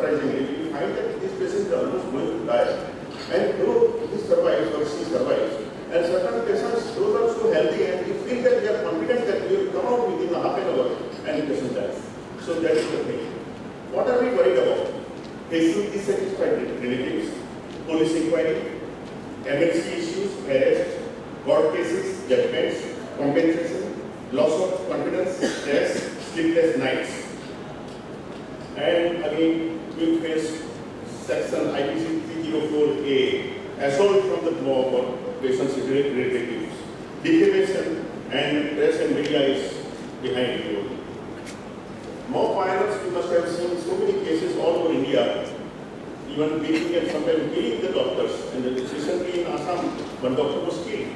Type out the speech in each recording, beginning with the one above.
surprisingly, we find that this patient is almost going to die. And though he survives or she survives, and certain patients, those are so healthy and we feel that we are confident that we will come out within a half an hour and the patient dies. So that is the thing. What are we worried about? Patient dissatisfied relatives, police inquiry, emergency issues, arrest, court cases, judgments, compensation, loss of confidence, stress, sleepless nights. And again, we face section IPC 304A, assault from the mob or patient's relatives, defamation and press and media is behind you. Mob violence, you must have seen so many cases all over India, even beating and sometimes killing the doctors. And recently in Assam, one doctor was killed.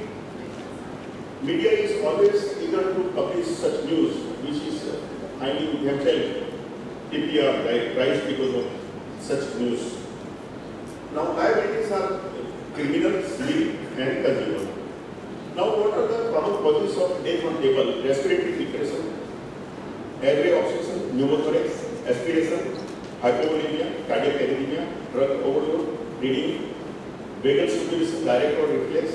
Media is always eager to publish such news, which is finding themselves TPR, rise because of such news. Now, diabetes are criminal, sleep, and consumer. Now, what are the common causes of death on table? Respiratory depression, airway obstruction, pneumothorax, aspiration, hypovolemia, cardiac arrhythmia, drug overload, bleeding, vagal circulation, direct or reflex,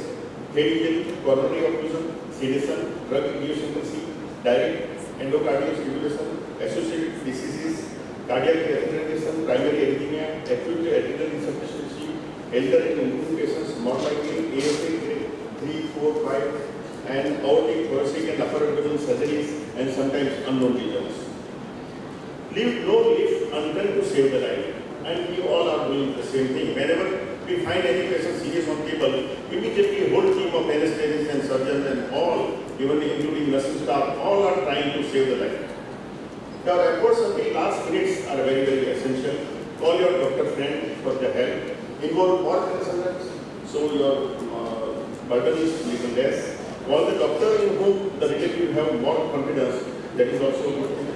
head injury, coronary occlusion, sedation, drug-induced infancy, direct endocardial stimulation, associated diseases, cardiac arrhythmia, primary arrhythmia, acute adrenal insufficiency, elder and infant patients, more likely ASA grade 3, 4, 5, and aortic, thoracic, and upper abdominal surgeries, and sometimes unknown lesions. Leave no leaf undone to save the life, and we all are doing the same thing. Whenever we find any patient serious on table, immediately a whole team of anesthetists and surgeons and all, even including nursing staff, all are trying to save the life. Your efforts in the last minutes are very, very essential. Call your doctor friend for the help. Involve more consultants so your burden is little less. Call the doctor in whom the relative have more confidence. That is also a good thing.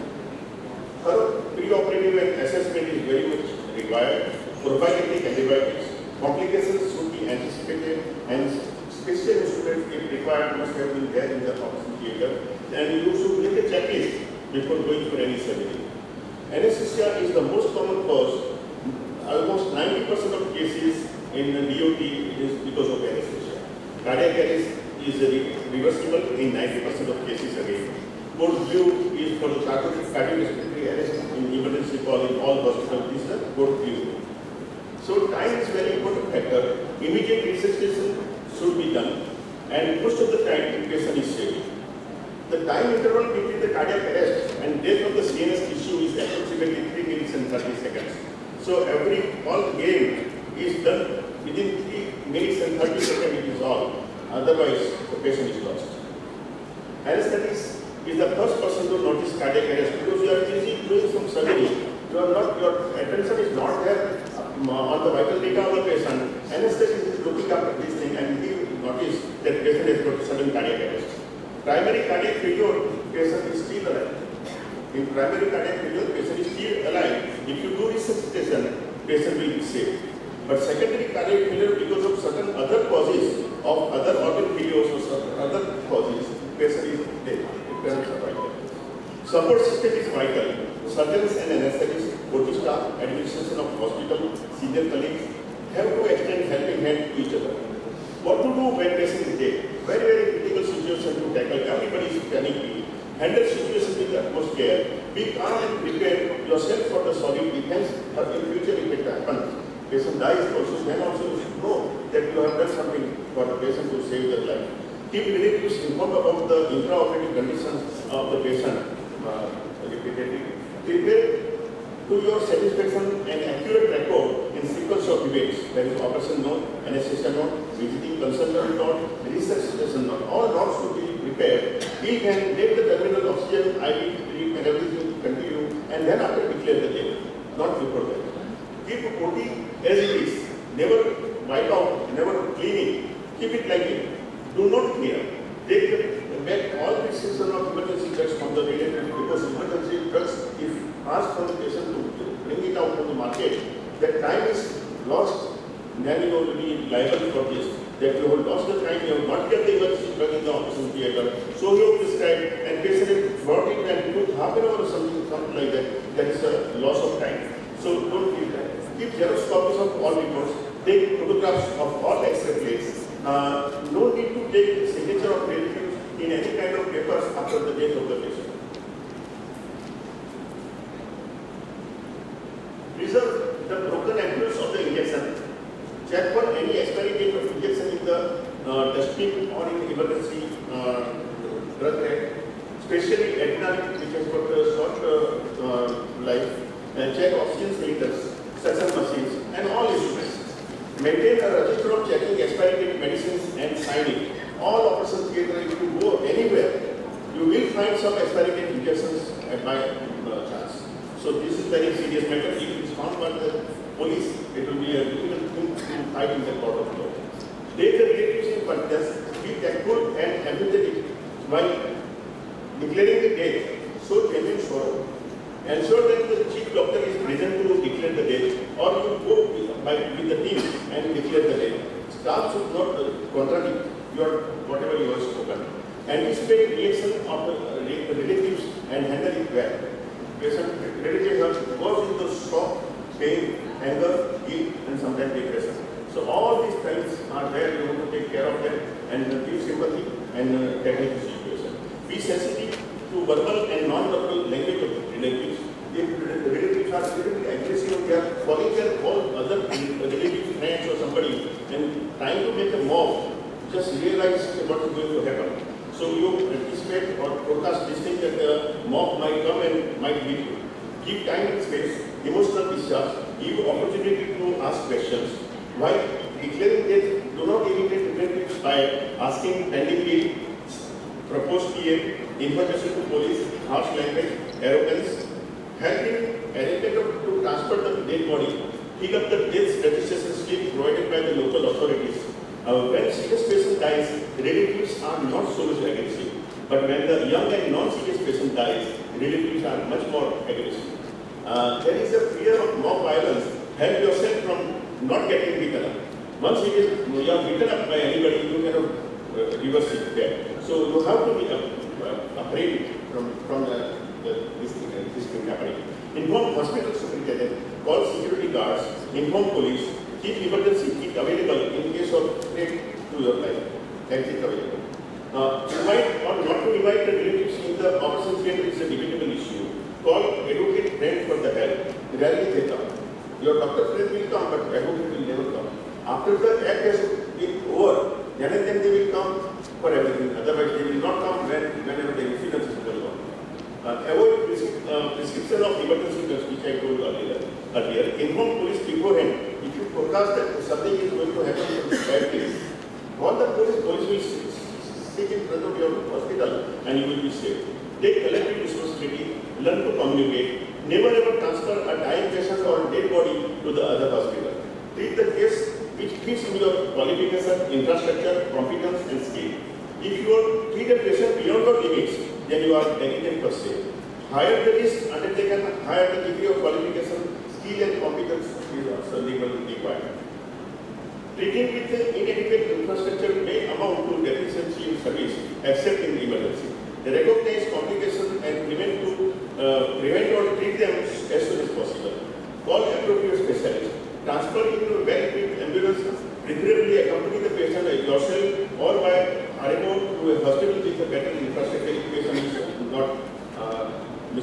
Thorough pre-operative and assessment is very much required. Prophylactic antibiotics. Complications should be anticipated and special instruments if required must have been there in the operation theatre. And you should make a checklist before going for any surgery. Anesthesia is the most common cause. Almost 90% of cases in the DOT is because of anesthesia. Cardiac arrest is reversible in 90% of cases again. Code blue is for the cardiorespiratory arrest in emergency call in all hospitals. This is the code blue. So time is very important factor. Immediate resuscitation should be done, and most of the time the patient is saved. The time interval between the cardiac arrest and death of the CNS tissue is approximately 3 minutes and 30 seconds. So all game is done within 3 minutes and 30 seconds it is all. Otherwise the patient is lost. Anesthetist is the first person to notice cardiac arrest because you are busy doing some surgery. Your attention is not there on the vital data of the patient. Anesthetist is looking after this thing and he notice that patient has got sudden cardiac arrest. Primary cardiac failure, patient is still alive. In primary cardiac failure, patient is still alive. If you do resuscitation, patient will be saved. But secondary cardiac failure because of certain other causes of other organ failures or certain other causes, patient is dead. It doesn't survive. Support system is vital. Surgeons and anesthetists, OT staff, administration of hospital, senior colleagues have to extend helping hand to each other. What to do when patient is dead? Very, very critical situation to tackle. Everybody is panicking. Handle situation with utmost care. Be calm and prepare yourself for the solid defense. In future, if it happens, patient dies also, then also you should know that you have done something for the patient to save their life. Keep relatives informed about the intraoperative conditions of the patient repeatedly. Prepare to your satisfaction an accurate record in sequence of events. That is operation note, anesthesia note, visiting consultant note, resuscitation note. All notes should be prepared. We can let the terminal oxygen, IV, drip and everything continue and then after declare the death, not before that. Keep OT as it is. Never wipe out, never clean it. Keep it like it. Do not clear. Take back all prescription of emergency drugs from the related because emergency drugs, if asked from the patient to bring it out from the market, that time is lost, then you will be liable for this. That you have lost the time, you have not get the emergency drug in the operation theatre. So you have prescribed and patient is brought in and took half an hour or something like that. That is a loss of time. So don't give that. keep Xerox copies of all reports, take photographs of all X-ray plates. No need to take signature of relatives in any kind of papers after the death of the patient. Preserve the broken ampules of the injection. Check for any expiry date of injection in the dustbin or in emergency drug rack, especially adrenaline, which has got a short life, and check oxygen cylinders, suction machines, and all instruments. Maintain a register of checking expiry date medicines and sign it. All operation theatre, if you go anywhere, you will find some expiry date injections by chance. So this is very serious matter. If it is found by the police, it will be a difficult thing to fight in the court of law. Take the relatives in confidence, be tactful and empathetic while declaring the death. So genuine sorrow. Ensure that the chief doctor is present to declare the death, or you go with the team and declare the death. Staff should not contradict whatever you have spoken. Anticipate reaction of the relatives and handle it well. Patient relatives goes into shock, pain, anger, guilt, and sometimes depression. So all these things are there. You have to take care of them and give sympathy and tackle the situation. Be sensitive to verbal and non-verbal language of relatives. If relatives are little aggressive, they are calling their all other relatives, friends or somebody and trying to make a mob, just realize what is going to happen. So you anticipate or forecast this thing that the mob might come and might beat you. Give time and space, emotional discharge, give opportunity to ask questions. While declaring death, do not irritate relatives by asking pendingly, propose PA, information to police, harsh language, arrogance. Help in arrangement to transfer the dead body, pick up the death registration slip provided by the local authorities. When serious patient dies, relatives are not so much aggressive. But when the young and non-serious patient dies, relatives are much more aggressive. There is a fear of mob violence. Help yourself from not getting beaten up. Once you are beaten up by anybody, you cannot reverse it there. So you have to be afraid from this thing happening. Inform hospital superintendent, call security guards, inform police, keep emergency kit available in case of threat to your life. Exit available. Invite or not to invite the relatives in the operation theatre is a debatable issue. Call advocate friend for the help. Rarely they come. Your doctor friend will come, but advocate will never come. After the act has been over, then and then they will come for everything. Otherwise, they will not come whenever the incident is going on. Avoid prescription of emergency drugs, which I told earlier. Inform police beforehand. If you forecast that something is going to happen from this bad case, call the police will sit in front of your hospital and you will be safe. Take collective responsibility, learn to communicate. Never ever transfer a dying patient or a dead body to the other hospital. Treat the case which fits in your qualification, infrastructure, competence and skill. If you treat a patient beyond your limits, then you are negligent per se. Higher the risk undertaken, higher the degree of qualification, skill and competence is also legally required. Treating with inadequate infrastructure may amount to deficiency in service, except in emergency. Recognize complications and prevent or treat them as soon as possible. Call appropriate specialists. Transfer into a well-equipped ambulance, preferably accompany the patient yourself or by RMO to a hospital with a better infrastructure if patient is not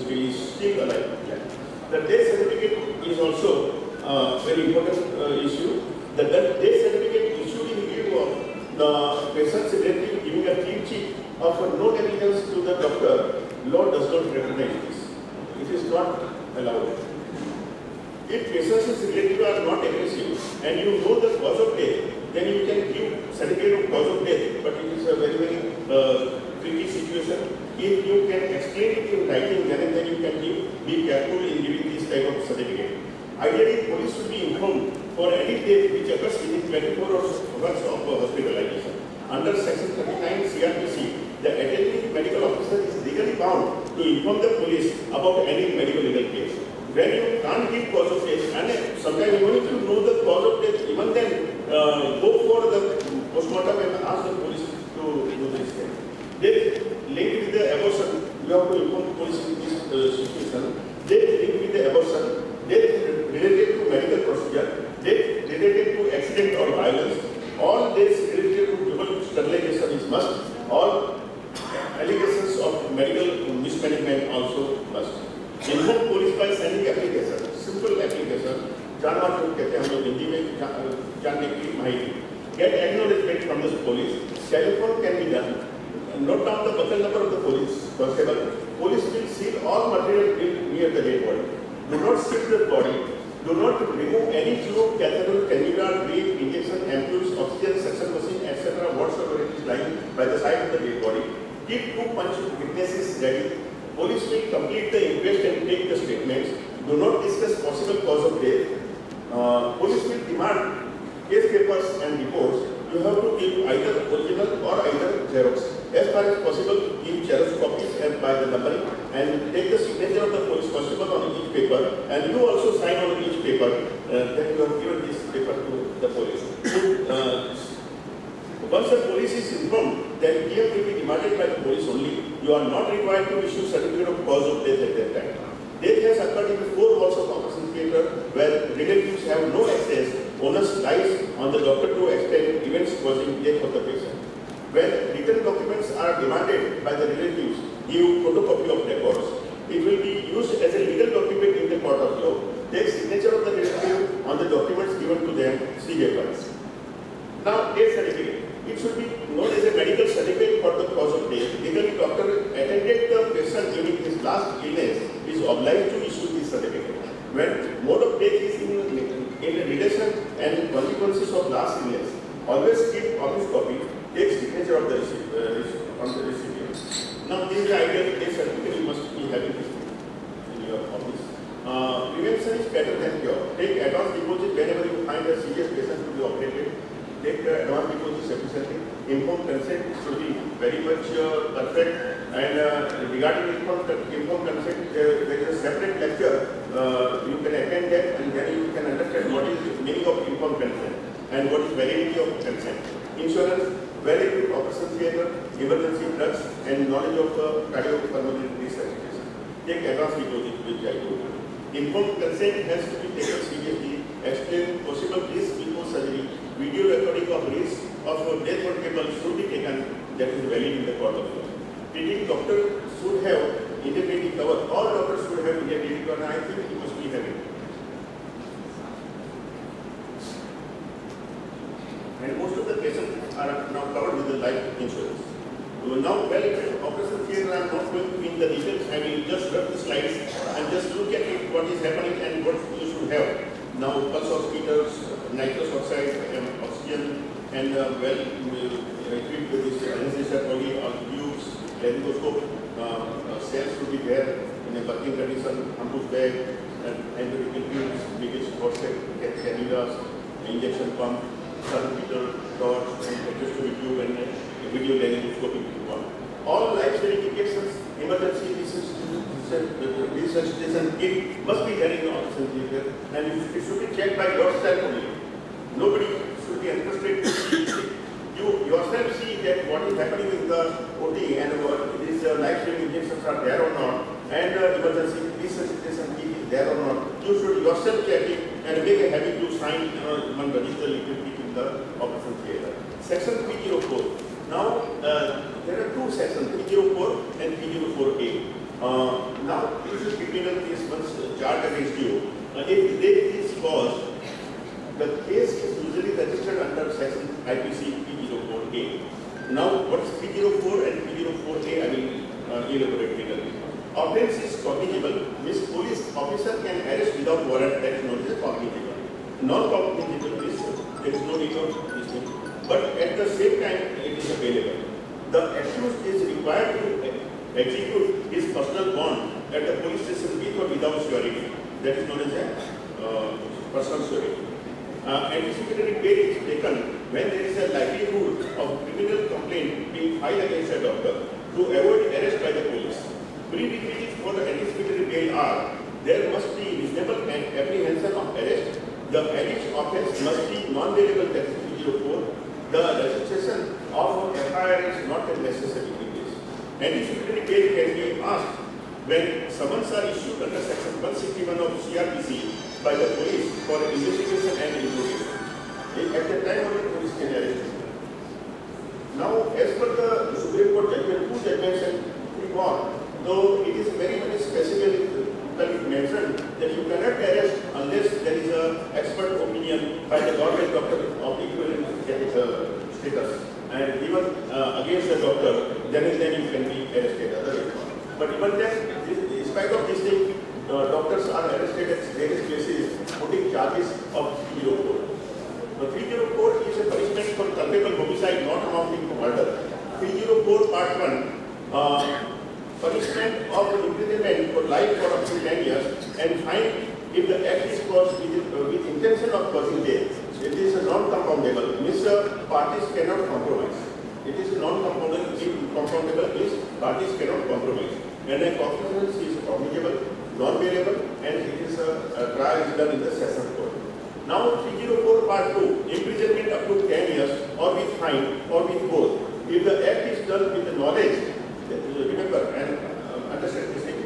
is still alive. Yeah. The death certificate is also a very important issue. The death certificate issued in view of the patient's relative giving a clean sheet of no negligence to the doctor, law does not recognize this. It is not allowed. If patients' relatives are not aggressive and you know the cause of death, then you can give certificate of cause of death, but it is a very, very tricky situation. If you can explain it in writing, then you can give, be careful in giving this type of certificate. Ideally, police should be informed for any death which occurs within 24 hours of hospitalization. Under Section 39 CRPC, the attending medical officer is legally bound to inform the police about any medical legal case. When you can't give cause of death, and sometimes even if you know the cause of death, even then go for the postmortem and ask the police to do this thing. Death linked with the abortion, you have to inform the police in this situation. Death linked with the abortion, death related to medical procedure, the police. Telephone can be done. Note down the buckle number of the police constable. Police will seal all material near the dead body. Do not strip the body. Do not remove any fluid, catheter, cannula, drip, injection, ampules, oxygen, suction machine, etc. whatsoever it is lying by the side of the dead body. Keep 2 punch witnesses ready. Police will complete the inquest and take the statements. Do not discuss possible cause of death. Police will demand case papers and reports. You have to give either original or either Xerox. As far as possible, give Xerox copies and by the numbering and take the signature of the police constable on each paper, and you also sign on each paper that you have given this paper to the police. Once the police is informed that PM will be demanded by the police only, you are not required to issue certificate of cause of death at that time. Death has occurred in the 4 walls of operation theatre where relatives have no access. Onus lies on the doctor to explain events causing death of the patient. When written documents are demanded by the relatives, give photocopy of records. It will be used as a legal document in the court of law. Take signature of the relative on the documents given to them, CJFIs. Now, death certificate. It should be known as a medical certificate for the cause of death. Legally, doctor attended the patient during his last illness is obliged to issue this certificate. When mode of death is in relation and consequences of last illness, always keep office copy. Take signature of the recipient. Now, this is the ideal death certificate. You must be having this in your office. Prevention is better than cure. Take advance deposit whenever you find a serious patient to be operated. Take the advance deposit sufficiently. Informed consent should be very much perfect. And regarding informed consent, there is a separate lecture. You can attend that, and then you can understand what is the meaning of informed consent and what is validity of consent. Insurance, valid operation theatre, emergency drugs, and knowledge of cardiopulmonary resuscitation. Take advance deposit, which I told you. Informed consent has to be taken seriously. Explain possible risk before surgery. Video recording of risk of death on table should be taken. That is valid in the court of law. Treating doctor should have indemnity cover. All doctors should have indemnity cover, and I think he must be having. And most of the patients are now covered with the life insurance. Now, operation theatre, I am not going to in the details. I will just rub the slides and just look at it, what is happening and what you should have. Now, pulse oximeters, nitrous oxide, oxygen, and equipped with this anesthesia poly or tubes, laryngoscope, cells should be there in a working condition, ampoules bag, and antiviral tubes, biggest prostate, cannulas, injection pump, salamander, torch, and tracheostomy tube, and video laryngoscopy tube. All life verifications, emergency resuscitation kit must be there in the operation theatre, and it should be checked by yourself only. Nobody should be entrusted to see. You yourself see that what is happening in the OT and what these life-saving injections are there or not, and emergency resuscitation kit is there or not. You should yourself check it and make a habit to sign one register little kit in the operation theatre. Section 304. Now, there are 2 sections, 304 and 304A. Now, this is criminal case once charged against you. If death is caused, the case is usually registered under section IPC 304A. Now, what is 304 and 304A? I will elaborate later. Offence is cognizable, means police officer can arrest without warrant, that is known as cognizable. Non-cognizable means there is no need of this thing. But at the same time, it is available. The accused is required to execute his personal bond at the police station with or without surety. That is known as a personal surety. Anticipatory bail is taken when there is a likelihood of criminal complaint being filed against a doctor to avoid arrest by the police. Prerequisites for the anticipatory bail are: there must be reasonable apprehension of arrest. The alleged offence must be non-bailable, that is 304. The registration of FIR is not a necessary case. Anticipatory bail can be asked when summons are issued under section 161 of CRPC by the police for investigation and interrogation. At the time of the police can arrest him. Now, as per the Supreme Court judgment, 2 judgments and 3 more, though it is very specifically mentioned that you cannot arrest unless there is an expert opinion by the government doctor of equivalent status. the doctor, then you can be arrested. Otherwise, but even then, in spite of this thing, doctors are arrested at various places, putting charges of 304. The 304 is a punishment for culpable homicide not amounting to murder. 304 Part 1, punishment of imprisonment for life for up to 10 years and fine if the act is caused with intention of causing death. It is a non-compoundable, means parties cannot compromise. It is non-compoundable, means parties cannot compromise. And a cognizance is cognizable, non-variable, and it is a trial is done in the session court. Now 304 Part 2, imprisonment up to 10 years or with fine or with both. If the act is done with the knowledge, remember and understand this thing,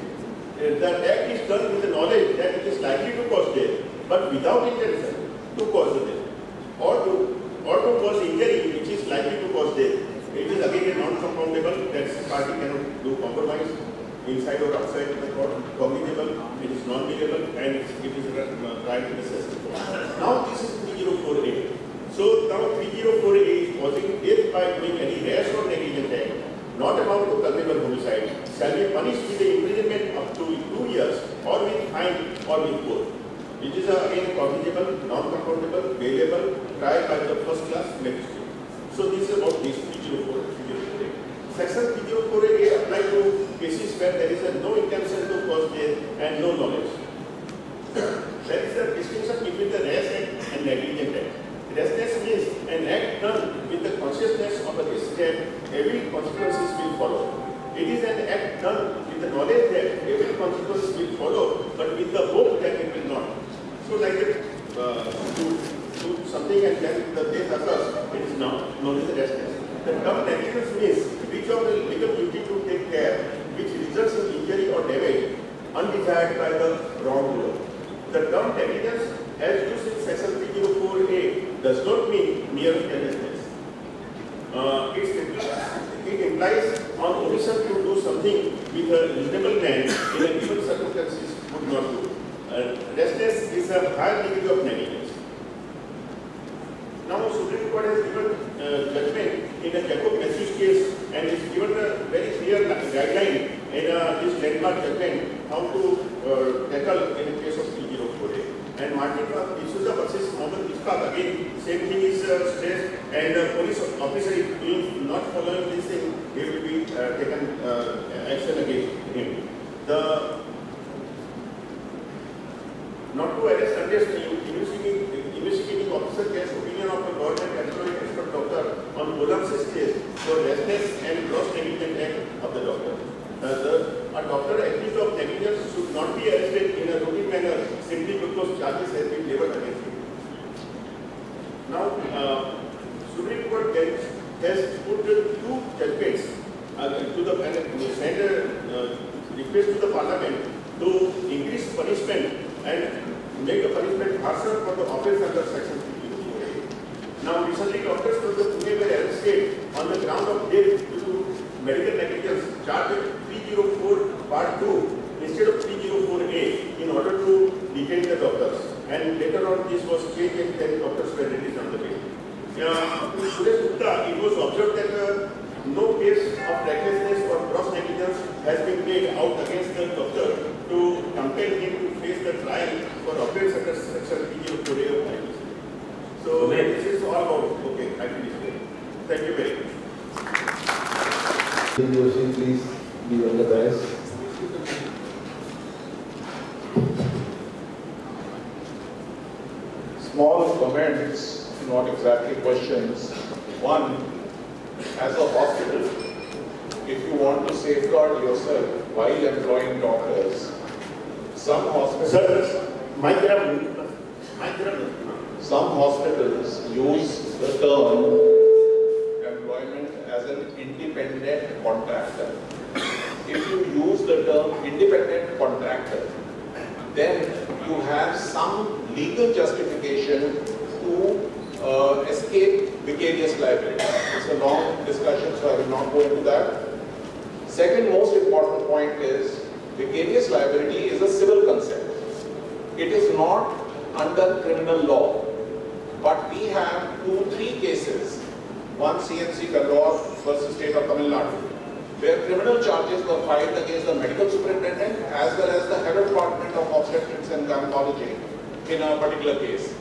the act is done with the knowledge that it is likely to cause death, but without intention to cause the death, or to cause injury which is likely to cause death. It is again a non-compoundable, that party cannot do compromise inside or outside the court, cognizable, it is non-variable, and it is tried in the session court. Now this is 304A. So now 304A is causing death by doing any rash or negligent act, not amount to culpable homicide, shall be punished with the imprisonment up to 2 years or with fine or with both. It is again cognizable, non-compoundable, variable, tried by the first class magistrate. So this is about this 304A. Section 304A apply to cases where there is no intention to cause death and no knowledge. There is a distinction between the rash act and negligent act. Rashness means an act done with the consciousness of a risk that every consequences will follow. It is an act done with the knowledge that every consequence will follow, but with the hope that it will not. So like do something and then the death occurs, it is now known as the rashness. The term negligence means breach of the legal duty to take care, which results in injury or damage undesired by the wrongdoer. The term negligence, as used in section 304A, does not mean mere carelessness. It implies on omission to do something with a reasonable man in a given circumstances would not do. Rashness is a higher degree of negligence. Now, Supreme Court has given judgment in a Jacob Matthews case and is given a very clear guideline in this landmark judgment how to tackle in the case of 304A. And Martin D'Souza versus Mohammed Ishaq, again, same thing is stressed, and the police officer is not following this thing, he will be taken action against him. Not to arrest unless the investigating officer gets opinion of a government employee expert doctor on Bolam's case for rashness and gross negligent act of the doctor. A doctor accused of negligence should not be arrested in a routine manner simply because charges have been leveled against him. Now, Supreme Court has put 2 judgments to the panel, sent a request to the Parliament to increase punishment and make the punishment harsher for the offence under section 304A. Now, recently doctors from the Pune were arrested on the ground of death due to medical negligence, charged with 304 Part 2 instead of 304A in order to detain the doctors. And later on this was changed and then doctors were released on the bail. Suresh Gupta, it was observed that no case of recklessness or gross negligence has been made out against the doctor to compel him to face the trial for offence under section 304A of IPC. So this is all about, okay, I finish there. Thank you very much. Please be on the dais. Small comments, not exactly questions. One, as a hospital, if you want to safeguard yourself while employing doctors, some hospitals, use the term employment as an independent contractor. If you use the term independent contractor, then you have some legal justification to escape vicarious liability. It's a long discussion, so I will not go into that. Second most important point is vicarious liability is a civil concept. It is not under criminal law. But we have 2-3 cases, one CNC Gandor versus State of Tamil Nadu, where criminal charges were filed against the medical superintendent as well as the head of department of obstetrics and gynecology in a particular case.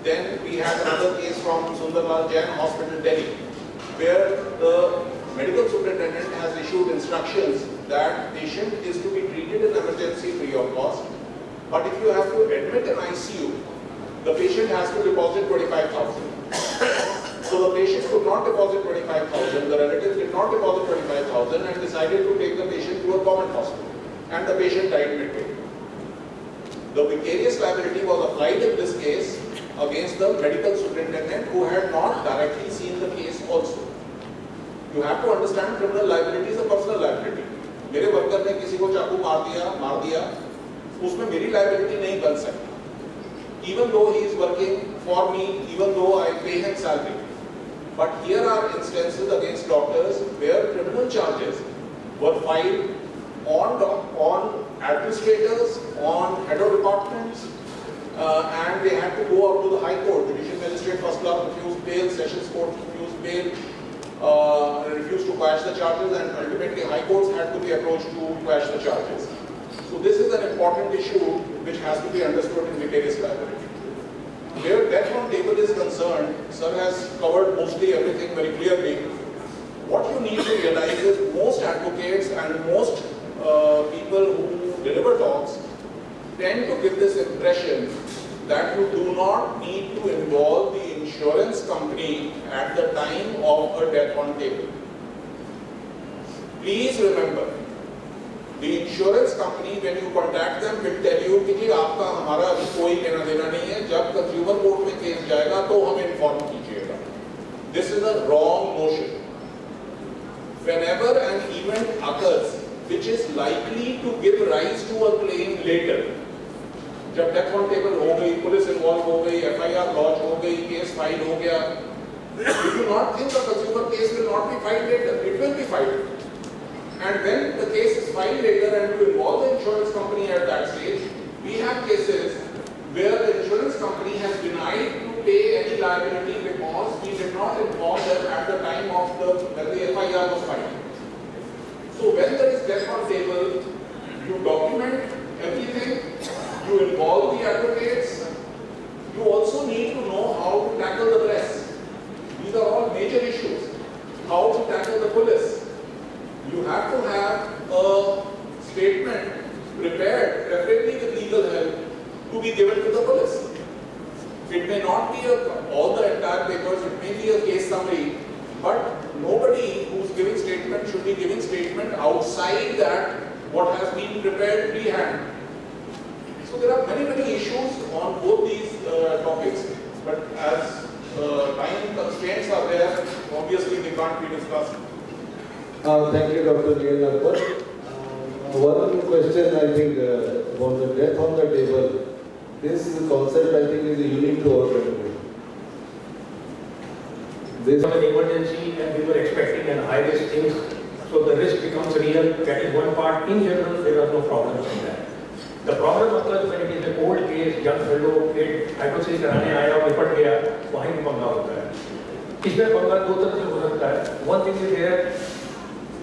Then we had another case from Sundarlal Jain Hospital, Delhi, where the medical superintendent has issued instructions that patient is to be treated in emergency free of cost. But if you have to admit an ICU, the patient has to deposit 25,000. So the patients could not deposit 25,000, the relatives did not deposit 25,000 and decided to take the patient to a government hospital. And the patient died midway. The vicarious liability was applied in this case against the medical superintendent who had not directly seen the case also. You have to understand criminal liability is a personal liability. मेरे worker ने किसी को चाकू मार दिया, उसमें मेरी liability नहीं बन सकती. Even though he is working for me, even though I pay him salary. But here are instances against doctors where criminal charges were filed on administrators, on head of departments, and they had to go up to the High Court. Judicial Magistrate First Class refused bail, Sessions Court refused bail, refused to quash the charges, and ultimately High Courts had to be approached to quash the charges. So this is an important issue which has to be understood in vicarious liability. Where death on table is concerned, sir has covered mostly everything very clearly. What you need to realize is most advocates and most people who deliver talks tend to give this impression that you do not need to involve the insurance company at the time of a death on table. Please remember, the insurance company, when you contact them, will tell you कि आपका हमारा अभी कोई लेना देना नहीं है, जब कंज्यूमर कोर्ट में केस जाएगा तो हमें इन्फॉर्म कीजिएगा. This is a wrong notion. Whenever an event occurs which is likely to give rise to a claim later, जब डेथ ऑन टेबल हो गई, पुलिस इन्वॉल्व हो गई, FIR लॉन्च हो गई, केस फाइल हो गया, you do not think the consumer case will not be filed later. It will be filed. And when the case is filed later and you involve the insurance company at that stage, we have cases where the insurance company has denied to pay any liability because we did not inform them at the time of when the FIR was filed. So when there is death on table, you document everything, you involve the advocates, you also need to know how to tackle the press. These are all major issues. How to tackle the police. You have to have a statement prepared, preferably with legal help, to be given to the police. It may not be all the entire papers, it may be a case summary, but nobody who's giving statement should be giving statement outside that what has been prepared pre-hand. So there are many issues on both these topics, but as time constraints are there, obviously they can't be discussed. Thank you, Dr. Neil Akbar. One question I think about the death on the table. This concept I think is unique to our country. This was an emergency and we were expecting an high risk things, so the risk becomes real. That is one part. In general, there are no problems in that. The problem occurs when it is an old case, young fellow, kid, hidrosis कराने आया, निपट गया, वहीं भी पंगा होता है. इसमें पंगा दो तरह से हो सकता है. One thing is here,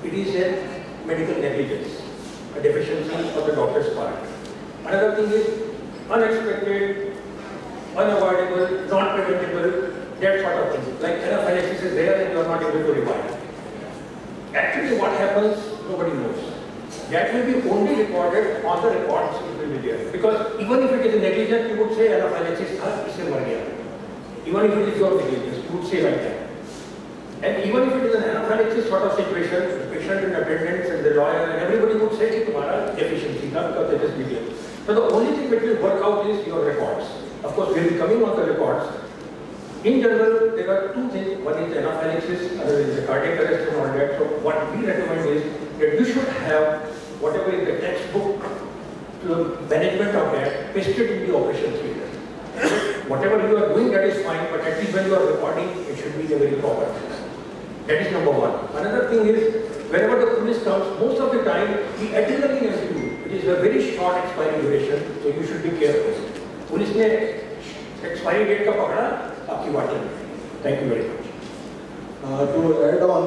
it is a medical negligence, a deficiency on the doctor's part. Another thing is unexpected, unavoidable, not preventable, that sort of thing. Like anaphylaxis is there and you are not able to revive. Actually what happens, nobody knows. That will be only recorded on the records, it will be there. Because even if it is a negligence, you would say anaphylaxis tha, isse mar gaya. Even if it is your negligence, you would say like that. And even if it is an anaphylaxis sort of situation, the patient and attendants and the lawyer and everybody would say that tumhara deficiency tha because it is negligence. So the only thing that will work out is your records. Of course, we will be coming on the records. In general, there are two things. One is anaphylaxis, another is the cardiac arrest and all that. So what we recommend is that you should have whatever is the textbook to management of that pasted in the operation theatre. Whatever you are doing, that is fine, but at least when you are recording, it should be the very proper thing. That is number one. Another thing is, whenever the police comes, most of the time, the adrenaline has to do. It is a very short expiry duration, so you should be careful. Police ने expiry date का पकड़ा, आपकी वाटी में. Thank you very much. To add on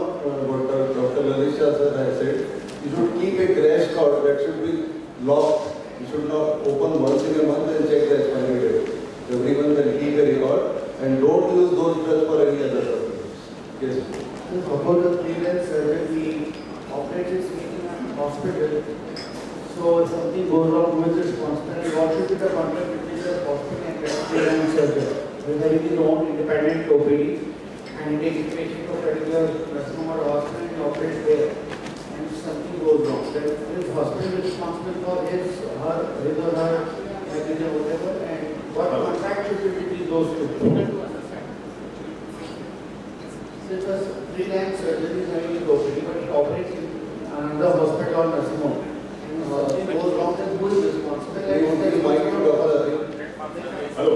what Dr. Lalisha sir has said, you should keep a crash card that should be locked. You should not open once in a month and check the expiry date. Everyone can keep a record and don't use those drugs for any other purpose. Yes. About the freelance surgeon, we operate in a hospital. So if something goes wrong, who is responsible? What should be the contract between the hospital and the freelance surgeon? Whether it is own independent OPD and take the patient to a particular nursing home or hospital and operate there. And if something goes wrong, then is hospital responsible for his or her negligence or whatever? And what contract should be between those two? Because freelance surgery is having an OPD, but it operates in another hospital or nursing home. And something goes wrong, then who is responsible? Hello.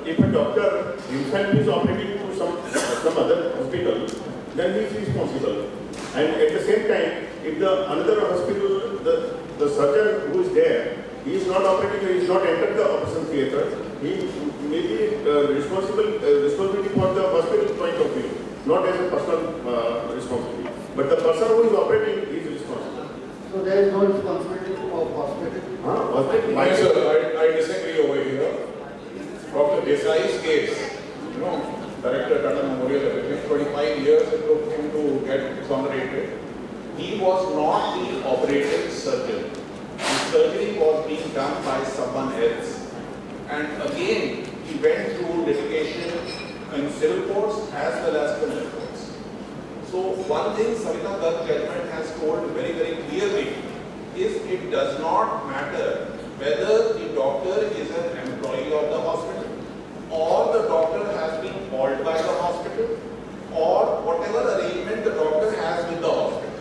If a doctor himself is operating to some other hospital, then he is responsible. And at the same time, if the another hospital, the surgeon who is there, he is not operating, he is not entered the operation theatre, he may be responsibility for the hospital point of view, not as a personal responsibility. But the person who is operating is responsible. So there is no responsibility of hospital? Hospital. Yes, sir, I disagree over here. Dr. Desai's case, Director Tata Memorial, within 25 years it took him to get exonerated. He was not the operating surgeon. The surgery was being done by someone else. And again, he went through litigation in civil courts as well as criminal courts. So one thing Savita Garg judgment has told very, very clearly is it does not matter whether the doctor is an employee of the hospital or the doctor has been called by the hospital or whatever arrangement the doctor has with the hospital.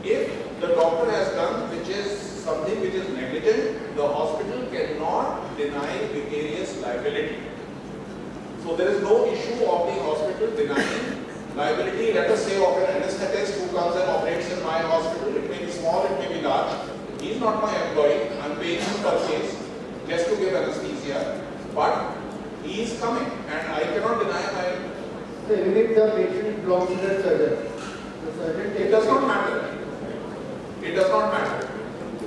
If the doctor has done which is something which is negligent, the hospital cannot deny vicarious liability. So there is no issue of the hospital denying liability, let us say, of an anesthetist who comes and operates in my hospital. It may be small, it may be large. He is not my employee. I am paying him per case just to give anesthesia. But he is coming and I cannot deny my... So even if the patient belongs to the surgeon, the surgeon takes... It does not matter. It does not matter.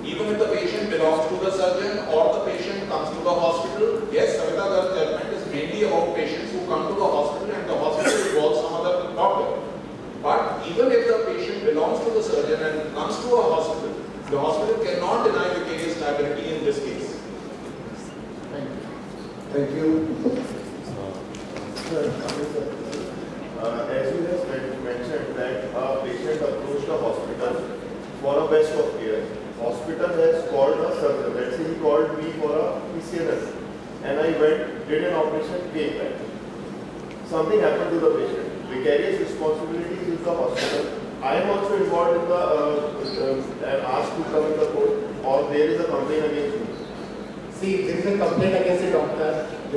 Even if the patient belongs to the surgeon or the patient comes to the hospital, yes, Savita Garg judgment is mainly about patients who come to the hospital and the hospital involves some other doctor. But even if the patient belongs to the surgeon and comes to a hospital, the hospital cannot deny vicarious liability in this case. Thank you. As you just mentioned that a patient approached the hospital for a best of care. Hospital has called a surgeon. Let's say he called me for a PCNS and I went, did an operation, came back. Something happened to the patient. Vicarious responsibility is the hospital. I am also involved in the and asked to come in the court, or there is a complaint against me. See, if there is a complaint against the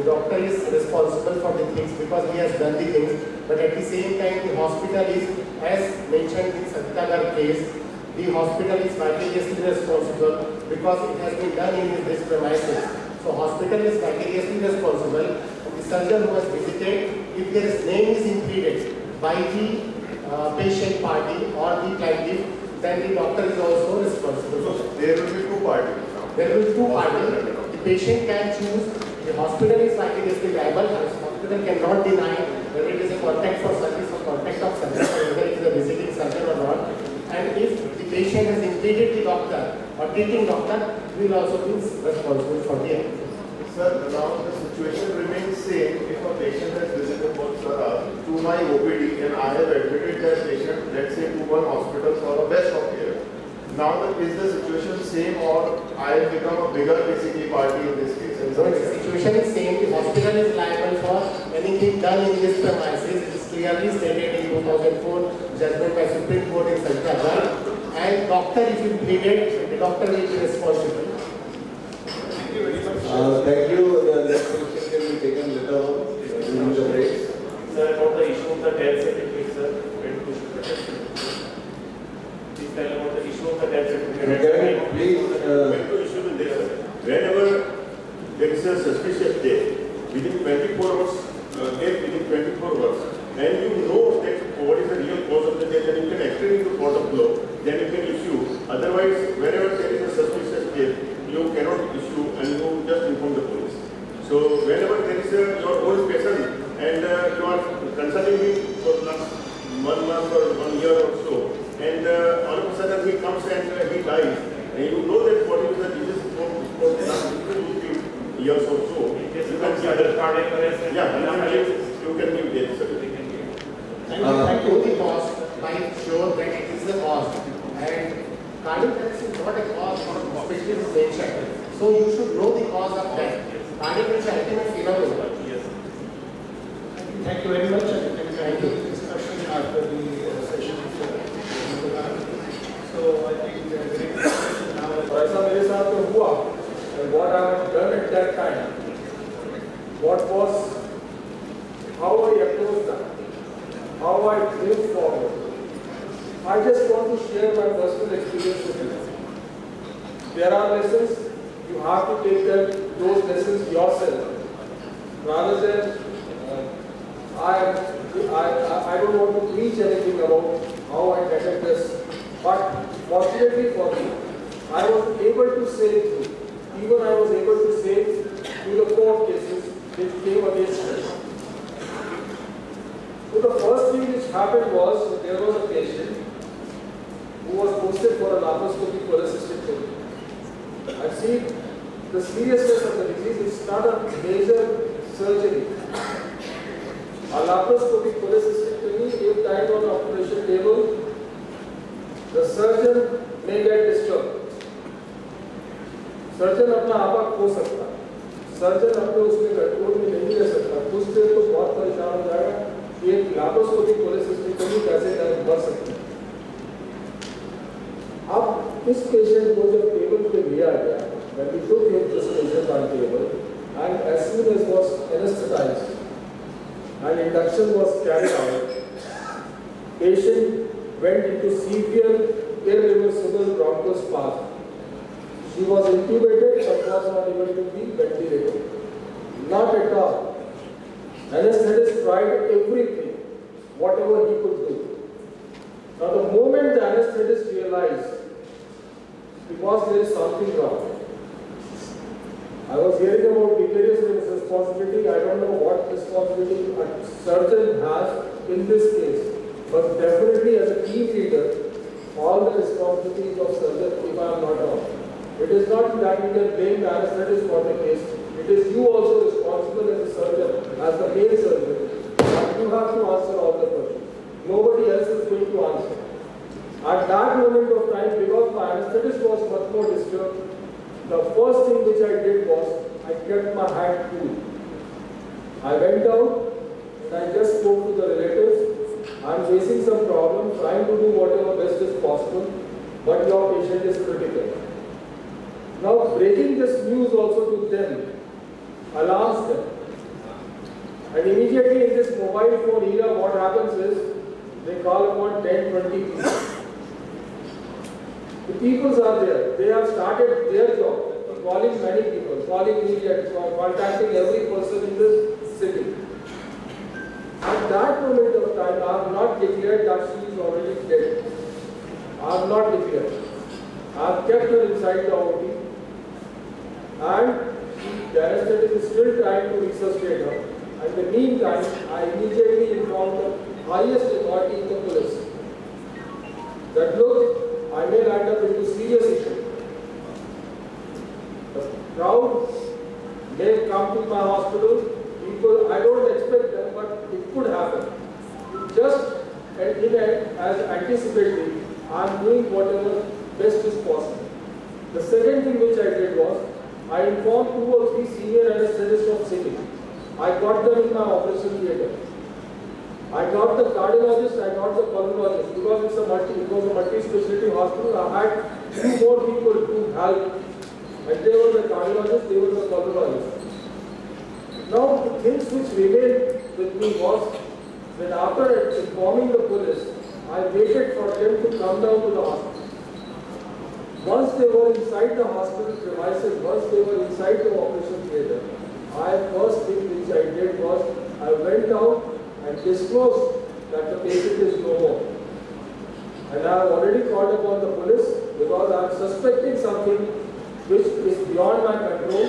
doctor is responsible for the things because he has done the things. But at the same time, the hospital is, as mentioned in Savita Garg case, the hospital is vicariously responsible because it has been done in this premises. So hospital is vicariously responsible. And the surgeon who has visited, if their name is impeded by the patient party or the plaintiff, then the doctor is also responsible. So there will be two parties now. There will be two parties. The patient can choose. The hospital is vicariously liable. The hospital cannot deny whether it is a contact for service or contact of service or whether it is a visiting surgeon or not. And if the patient has impeded the doctor or treating doctor, he will also be responsible for the action. Sir, now the situation remains same if a patient has visited to my OPD and I have admitted that patient, let's say, to one hospital for a best of care. Now is the situation same or I have become a bigger basically party in this case? So the situation is same. The hospital is liable for anything done in this premises. It is clearly stated in 2004 judgment by Supreme Court in Savita Garg. And doctor, if you pleaded, the doctor will be responsible. Thank you. The next question can be taken later on during the break. Sir, about the issue of the death certificate, sir, please tell about the issue of the death certificate. Please. Whenever there is a suspicious death, within 24 hours, and you know that what is the real cause of the death, then you can extend it to court of law, then you can issue. Otherwise, whenever there is a suspicious death, you cannot issue and you just inform the police. So whenever there is your old patient and you are consulting him for last 1 month or 1 year or so, and all of a sudden he comes and he dies, and you know that what is the disease for the last 2 years or so, you can give the cardiac arrest. Yeah, you can give death certificate. Thank you. The cause might show that it is the cause, and cardiac arrest is not a cause for hospital mentioned. So you should know the cause of death. Cardiac arrest is the ultimate phenomenon. Yes. Thank you very much, and we can continue discussion after the session. So I think the great discussion now. ऐसा मेरे साथ तो हुआ, and what I have done at that time, what was, how I approached that, how I moved forward. I just want to share my personal experience with you. There are lessons, you have to take those lessons yourself, rather than I don't want to preach anything about how I handled this, but fortunately for me, I was able to say through. Even I was able to say through the court cases which came against us. So the first thing which happened was there was a patient who was posted for a laparoscopic cholecystectomy. I see the seriousness of the disease is not a major surgery. A laparoscopic cholecystectomy, if died on operation table, the surgeon may get disturbed. Surgeon अपना आपा खो सकता है, surgeon अपने उसमें control में नहीं रह सकता, कुछ देर तो बहुत परेशान हो जाएगा कि एक लाप्रोस्कोपिक कोलेसिस्टेक्टमी कैसे कर सकते हैं। अब इस पेशेंट को जब टेबल पे लिया गया, when we took him this patient on table, and as soon as was anesthetized and induction was carried out, patient went into severe irreversible bronchospasm. She was intubated but was not able to be ventilated. Not at all. Anesthetist tried everything, whatever he could do. Now the moment the anesthetist realized because there is something wrong. I was hearing about vicarious responsibility. I don't know what responsibility a surgeon has in this case. But definitely as a team leader, all the responsibilities of surgeon, if I am not wrong. It is not that you can blame the anesthetist for the case. It is you also responsible as a surgeon, as the main surgeon. And you have to answer all the questions. Nobody else is going to answer. At that moment of time, because my anesthetist was much more disturbed, the first thing which I did was, I kept my hand cool. I went down and I just spoke to the relatives. I am facing some problem, trying to do whatever best is possible, but your patient is critical. Now breaking this news also to them alarms them. And immediately in this mobile phone era, what happens is they call upon 10-20 people. The peoples are there. They have started their job, calling many people, calling immediately, contacting every person in this city. At that moment of time, I have not declared that she is already dead. I have not declared. I have kept her inside the OT. And the anesthetic is still trying to resuscitate her. In the meantime, I immediately informed the highest authority in the police that look, I may land up into serious issue. The crowd may come to my hospital. People, I don't expect them, but it could happen. Just as anticipating, I am doing whatever best is possible. The second thing which I did was, I informed 2 or 3 senior anesthetists of city. I got them in my operation theatre. I got the cardiologist, I got the pulmonologist. Because it was a multi-specialty hospital, I had 2 more people to help. And they were the cardiologist, they were the pulmonologist. Now, the things which remained with me was that after informing the police, I waited for them to come down to the hospital. Once they were inside the hospital premises, once they were inside the operation theatre, first thing which I did was, I went out and disclose that the patient is no more. And I have already called upon the police because I am suspecting something which is beyond my control,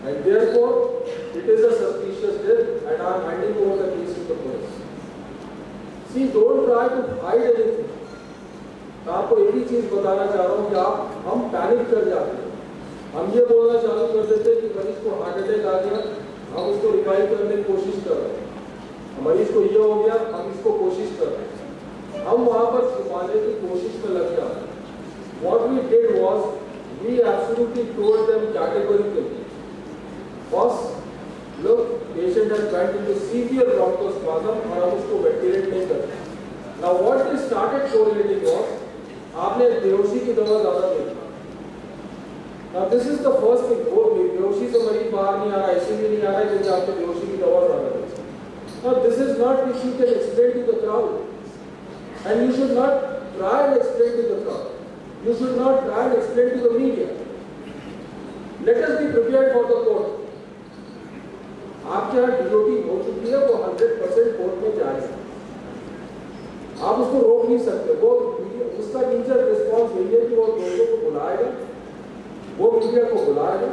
and therefore it is a suspicious death and I am handing over the case to the police. See, don't try to hide anything. मैं आपको एक ही चीज बताना चाह रहा हूँ कि हम पैनिक कर जाते हैं। हम ये बोलना चालू कर देते हैं कि मरीज को हार्ट अटैक आ गया, हम उसको रिवाइव करने की कोशिश कर रहे हैं। मरीज को ये हो गया, हम इसको कोशिश कर रहे हैं। हम वहाँ पर छुपाने की कोशिश में लग जाते हैं। What we did was, we absolutely told them categorically, first, look, patient has went into severe bronchospasm और हम उसको वेंटिलेट नहीं करते। Now what they started correlating was, आपने बेहोशी की दवा ज़्यादा दी। Now this is the first thing, वो बेहोशी से मरीज बाहर नहीं आ रहा, इसीलिए नहीं आ रहा है क्योंकि आपने बेहोशी की दवा ज़्यादा दी। Now this is not which you can explain to the crowd, and you should not try and explain to the crowd. You should not try and explain to the media. Let us be prepared for the court. आपके यहाँ DOT हो चुकी है, वो 100% court में जाएगा। आप उसको रोक नहीं सकते। वो उसका टीचर रिस्पॉन्स यही है कि वो दोस्तों को बुलाएगा, वो मीडिया को बुलाएगा,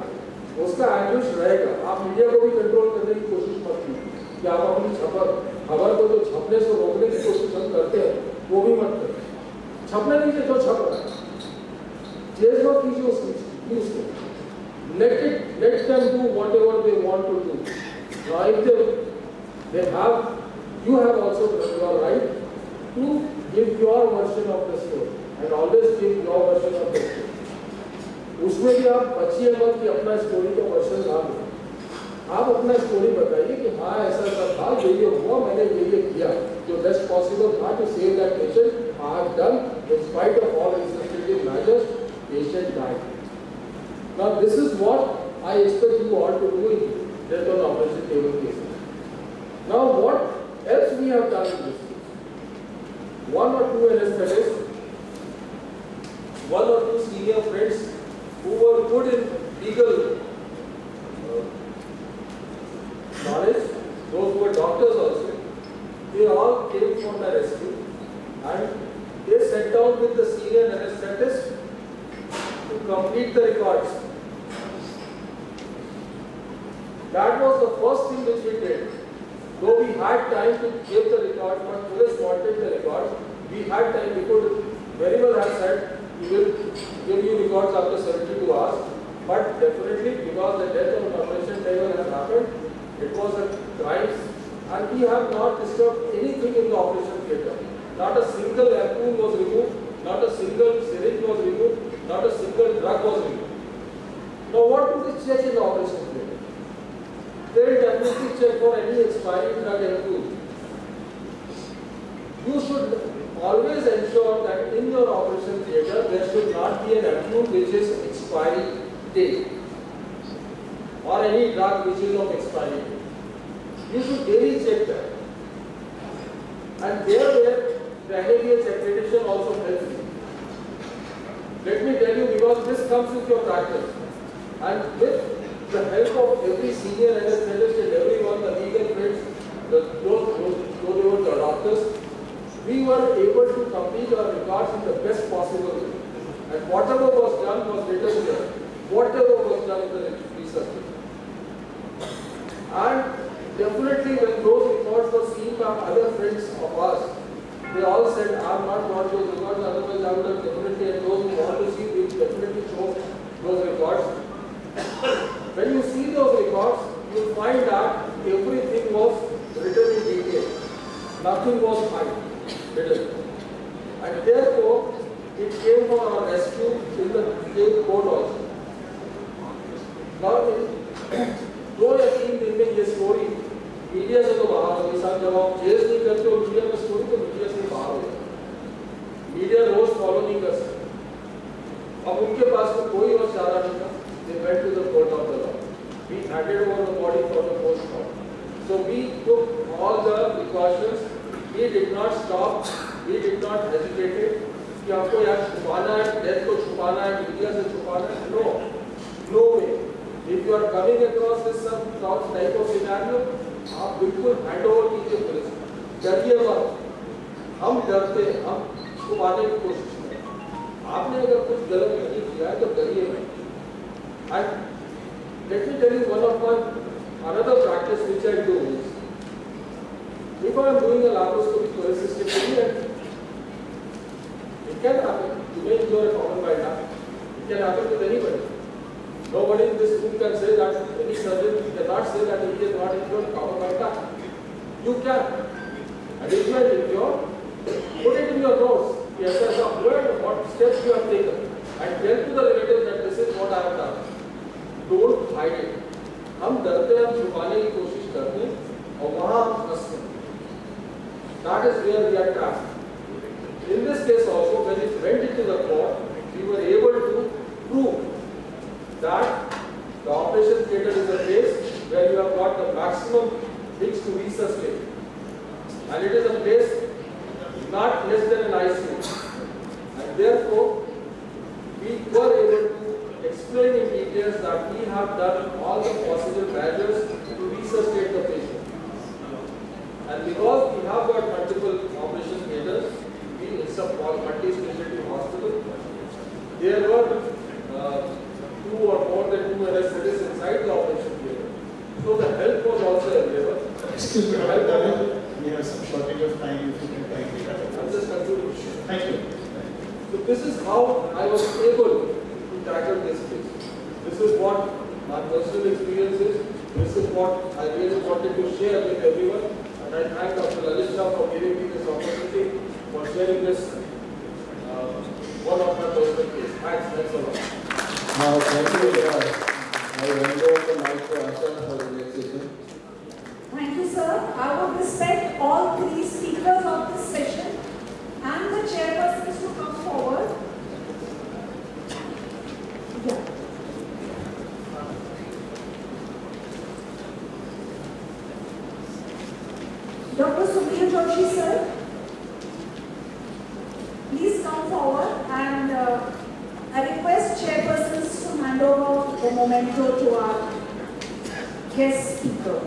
उसका एंगुश रहेगा। आप मीडिया को भी कंट्रोल करने की कोशिश मत कीजिए कि आप अपनी खबर को जो छपने से रोकने की कोशिश हम करते हैं वो भी मत करें। छपने दीजिए जो छप रहा है, चेज मत कीजिए उसको। Let them do whatever they want to do. Now if you have also your right to give your version of the story and always give your version of the story. उसमें भी आप बचिए मत कि अपना स्टोरी का version ना दो। आप अपना स्टोरी बताइए कि हाँ ऐसा था, ये हुआ, मैंने ये किया, जो बेस्ट पॉसिबल था to save that patient, I have done in spite of all restrictive measures, patient died. Now this is what I expect you all to do in death on operation table cases. Now what else we have done in this case? 1 or 2 anesthetists, 1 or 2 senior friends who were good in legal knowledge, those who were doctors also, they all came for my rescue and they sat down with the senior anesthetist to complete the records. That was the first thing which we did. Though we had time to give the records, but police wanted the records, we had time. We could very well have said, we will give you records after 72 hours, but definitely because the death on operation table has happened, it was a crime, and we have not disturbed anything in the operation theatre. Not a single harpoon was removed, not a single syringe was removed, not a single drug was removed. Now what do they check in the operation theatre? They will definitely check for any expiring drug harpoon. You should always ensure that in your operation theatre there should not be an harpoon which is expiry date or any drug which is of expiry date. You should daily check that. And there the NABH accreditation also helps you. Let me tell you, because this comes with your practice, and with the help of every senior anesthetist and everyone, the legal friends, those they were the doctors, we were able to complete our records in the best possible way. And whatever was done was written here. Whatever was done in the research. And definitely when those records were seen by other friends of ours, they all said, I have not got those records, otherwise I would have definitely, and those who want to see, we definitely show those records. When you see those records, you will find that everything was written in detail. Nothing was hidden. And therefore, it came for our rescue in the court also. Now, 2 या 3 दिन में ये story media से तो बाहर हो गई। साहब जब आप चेस नहीं करते हो मीडिया में स्टोरी, तो मीडिया से बाहर हो गई। मीडिया रोज फॉलो नहीं कर सकते। अब उनके पास तो कोई और चारा नहीं था। They went to the court of the law. We handed over the body for the post-mortem. So we took all the precautions. We did not stop. We did not hesitate. कि आपको यार छुपाना है, डेथ को छुपाना है, media से छुपाना है. No way. If you are coming across this some type of scenario, आप बिल्कुल hand over कीजिए पुलिस. डरिए मत, हम डरते हैं, हम छुपाने की कोशिश करें। आपने अगर कुछ गलत नहीं किया है तो डरिए मत। And let me tell you one of my another practice which I do is, if I am doing a laparoscopy cholecystectomy, and it can happen, you may enjoy a common bile duct, it can happen with anybody. Nobody in this room can say that, any surgeon cannot say that he is not injured common bile duct. You can. And if you are injured, put it in your nose. Yes, sir, what steps you have taken. And tell to the relatives that this is what I have done. Don't hide it. हम डरते हैं, हम छुपाने की कोशिश करते हैं और वहाँ हम फंसते हैं. That is where we are trapped. In this case also, when it went into the court, we were able to prove that the operation theatre is a place where you have got the maximum things to resuscitate. And it is a place not less than an ICU. And therefore, we were able to explain in details that we have done all the possible measures to resuscitate the patient. And because we have got multiple operation theatres, we it's a multi-specialty hospital. There were 2 or more than 2 anesthetists inside the operation theatre. So the help was also available. Excuse me, we have some shortage of time. If you can kindly cut it. I'm just concluding. Thank you. So this is how I was able to tackle this case. This is what my personal experience is. This is what I really wanted to share with everyone. And I thank Dr. Lalita for giving me this opportunity for sharing this one of my personal cases. Thanks a lot. Now, thank you. I hand over the mic to Asha for the next session. Thank you, sir. I would respect all 3 speakers of this session and the chairpersons to come forward. Yeah. Dr. Sumir Joshi, sir, please come forward, and I request chairpersons to hand over the memento to our guest speaker.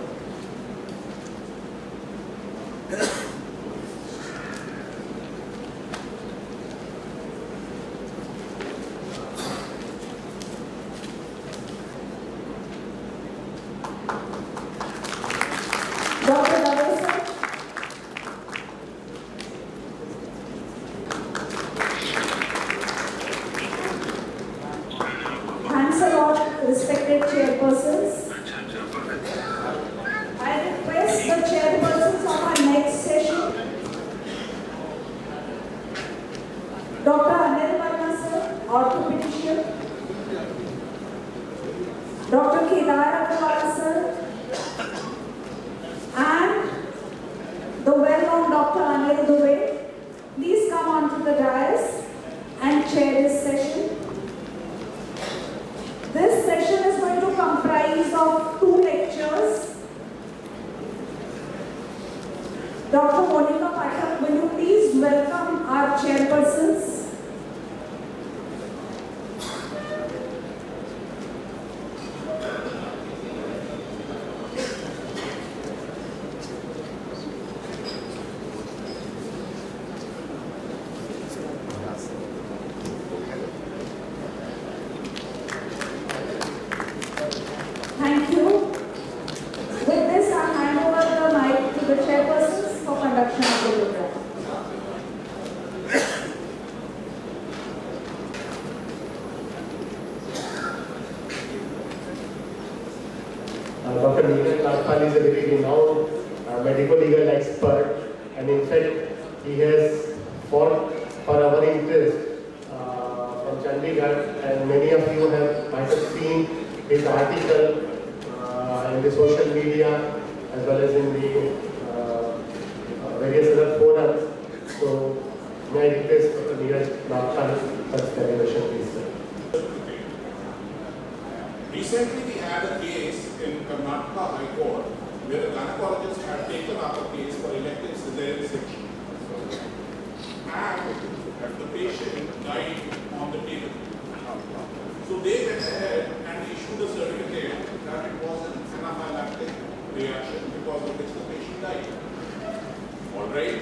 Dr. Dave, sir. Thanks a lot, respected chairpersons. I request the chairpersons of our next session, Dr. Anil Varma, sir, orthopedician, Dr. Kedar Agarwal, sir, and the well-known Dr. Anil Dubey. Please come onto the dais and chair this session. This session is going to comprise of 2 lectures. Dr. Monica Pathak, will you please welcome our chairpersons? Thank you. With this, I hand over the mic to the chairpersons for conduction of the program. Dr. Neeraj Nagpal is a very renowned medical legal expert, and in fact, he has fought for our interest from Chandigarh, and many of you might have seen his article in the social media as well as in the various other forums. So, may I request Dr. Neeraj Nagpal for his contribution, please, sir. Recently, we had a case in Karnataka High Court where a gynecologist had taken up a case for elective cesarean section. And the patient died on the table. So they went ahead and issued a certificate that it was an anaphylactic reaction because of which the patient died. All right?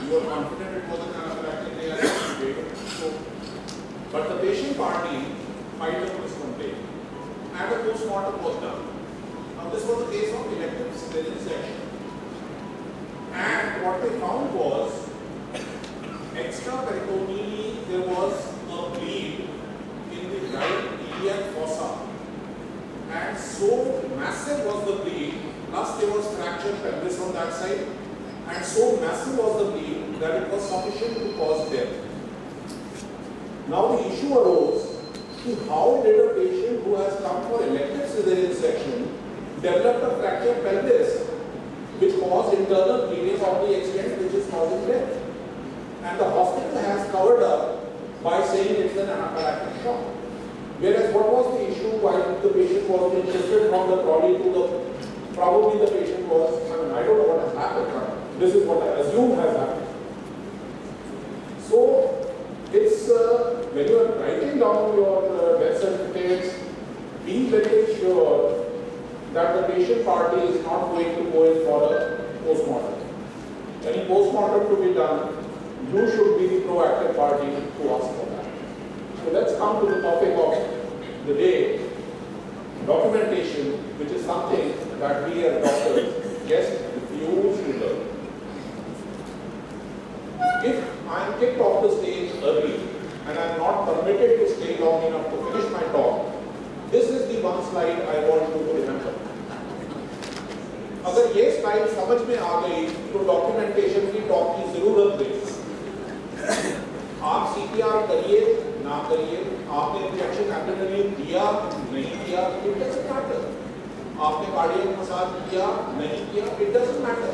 You were confident it was an anaphylactic reaction. So, but the patient party filed a police complaint and a postmortem was done. Now this was a case of elective cesarean section. And what they found was extraperitoneally there was a bleed in the right iliac fossa. And so massive was the bleed, plus there was fractured pelvis on that side, and so massive was the bleed that it was sufficient to cause death. Now the issue arose to how did a patient who has come for elective cesarean section develop a fractured pelvis which caused internal bleeding of the extent which is causing death. And the hospital has covered up by saying it's an anaphylactic shock. Whereas what was the issue while the patient was being shifted from the trolley to the, probably the patient was, I don't know what has happened, but this is what I assume has happened. So, it's, when you are writing down your death certificates, be very sure that the patient party is not going to go in for a postmortem. Any postmortem to be done, you should be the proactive party to ask for that. So let's come to the topic of the day, documentation, which is something that we as doctors just refuse to learn. If I am kicked off the stage early and I am not permitted to stay long enough to finish my talk, this is the one slide I want you to remember. अगर ये slide समझ में आ गई तो documentation की talk की जरूरत नहीं। आप सीपीआर करिए ना करिए, आपने इंजेक्शन एब्डोमिनल दिया नहीं दिया, इट डजंट मैटर। आपने कार्डियक मसाज किया नहीं किया, it doesn't matter.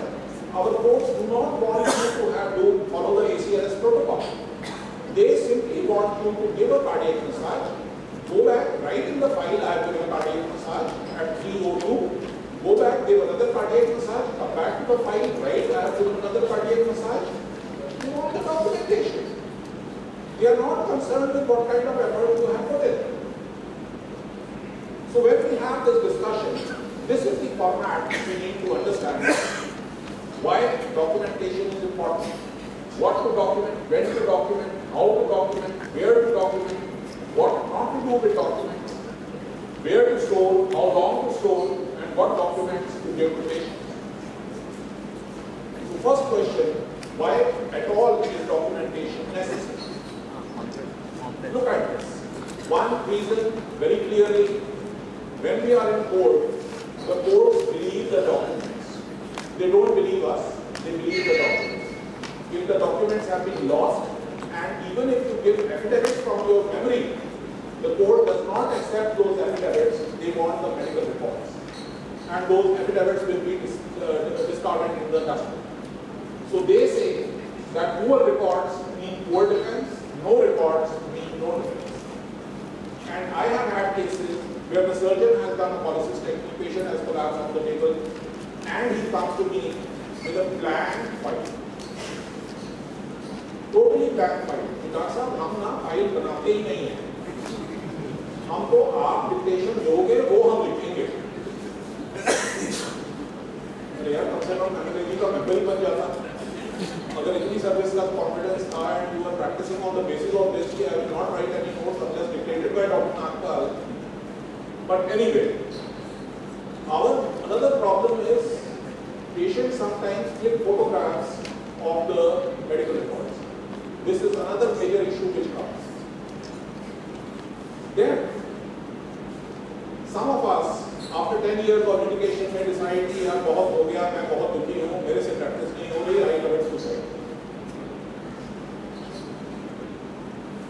Our courts do not want you to have to follow the ACLS protocol. They simply want you to give a cardiac massage, go back, write in the file I have given a cardiac massage at 3:02. Go back, give another cardiac massage, come back to the file, write, I have given another cardiac massage. You want the documentation. They are not concerned with what kind of effort you have put in. So when we have this discussion, this is the format we need to understand. Why documentation is important, what to document, when to document, how to document, where to document, what not to do with documents, where to store, how long to store, and what documents to give to patients. So first question, why at all is documentation necessary? Look at this. One reason very clearly, when we are in court, the courts believe the documents. They don't believe us, they believe the documents. If the documents have been lost, and even if you give affidavits from your memory, the court does not accept those affidavits, they want the medical reports. And those affidavits will be discarded in the dustbin. So they say that poor records mean poor defense, no records mean no defense. And I have had cases where the surgeon has done a polycystic, the patient has collapsed on the table, and he comes to me with a blank file. Totally blank file. Doctor साहब हम ना file बनाते ही नहीं हैं, हमको आप dictation दोगे वो हम लिखेंगे। अरे यार कम से कम अंग्रेजी का मेंबर ही बन जाता। अगर इतनी सर्विस का कॉन्फिडेंस था and you are practicing on the basis of this, I will not write any notes unless dictated by Dr. Nagpal. But anyway, another problem is patients sometimes click photographs of the medical records. This is another major issue which comes. Then, some of us, after 10 years of education, may decide कि यार बहुत हो गया, मैं बहुत दुखी हूँ, मेरे से practice नहीं हो रही, I commit suicide.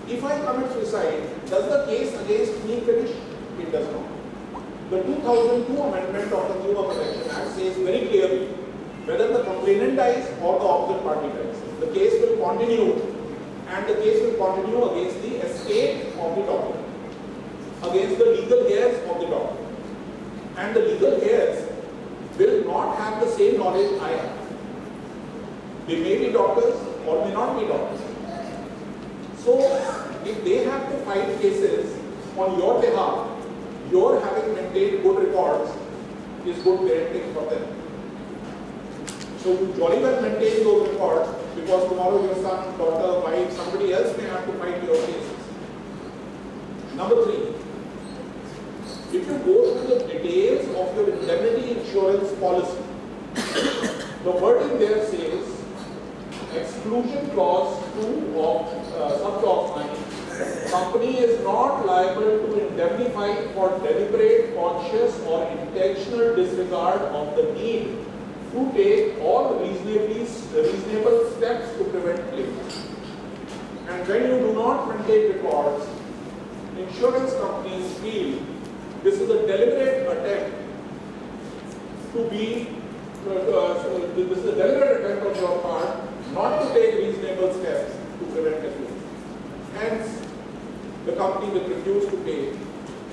If I commit suicide, does the case against me finish? It does not. The 2002 amendment of the Consumer Protection Act says very clearly, whether the complainant dies or the opposite party dies, the case will continue, and the case will continue against the estate of the doctor, against the legal heirs of the doctor. And the legal heirs will not have the same knowledge I have. They may be doctors or may not be doctors. So, if they have to fight cases on your behalf, your having maintained good records is good parenting for them. So you jolly well maintain those records because tomorrow your son, daughter, wife, somebody else may have to fight your cases. Number 3, if you go through the details of your indemnity insurance policy, the wording there says, exclusion clause 2 of subclause 9, company is not liable to indemnify for deliberate, conscious or intentional disregard of the need to take all reasonable steps to prevent claims. And when you do not maintain records, insurance companies feel this is a deliberate attempt to be, this is a deliberate attempt on your part not to take reasonable steps to prevent a claim. Hence, the company will refuse to pay.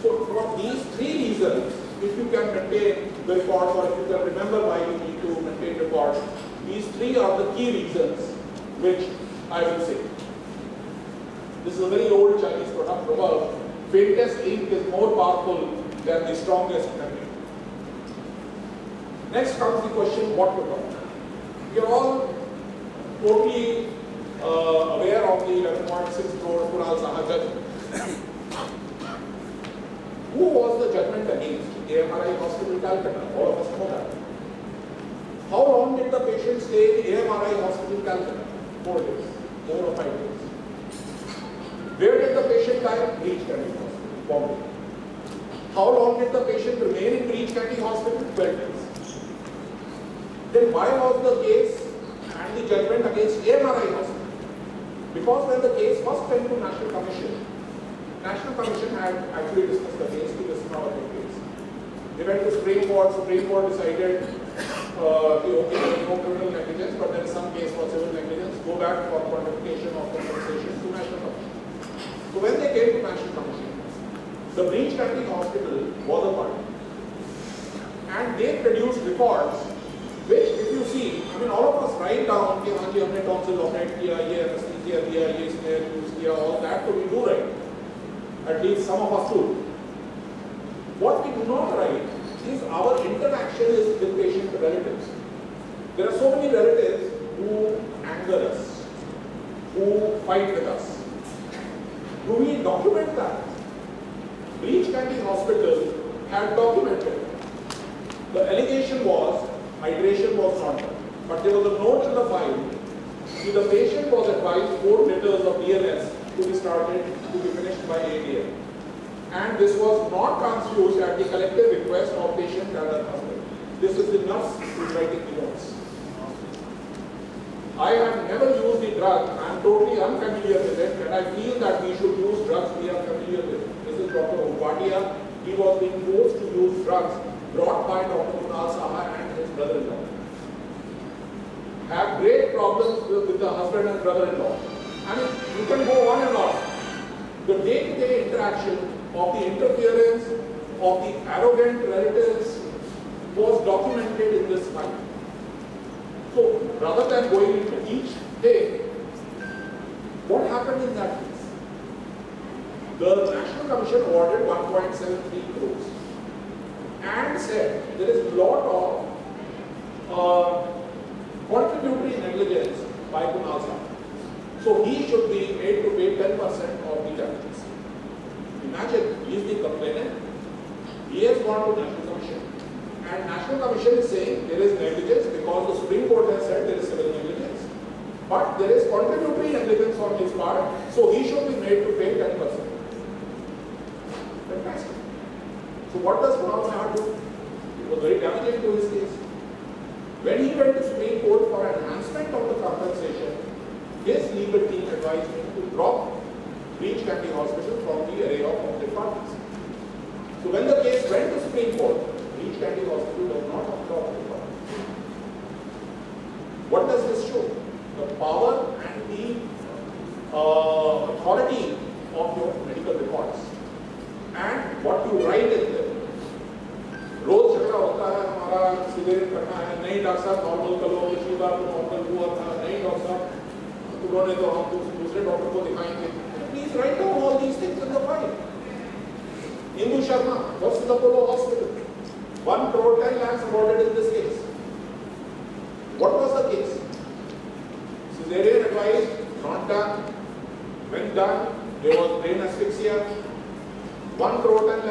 So, for these 3 reasons, if you can maintain the records or if you can remember why you need to maintain records, these 3 are the key reasons which I will say. This is a very old Chinese proverb. Faintest ink is more powerful than the strongest memory. Next comes the question, what to do? We are all totally aware of the 11.6 crore Kunal Saha judgment. Who was the judgment against? AMRI Hospital, Calcutta. All of us know that. How long did the patient stay in AMRI Hospital, Calcutta? 4 days, 4 or 5 days. Where did the patient die? Breach Candy Hospital, Bombay. How long did the patient remain in Breach Candy Hospital? 12 days. Then why was the case and the judgment against AMRI Hospital? Because when the case first went to National Commission had actually discussed the case, this is not a big case. They went to Supreme Court decided, okay, there is no criminal negligence, but there is some case for civil negligence, go back for quantification of compensation to National Commission. So when they came to National Commission, the Breach Candy Hospital was a party. And they produced records, which if you see, I mean all of us write down, कि हाँ जी हमने tonsil operate किया, ये anesthesia दिया, ये snare use किया, all that, so we do write. At least some of us do. What we do not write is our interaction is with patient relatives. There are so many relatives who anger us, who fight with us. Do we document that? Breach Candy Hospital had documented. The allegation was hydration was not done, but there was a note in the file. The patient was advised 4 liters of DLS to be started to be finished by 8 a.m. And this was not transfused at the collective request of patient and her husband. This is the nurse who is writing the notes. I have never used the drug. I am totally unfamiliar with it, and I feel that we should use drugs we are familiar with. This is Dr. Upatia. He was being forced to use drugs brought by Dr. Kunal Saha and his brother-in-law. Have great problems with the husband and brother-in-law. I mean, you can go on and on. The day-to-day interaction of the interference of the arrogant relatives was documented in this file. So, rather than going into each day, what happened in that case? The National Commission awarded 1.73 crores and said there is a lot of contributory negligence by Kunal Saha. So he should be made to pay 10% of the damages. Imagine, he is the complainant. He has gone to National Commission. And National Commission is saying there is negligence because the Supreme Court has said there is civil negligence. But there is contributory negligence on his part, so he should be made to pay 10%. Fantastic. So what does Kunal Saha do? It was very damaging to his case. When he went to Supreme Court for enhancement of the compensation, his legal team advised him to drop Breach Candy Hospital from the array of conflict parties. So when the case went to Supreme Court, Breach Candy Hospital does not have conflict parties. What does this show? The power and the authority of your medical records and what you write in them. रोज झगड़ा होता है हमारा cigarette करना है नहीं doctor साहब normal करो पिछली बार तो नॉर्मल हुआ था नहीं डॉक्टर साहब उन्होंने तो हम दूसरे डॉक्टर को दिखाएंगे please write down all these things in the file Indu Sharma versus the Apollo hospital 1 crore 10 lakhs awarded in this case. What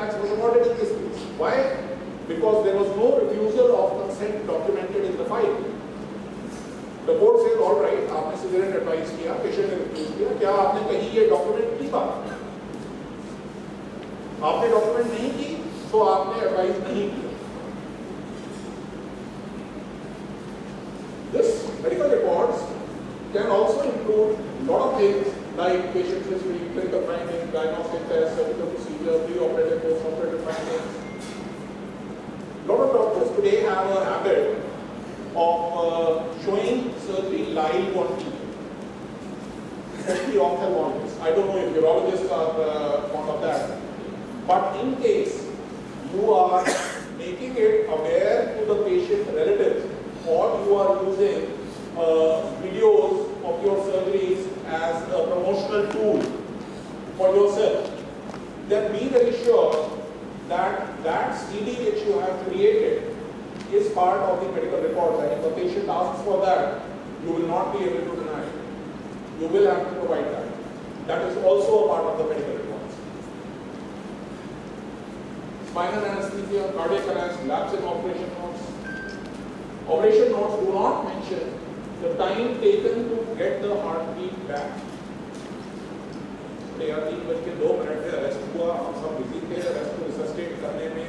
lakhs was awarded in this case. Why? Because there was no refusal of consent documented in the file. The court says, all right, आपने civil advice किया, patient ने refuse किया, क्या आपने कहीं ये document की बात? आपने डॉक्यूमेंट नहीं की, तो आपने एडवाइस नहीं किया. This medical records can also include a lot of things like patient history, clinical findings, diagnostic tests, surgical procedure, pre-operative, post-operative findings. A lot of doctors today have a habit of showing surgery live on TV, especially ophthalmologists. I don't know if urologists are fond of that, but in case you are making it aware to the patient relatives, or you are using videos of your surgeries as a promotional tool for yourself, then be very sure that that CD which you have created is part of the medical records, and if the patient asks for that, you will not be able to deny it. You will have to provide that. That is also a part of the medical records. Spinal anesthesia, cardiac arrest, lapse in operation notes. Operation notes do not mention the time taken to get the heartbeat back. यार 3:02 से arrest हुआ, हम सब busy थे, arrest को रिसस्टेट करने में,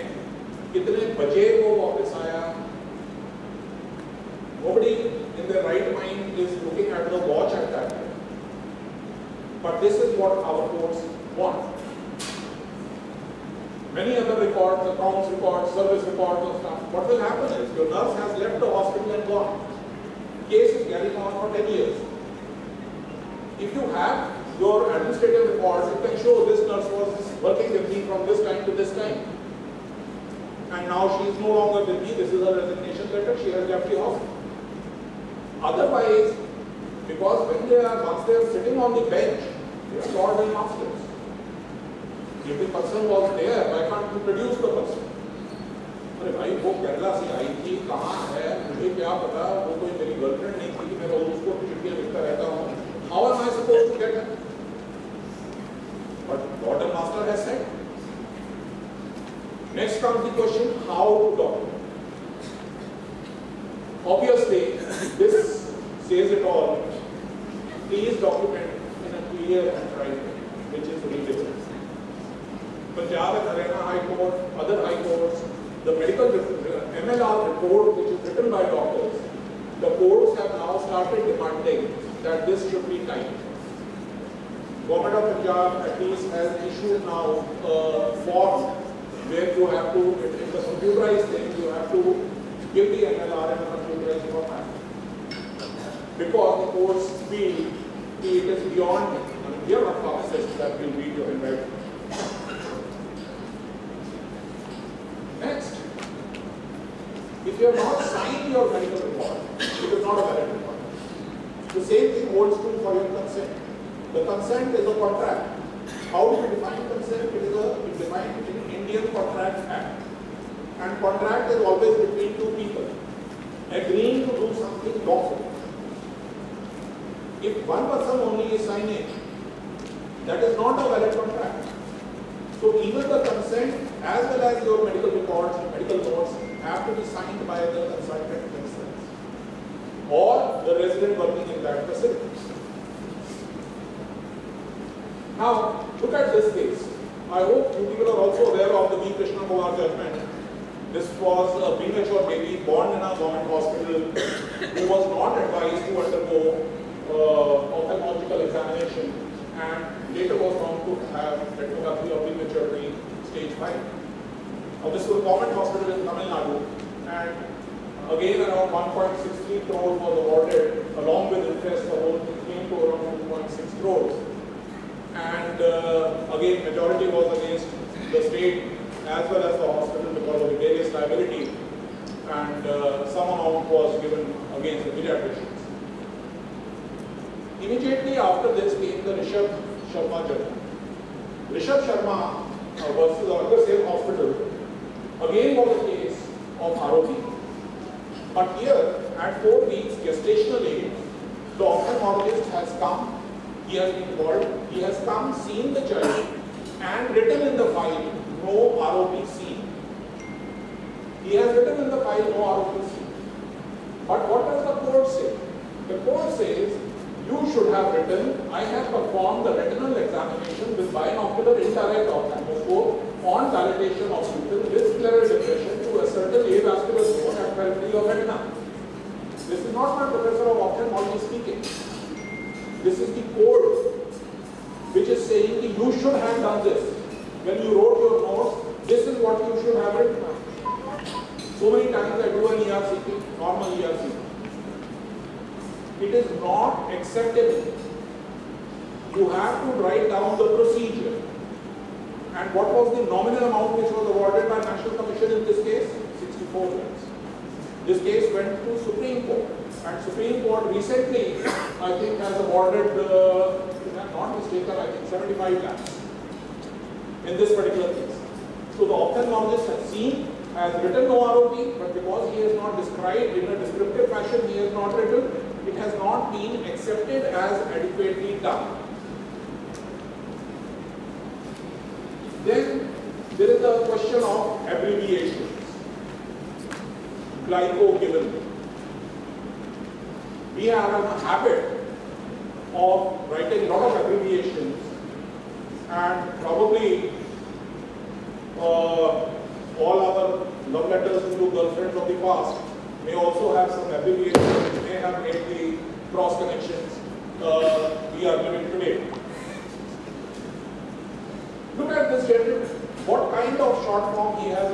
कितने बजे वो वापस आया. Nobody in their right mind is looking at the watch at that time. But this is what our courts want. Many other records, accounts records, service records and stuff. What will happen is your nurse has left the hospital and gone. Case is carrying on for 10 years. If you have your administrative records, you can show this nurse was working with me from this time to this time. And now she is no longer with me, this is her resignation letter, she has left the hospital. Otherwise, because once they are sitting on the bench, they are Lord and masters. If the person was there, why can't you produce the person? अरे भाई वो केरला से आई थी, कहाँ है, मुझे क्या पता, वो कोई मेरी गर्लफ्रेंड नहीं थी कि मैं रोज उसको चिट्ठियाँ लिखता रहता हूँ. How am I supposed to get her? But Lord and Master has said. Next comes the question, how to document. Obviously, this says it all. Please document in a clear and right way, which is readable. Punjab and Haryana High Court, other high courts, the medical MLR report which is written by doctors, the courts have now started demanding that this should be typed. Government of Punjab at least has issued now a form where you have to, it's a computerized thing, you have to give the MLR in a computerized format. Because the courts feel it is beyond, I mean, we are not pharmacists that will read your handwriting. Next, if you have not signed your medical report, it is not a valid report. The same thing holds true for your consent. The consent is a contract. How do we define consent? It is defined in Indian Contract Act. And contract is always between two people agreeing to do something lawful. If one person only is signing, that is not a valid contract. So even the consent as well as your medical records and medical notes have to be signed by the consultant themselves or the resident working in that facility. Now, look at this case. I hope you people are also aware of the V. Krishna Kumar judgment. This was a premature baby born in a government hospital who was not advised to undergo ophthalmological examination and later was found to have retinopathy of prematurity stage 5. Now this was a government hospital in Tamil Nadu, and again around 1.63 crores was awarded along with interest. The whole thing came to around 2.6 crores. And again majority was against the state as well as the hospital because of the various liability, and some amount was given against the pediatricians. Immediately after this came the Rishabh Sharma judgment. Rishabh Sharma versus another same hospital again was a case of ROP. But here at 4 weeks gestational age, the ophthalmologist has come, he has been called, he has come, seen the child and written in the file no ROPC. He has written in the file no ROPC. But what does the code say? The code says you should have written, I have performed the retinal examination with binocular indirect ophthalmoscope on dilatation of pupil with scleral depression to a certain avascular zone at periphery of retina. This is not my professor of ophthalmology speaking. This is the code which is saying that you should have done this. When you wrote your notes, this is what you should have written. So many times I do an ERCP, normal ERCP. It is not acceptable. You have to write down the procedure. And what was the nominal amount which was awarded by National Commission in this case? 64 lakhs. This case went to Supreme Court. And Supreme Court recently, I think, has awarded, if I'm not mistaken, I think 75 lakhs in this particular case. So the ophthalmologist has seen, has written no ROP, but because he has not described in a descriptive fashion, he has not written, it has not been accepted as adequately done. Then there is a question of abbreviations. Glyco given. We are in a habit of writing a lot of abbreviations, and probably all our love letters to girlfriends of the past may also have some abbreviations, may have made the cross connections we are living today. Look at this gentleman. What kind of short form he has?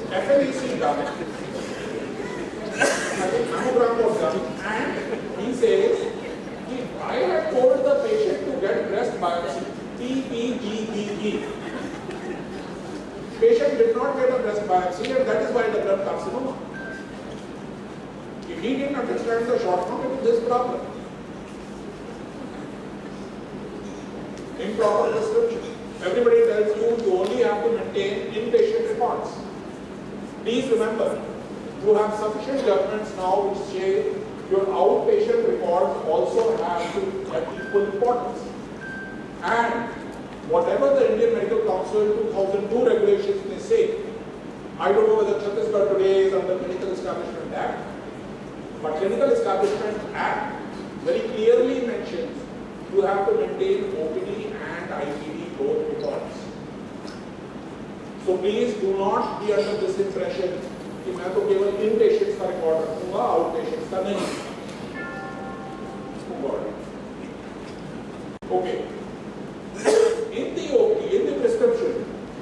FLEC done. I think mammogram was done. And he says, I have told the patient to get breast biopsy. TPGBE. Patient did not get a breast biopsy, and that is why the blood carcinoma. If he didn't understand the short form, it is this problem. Improper prescription. Everybody tells you you only have to maintain inpatient records. Please remember, you have sufficient judgments now which say your outpatient records also have to have equal importance. And whatever the Indian Medical Council 2002 regulations may say, I don't know whether Chhattisgarh today is under Clinical Establishment Act, but Clinical Establishment Act very clearly mentions you have to maintain OPD and IPD both records. So please do not be under this impression कि मैं तो केवल inpatients का record रखूंगा, outpatients का नहीं. Okay. In the OPD, in the prescription,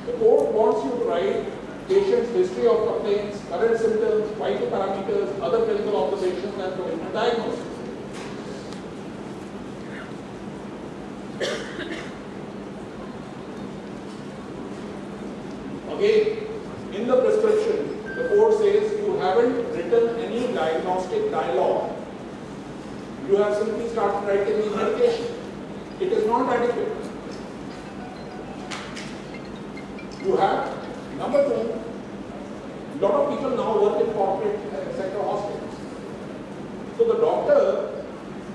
the court wants you to write patient's history of complaints, current symptoms, vital parameters, other clinical observations, and provisional diagnosis. Again, in the prescription, the court says you haven't written any diagnostic dialogue. You have simply started writing the medication. It is not adequate. You have, number two, a lot of people now work in corporate sector hospitals. So the doctor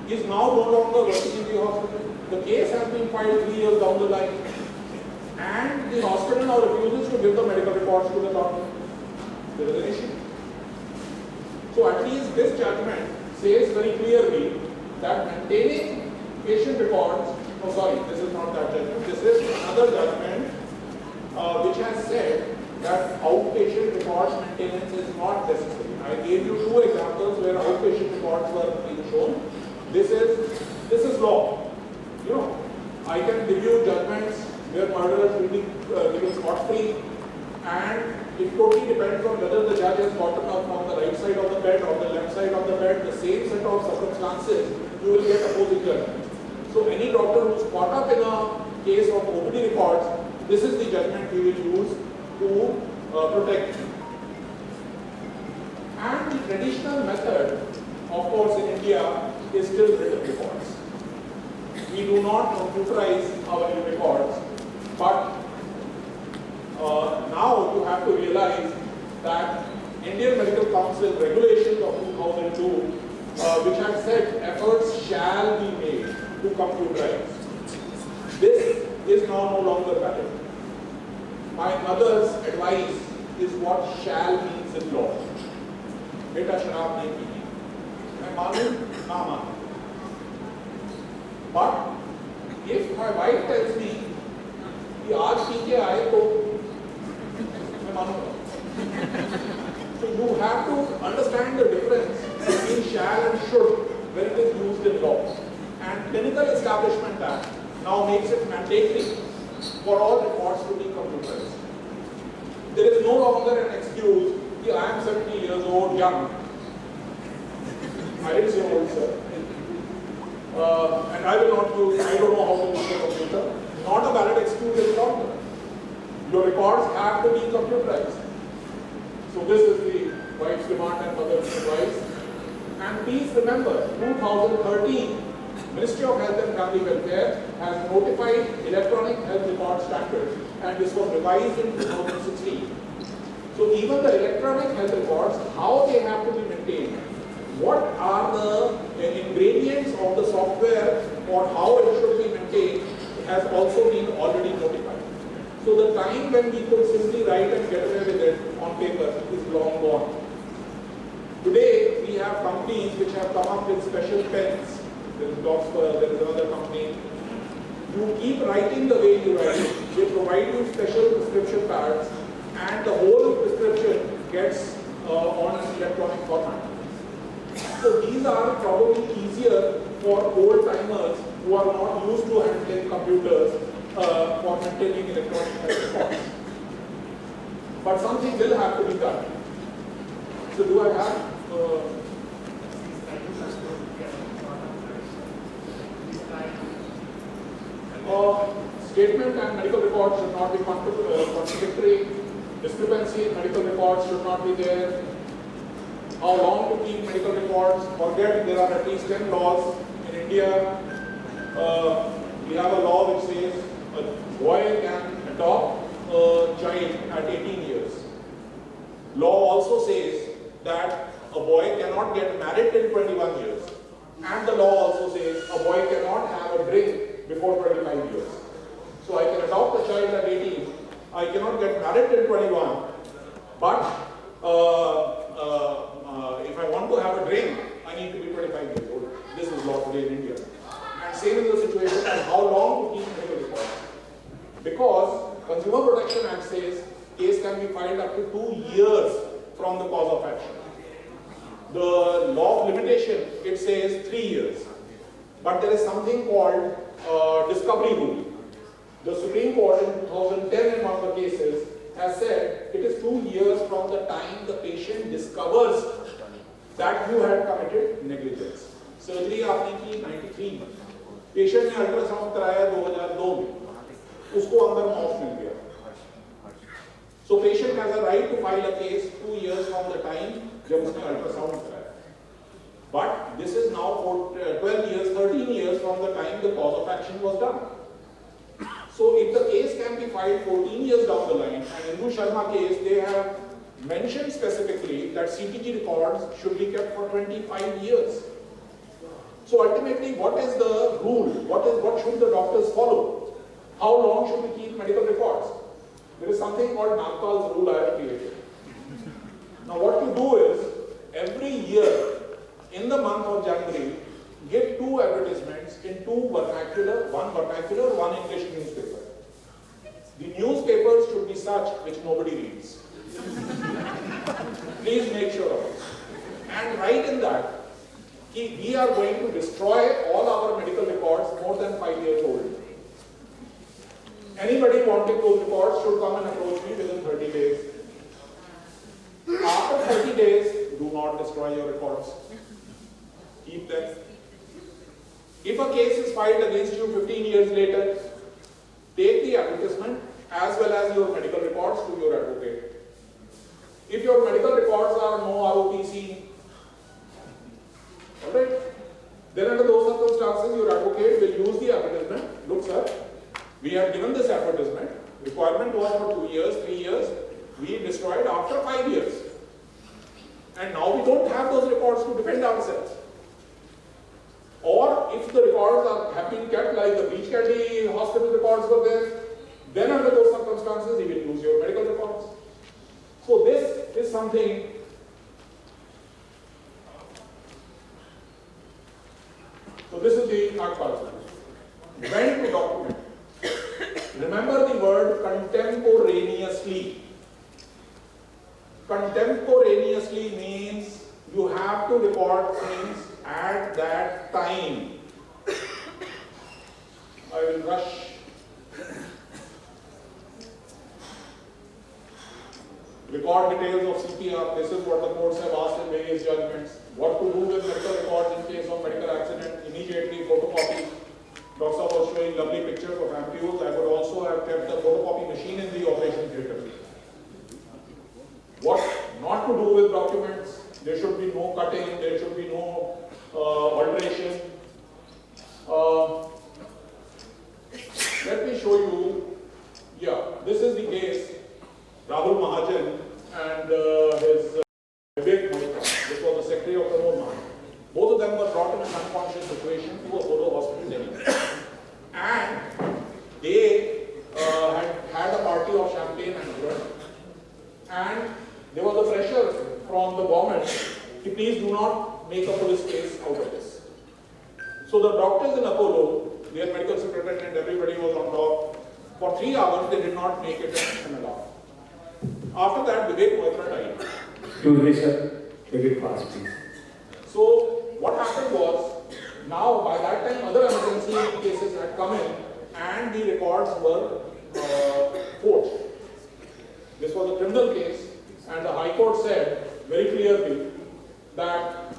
is now no longer working in the hospital. The case has been filed 3 years down the line, and the hospital now refuses to give the medical records to the doctor. There is an issue. So at least this judgment says very clearly that maintaining patient records, oh sorry, this is not that judgment, this is another judgment which has said that outpatient records maintenance is not necessary. I gave you 2 examples where outpatient records were being shown. This is law. You know, I can give you judgments where murderers will be given scot-free, and it totally depends on whether the judge has gotten up on the right side of the bed or the left side of the bed, the same set of circumstances, you will get opposing judgments. So any doctor who's caught up in a case of OPD records, this is the judgment we will use to protect. And the traditional method, of course, in India is still written records. We do not computerize our records, but now you have to realize that Indian Medical Council regulations of 2002, which have said efforts shall be made to computerize. This is now no longer valid. My mother's advice is what shall means in law. Beta sharab nahi peeni. मैं मानूं ना मानूं. But if my wife tells me कि आज P के आए तो मैं मानूंगा. So you have to understand the difference between shall and should when it is used in law. And Clinical Establishment Act now makes it mandatory for all records to be computerized. There is no longer an excuse that I am 70 years old, young. I didn't say old, sir. And I will not use, I don't know how to use a computer. Not a valid excuse any longer. Your records have to be computerized. So this is the wife's demand and mother's advice. And please remember, 2013, Ministry of Health and Family Welfare has notified electronic health record standards, and this was revised in 2016. So even the electronic health records, how they have to be maintained, what are the ingredients of the software or how it should be maintained has also been already notified. So the time when we could simply write and get away with it on paper is long gone. Today we have companies which have come up with special pens. There is Oxford, there is another company. You keep writing the way you write. They provide you special prescription pads, and the whole prescription gets on an electronic format. So these are probably easier for old timers who are not used to handling computers for maintaining electronic health records. But something will have to be done. So do I have? Statement and medical records should not be contradictory. Discrepancy in medical records should not be there. How long to keep medical records? Forget there are at least 10 laws in India. We have a law which says a boy can adopt a child at 18 years. Law also says that a boy cannot get married till 21 years. And the law also says a boy cannot have a drink before 25 years. So I can adopt a child at 18, I cannot get married till 21, but if I want to have a drink, I need to be 25 years old. This is law today in India. And same is the situation as how long to keep medical records. Because Consumer Protection Act says case can be filed up to 2 years from the cause of action. The law of limitation, it says 3 years. But there is something called discovery rule. The Supreme Court in 2010 in one of the cases has said it is 2 years from the time the patient discovers that you had committed negligence. Surgery आपने की 93 में, patient ने ultrasound कराया 2002 में, उसको अंदर मौत मिल गया. So patient has a right to file a case 2 years from the time जब उसने अल्ट्रासाउंड कराया. But this is now for 12 years, 13 years from the time the cause of action was done. So if the case can be filed 14 years down the line, and in the Sharma case, they have mentioned specifically that CTG records should be kept for 25 years. So ultimately, what is the rule? What should the doctors follow? How long should we keep medical records? There is something called Nagpal's rule I have created. Now what you do is, every year, in the month of January, give 2 advertisements in 2 vernacular, one English newspaper. The newspapers should be such which nobody reads. Please make sure of it. And write in that, we are going to destroy all our medical records more than 5 years old. Anybody wanting those records should come and approach me within 30 days. After 30 days, do not destroy your records. Keep them. If a case is filed against you 15 years later, take the advertisement as well as your medical records to your advocate. If your medical records are no ROPC, alright, then under those circumstances your advocate will use the advertisement. Look sir, we have given this advertisement, requirement was for 2 years, 3 years, we destroyed after 5 years. And now we don't have those records to defend ourselves. Or if the records have been kept like the Beach Candy Hospital record records were there, then under those circumstances, he will use your medical records. So this is something so this is the third part. When to document. Remember the word contemporaneously. Contemporaneously means you have to record things at that time. I will rush. Record details of CPR. This is what the courts have asked in various judgments. What to do with medical records in case of medical accident? Immediately photocopy. Dr. was showing lovely pictures of ampules. I would also have kept the photocopy machine in the operation theatre. What not to do with documents? There should be no cutting. There should be no alteration. Let me show you. Yeah, this is the case. Rahul Mahajan and his Vivek Moitra. This was the secretary of the Pramod Mahajan. Both of them were brought in an unconscious situation to Apollo Hospital, Delhi. And they had a party of champagne and bread. And there was a pressure from the government to please do not make a police case out of this. So the doctors in Apollo, their medical secretary and everybody was on top. For 3 hours, they did not make it an MLR. After that, Vivek Moitra died. Excuse me, sir. Take it fast, please. So what happened was, now by that time, other emergency cases had come in, and the records were forged. This was a criminal case, and the High Court said very clearly that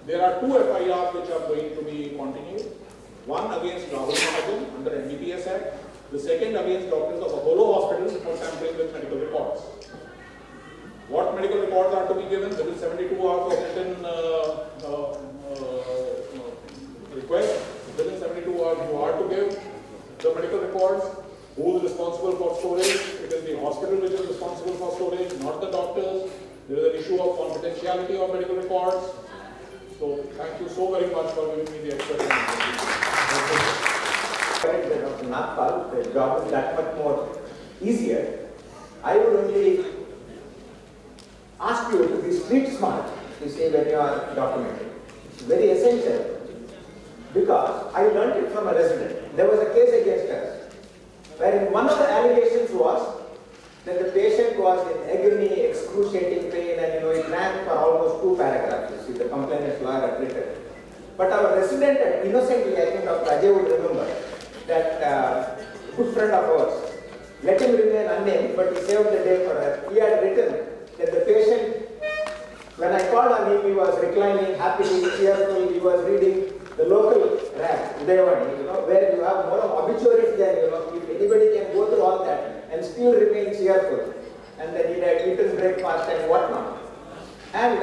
there are 2 FIRs which are going to be continued. One against Rahul Mahajan under NDPS Act, the second against doctors of Apollo Hospitals for tampering with medical records. What medical records are to be given? Within 72 hours of written request. Within 72 hours you are to give the medical records. Who is responsible for storage? It is the hospital which is responsible for storage, not the doctors. There is an issue of confidentiality of medical records. So thank you so very much for giving me the explanation. Dr. Nagpal, the job is that much more easier. I would only ask you to be street smart, you say, when you are documenting. It's very essential because I learned it from a resident. There was a case against us wherein one of the allegations was that the patient was in agony, excruciating pain, and it ran for almost 2 paragraphs. You see, the complainant's lawyer had written. But our resident, innocently, I think Dr. Ajay would remember, that good friend of ours, let him remain unnamed, but he saved the day for us. He had written that the patient, when I called on him, he was reclining, happily, cheerful, he was reading the local rag, Udayavani, where you have more of obituaries than, if anybody can go through all that and still remain cheerful. And then he had eaten breakfast and whatnot. And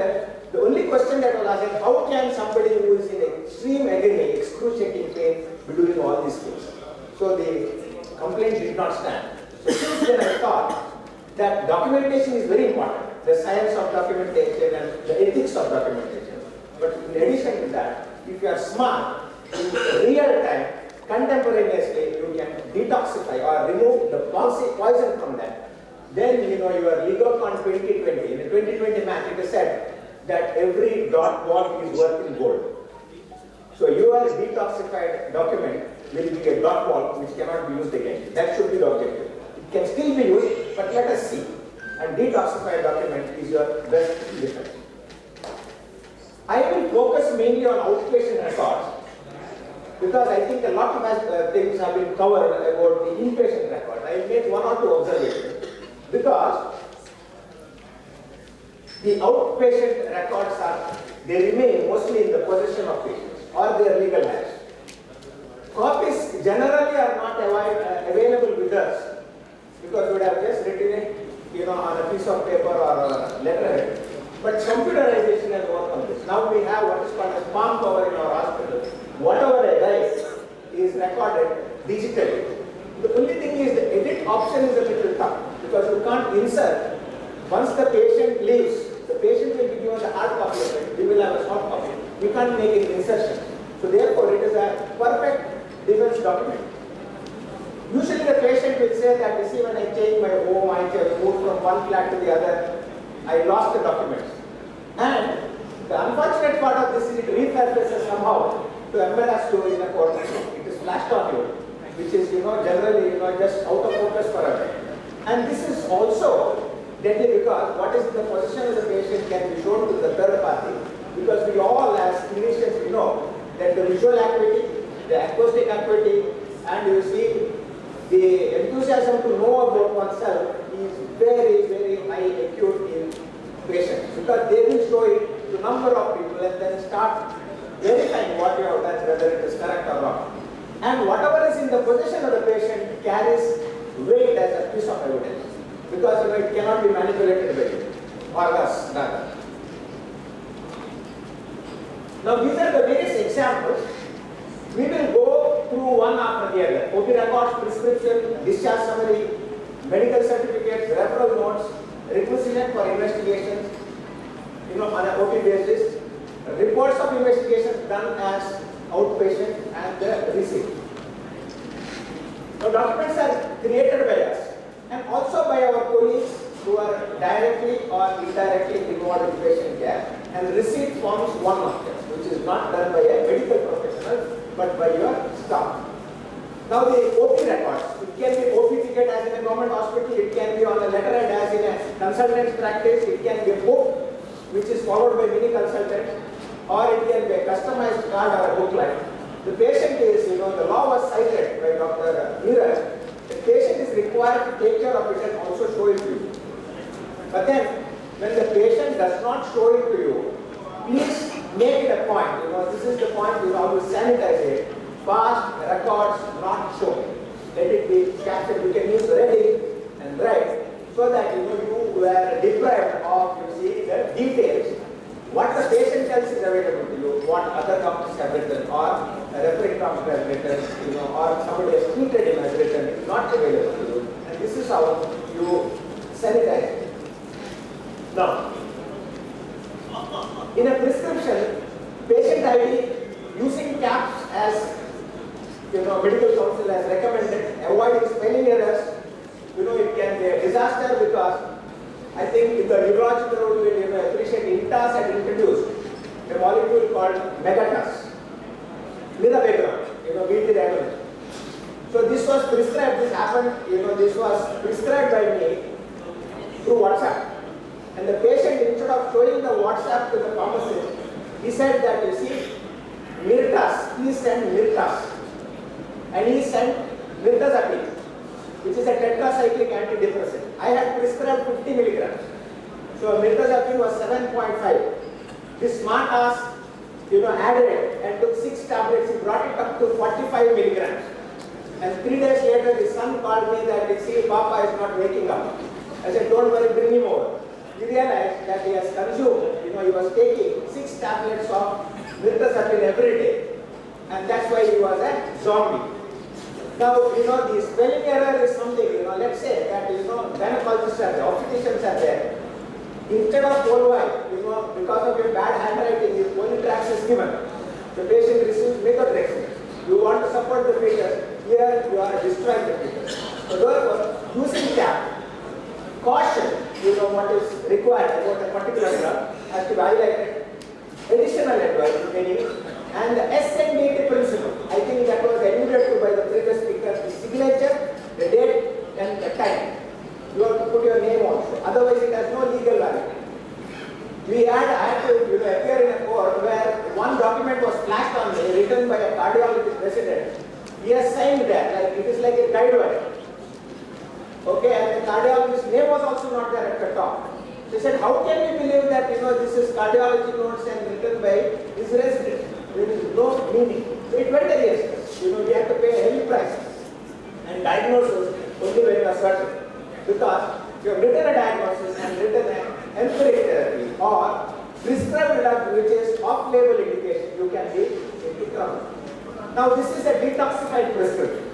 the only question that was asked is, how can somebody who is in extreme agony, excruciating pain, be doing all these things? So the complaint did not stand. So since then I thought that documentation is very important, the science of documentation and the ethics of documentation. But in addition to that, if you are smart, in real time, contemporaneously, you can detoxify or remove the poison from that. Then, your Legacon 2020, in the 2020 match, it is said that every dot wall is worth in gold. So your detoxified document will be a dot wall which cannot be used again. That should be the objective. It can still be used, but let us see. And detoxified document is your best defense. I will focus mainly on outpatient records because I think a lot of things have been covered about the inpatient record. I will make 1 or 2 observations because the outpatient records they remain mostly in the possession of patients or their legal hands. Copies generally are not available with us because we would have just written it, on a piece of paper or a letterhead. But computerization has worked on this. Now we have what is called as palm cover in our hospital. Whatever I write is recorded digitally. The only thing is the edit option is a little tough because you can't insert. Once the patient leaves, the patient will be given the hard copy of it. We will have a soft copy. We can't make an insertion. So therefore, it is a perfect defense document. Usually the patient will say that, you see, when I change my home, I moved from one flat to the other, I lost the documents. And the unfortunate part of this is it resurfaces somehow to embarrass you in a court. It is flashed on you, which is, generally, just out of focus forever. And this is also deadly because what is in the possession of the patient can be shown to the third party. Because we all as clinicians, we know that the visual acuity, the acoustic acuity, and you see, the enthusiasm to know about oneself is very, very high acute in patients because they will show it to a number of people and then start verifying what you have done, whether it is correct or not. And whatever is in the possession of the patient carries weight as a piece of evidence because it cannot be manipulated by you or us rather. Now these are the various examples. We will go through one after the other. OP records, prescription, discharge summary, medical certificates, referral notes, requisition for investigations, on an OP basis, reports of investigations done as outpatient and the receipt. Now documents are created by us and also by our colleagues who are directly or indirectly involved in patient care, and receipt forms one of them, which is not done by a medical professional but by your staff. Now the OP records, it can be OP ticket as in a government hospital, it can be on a letterhead as in a consultant's practice, it can be a book which is followed by many consultants, or it can be a customized card or a booklet. The patient is, the law was cited by Dr. Neeraj, the patient is required to take care of it and also show it to you. But then, when the patient does not show it to you, please make it a point, this is the point, you always sanitize it. Past records not shown. Let it be captured. You can use reading and write so that you were deprived of, the details. What the patient tells is available to you, what other companies have written, or a referring company has written, or somebody has treated him has written, it's not available to you. And this is how you sanitize it. Now, in a prescription, patient ID using caps as medical council has recommended, avoiding spelling errors, it can be a disaster because I think the neurological will appreciate INTAS had introduced a molecule called megatas, mirabegram, BT agonist. So this was prescribed, this happened, this was prescribed by me through WhatsApp. And the patient, instead of showing the WhatsApp to the pharmacist, he said that, Mirtas, please send Mirtas. And he sent mirtazapine, which is a tetracyclic antidepressant. I had prescribed 50 milligrams. So mirtazapine was 7.5. This smart ass, added it and took 6 tablets. He brought it up to 45 milligrams. And 3 days later, his son called me that, Papa is not waking up. I said, don't worry, bring him over. He realized that he has consumed, he was taking 6 tablets of mirtazapine every day. And that's why he was a zombie. Now, the spelling error is something, let's say that, gynecologists are there, obstetricians are there. Instead of Polwine, because of your bad handwriting, if Politrax is given, the patient receives methotrexate. You want to support the fetus, here you are destroying the fetus. So therefore, using cap, caution, what is required about a particular drug has to be highlighted. Additional advice, and the SNDT principle, I think that was alluded to by the previous speaker, the signature, the date, and the time. You have to put your name also, otherwise it has no legal value. I had to appear in a court where one document was flashed on me, written by a cardiologist resident. He has signed there, like it is like a guidewire. Okay, and the cardiologist's name was also not there at the top. They said, how can we believe that, this is cardiology notes and written by his resident? There is no meaning. So it went against us. We have to pay a heavy price. And diagnosis only when you are certain. Because you have written a diagnosis and written an empiric therapy or prescribed drug which is off-label indication, you can be into trouble. Now this is a detoxified prescription.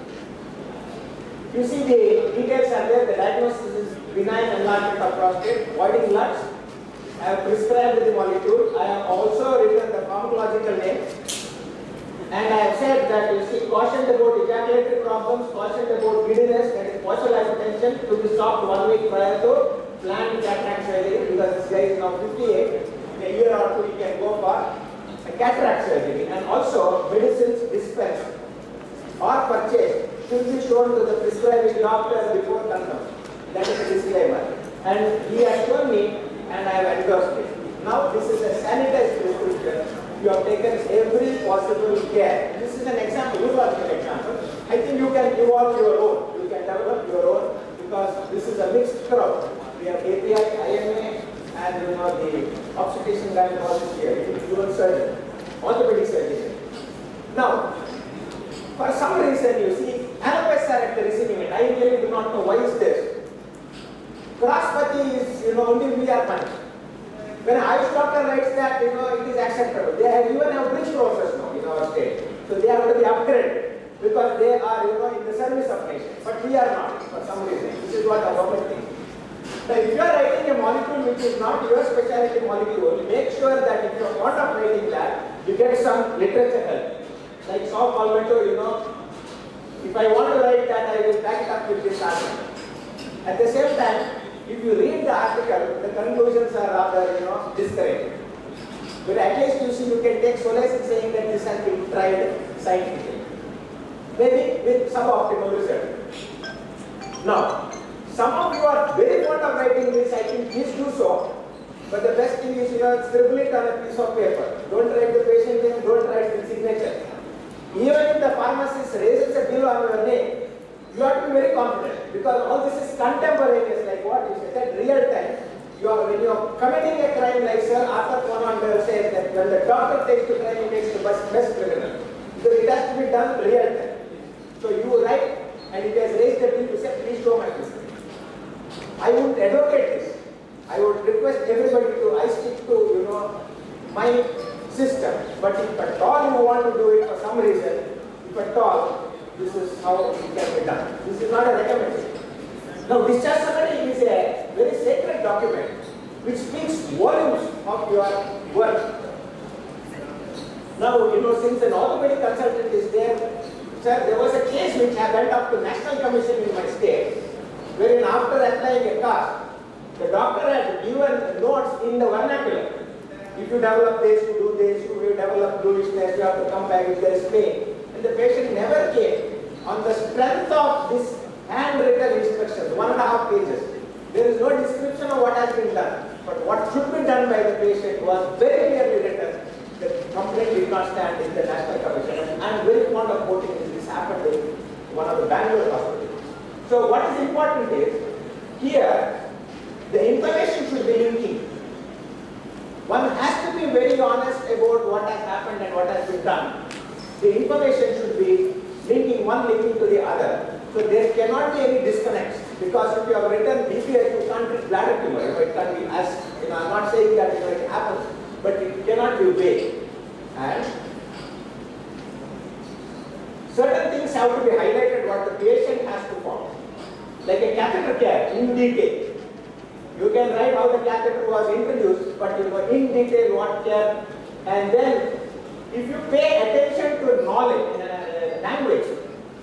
You see the details are there. The diagnosis is benign enlargement of prostate, voiding LUTs. I have prescribed the molecule. I have also written the pharmacological name And I have said that you see, cautioned about ejaculatory problems, cautioned about giddiness, that is partial hypertension, to be stopped 1 week prior to planned cataract surgery, because this guy is now 58. In a year or two, he can go for a cataract surgery. And also, medicines dispensed or purchased should be shown to the prescribing doctor before consumption. That is a disclaimer. And he has shown me, and I have endorsed it. Now, this is a sanitized prescription. You have taken every possible care. This is an example, usual example. I think you can evolve your own. You can develop your own, because this is a mixed crowd. We have API, IMA, and the obstetrician gynecologist here, dual surgeon, orthopedic surgeon. Now, for some reason, you see, allopaths are at the receiving end. I really do not know why is this. Crosspathy is, only we are punished. When Ayush doctor writes that, it is acceptable. They have even a bridge process now in our state. So they have to be upgraded because they are, in the service of nation. But we are not, for some reason. This is what the government thinks. Now, if you are writing a molecule which is not your specialty molecule, make sure that if you are fond of writing that, you get some literature help. Like Saw Palmetto, if I want to write that, I will back it up with this article. At the same time, if you read the article, the conclusions are rather, discouraging. But at least you can take solace in saying that this has been tried scientifically. Maybe with suboptimal result. Now, some of you are very fond of writing this, I think please do so. But the best thing is, scribble it on a piece of paper. Don't write the patient name, don't write the signature. Even if the pharmacist raises a bill on your name, you have to be very confident, because all this is contemporaneous, like what you said, that real time. When you are committing a crime, like Sir Arthur Conan Doyle says that when the doctor takes the crime, he takes the best criminal. Because it has to be done real time. So you write, and it has raised the bill, you say, please show my prescription. I would advocate this. I would request everybody to, I stick to, my system. But if at all you want to do it for some reason, if at all, this is how it can be done. This is not a recommendation. Now, discharge summary is a very sacred document which speaks volumes of your work. Now, since an orthopedic consultant is there, sir, there was a case which I went up to National Commission in my state, wherein after applying a cast, the doctor had given notes in the vernacular. If you develop this, you do this, you will develop bluishness, you have to come back if there is pain. And the patient never came. On the strength of this handwritten instructions, 1.5 pages, there is no description of what has been done. But what should be done by the patient was very clearly written. The complaint did not stand in the National Commission. And I am very fond of quoting this. This happened in one of the Bangalore hospitals. So what is important is, here, the information should be linking. One has to be very honest about what has happened and what has been done. The information should be linking one linking to the other. So there cannot be any disconnects, because if you have written BPH, you can't treat bladder tumor. It can be as, I'm not saying that it happens, but it cannot be vague. And certain things have to be highlighted what the patient has to follow. Like a catheter care in detail. You can write how the catheter was introduced, but in detail what care. And then if you pay attention to knowledge, language,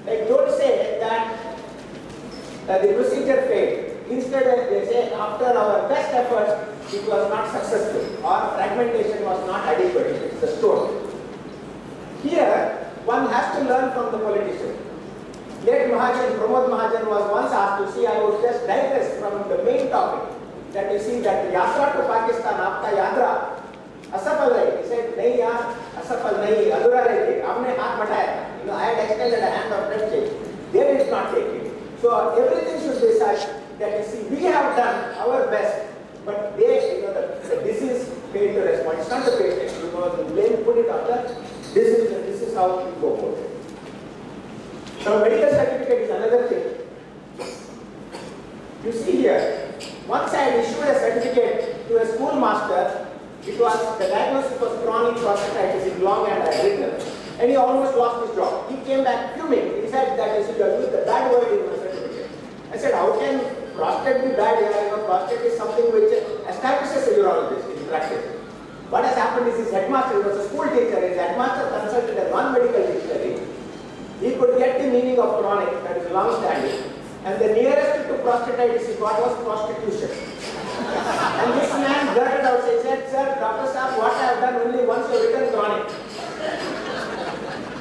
like don't say that the procedure failed. Instead they say after our best efforts it was not successful, or fragmentation was not adequate. It's a stone. Here one has to learn from the politician. Late Mahajan, Pramod Mahajan was once asked to see, I would just digress from the main topic, that you see that the Yatra to Pakistan, Aapka Yatra, असफल रही. He said, नहीं यार, असफल नहीं, अधूरा रही थी. आपने हाथ बढ़ाया. I had extended a hand of friendship. They did not take it. So everything should be such that you see, we have done our best, but they, the disease failed to respond. It's not the patient. The blame put it on the disease, and this is how we go about it. Now, medical certificate is another thing. You see here, once I had issued a certificate to a schoolmaster. It was, the diagnosis was chronic prostatitis in long, and I had written, and he almost lost his job. He came back fuming. He said that I should have used the bad word in my certificate. I said, how can prostate be bad? Prostate is something which establishes a urologist in practice. What has happened happened is his headmaster, he was a school teacher, his headmaster consulted a non-medical dictionary. He could get the meaning of chronic, that is long standing, and the nearest to prostatitis he got was prostitution. And this man blurted out, he said, "Sir, Dr. Saab, what I have done only once you have written chronic."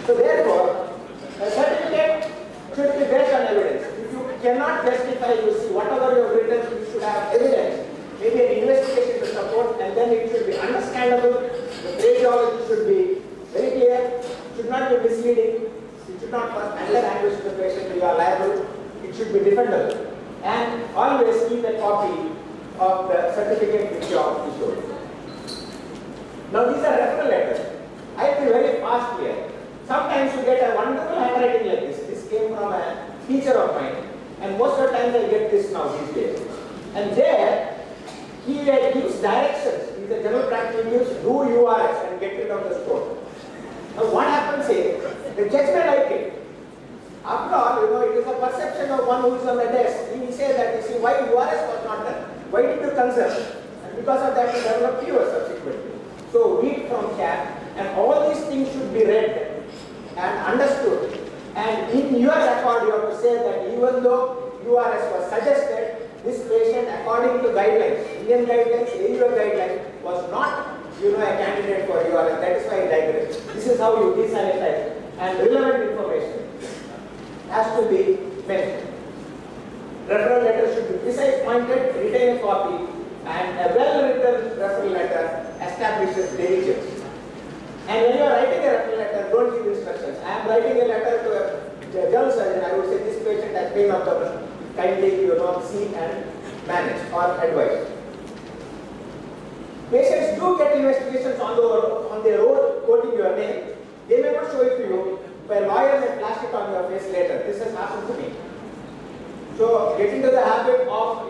So therefore, a certificate should be based on evidence. If you cannot justify, you see, whatever you have written, you should have evidence. Maybe an investigation to support, and then it should be understandable. The phraseology should be very clear, should not be misleading, it should not cause another anguish to the patient, you are liable, it should be defendable. And always keep a copy of the certificate which you have issued. Now these are referral letters. I will be very fast here. Sometimes you get a wonderful handwriting like this. This came from a teacher of mine, and most of the time I get this now these days. And there, he gives directions. He's a general practitioner, he gives do URS and get rid of the stroke. Now what happens is, the judge may like it. After all, it is a perception of one who is on the desk. He will say that, you see, why URS was not done? Why did you consult? And because of that, you develop fewer subsequently. So read from CAP, and all these things should be read and understood. And in your record, you have to say that even though URS was suggested, this patient, according to guidelines, Indian guidelines, AUA guidelines, was not, a candidate for URS. That is why I digress. This is how you desanitize, and relevant information has to be mentioned. Referral letter should be precise pointed, retain a copy, and a well-written referral letter establishes diligence. And when you are writing a referral letter, don't give instructions. I am writing a letter to a general surgeon. I would say this patient has pain of the kindly see and manage or advise. Patients do get investigations on their own, quoting your name. They may not show it to you, but a lawyer may flash it on your face later. This has happened to me. So get into the habit of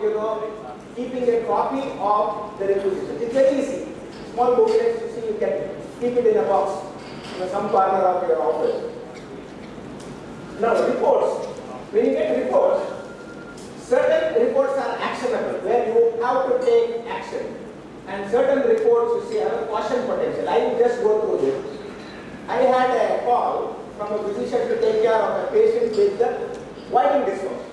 keeping a copy of the requisitions. It's very easy. Small booklets, you see, you can keep it in a box in some corner of your office. Now reports. When you get reports, certain reports are actionable, where you have to take action. And certain reports, you see, have a caution potential. I will just go through this. I had a call from a physician to take care of a patient with the widening discourse.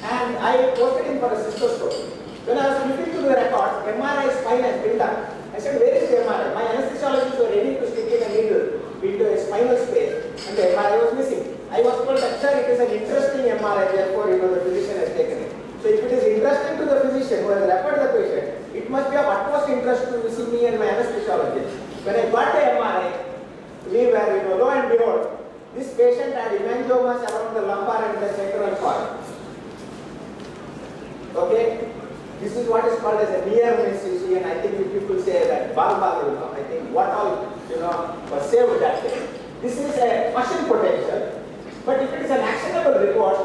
And I posted him for a cystoscope. When I was looking to the records, MRI spine has been done. I said, where is the MRI? My anesthesiologists were ready to stick in a needle into a spinal space, and the MRI was missing. I was told that, sir, it is an interesting MRI, therefore, the physician has taken it. So if it is interesting to the physician who has referred the patient, it must be of utmost interest to see me and my anesthesiologist. When I got the MRI, we were, lo and behold, this patient had hemangiomas around the lumbar and the sacral cord. Okay? This is what is called as a near miss, you see, and I think if people say that, I think what all, was saved that day. This is a caution potential, but if it is an actionable report,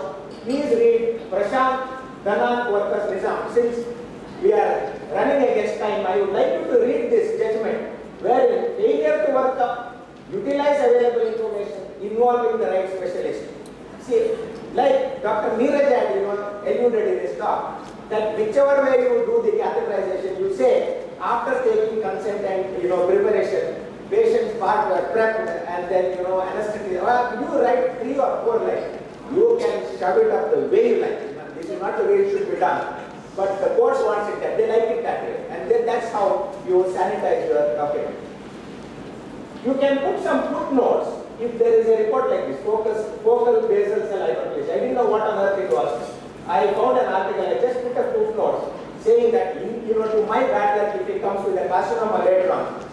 please read Prashant Dhanan Workers Nizam. Since we are running against time, I would like you to read this judgment, where failure to work up, utilize available information, involving the right specialist. See, like Dr. Neeraj had alluded in his talk, that whichever way you do the catheterization, you say, after taking consent and preparation, patient's part were prepped and then anesthesia. Well, you write 3 or 4 lines. You can shove it up the way you like. This is not the way it should be done. But the courts wants it that they like it that way. And then that's how you sanitize your document. You can put some footnotes if there is a report like this, focal basal cell hyperplasia. I didn't know what on earth it was. I found an article, I just put a footnote saying that, to my bad luck, if it comes with a carcinoma later on,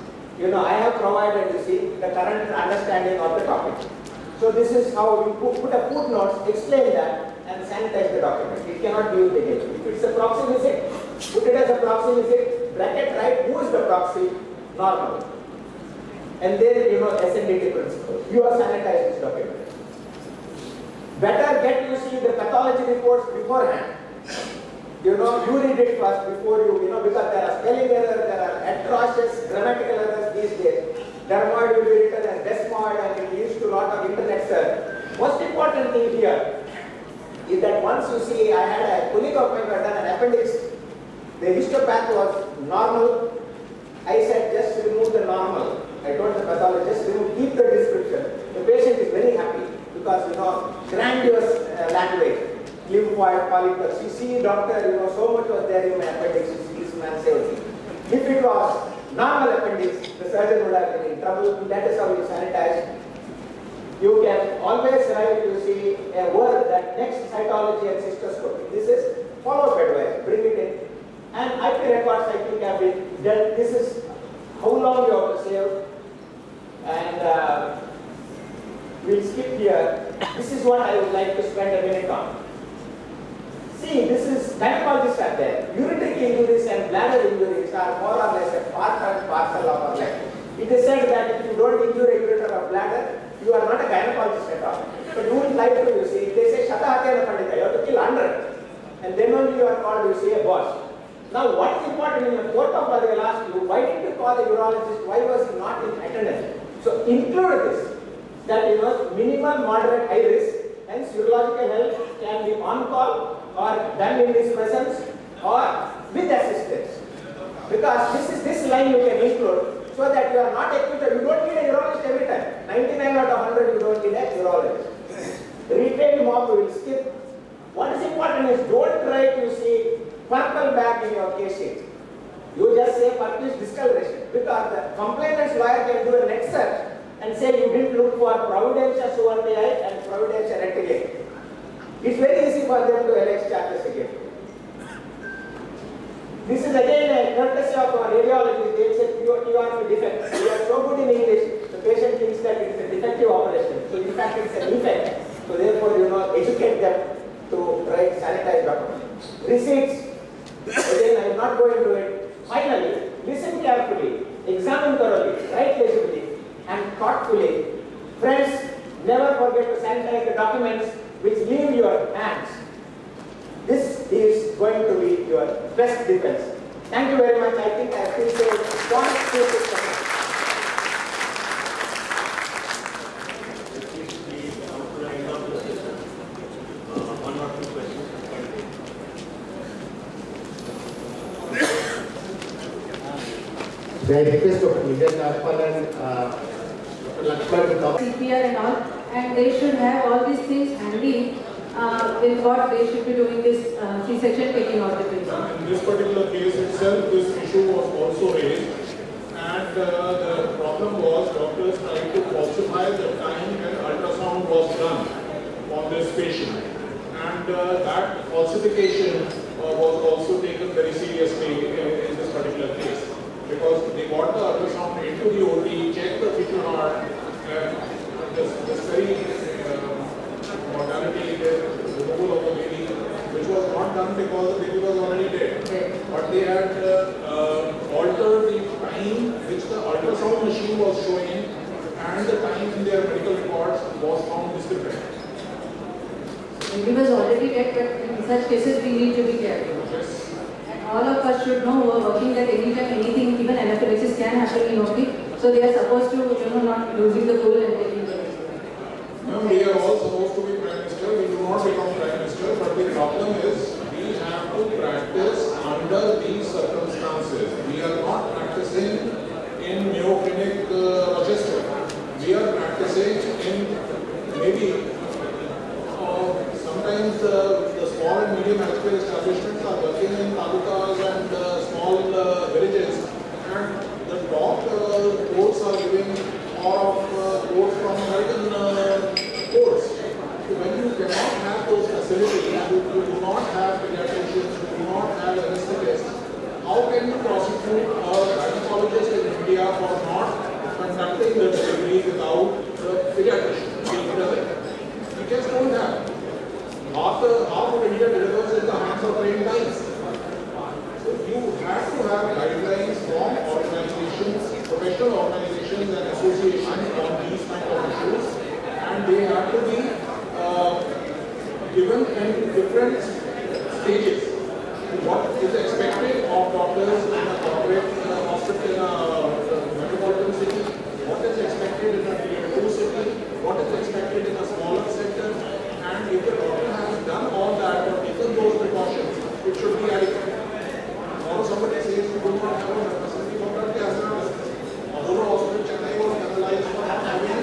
I have provided, you see, the current understanding of the topic. So this is how you put a footnote, explain that, and sanitize the document. It cannot be used again. If it's a proxy visit, put it as a proxy visit, bracket right, who is the proxy? Normal. And then, SNDT principle. You have sanitized this document. Better get, you see, the pathology reports beforehand. You read it first before because there are spelling errors, there are atrocious grammatical errors these days. Dermoid will be written as desmoid, and it leads to a lot of internet search. Most important thing here is that once you see, I had a colleague of mine who had done an appendix, the histopath was normal. I said just remove the keep the description, the patient is very happy because, you know, grandiose language, lymphoid polypus. You see, doctor, you know, so much was there in my appendix, you see, this man says. If it was normal appendix, the surgeon would have been in trouble. That is how you sanitize. You can always write, you see, a word that next cytology and cystoscopy. This is follow-up advice, bring it in. And IP records, I think, have been done. This is how long you have to save. And we'll skip here. This is what I would like to spend a minute on. See, this is, gynecologists are there. Urinary injuries and bladder injuries are more or less a part and parcel of our life. It is said that if you don't injure a ureter or bladder, you are not a gynecologist at all. But who would like to, you see, they say, Shata Hatena Pandita, you have to kill 100. And then only you are called, you see, a boss. Now, what is important in the court of law, they will ask you, why did you call the urologist? Why was he not in attendance? So, include this, that you know, minimal, moderate, high risk, hence urological help can be on call or done in his presence or with assistance. Because this line you can include so that you are not acquitted. You don't need a urologist every time. 99 out of 100 you don't need a urologist. Retained mob we will skip. What is important is don't try to see purple bag in your case sheet. You just say purplish discoloration because the complainant's lawyer can do a next search and say you didn't look for providentia suvartii and providentia reticuli. It's very easy for them to elect charges again. This is again a courtesy of our radiology. They say TORP defect. We are so good in English, the patient thinks that it is a defective operation. So in fact it's an defect. So therefore, you know, educate them to write sanitized documents. Receipts. Again, I am not going to it. Finally, listen carefully, examine thoroughly, write legibly, and thoughtfully. Friends, never forget to sanitize the documents which leave your hands. This is going to be your best defense. Thank you very much. I think I have still saved 1 2 6 I request Dr. Vijay Narpal and Dr. Lakshman to come. CPR and all, and they should have all these things handy with what they should be doing this C-section taking out the patient. In this particular case itself, this issue was also raised, and the problem was doctors trying to falsify the time when ultrasound was done on this patient, and that falsification was also taken very seriously in this particular case. Because they got the ultrasound into the OT, checked the fetal heart, this very mortality, the removal of the baby, which was not done because the baby was already dead. But they had altered the time which the ultrasound machine was showing, and the time in their medical records was found discrepant. Baby was already dead, but in such cases we need to be careful. Yes. All of us should know who are working that anytime anything, even anaphylaxis can happen in OT. So they are supposed to, you know, not losing the cool and taking the risk. No, we are all supposed to be Prime Minister. We do not become Prime Minister, but the problem is we have to practice under these circumstances. We are not practicing in Mayo Clinic, Rochester. We are practicing in maybe sometimes the small and medium healthcare establishments are working in talukas and small villages, and the top courts are giving all of courts from American courts. So when you cannot have those facilities, you do not have pediatricians, you do not have anesthetists, how can you prosecute a gynecologist in India for not conducting the delivery without the pediatrician? We just don't have. Half of India delivers in the hands of trained guys. So you have to have guidelines from organizations, professional organizations and associations on these kind of issues, and they have to be given in different stages. What is expected of doctors in a corporate hospital in a metropolitan city? What is expected in a tier 2 city? What is expected in a smaller sector? And if the doctor has done all that or taken those precautions, it should be adequate. Or somebody says you do not have a facility for blood gas analysis. Apollo Hospital Chennai was analyzed for not having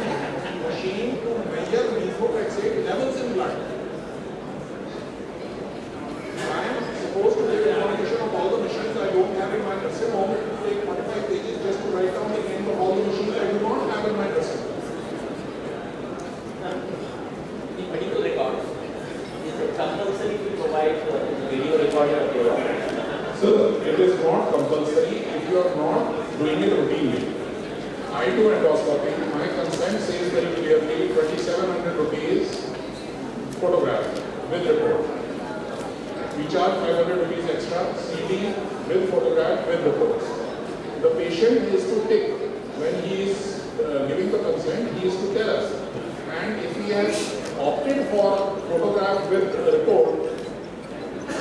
compulsory if you are not doing it routinely. I do endoscopy. My consent says very clearly 2,700 rupees photograph with report. We charge 500 rupees extra, CD with photograph with reports. The patient is to tick when he is giving the consent, he is to tell us. And if he has opted for photograph with report,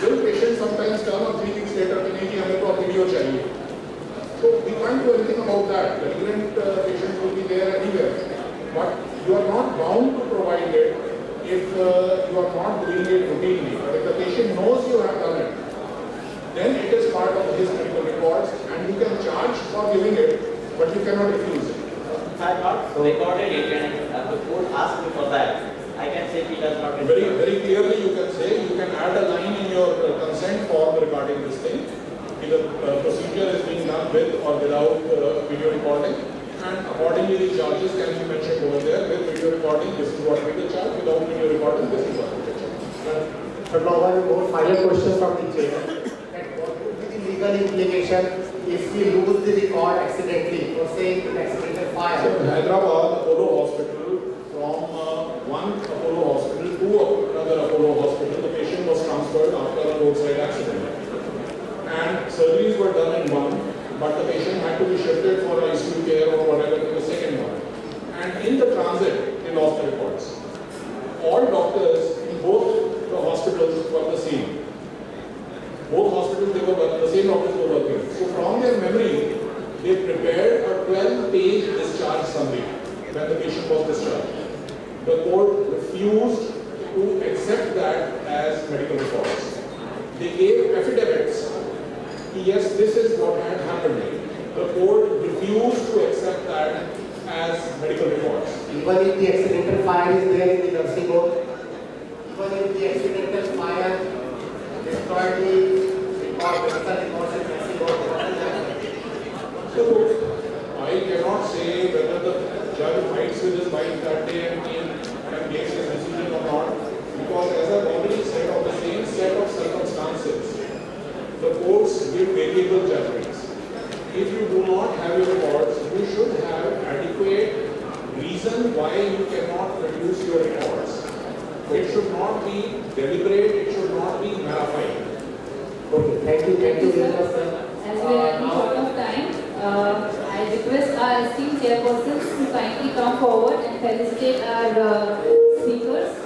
will patient sometimes turn up 3 weeks later to make a video chahiye. So we can't do anything about that. The relevant patients will be there anywhere. But you are not bound to provide it if you are not doing it routinely. But if the patient knows you have done it, then it is part of his medical records and you can charge for giving it, but you cannot refuse it. If I got recorded it and the court asked me for that, I can say he does not. Very clearly you can say, you can add a line in your consent form regarding this thing. Either procedure is being done with or without video recording, and accordingly the charges can be mentioned over there. With video recording, this is what we will charge. Without video recording, this is what we will charge. But now one more final question from the chair. What would be the legal implication if we lose the record accidentally, or say an accidental fire? So in Hyderabad, Apollo Hospital, from one Apollo hospital to another Apollo hospital, the patient was transferred after a roadside accident. And surgeries were done in one, but the patient had to be shifted for ICU care or whatever to the second one. And in the transit, they lost the records. All doctors in both the hospitals were the same. Both hospitals, the same doctors were working. So from their memory, they prepared a 12-page discharge summary when the patient was discharged. The court refused to accept that as medical records. They gave affidavits. Yes, this is what had happened. The court refused to accept that as medical records. Even if the accidental fire is there in the nursing home, even if the accidental fire destroyed the records in nursing home, so I cannot say whether the judge fights with his wife that day and makes his decision or not, because as I've already said, of the same set of circumstances, the courts give variable judgments. If you do not have your records, you should have adequate reason why you cannot produce your records. It should not be deliberate, it should not be verified. Okay, thank you very much, sir. As we are running short of time, I request our esteemed chairpersons to kindly come forward and felicitate our speakers.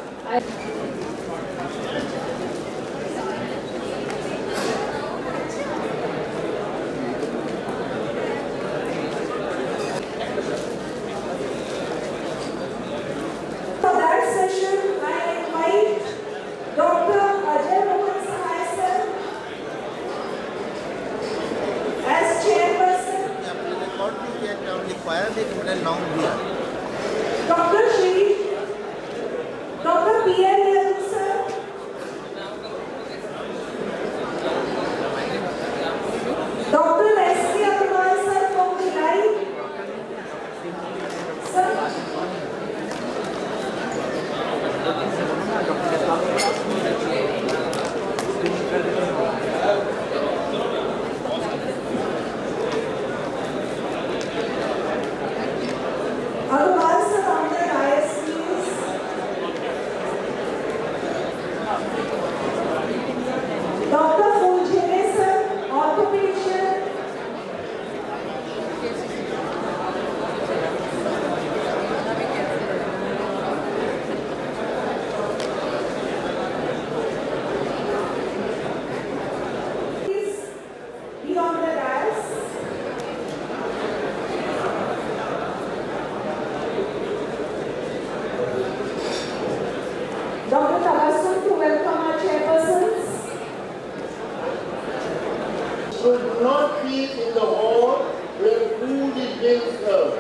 Should not be in the hall where food is being served.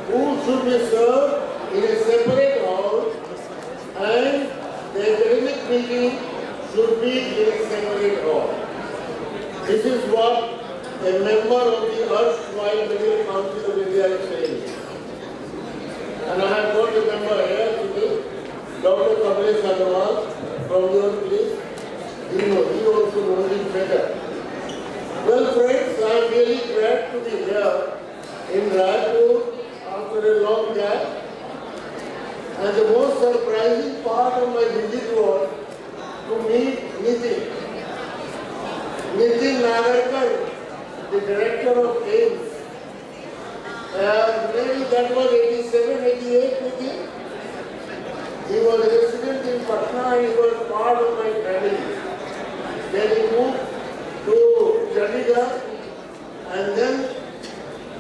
Food should be served in a separate hall, and the academic meeting should be in a separate hall. This is what a member of the erstwhile Medical Council of India is saying. And I have got a member here today, Dr. Kamlesh Agarwal from your place. He also knows it better. Well, And the most surprising part of my visit was to meet Nitin Nagarkar, the director of AIMS. Maybe that was 87, 88, Nitin. He was a resident in Patna and he was part of my family. Then he moved to Chandigarh and then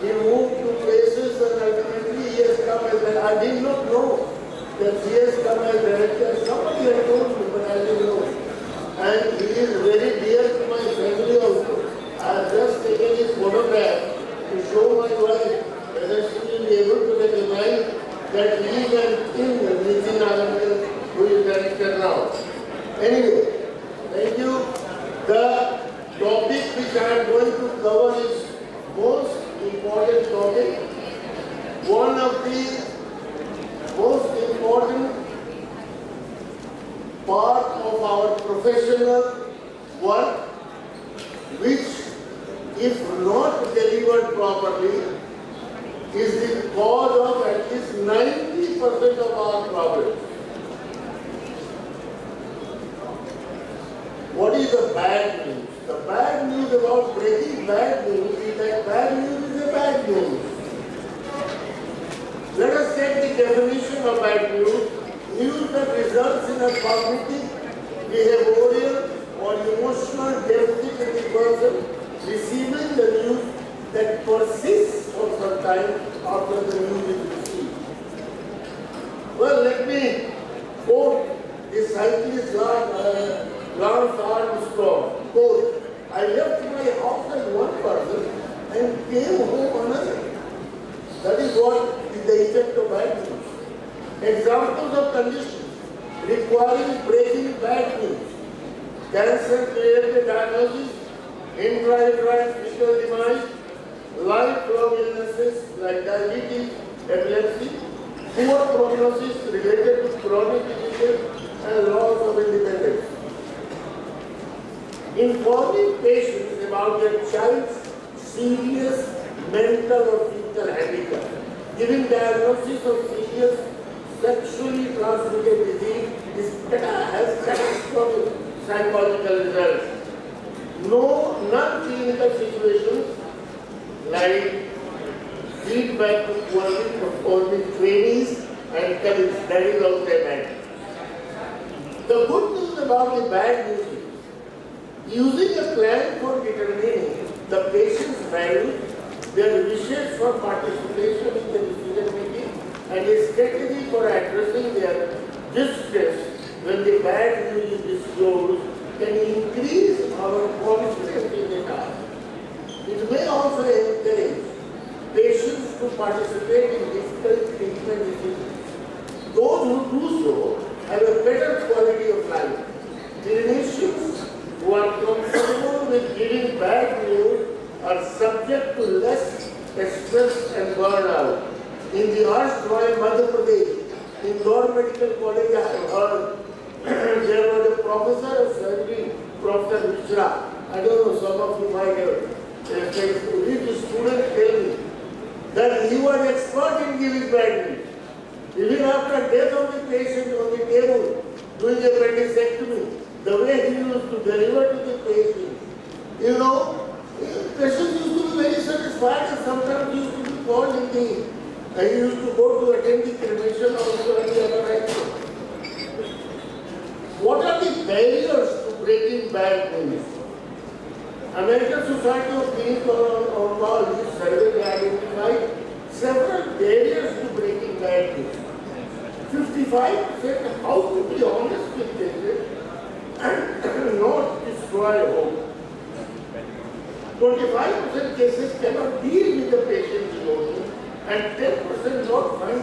he moved to places and ultimately he has come as I did not know that he has come as director. Somebody had told me, but I didn't know. And he is very dear to my family also. I have just taken his photograph to show my wife whether she will be able to recognize that he is an king, Nitin Nagarkar, who is director now. Anyway, thank you. The topic which I am going to cover is most important topic. One of the most important part of our professional work, which if not delivered properly, is the cause of at least 90% of our problems. What is the bad news? The bad news about breaking bad news is that bad news is a bad news. Let us take the definition of bad news. News that results in a cognitive, behavioral or emotional deficit in the person receiving the news that persists for some time after the news is received. Well, let me quote the cyclist Lance Armstrong. Quote, I left my house as one person and came home another. That is what is the effect of bad news. Examples of conditions requiring breaking bad news. Cancer-related diagnosis, intra-uterine fetal demise, lifelong illnesses like diabetes, epilepsy, poor prognosis related to chronic diseases and loss of independence. Informing patients about their child's serious mental or physical handicap, giving diagnosis of serious sexually transmitted disease has catastrophic psychological results. No non-clinical situations like feedback to quality performing trainees and colleagues, that is also bad. The good news about the bad news is, using a plan for determining the patient's values, their wishes for participation in the decision making, and a strategy for addressing their distress when the bad news is disclosed can increase our confidence in the task. It may also encourage patients to participate in difficult treatment decisions. Those who do so have a better quality of life. Clinicians who are comfortable with giving bad news are subject to less stress and burnout. In the erstwhile Madhya Pradesh, in Indore Medical College, I have heard there was a professor of surgery, Professor Mishra. I don't know, some of you might have said, his students tell me that he was expert in giving bad news. Even after death of the patient on the table, doing appendicectomy, the way he used to deliver to the patient, patients used to be very satisfied and sometimes used to be called in the, he used to go to attend the cremation also and the other rites. What are the barriers to breaking bad news? American Society of Clinical Oncology survey identified several barriers to breaking bad news. 55% how to be honest with patients and not destroy hope. 25% cases cannot deal with the patient's emotion and 10% not find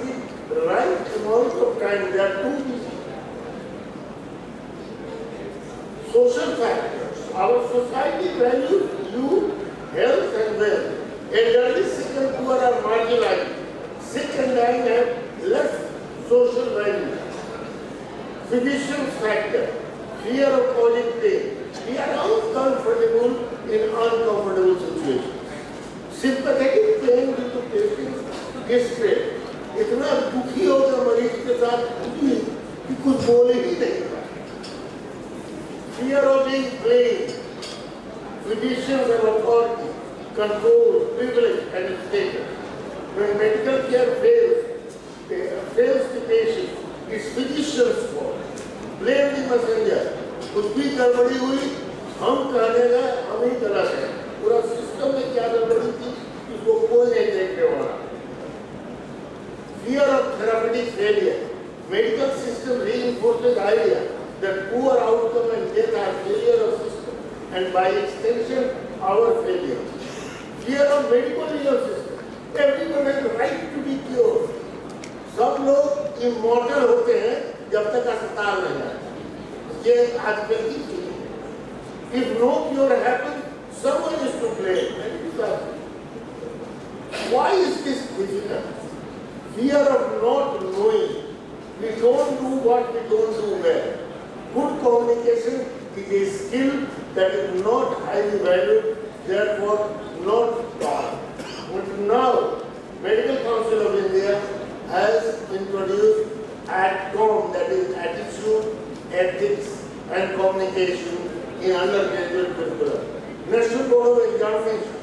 the right amount of time. They are too busy. Social factors. Our society values youth, health and wealth. Elderly, sick and poor are marginalized. Sick and dying have less social value. Physician's factor. Fear of causing pain. We are uncomfortable in uncomfortable situations. Sympathetic pain due to patient's distress. इतना दुखी होकर मरीज के साथ in plain, physicians have authority, control, privilege, and status. When medical care fails the patient, it's physician's fault. Blame the messenger. कुछ भी गड़बड़ी हुई, हम कहने गए, हम ही गलत हैं. पूरा सिस्टम में क्या गड़बड़ी थी, इसको कोई नहीं देखने वाला. Fear of therapeutic failure. Medical system reinforces the idea that poor outcome and death are failure of system, and by extension, our failure. Fear of medical legal system. Everyone has the right to be cured. सब लोग immortal होते हैं जब तक अस्पताल नहीं आए. ये आजकल की चीज है. If no cure happens, someone is to blame. Why is this difficult? Fear of not knowing. We don't do what we don't do well. Good communication is a skill that is not highly valued, therefore not taught. But now, Medical Council of India has introduced ATCOM, that is Attitude, Ethics and Communication in undergraduate curriculum. National Board of Examination,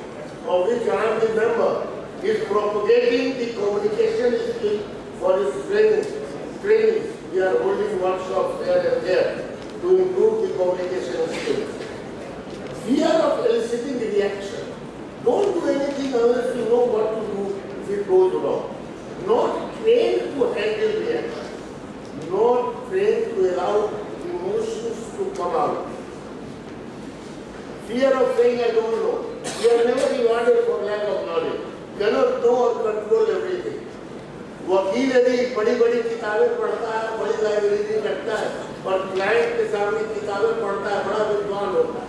of which I am the member, is propagating the communication skill for its training. We are holding workshops here and there to improve the communication skills. Fear of eliciting reaction. Don't do anything unless you know what to do if it goes wrong. Not trained to handle reaction. Not trained to allow emotions to come out. Fear of saying I don't know. We are never rewarded for lack of knowledge. Cannot know or control everything. वकील यदि बड़ी-बड़ी किताबें पढ़ता है, बड़ी library रखता है और क्लाइंट के सामने किताबें पढ़ता है, बड़ा विद्वान होता है.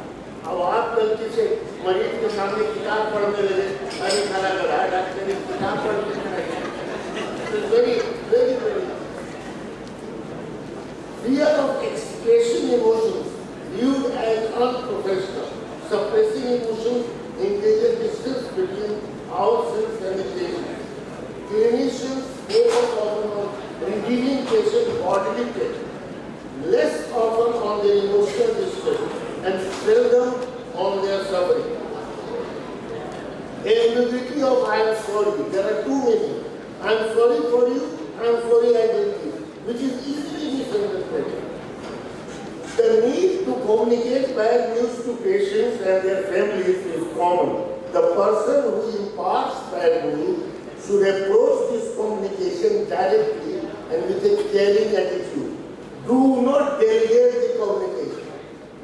अब आप गलती से मरीज के सामने किताब पढ़ने लगे, अरे साला गधा डॉक्टर ने किताब पढ़ने लगे. Very, very, very. Fear of expressing emotions viewed as unprofessional. Suppressing emotions increases distance between ourselves and the patient. Clinicians focus often on revealing patient bodily pain, less often on their emotional distress, and seldom on their suffering. Ambiguity of I am sorry. There are two meanings. I am sorry for you, I am sorry I did this, which is easily misunderstood. The need to communicate bad news to patients and their families is common. The person who imparts bad news should approach this communication directly and with a caring attitude. Do not delegate the communication.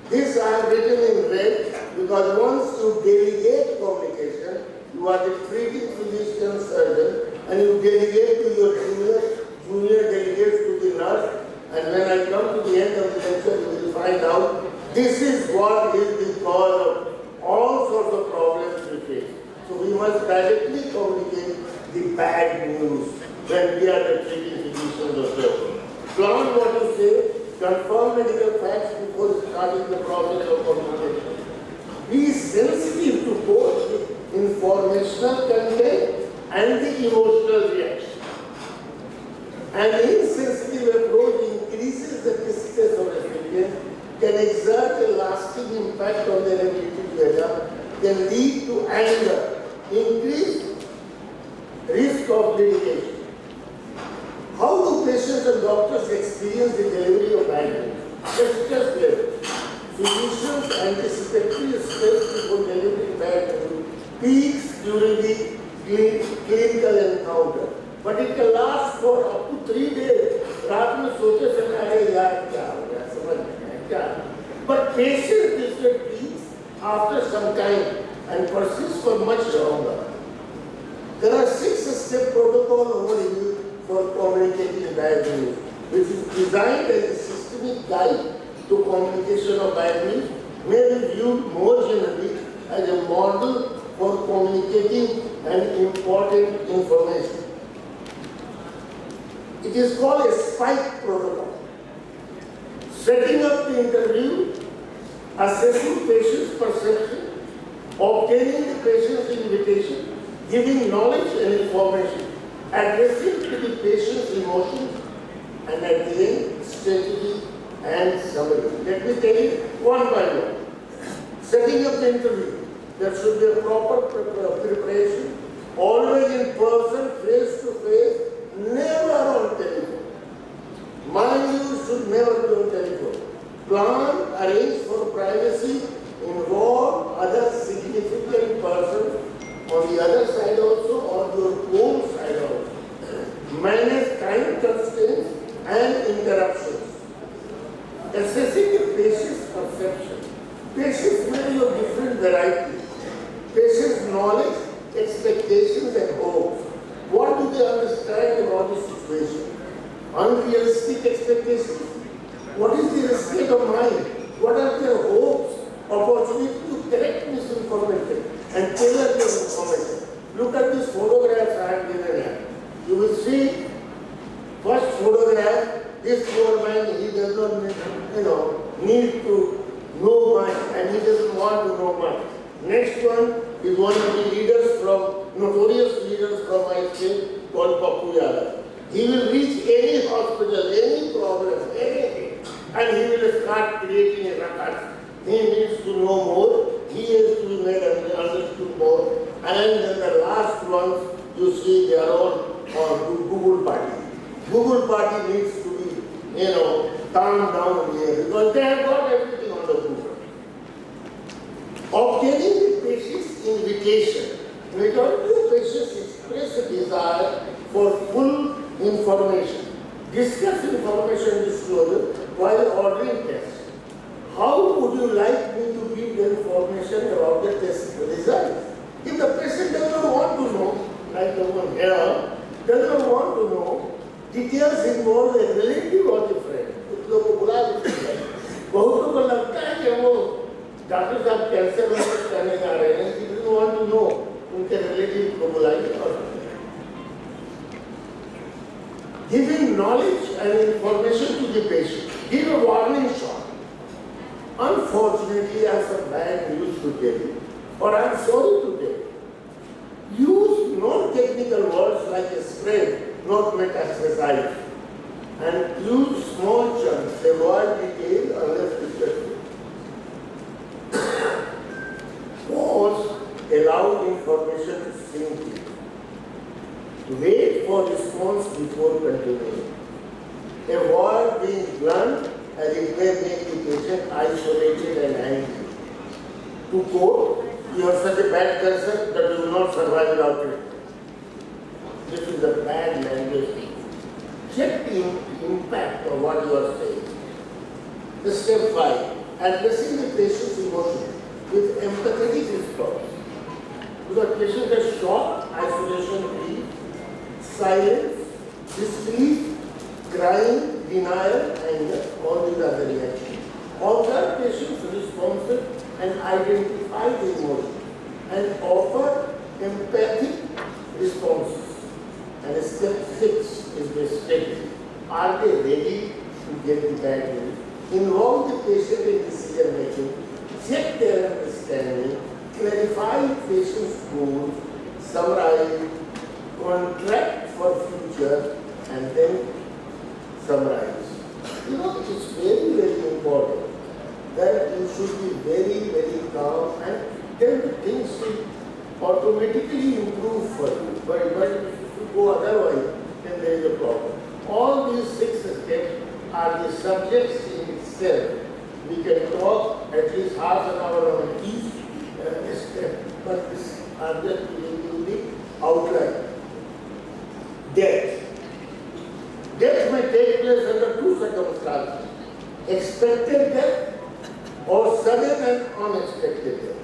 This I have written in red because once you delegate communication, you are the treating physician surgeon and you delegate to your junior delegates to the nurse, and when I come to the end of the lecture, you will find out this is what is the cause of all sorts of problems we face. So we must directly communicate the bad news when we are the treating physicians or surgeons. Plan what you say, confirm medical facts before starting the process of communication. Be sensitive to both the informational content and the emotional reaction. An insensitive approach increases the distress of recipients, can exert a lasting impact on their ability to adapt, can lead to anger, increased risk of litigation. How do patients and doctors experience the delivery of bad news? Let's just live. Physicians anticipatory stress before delivering bad news peaks during the clinical encounter, but it can last for up to 3 days. रात में सोते समय अरे यार क्या हो गया, समझ नहीं क्या. But patients distress peaks after some time and persist for much longer. There are 6-step protocol overview for communicating bad news, which is designed as a systemic guide to communication of bad news, may be viewed more generally as a model for communicating an important information. It is called a spike protocol. Setting up the interview, assessing patient's perception, obtaining the patient's invitation, giving knowledge and information, addressing to the patient's emotions, and at the end, strategy and summary. Let me tell you one by one. Setting up the interview, there should be a proper preparation, always in person, face to face, never on telephone. Mind you, should never be on telephone. Plan, arrange for privacy, involve other significant persons on the other side also or your own side also. Manage time constraints and interruptions. Assessing the patient's perception. Patients may be of different varieties. Patients' knowledge, expectations and hopes. What do they understand about the situation? Unrealistic expectations. What is their state of mind? What are their hopes? Opportunity to correct misinformation and tailor their information. Look at these photographs I have given here. You will see, first photograph, this poor man, he does not need to know much and he doesn't want to know much. Next one is one of the leaders notorious leaders from my state called Pappu Yadav. He will reach any hospital, any problem, anything, and he will start creating a ruckus. He needs to know more, he has to be made understood more, and then the last ones, you see, they are all on Google Party. Google Party needs to be, calmed down here, because they have got everything on the Google. Obtaining the patient's invitation. Majority of patients express a desire for full information. Discuss information disclosure while ordering tests. How would you like me to give the information about the test results? If the patient does not want to know, like the one here, does not want to know, details involve a relative or the friend. कुछ लोगों को बुला देते हैं। बहुत लोगों को लगता है कि वो डॉक्टर साहब कैंसर में करने जा रहे हैं, he doesn't want to know, उनके relative को बुलाइए और giving knowledge and information to the patient. Give a warning shot. Unfortunately, I have some bad news to tell you, or I am sorry to tell you. Use non-technical words like a spread, not metastasize, and use small chunks. Avoid detail unless requested. Pause. Allow information to sink in. Wait for response before continuing. Avoid being blunt as it may make the patient isolated and angry. To quote, you have such a bad cancer that you will not survive without it. This is a bad language. Check the impact of what you are saying. The step 5, addressing the patient's emotion with empathetic response. Because patients are shocked, isolation, grief, silence, disbelief, crying, denial, anger, all these are the reactions. Observe patients' responses and identify the emotion and offer empathic responses. And step 6 is the step. Are they ready to get the bad news? Involve the patient in decision making, check their understanding, clarify the patient's goals, summarize, contract for future, and then summarize. It's very, very important that you should be very, very calm, and then things will automatically improve for you. But if you go otherwise, then there is a problem. All these 6 steps are the subjects in itself. We can talk at least half an hour on each step, but this are just giving you the outline. Death. Death may take place under 2 circumstances. Expected death or sudden and unexpected death.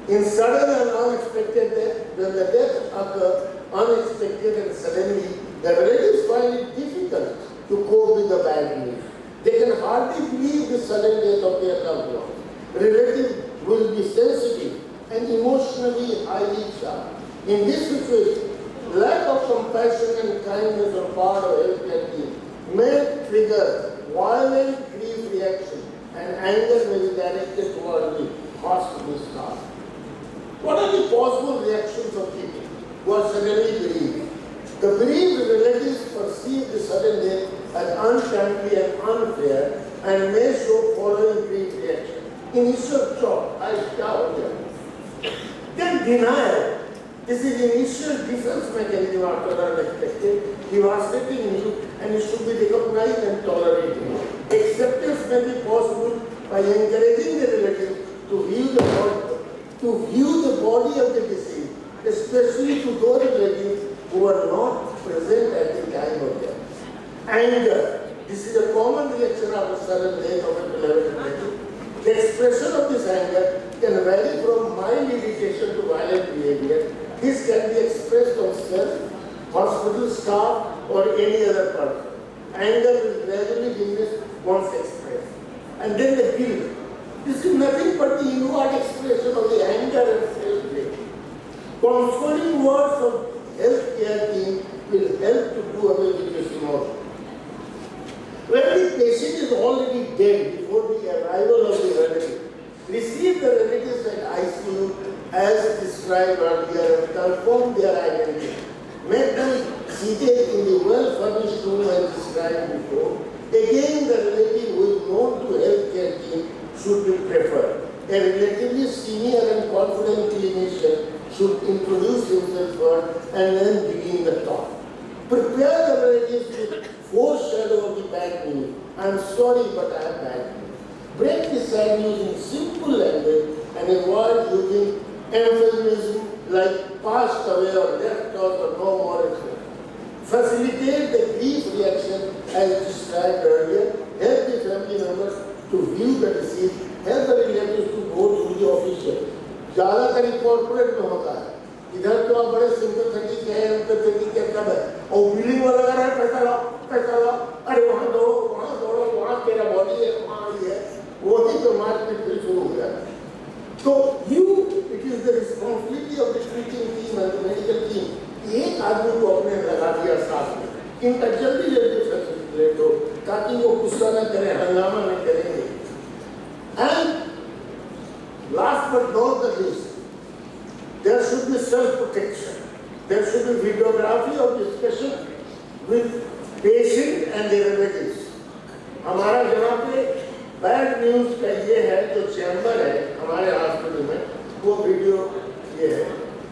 In sudden and unexpected death, when the death occurs unexpected and suddenly, the relatives find it difficult to cope with the bad news. They can hardly believe the sudden death of their loved one. Relative will be sensitive and emotionally highly charged. In this situation, lack of compassion and kindness on part of healthcare team may trigger violent grief reaction, and anger may be directed toward the hospital staff. What are the possible reactions of people who are suddenly bereaved? The bereaved relatives perceive the sudden death as untimely and unfair and may show following brief reaction. Initial shock, then denial. This is initial defense mechanism after unexpected, devastating news, and it should be recognized and tolerated. Acceptance may be possible by encouraging the relatives to view the body of the deceased, especially to those relatives who are not present at the time of death. Anger. This is a common reaction after sudden death of a beloved relative. The expression of this anger can vary from mild irritation to violent behavior. This can be expressed on self, hospital staff, or any other person. Anger will gradually diminish once expressed. And then the guilt. This is nothing but the inward expression of the anger and self-blame. Comforting words of healthcare team will help to do away with this emotion. When the patient is already dead before the arrival of the relative, receive the relatives at ICU as described earlier and confirm their identity. Make them seated in the well-furnished room as described before. Again, the relative who is known to healthcare team should be preferred. A relatively senior and confident clinician should introduce himself first and then begin the talk. Prepare the relatives with foreshadow of the bad news. I am sorry, but I have bad news. Break the sad news in simple language and avoid using euphemism like passed away or left us or no more, etc. Facilitate the grief reaction as described earlier. Help the family members to view the deceased. Help the relatives to go through the official. ज़्यादातर corporate में होता है. इधर तो आप बड़े sympathetic हैं, empathetic है कब है? और बिलिंग वाला लगा रहा है पैसा लाओ, अरे वहाँ दौड़ो, वहाँ तेरा बॉडी है, वहाँ ये है, वही तो मारपीट फिर शुरू हो जाता है. So it is the responsibility of the treating team and the medical team. एक आदमी को अपने लगा दिया साथ में, इनका जल्दी फैसिलिटेट हो ताकि वो गुस्सा न करें, हंगामा न करेंगे. And last but not the least, there should be self-protection. There should be videography of discussion with patient and their relatives. हमारा जहाँ पे बैड न्यूज का ये है जो चैम्बर है हमारे हॉस्पिटल में, वो वीडियो ये है.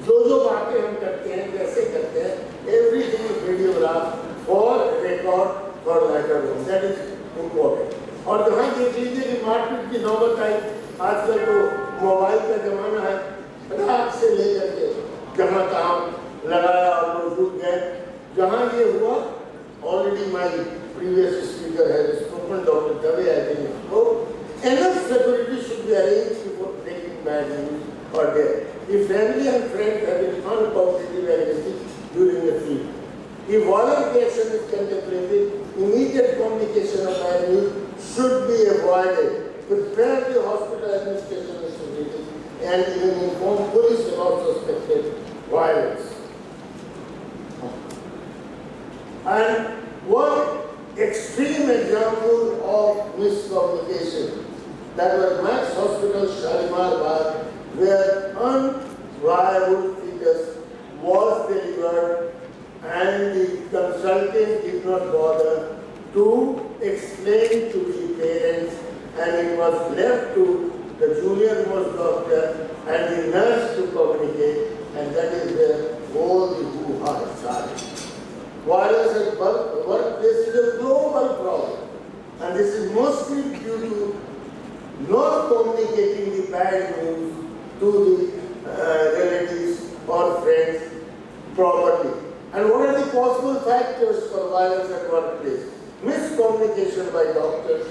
जो बातें हम करते हैं, कैसे करते हैं, everything is videographed for record for later on. That is important. और जहाँ देख लीजिए कि मारपीट की नौबत आई, आजकल तो मोबाइल का जमाना है, रात से लेकर के जहाँ काम लगाया और लोग रुक गए. जहाँ ये हुआ, already my previous speaker has spoken, Dr. Dave, I think spoke. Enough security should be arranged before breaking bad news or death. If family and friends have been uncooperative and aggressive during the field, if violent action is contemplated, immediate communication of bad news should be avoided. Prepare the hospital administration facilities and even inform police about suspected violence. And one extreme example of miscommunication, that was Max Hospital, Shalimar Bagh, where unviable fetus was delivered and the consultant did not bother to explain to the parents, and it was left to the junior-most doctor and the nurse to communicate, and that is where all the hoo-ha started. Violence at workplace is a global problem, and this is mostly due to not communicating the bad news to the relatives or friends properly. And what are the possible factors for violence at workplace? Miscommunication by doctors,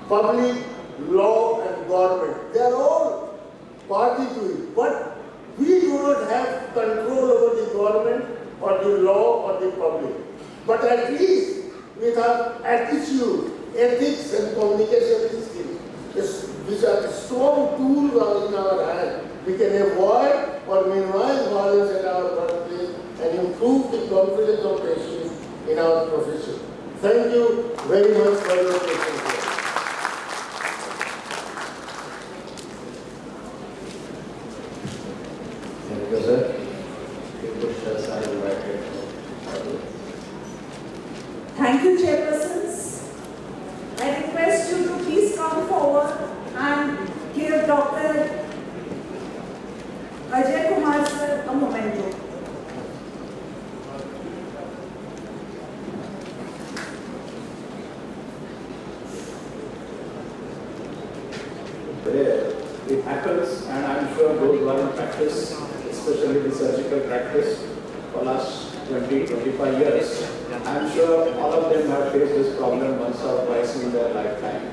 public, law and government. They are all party to it, but we do not have control over the government or the law or the public. But at least with our attitude, ethics and communication skills, which are strong tools in our hand, we can avoid or minimize violence at our workplace and improve the confidence of patients in our profession. Thank you very much for your attention. Thank you, sir. I invited. Thank you, chairpersons. I request you to keep sure those who are in practice, especially the surgical practice for last 20, 25 years, I'm sure all of them have faced this problem once or twice in their lifetime.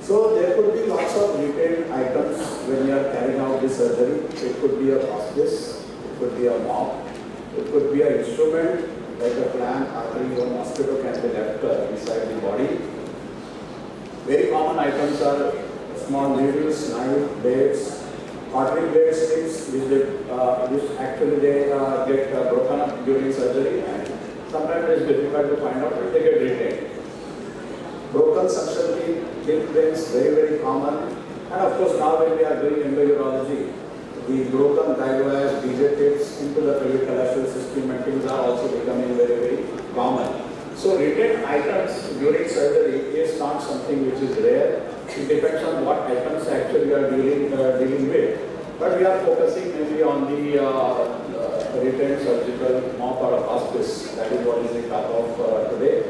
So there could be lots of retail items when you are carrying out the surgery. It could be a hospice, it could be a mop, it could be an instrument like a clamp, artery or mosquito can be left inside the body. Very common items are small needles, knife, blades, artery blade strips, which actually they get broken up during surgery, and sometimes it's difficult to find out if they get retained. Broken suction teeth, thin veins, very, very common. And of course, now when we are doing endourology, the broken guide wires, DJ tips into the pelvic system and things are also becoming very, very common. So retained items during surgery is not something which is rare. It depends on what items actually you are dealing with. But we are focusing mainly on the retained surgical mop or a hospice. That is what is the top of today.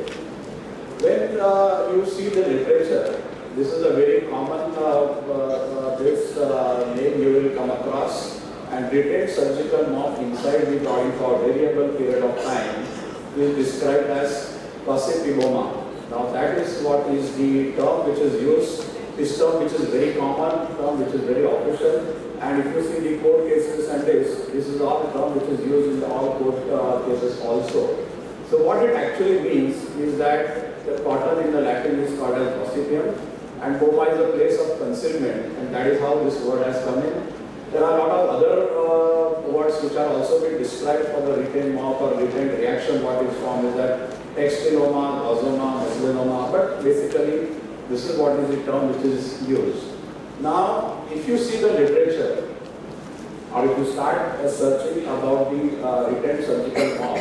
When you see the literature, this is a very common name you will come across, and retained surgical mop inside the body for a variable period of time is described as possibiloma. Now that is what is the term which is used, this term which is very common, term which is very official, and if you see the court cases and this is all the term which is used in all court cases also. So what it actually means is that the cotton in the Latin is called as possipium, and poma is a place of concealment, and that is how this word has come in. There are a lot of other words which are also being described for the retained mop or retained reaction. What is formed is that textiloma, gaussoma, mesothelioma, but basically this is what is the term which is used. Now, if you see the literature, or if you start searching about the retained surgical mop,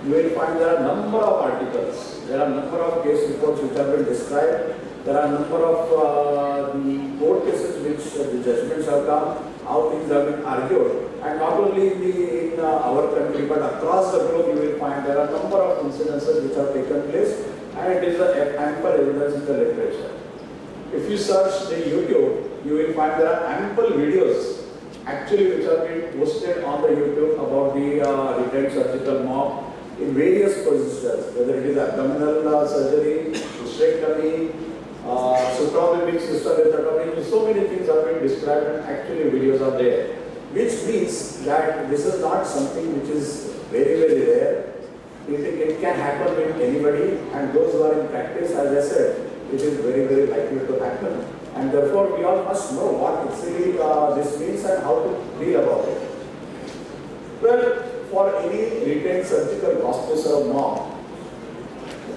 you will find there are a number of articles, there are a number of case reports which have been described, there are a number of the court cases which the judgments have come, how things have been argued, and not only in our country but across the globe you will find there are a number of incidences which have taken place, and it is ample evidence in the literature. If you search the YouTube, you will find there are ample videos actually which have been posted on the YouTube about the retained surgical mop in various procedures, whether it is abdominal surgery, hysterectomy, suprapubic cystolectomy, so many things have been described and actually videos are there, which means that this is not something which is very, very rare. It can happen with anybody, and those who are in practice, as I said, it is very, very likely to happen. And therefore, we all must know what actually this means and how to deal about it. Well, for any retained surgical hospice or mop,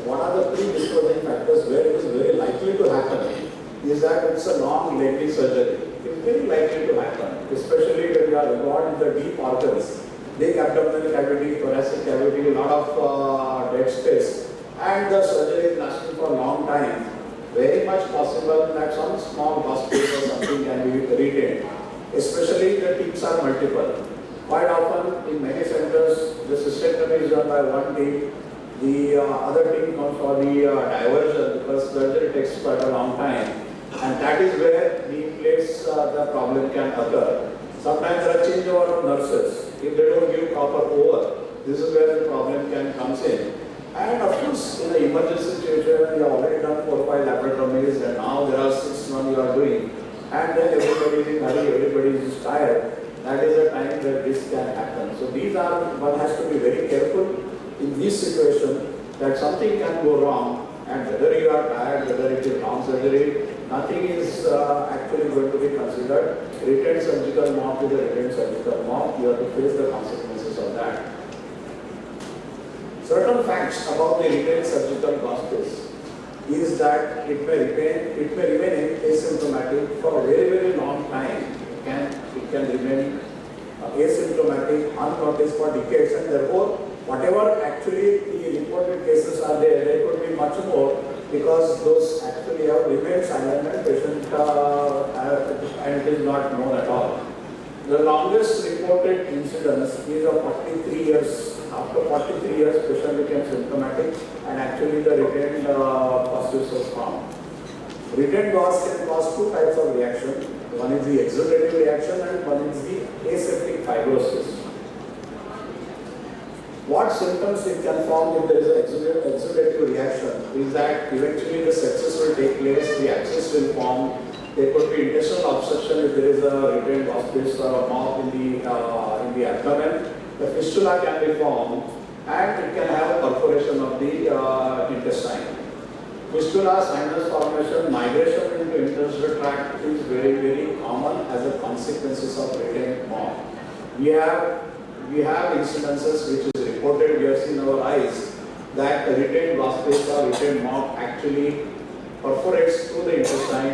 what are the predisposing factors where it is very likely to happen is that it's a long, lengthy surgery. It's very likely to happen, especially when you are involved in the deep organs, big abdominal cavity, thoracic cavity, a lot of dead space, and the surgery is lasting for a long time. Very much possible that some small hospice or something can be retained, especially the teams are multiple. Quite often, in many centers, the cystectomy is done by one team. The other team comes for the diversion because surgery takes quite a long time, and that is where the place the problem can occur. Sometimes there are changeover of nurses. If they don't give proper over, this is where the problem can come in. And of course, in an emergency situation, you have already done 4 or 5 laparotomies, and now there are 6 more you are doing, and then everybody is in hurry, everybody is tired. That is a time where this can happen. So these are, one has to be very careful in this situation that something can go wrong, and whether you are tired, whether it is long surgery, nothing is actually going to be considered. Retained surgical mop is a retained surgical mop. You have to face the consequences of that. Certain facts about the retained surgical hospice is that it may remain asymptomatic for a very, very long time. It can remain asymptomatic, unnoticed for decades, and therefore, whatever actually the reported cases are there could be much more because those actually have remained silent and patient and it is not known at all. The longest reported incidence is of 43 years. After 43 years, patient became symptomatic and actually the retained hospice was found. Retained gauze can cause 2 types of reaction. One is the exudative reaction and one is the aseptic fibrosis. What symptoms it can form if there is an exudative reaction is that eventually the sepsis will take place, the abscess will form, there could be intestinal obstruction if there is a retained hospice or a mop in the abdomen. The fistula can be formed and it can have perforation of the intestine. Fistula, sinus formation, migration into intestinal tract is very, very common as a consequences of retained mop. We have incidences which is reported, we have seen our eyes, that retained hospice or retained mop actually perforates through the intestine.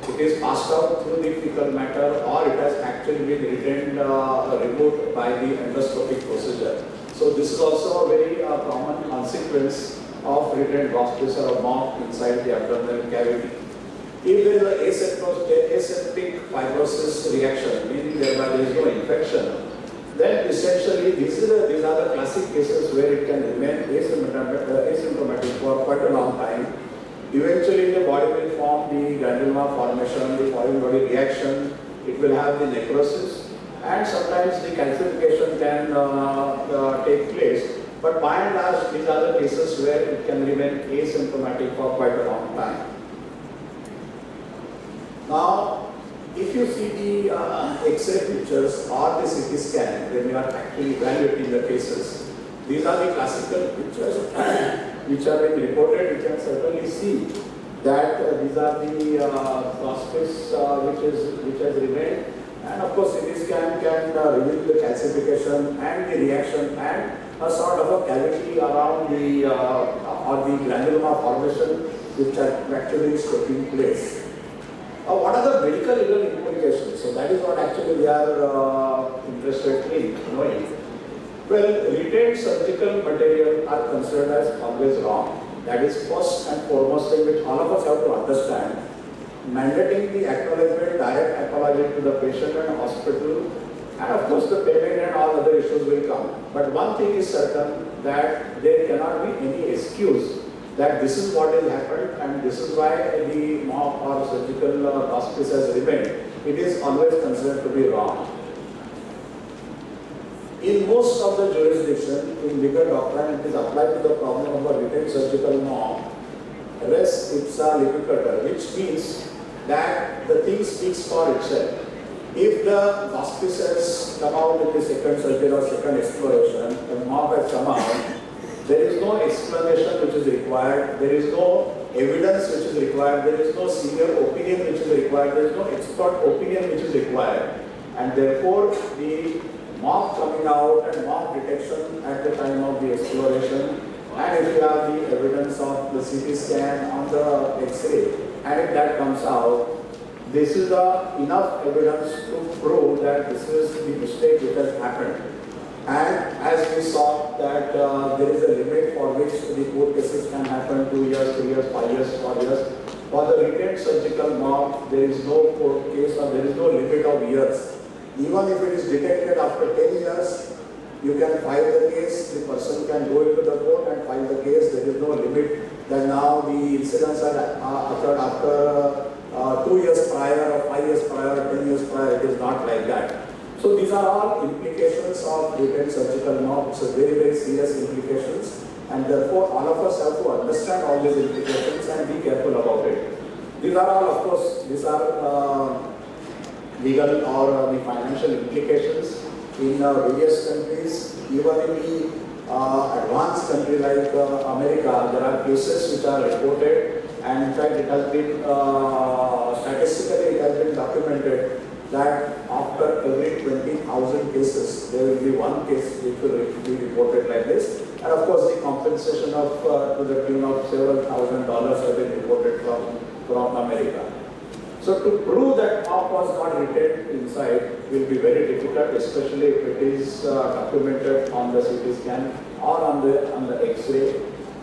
It is passed out through the fecal matter, or it has actually been retained, removed by the endoscopic procedure. So this is also a very common consequence of retained hospice or a mop inside the abdominal cavity. If there is an aseptic fibrosis reaction, meaning thereby there is no infection, then essentially these are the classic cases where it can remain asymptomatic for quite a long time. Eventually the body will form the granuloma formation, the foreign body reaction, it will have the necrosis, and sometimes the calcification can take place. But by and large, these are the cases where it can remain asymptomatic for quite a long time. Now, if you see the X-ray pictures or the CT scan, when you are actually evaluating the cases, these are the classical pictures which have been reported. You can certainly see that these are the hospice which has remained, and of course CT scan can reveal the calcification and the reaction and a sort of a cavity around the or the granuloma formation which actually is taking place. What are the medical legal implications? So that is what actually we are interested in knowing. Well, retained surgical material are considered as always wrong. That is first and foremost thing which all of us have to understand. Mandating the acknowledgement, direct apology to the patient and hospital, and of course the payment and all other issues will come. But one thing is certain, that there cannot be any excuse that this is what has happened and this is why the mop or surgical hospice has remained. It is always considered to be wrong. In most of the jurisdiction, in legal doctrine, it is applied to the problem of a retained surgical mop, res ipsa libicator, which means that the thing speaks for itself. If the hospice has come out in the second surgery or second exploration, the mop has come out, there is no explanation which is required, there is no evidence which is required, there is no senior opinion which is required, there is no expert opinion which is required, and therefore the mop coming out and mop detection at the time of the exploration, and if you have the evidence of the CT scan on the X-ray, and if that comes out, this is enough evidence to prove that this is the mistake which has happened. And as we saw that there is a limit for which the court cases can happen 2 years, 3 years, 5 years, 4 years. For the retained surgical mop, there is no court case or there is no limit of years. Even if it is detected after 10 years, you can file the case, the person can go into the court and file the case. There is no limit that now the incidents are occurred after 2 years prior or 5 years prior or 10 years prior. It is not like that. So these are all implications of retained surgical mop. It's a very, very serious implications, and therefore all of us have to understand all these implications and be careful about it. These are all, of course, these are legal or the financial implications in various countries. Even in the advanced country like America, there are cases which are reported, and in fact it has been statistically it has been documented that after every 20,000 cases, there will be one case which will be reported like this. And of course, the compensation of to the tune of several $1,000s have been reported from America. So to prove that mop was not retained inside will be very difficult, especially if it is documented on the CT scan or on the X-ray.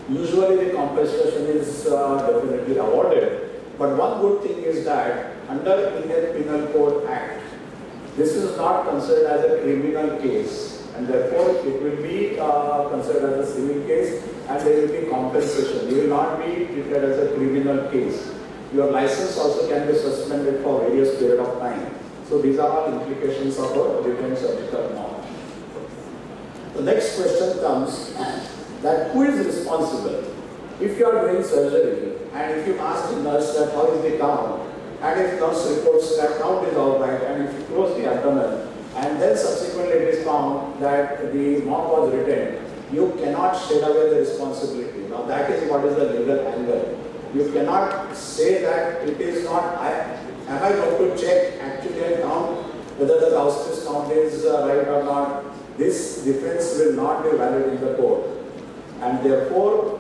Usually the compensation is definitely awarded. But one good thing is that under Indian Penal Code Act, this is not considered as a criminal case, and therefore it will be considered as a civil case, and there will be compensation. It will not be treated as a criminal case. Your license also can be suspended for various period of time. So these are all implications of a written surgical norm. The next question comes that who is responsible? If you are doing surgery and if you ask the nurse that how is the count, and if nurse reports that count is alright, and if you close the abdomen and then subsequently it is found that the norm was written, you cannot shed away the responsibility. Now that is what is the legal angle. You cannot say that it is not, am I going to check actually and count whether the auspice count is right or not. This defense will not be valid in the court. And therefore,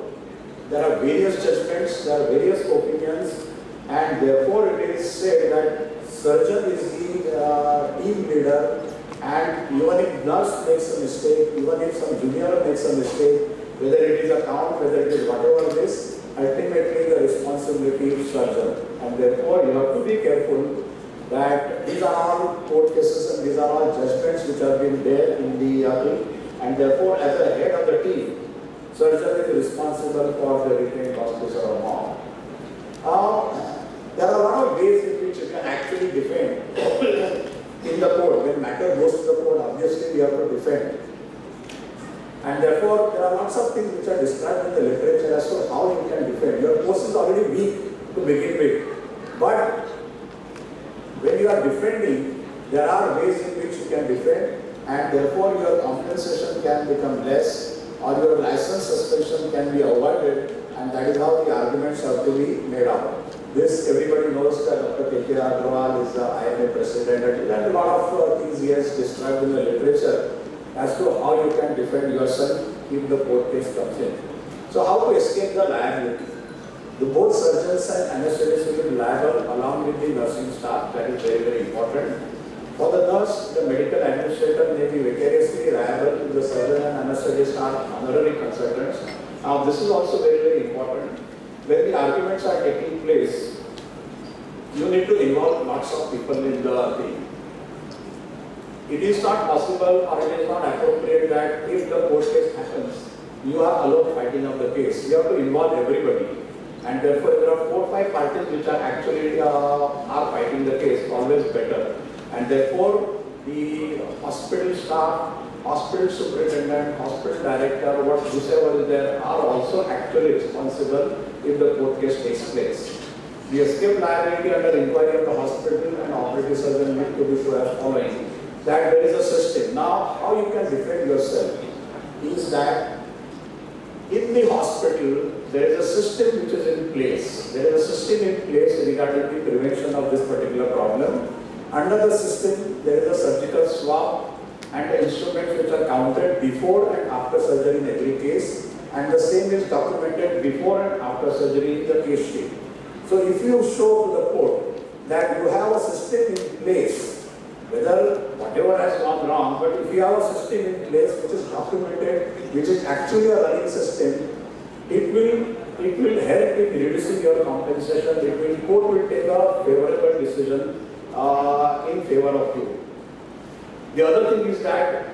there are various judgments, there are various opinions, and therefore it is said that surgeon is the team leader, and even if nurse makes a mistake, even if some junior makes a mistake, whether it is a count, whether it is whatever it is, ultimately the responsibility is surgeon. And therefore you have to be careful that these are all court cases and these are all judgments which have been there in the thing, and therefore as a head of the team, surgeon is responsible for the retained auspice or norm. There are a lot of ways in which you can actually defend in the court. When matter goes to the court, obviously we have to defend. And therefore, there are lots of things which are described in the literature as to how you can defend. Your case is already weak to begin with. But when you are defending, there are ways in which you can defend, and therefore your compensation can become less, or your license suspension can be avoided, and that is how the arguments have to be made out. This, everybody knows that Dr. K.K. Agrawal is the IMA president, and a lot of things he has described in the literature as to how you can defend yourself if the court case comes in. So how to escape the liability? The both surgeons and anesthetists will be liable along with the nursing staff. That is very, very important. For the nurse, the medical administrator may be vicariously liable to the surgeon, and anesthetists are honorary consultants. Now this is also very, very important. When the arguments are taking place, you need to involve lots of people in the thing. It is not possible or it is not appropriate that if the court case happens, you are alone fighting of the case. You have to involve everybody. And therefore, there are 4 or 5 parties which are actually are fighting the case, always better. And therefore, the hospital staff, hospital superintendent, hospital director, whosoever is there, are also actually responsible if the court case takes place. The escape liability under inquiry of the hospital and operative surgeon need to be sure as following. That there is a system. Now, how you can defend yourself is that in the hospital, there is a system which is in place. There is a system in place regarding the prevention of this particular problem. Under the system, there is a surgical swab and the instruments which are counted before and after surgery in every case, and the same is documented before and after surgery in the case sheet. So if you show to the court that you have a system in place, whether whatever has gone wrong, but if you have a system in place which is documented, which is actually a running system, it will help in reducing your compensation. Court will take a favorable decision in favor of you. The other thing is that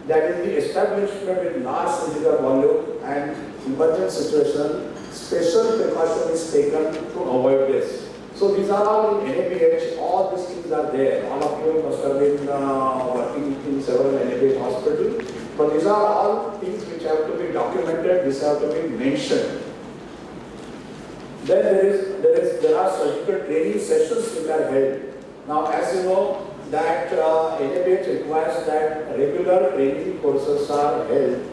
in the establishment with large surgical volume and emergent situation, special precaution is taken to avoid this. So these are all in NABH, all these things are there. All of you must have been working in several NABH hospitals. But these are all things which have to be documented, these have to be mentioned. Then there are surgical training sessions which are held. Now as you know that NABH requires that regular training courses are held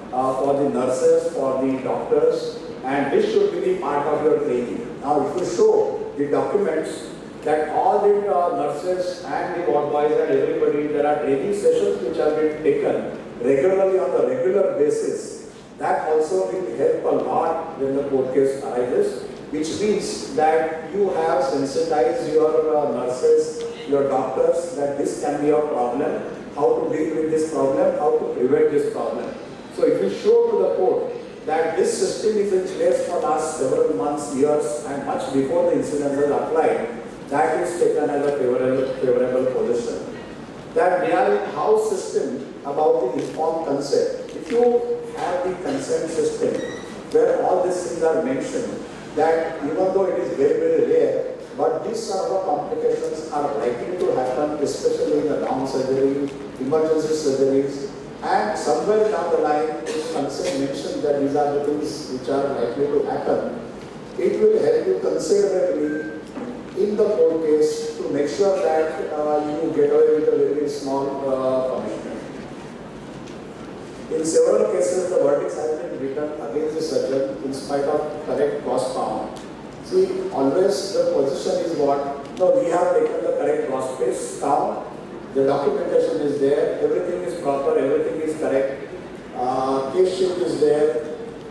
for the nurses, for the doctors, and this should be the part of your training. Now if you show the documents that all the nurses and the ward boys and everybody, there are training sessions which have been taken regularly on a regular basis, that also will help a lot when the court case arises, which means that you have sensitized your nurses, your doctors, that this can be a problem, how to deal with this problem, how to prevent this problem. So if you show to the court that this system is in place for last several months, years, and much before the incident was applied, that is taken as a favorable position. That they are in-house system about the informed consent. If you have the consent system where all these things are mentioned, that even though it is very, very rare, but these sort of complications are likely to happen, especially in the non-surgery, emergency surgeries, and somewhere down the line, if concern mentioned that these are the things which are likely to happen, it will help you considerably in the court case to make sure that you get away with a very, very small punishment. In several cases, the verdicts have been written against the surgeon in spite of correct cost found. See, always the position is what? No, we have taken the correct cost base down, the documentation is there, everything is proper, everything is correct, case sheet is there,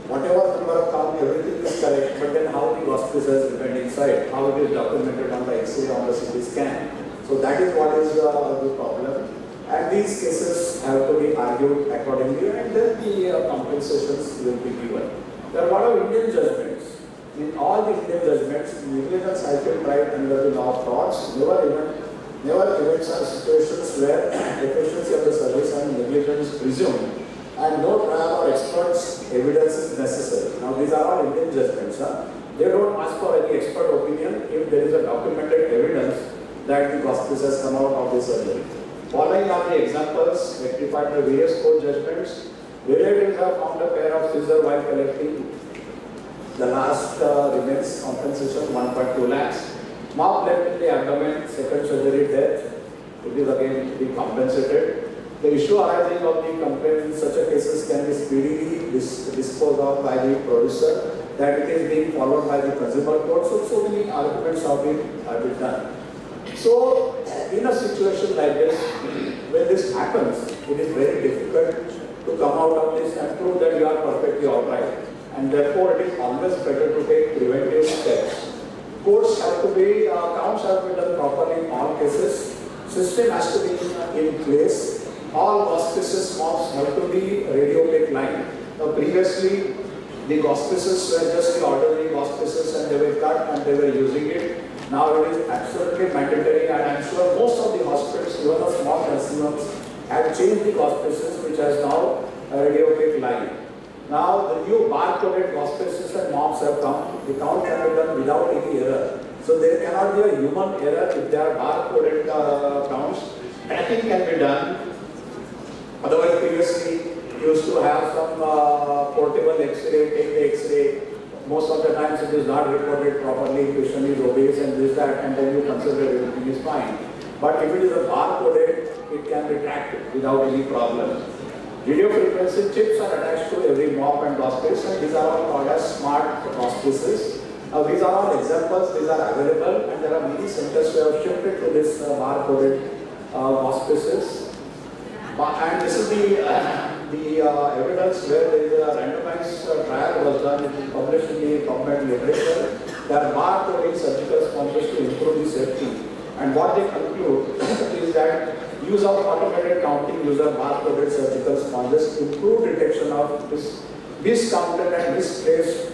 whatever number of count, everything is correct, but then how the hospital is written inside, how it is documented on the X-ray, on the CT scan. So that is what is the problem. And these cases have to be argued accordingly, and then the compensations will be given. There are a lot of Indian judgments. In all the Indian judgments, negligence has been tried under the law of frauds. Never events are situations where efficiency of the service and negligence is presumed, and no trial or experts' evidence is necessary. Now, these are all Indian judgments. They don't ask for any expert opinion if there is a documented evidence that the hospice has come out of the surgery. Following are the examples rectified by various court judgments. Relatives have found a pair of scissors while collecting. The last remains compensation 1.2 lakhs. Mouth left in the abdomen, second surgery death. It is again to be compensated. The issue arising of the complaint in such a cases can be speedily disposed of by the producer, that it is being followed by the consumer court. So many arguments have been done. So, in a situation like this, when this happens, it is very difficult to come out of this and prove that you are perfectly alright. And therefore, it is always better to take preventive steps. Courts have to be, counts have to be done properly in all cases. System has to be in place. All auspices mobs have to be radiopaque line. Now, previously, the auspices were just the ordinary auspices and they were cut and they were using it. Now it is absolutely mandatory, and I am sure most of the hospitals, even the small consumers, have changed the auspices, which has now a radiopaque line. Now the new bar-coded auspices and mobs have come. The count can be done without any error. So there cannot be a human error if there are bar-coded counts. Tracking can be done. Otherwise, previously you used to have some portable X-ray, take the X-ray. Most of the times it is not reported properly, patient is obese and this, that, and then you consider everything is fine. But if it is a bar-coded, it can be tracked without any problem. Radio frequency chips are attached to every mop and auspice, and these are all called as smart auspices. These are all examples, these are available, and there are many centers who have shifted to this bar-coded auspices. And this is the evidence where there is a randomized trial was done, it is published in the government literature. There are bar-coding surgical sponges to improve the safety. And what they conclude is that use of automated counting user bar-coded surgical sponges improve detection of miscounted and misplaced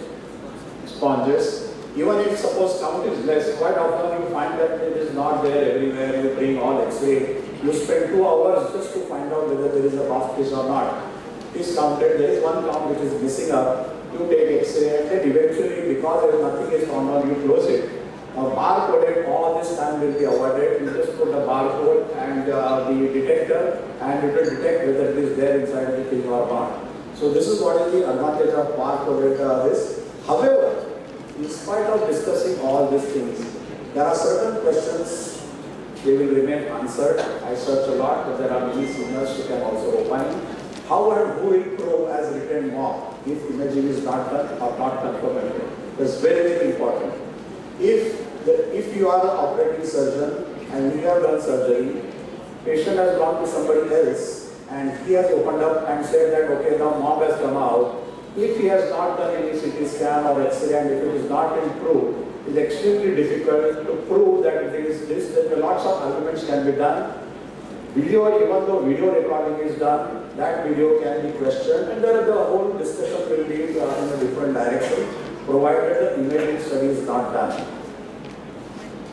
sponges. Even if suppose count is less, quite often you find that it is not there everywhere. You bring all X-ray. You spend 2 hours just to find out whether there is a lost piece or not. It is counted, there is one count which is missing up. You take X-ray and then eventually, because there is nothing is found out, you close it. Bar-coded, all this time will be avoided. You just put the barcode and the detector, and it will detect whether it is there inside the thing or not. So this is what is the advantage of bar-coded this. However, in spite of discussing all these things, there are certain questions they will remain answered. I search a lot, but there are many seniors who can also opine. How and who will prove as written mock if imaging is not done or not confirmed? That's very, very important. If you are an operating surgeon and you have done surgery, patient has gone to somebody else and he has opened up and said that, okay, now mob has come out. If he has not done any CT scan or X-ray and if it is not improved, it is extremely difficult to prove that it is this. Then lots of arguments can be done. Video, even though video recording is done, that video can be questioned, and the whole discussion will be in a different direction, provided the imaging study is not done.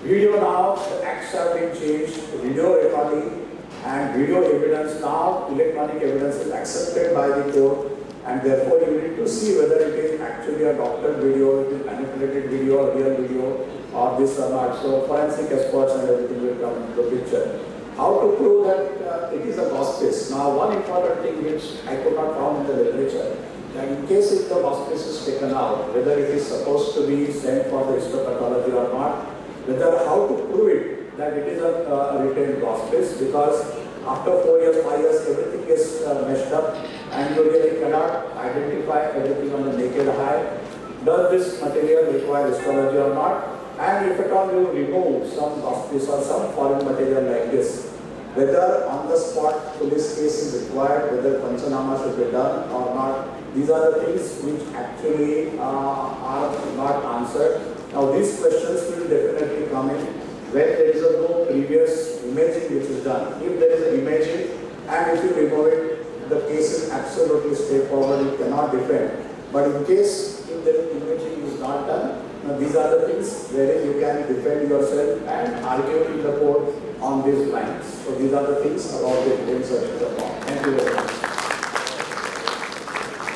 Video now, the acts have been changed, video recording and video evidence now, electronic evidence is accepted by the court. And therefore, you need to see whether it is actually a doctored video, it is manipulated video, or real video, or this or not. So forensic experts and everything will come into the picture. How to prove that it is a hospice? Now, one important thing which I could not found in the literature, that in case if the hospice is taken out, whether it is supposed to be sent for the histopathology or not, whether how to prove it that it is a retained hospice, because after 4 years, 5 years, everything is meshed up and you really cannot identify everything on the naked eye. Does this material require histology or not? And if at all you remove some hospice or some foreign material like this, whether on the spot police case is required, whether Panchanama should be done or not, these are the things which actually are not answered. Now these questions will definitely come in when there is no previous imaging which is done. If there is an imaging and if you remove it, the case is absolutely straightforward, you cannot defend. But in case if the imaging is not done, now these are the things wherein you can defend yourself and argue in the court on these lines. So these are the things about the evidence of the law. Thank you very much.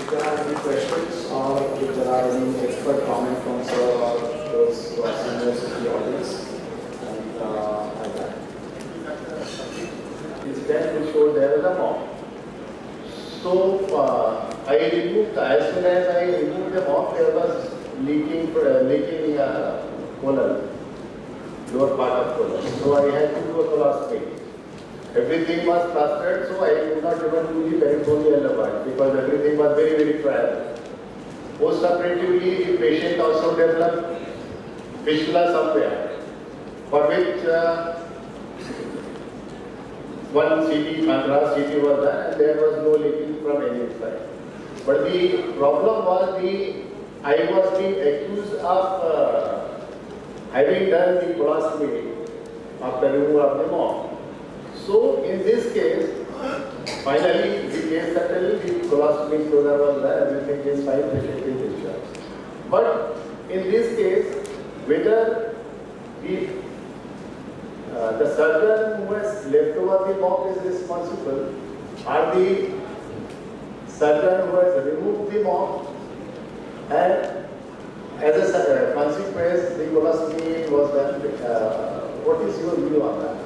If there are any questions or if there are any expert comments from sir or those who are seniors in the audience, Instead we showed there is a mop. So I removed, as soon as I removed the mop, there was leaking colon, lower part of colon. So I had to do a colostomy. Everything was plastered, so I could not even do the peritoneal part because everything was very, very frail. Post-operatively, the patient also developed fistula somewhere, for which one CT, contrast CT was done and there was no leaking from any side. But the problem was I was being accused of having done the colostomy after removal of the mop. So in this case, finally the case settled, the colostomy closure was there, everything is fine, patient is discharged. But in this case, whether the surgeon who has left over the mop is responsible, or the surgeon who has removed the mop, and as a consequence, the colostomy was done. What is your view on that?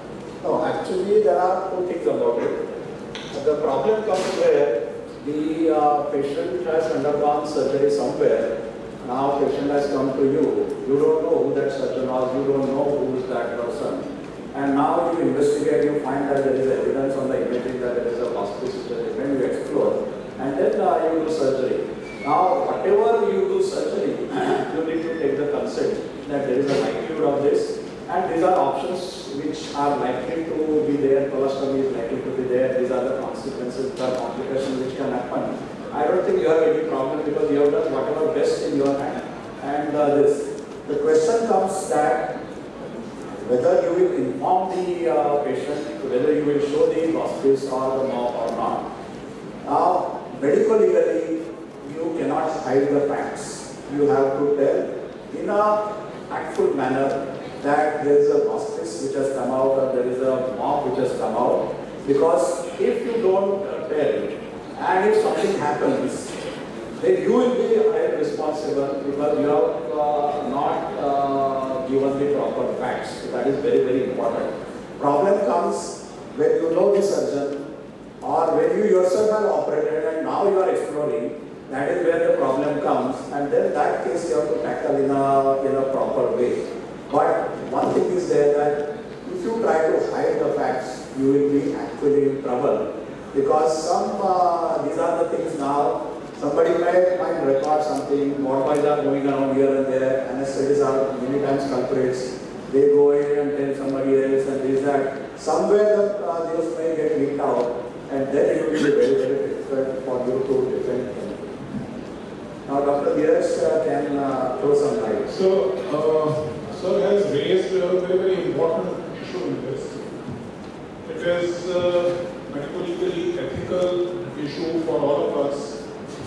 No, actually there are two things about it. The problem comes where the patient has undergone surgery somewhere. Now patient has come to you. You don't know who that surgeon was. You don't know who is that person. And now you investigate, you find that there is evidence on the imaging that there is a hospice, when you explore, and then you do surgery. Now, whatever you do surgery, you need to take the consent that there is a likelihood of this, and these are options which are likely to be there, colostomy is likely to be there, these are the consequences, the complications which can happen. I don't think you have any problem because you have done whatever best in your hand. And the question comes that whether you will inform the patient, whether you will show the hospice or the mop or not. Now, medical legally, you cannot hide the facts. You have to tell in a factful manner that there is a hospice which has come out or there is a mop which has come out. Because if you don't tell and if something happens, then you will be held responsible because you have not given the proper facts. That is very, very important. Problem comes when you know the surgeon or when you yourself have operated and now you are exploring. That is where the problem comes, and then that case you have to tackle in a proper way. But one thing is there that if you try to hide the facts, you will be actually in trouble because these are the things now. Somebody might record something, what boys are going around here and there, anesthetists are many times culprits. They go in and tell somebody else and this, that. Somewhere those may get leaked out, and then it will be very, very difficult for you to defend them. Now, Dr. Dheeraj can throw some light. So, sir has raised a very, very important issue in this. It is a medically ethical issue for all of us,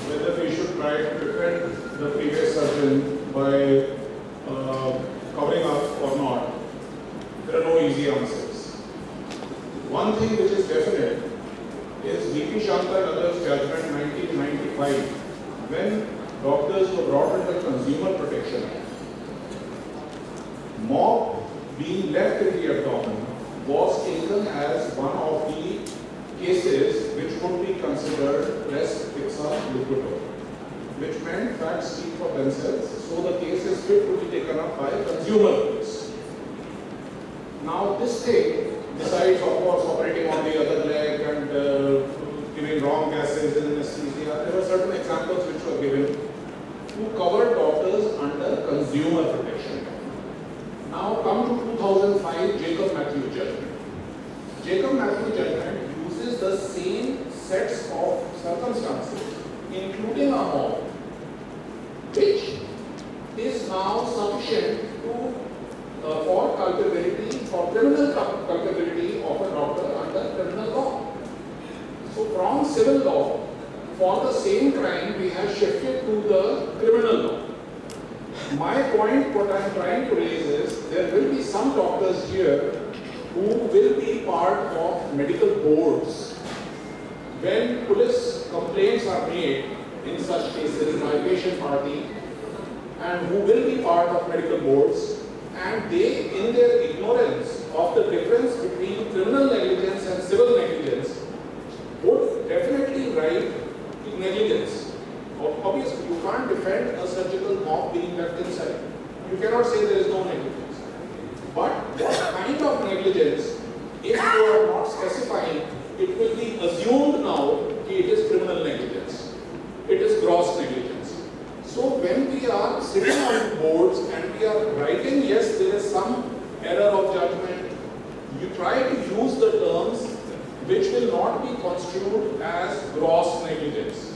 whether we should try to defend the previous surgeon by covering up or not. There are no easy answers. One thing which is definite is V.P. Shankar and others' judgment 1995 doctors were brought under Consumer Protection Act. Mob being left in the abdomen was taken as one of the cases which would be considered res ipsa loquitur, which meant facts speak for themselves, so the case is fit to be taken up by consumer courts. Now this thing, besides of course operating on the other leg and giving wrong gases in anesthesia, there were certain examples which were given to cover doctors under consumer protection. Now come to 2005 Jacob Matthew judgment. Jacob Matthew judgment uses the same sets of circumstances, including a mob, which is now sufficient to for culpability, for criminal culpability of a doctor under criminal law. So from civil law, for the same crime, we have shifted to the criminal law. My point, what I am trying to raise is, there will be some doctors here who will be part of medical boards. When police complaints are made in such cases by patient party, and who will be part of medical boards, and they, in their ignorance of the difference between criminal negligence and civil negligence, would definitely write negligence. Obviously, you can't defend a surgical mob being left inside. You cannot say there is no negligence. But what kind of negligence, if you are not specifying, it will be assumed now that it is criminal negligence. It is gross negligence. So when we are sitting on boards and we are writing, yes, there is some error of judgment, you try to use the terms which will not be construed as gross negligence.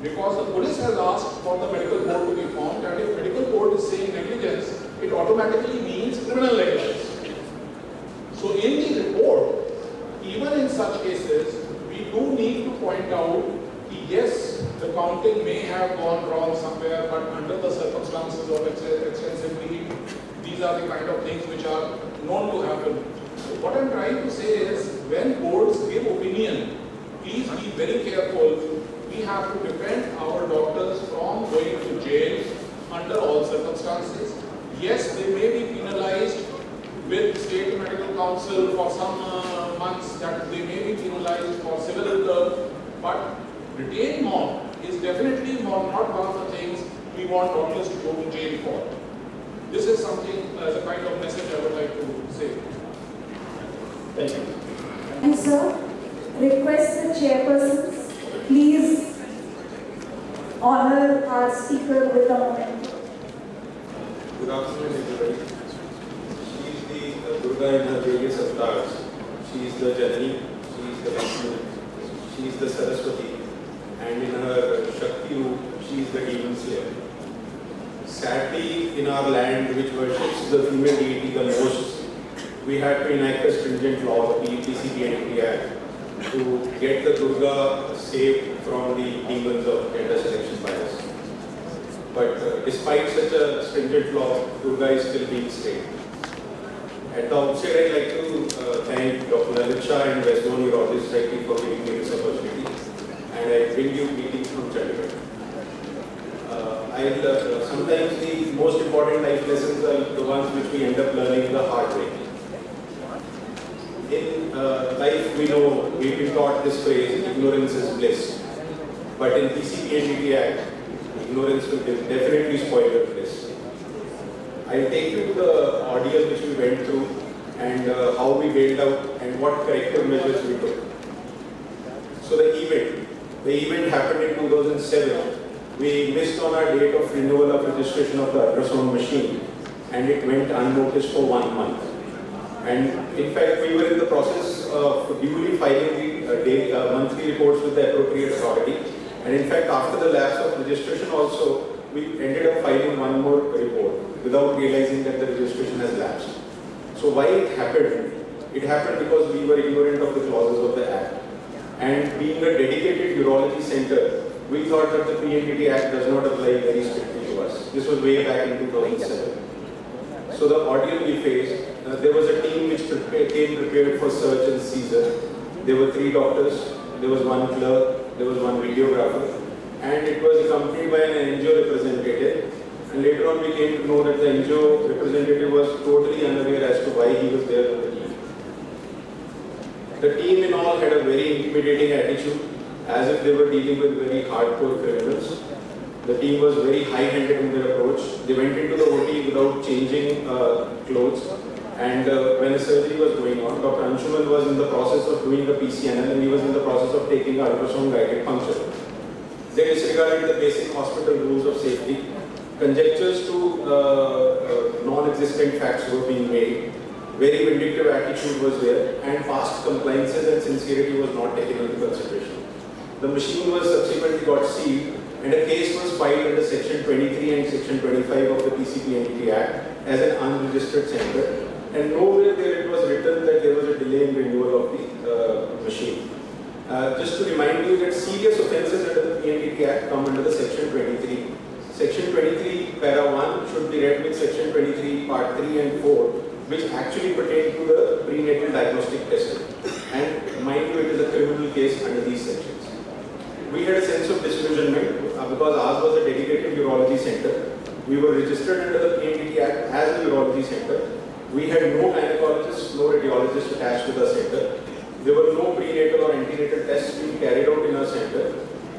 Because the police has asked for the medical board to be formed, and if medical board is saying negligence, it automatically means criminal negligence. So in the report, even in such cases, we do need to point out that yes, the counting may have gone wrong somewhere, but under the circumstances of extensive leave, these are the kind of things which are known to happen. So what I am trying to say is, when boards give opinion, please be very careful. We have to defend our doctors from going to jail under all circumstances. Yes, they may be penalized with state medical council for some months, that they may be penalized for civil, but retained mob is definitely not one of the things we want doctors to go to jail for. This is something as a kind of message I would like to say. Thank you. And sir, request the chairpersons, please honor our speaker with a moment. Good afternoon, everybody. She is the Durga in her various avatars. She is the Janani, she is the Lakshmi, she is the Saraswati, and in her Shakti roop, she is the demon slayer. Sadly, in our land, which worships the female deity the most, we had to enact a stringent law, the PCPNT Act, to get the Durga saved from the demons of gender selection bias. But despite such a stringent law, Durga is still being slayed. At the outset, I'd like to thank Dr. Lalicha and West Zone Urologist Society for giving me this opportunity. And I bring you greetings from Chandigarh. Sometimes the most important life lessons are the ones which we end up learning the hard way. In life, we know, we've been taught this phrase, ignorance is bliss. But in PCPNT Act, ignorance will definitely spoil your bliss. I'll take you to the ordeal which we went through and how we bailed out and what corrective measures we took. So the event happened in 2007. We missed on our date of renewal of registration of the ultrasound machine, and it went unnoticed for 1 month. And in fact, we were in the process of duly filing the monthly reports with the appropriate authority. And in fact, after the lapse of registration also, we ended up filing one more report without realizing that the registration has lapsed. So why it happened? It happened because we were ignorant of the clauses of the Act. And being a dedicated urology center, we thought that the PNPT Act does not apply very strictly to us. This was way back in 2007. So the ordeal we faced, there was a team which came prepared for search and seizure. There were 3 doctors, there was 1 clerk, there was 1 videographer, and it was accompanied by an NGO representative. And later on we came to know that the NGO representative was totally unaware as to why he was there on the team. The team in all had a very intimidating attitude, as if they were dealing with very hardcore criminals. The team was very high-handed in their approach. They went into the OT without changing clothes. And when a surgery was going on, Dr. Anshuman was in the process of doing the PCNL and he was in the process of taking ultrasound-guided puncture. They disregarded the basic hospital rules of safety. Conjectures to non-existent facts were being made. Very vindictive attitude was there, and fast compliances and sincerity was not taken into consideration. The machine was subsequently got sealed, and a case was filed under Section 23 and Section 25 of the PCPNDT Act as an unregistered center, and nowhere there it was written that there was a delay in renewal of the machine. Just to remind you that serious offences under the PNDT Act come under the Section 23. Section 23 para 1 should be read with Section 23 part 3 and 4, which actually pertain to the prenatal diagnostic testing. And mind you, it is a criminal case under these sections. We had a sense of disillusionment because ours was a dedicated urology center. We were registered under the PNDT Act as a urology center. We had no gynecologists, no radiologists attached to the center. There were no prenatal or antenatal tests being carried out in our center.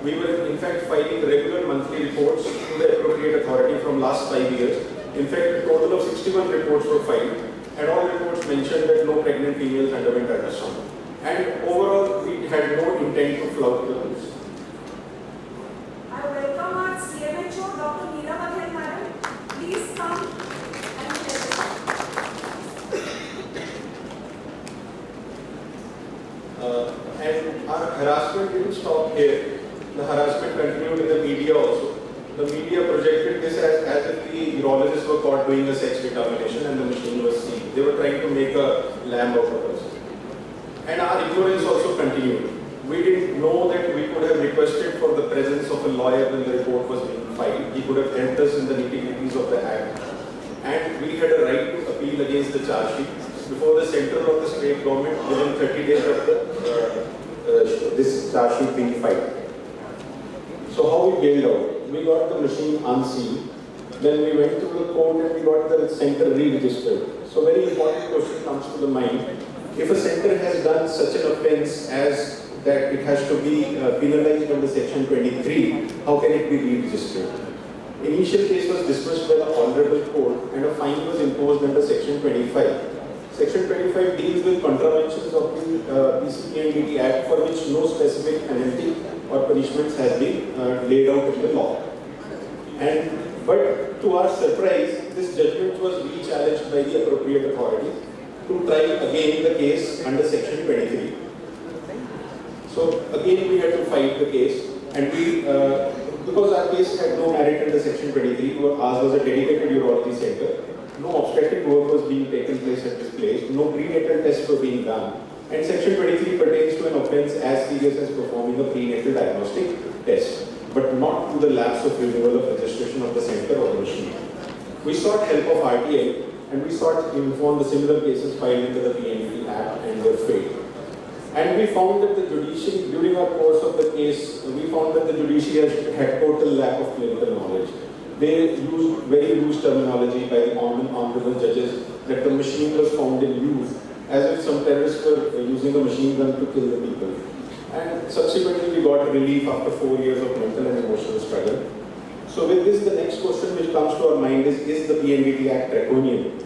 We were in fact filing regular monthly reports to the appropriate authority from last 5 years. In fact, a total of 61 reports were filed, and all reports mentioned that no pregnant females underwent ultrasound. And overall, we had no intent to flout the rules. I welcome our CMHO, Dr. Meera Baghel, madam. Please come and tell And our harassment didn't stop here. The harassment continued in the media also. The media projected this as if the urologists were caught doing a sex determination and the machine was sealed. They were trying to make a lamb out of us. And our ignorance also continued. We didn't know that we could have requested for the presence of a lawyer when the report was being filed. He could have helped us in the nitty-gritties of the act. And we had a right to appeal against the charge sheet before the central or the state government within 30 days of this charge sheet being filed. So how we bailed out? We got the machine unsealed. Then we went to the court and we got the center re-registered. So very important question comes to the mind. If a center has done such an offence as that it has to be penalized under Section 23, how can it be re-registered? Initial case was dismissed by the Honorable Court and a fine was imposed under Section 25. Section 25 deals with contraventions of the PCPNDT Act for which no specific penalty or punishments has been laid out in the law. But to our surprise, this judgment was re-challenged by the appropriate authority to try again the case under Section 23. So again we had to fight the case, and we, because our case had no merit under Section 23, ours was a dedicated urology center, no obstetric work was being taken place at this place, no prenatal tests were being done, and Section 23 pertains to an offence as serious as performing a prenatal diagnostic test, but not to the lapse of renewal of registration of the center or the machine. We sought help of RTI, and we sought to inform the similar cases filed into the PNDT Act and their fate. And we found that the judiciary, during our course of the case, we found that the judiciary had total lack of clinical knowledge. They used very loose terminology by the honorable judges that the machine was found in use, as if some terrorists were using a machine gun to kill the people. And subsequently we got relief after 4 years of mental and emotional struggle. So with this, the next question which comes to our mind is the PNDT Act draconian?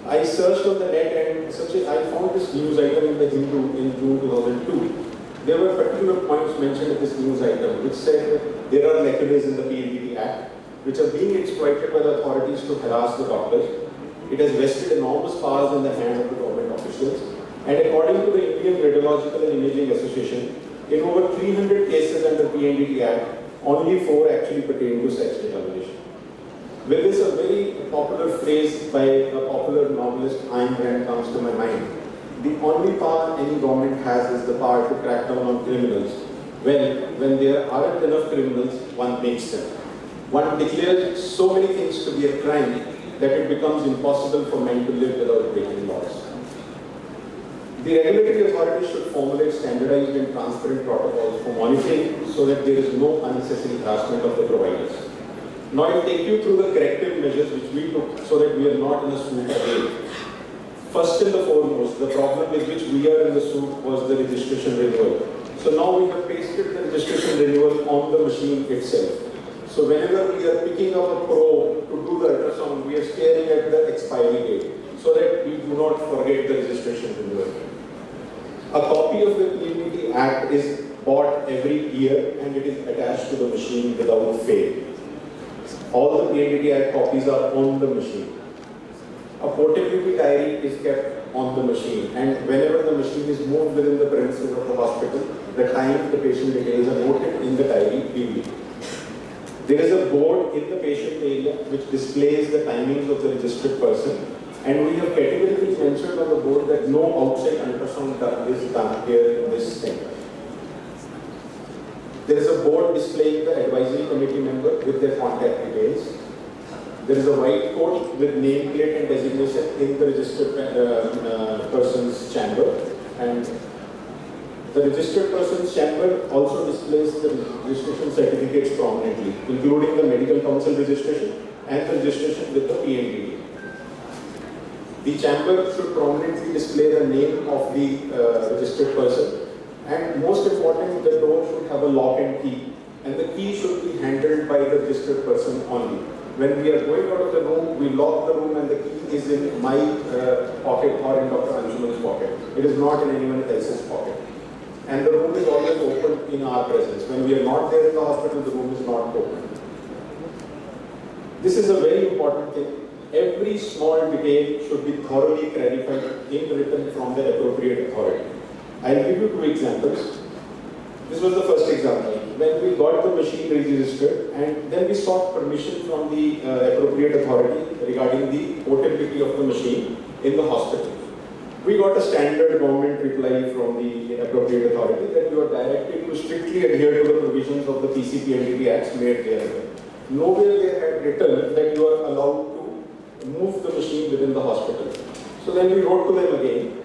I searched on the net and I found this news item in the Hindu in June 2002. There were particular points mentioned in this news item which said that there are lacunae in the PNDT Act which are being exploited by the authorities to harass the doctors. It has vested enormous powers in the hands of the government officials. And according to the Indian Radiological and Imaging Association, in over 300 cases under PNDT Act, only 4 actually pertain to sex determination. With this, a very popular phrase by a popular novelist, Ayn Rand, comes to my mind. The only power any government has is the power to crack down on criminals. When there aren't enough criminals, one makes them. One declares so many things to be a crime that it becomes impossible for men to live without breaking laws. The regulatory authorities should formulate standardized and transparent protocols for monitoring so that there is no unnecessary harassment of the providers. Now I'll take you through the corrective measures which we took so that we are not in a suit again. First and the foremost, the problem with which we are in the suit was the registration renewal. So now we have pasted the registration renewal on the machine itself. So whenever we are picking up a probe to do the ultrasound, we are staring at the expiry date so that we do not forget the registration renewal. A copy of the PMDT Act is bought every year and it is attached to the machine without fail. All the PMDT Act copies are on the machine. A portability diary is kept on the machine, and whenever the machine is moved within the premises of the hospital, the time the patient details are noted in the diary clearly. There is a board in the patient area which displays the timings of the registered person, and we have categorically mentioned on the board that no outside ultrasound is done here in this center. There is a board displaying the advisory committee member with their contact details. There is a white coat with nameplate and designation in the registered person's chamber, and the registered person's chamber also displays the registration certificates prominently, including the medical council registration and the registration with the PMDT. The chamber should prominently display the name of the registered person, and most important, the door should have a lock and key, and the key should be handled by the registered person only. When we are going out of the room, we lock the room and the key is in my pocket or in Dr. Anshuman's pocket. It is not in anyone else's pocket. And the room is always open in our presence. When we are not there in the hospital, the room is not open. This is a very important thing. Every small detail should be thoroughly clarified in written from the appropriate authority. I'll give you two examples. This was the first example. When we got the machine registered and then we sought permission from the appropriate authority regarding the portability of the machine in the hospital. We got a standard government reply from the appropriate authority that you are directed to strictly adhere to the provisions of the PCPNDT Acts made there. Nowhere they had written that you are allowed to move the machine within the hospital. So then we wrote to them again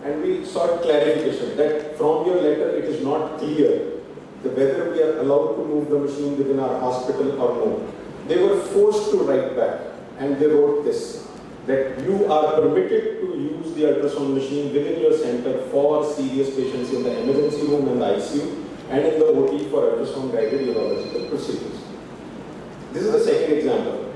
and we sought clarification that from your letter it is not clear whether we are allowed to move the machine within our hospital or no. They were forced to write back and they wrote this, that you are permitted to use the ultrasound machine within your center for serious patients in the emergency room and the ICU and in the OT for ultrasound guided urological procedures. This is the second example.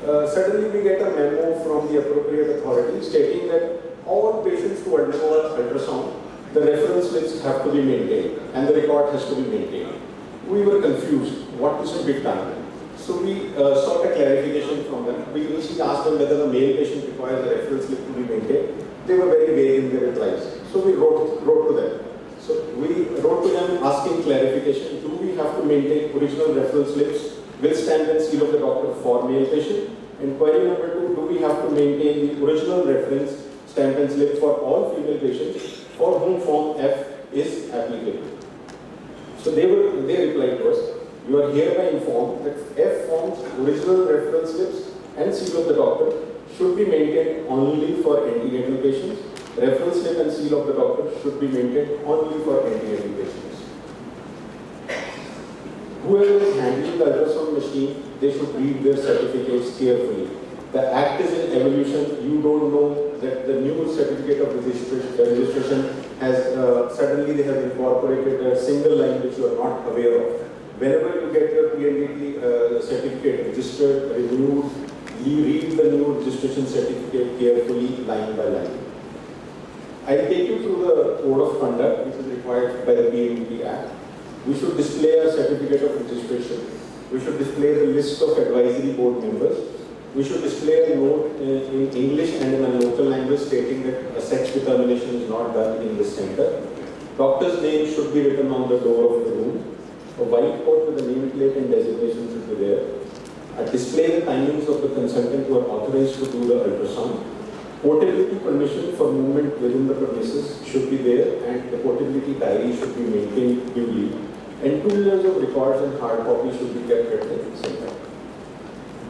Suddenly we get a memo from the appropriate authority stating that all patients who undergo ultrasound, the reference lists have to be maintained and the record has to be maintained. We were confused. What is to be done? So we sought a clarification from them. We initially asked them whether the male patient requires the reference slip to be maintained. They were very vague in their replies. So we wrote to them. So we wrote to them asking clarification. Do we have to maintain original reference slips with stamp and seal of the doctor for male patient? And query number 2, do we have to maintain the original reference stamp and slip for all female patients for whom Form F is applicable? So they replied to us, you are hereby informed that F forms original reference slips and seal of the doctor should be maintained only for antenatal patients. Reference slip and seal of the doctor should be maintained only for antenatal patients. Whoever is handling the ultrasound machine, they should read their certificates carefully. The act is in evolution. You don't know that the new certificate of registration has suddenly they have incorporated a single line which you are not aware of. Whenever you get your PNDT certificate registered, renewed, you read the new registration certificate carefully, line by line. I'll take you through the code of conduct which is required by the PNDT Act. We should display a certificate of registration. We should display the list of advisory board members. We should display a note in English and in a local language stating that a sex determination is not done in this center. Doctor's name should be written on the door of the room. A white coat with a nameplate and designation should be there. Display the timings of the consultant who are authorized to do the ultrasound. Portability permission for movement within the premises should be there, and the portability diary should be maintained duly. And 2 years of records and hard copy should be kept at the center.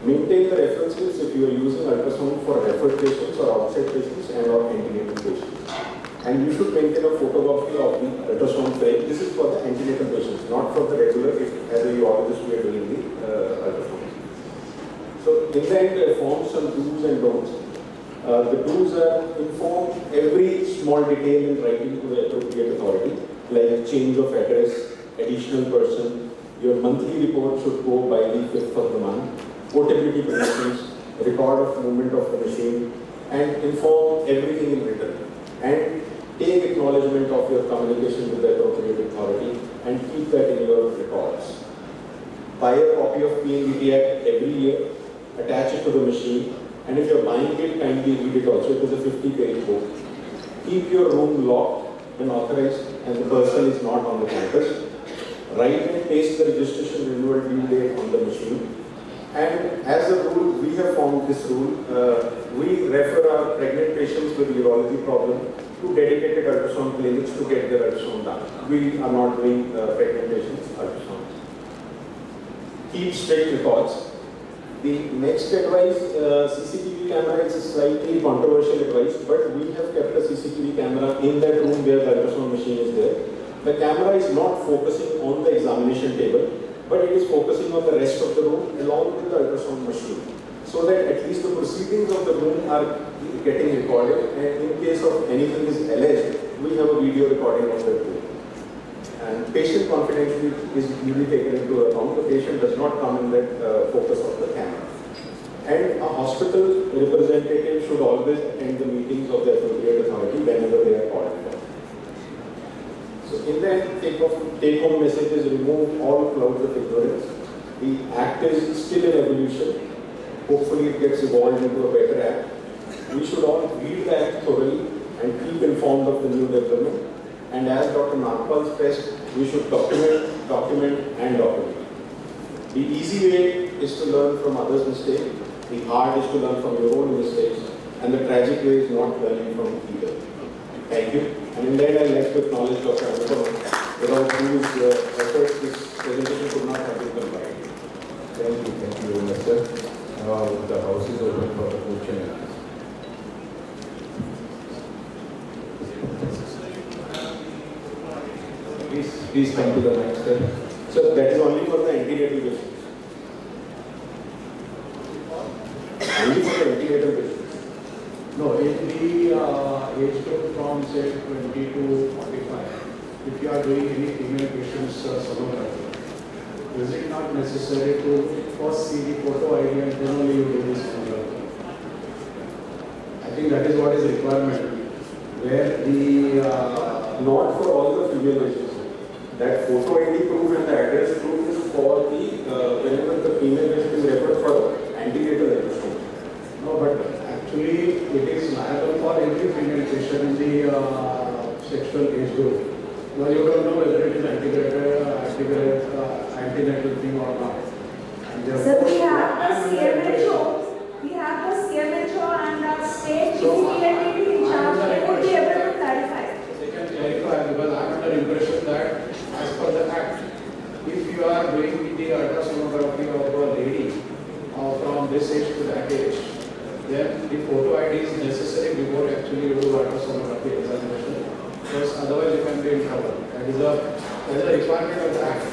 Maintain the references if you are using ultrasound for referred patients or outside patients and or antenatal patients. And you should maintain a photocopy of the ultrasound frame. This is for the antenatal patients, not for the regular, as a urologist we are doing the ultrasound. So in the end, form some do's and don'ts. The do's are inform every small detail in writing to the appropriate authority, like change of address, additional person. Your monthly report should go by the 5th of the month. Portability permissions, record of movement of the machine, and inform everything in written. And take acknowledgement of your communication with the appropriate authority and keep that in your records. Buy a copy of PNDT Act every year, attach it to the machine, and if you're buying it, kindly read it also. It is a 50-page book. Keep your room locked when authorized and the person is not on the campus. Write and paste the registration renewal due date on the machine. And as a rule, we have formed this rule. We refer our pregnant patients with urology problem to dedicated ultrasound clinics to get their ultrasound done. We are not doing pregnant patients ultrasound. Keep straight records. The next advice, CCTV camera is a slightly controversial advice, but we have kept a CCTV camera in that room where the ultrasound machine is there. The camera is not focusing on the examination table, but it is focusing on the rest of the room along with the ultrasound machine, so that at least the proceedings of the room are getting recorded, and in case of anything is alleged, we have a video recording of that room. And patient confidentiality is usually taken into account. The patient does not come in that focus of the camera. And a hospital representative should always attend the meetings of the appropriate authority whenever they are called for. So in the end, take-home message is remove all clouds of ignorance. The act is still in evolution. Hopefully it gets evolved into a better act. We should all read the act thoroughly and keep informed of the new development. And as Dr. Nagpal stressed, we should document, and document. The easy way is to learn from others' mistakes. The hard is to learn from your own mistakes. And the tragic way is not learning from either. Thank you. And in that, I'd like to acknowledge Dr. Anupam, without whose efforts this presentation could not have been compiled. Thank you very much, sir. Now the house is open for the question and answer. Please come to the mic, sir. So that is only for the antenatal patients. Only for the antenatal patients. No, in the age group from say 20 to 45, if you are doing any female patients sonography, is it not necessary to first see the photo ID and then only you do this sonography? I think that is what is requirement. Where the not for all the female patients. That photo ID proof and the address proof is for the whenever the female patient is referred for antenatal ultrasound. No, but actually it is liable for every female patient in the sexual age group. Well, you don't know whether it is antenatal thing or not. So we have the CMHO and the state physical entity in charge. They would be able to clarify. They can clarify, because I am under the impression that as per the act, if you are doing the ultrasonography of a lady from this age to that age, then the photo ID is necessary before actually you do ultrasonography examination. Because otherwise you can be in trouble. That is a requirement of the act.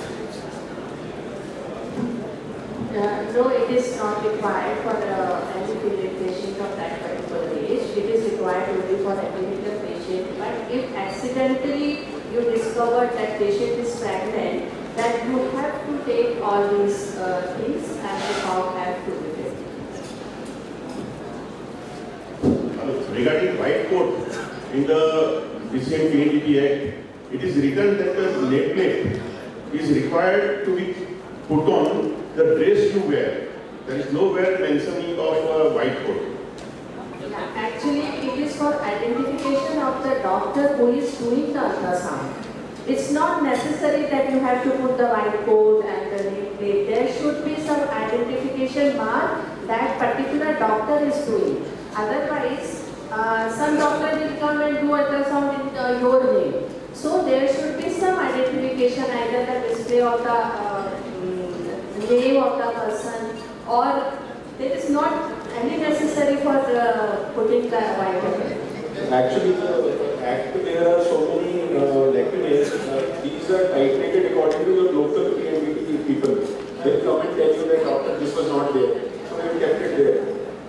No, it is not required for any female patient of that particular age. It is required only for antenatal patient. But if accidentally you discover that patient is pregnant, then you have to take all these things and the form have to be filled. Regarding white coat, in the recent PNDT Act, it is written that the nameplate is required to be put on the dress you wear. There is nowhere mentioning of a white coat. Yeah, actually, it is for identification of the doctor who is doing the ultrasound. It's not necessary that you have to put the white coat and the nameplate. There should be some identification mark that particular doctor is doing. Otherwise, some doctor will come and do ultrasound in your name. So there should be some identification, either the display of the name of the person, or there is not any necessary for putting the white coat. Actually, the Act, there are so many lacunae. These are titrated according to the local PMDT people. They come and tell you that, doctor, this was not there. So we kept it there.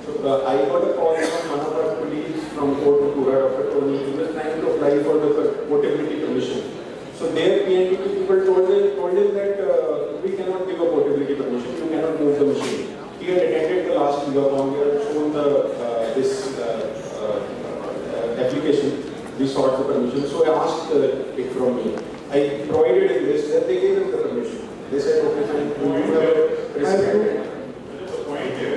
So I got a call from one of our colleagues from Kottapura, Dr. Tony. He was trying to apply for the portability permission. So their PMDT people told him that we cannot give a portability permission. You cannot move the machine. He had attended the last Legacon. We had shown this application. We sought the permission. So I asked it from me. I provided him this, then they gave him the permission. They said, okay, fine, we have a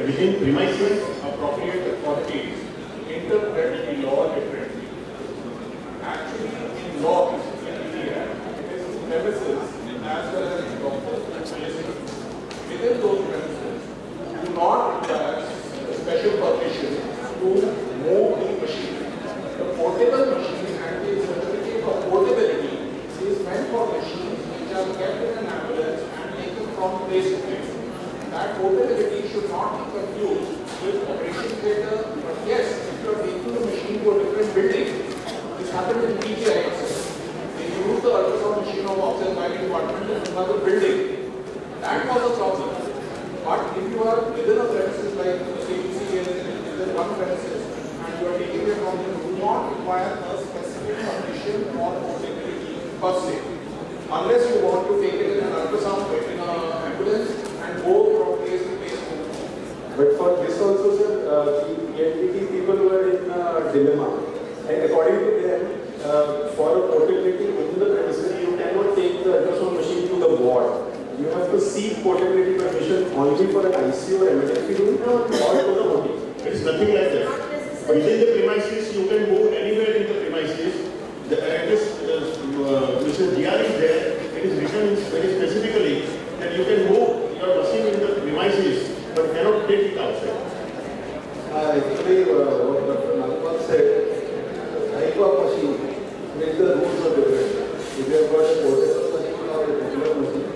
Within premises, appropriate authorities interpret the law differently. Actually, in law, it is premises as well as doctors. Within those premises, do not require special permission to move the machine. The portable machine and the certificate of portability is meant for machines which are kept in an ambulance and taken from place to place. That portability should not be confused with operation theatre. But yes, if you are taking the machine to a different building, this happened in PGI. They used the ultrasound machine of oxygen mining department in another building. That was a problem. But if you are within a premises like the KBC is one premises and you are taking it from them, do not require a specific permission or portability per se. Unless you want to take it in an ultrasound in an ambulance and go from place to place. But for this also, sir, the PMDT people were in a dilemma. And according to them, for a portability within the premises, you cannot take the ultrasound machine to the ward. You have to seek portability permission only for an ICU or emergency room or to the OT. It is nothing like that. Within the premises, you can move anywhere in the premises. The address, Mr. DR is there. It is written very specifically that you can move your machine in the premises, but cannot take it outside. Actually, what Dr. Nagpal said, type of machine makes the rules are different. If you have got a portable machine or a regular machine,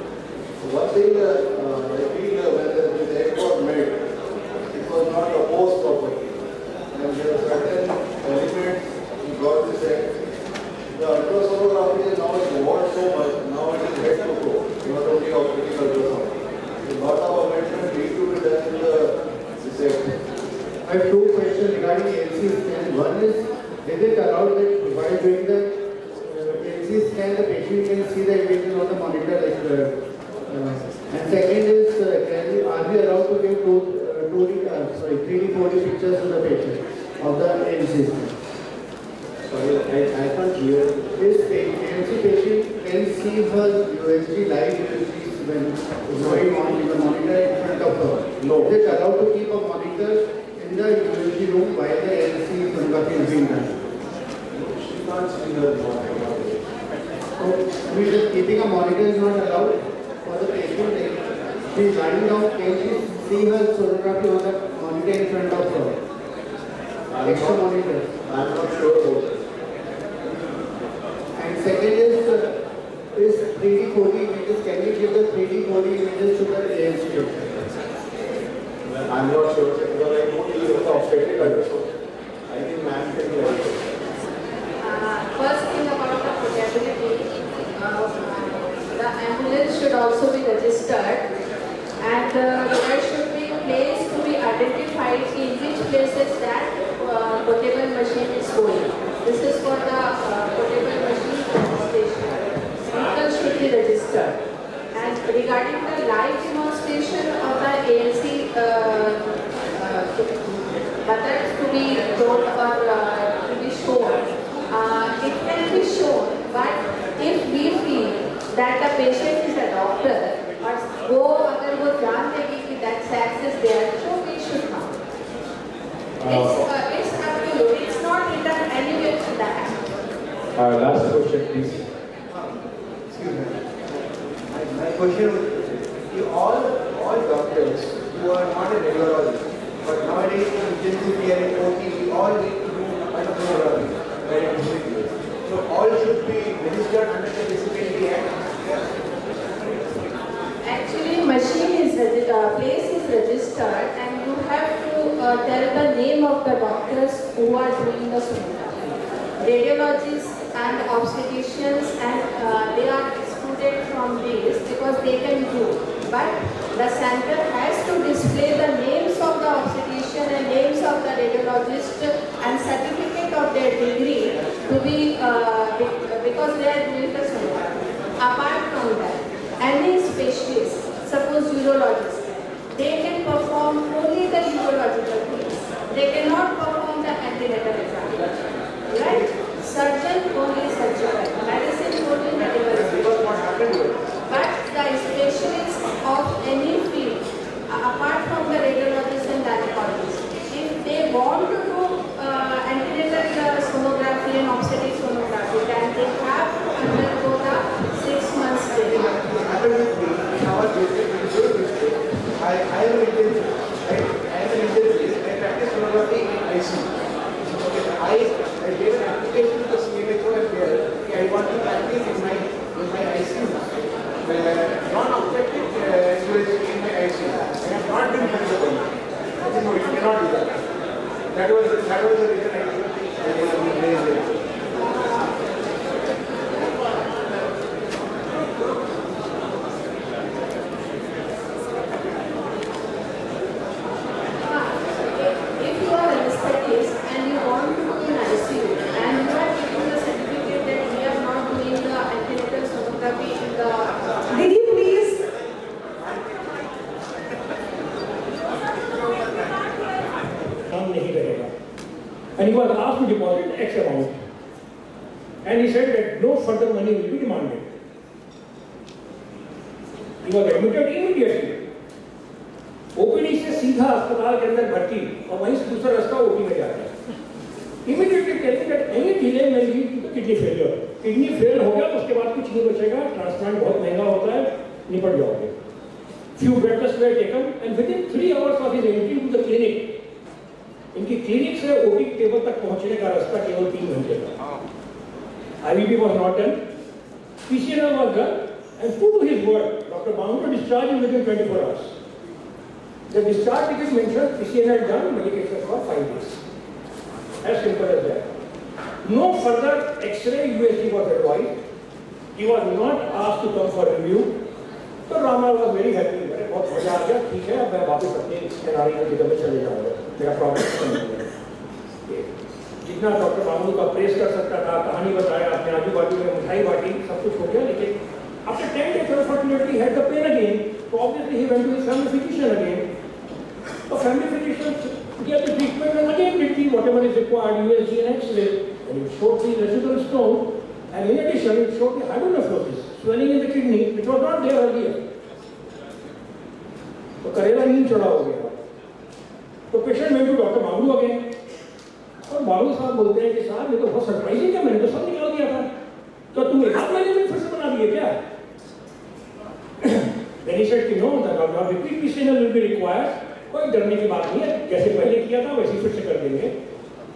one thing I feel when the act was made, it was not opposed properly. And there are certain elements in got this act. The ultrasonography is now evolved so much, now it is head to toe, not only operating ultrasound. A lot of amendments need to be done in this act. I have two questions regarding LC scan. One is it allowed that while doing the LC scan, the patient can see the images on the monitor? And second is, are we allowed to give 3D, 4D pictures to the patient of the LC scan? Sorry, I can't hear. This LC patient can see her USG live USG when going on in the monitor in front of her. No. Is it allowed to keep a monitor in the USG room while the LC sonography is being done? She can't see her monitor. So, keeping a monitor is not allowed for the patient. She is lying down, can she see her sonography on the monitor in front of her? Extra monitor. I am not sure about that. And second is 3D 4D images. Can we give the 3D 4D images to the ALC? I am not sure because I don't use the obstetric ultrasound. I think ma'am can clarify. First thing about the portability, the ambulance should also be registered and there should be a place to be identified in which places that portable machine is going. This is for the portable machine registration. Vehicle should be registered. And regarding the live demonstration of the ALC methods to be shown or to be shown, it can be shown, but if we feel that the patient is a doctor or go अगर वो जान लेगी कि that sex is there, so we should come. It's up to you. It's not written anywhere in the act. Last question, please. Excuse me. My question is, all doctors who are not a radiologist, but nowadays in intensive care and OT, we all need to do neurology. So all should be registered under the Disciplinary Act. Actually, machine is place is registered, and you have to tell the name of the doctors who are doing the sonography. radiologists and obstetricians, and they are excluded from this because they can do. But the center has to display the names of the obstetrician and names of the radiologist and certificate of their degree to be because they are doing the sonography. Apart from that, any specialist, suppose urologist, they can perform only the urological things. They cannot perform the antenatal examination. Right? Surgeon only surgical. Medicine only medical. But the specialists of any field, apart from the radiologists and gynecologists, if they want to do antenatal sonography and obstetric sonography, then they have to undergo the 6 months training. I am an Indian, I practice sonography in ICU. I gave an application to the CMHO and I want to practice in my ICU. Non-obstetric USG in my ICU. I have not been feasible. I said, no, you cannot do that. That was the reason I raised it. And he was asked to deposit X amount. And he said that no further money will be demanded. He was admitted immediately. OPD से सीधा अस्पताल के अंदर भर्ती और वहीं से दूसरा रास्ता ओपी में जाता है. Immediately telling that any delay may lead to kidney failure. Kidney fail हो गया तो उसके बाद कुछ नहीं बचेगा. ट्रांसप्लांट बहुत महंगा होता है, निपट जाओगे. Few blood tests were taken and within 3 hours of his entry to the clinic, इनकी क्लिनिक से ओटी टेबल तक पहुंचने का रास्ता केवल 3 घंटे का. IVP was not done, PCNR was done, and true to his word, Dr. Bangu discharged him within 24 hours. The discharge ticket mentioned PCNR done, medication for 5 days. As simple as that. No further X-ray USG was advised. He was not asked to come for review. तो Rama was very happy. अरे बहुत मजा आ गया, ठीक है, अब मैं वापस अपने एनआरआई की जगह चले जाऊंगा. मेरा प्रॉब्लम खत्म हो गया. जितना डॉक्टर बाबू का प्रेस कर सकता था, कहानी बताया, अपने आजू बाजू में मिठाई बांटी, सब कुछ हो गया. लेकिन after 10 days, unfortunately, he had the pain again. So obviously, he went to his family physician again. So family physician gave the treatment and again did the whatever is required, USG and X-ray, and it showed the residual stone. And in addition, it showed the hydronephrosis, swelling in the kidney, which was not there earlier. तो करेला नींद चढ़ा हो गया. तो patient में to doctor Babu again. और बाबू साहब बोलते हैं कि साहब ये तो बहुत सरप्राइजिंग है, मैंने तो सब निकाल दिया था. तो तुम 1 महीने में फिर से बना दिए क्या? Then he said कि no, the repeat PCNR will be required. कोई डरने की बात नहीं है, जैसे पहले किया था वैसे फिर से कर देंगे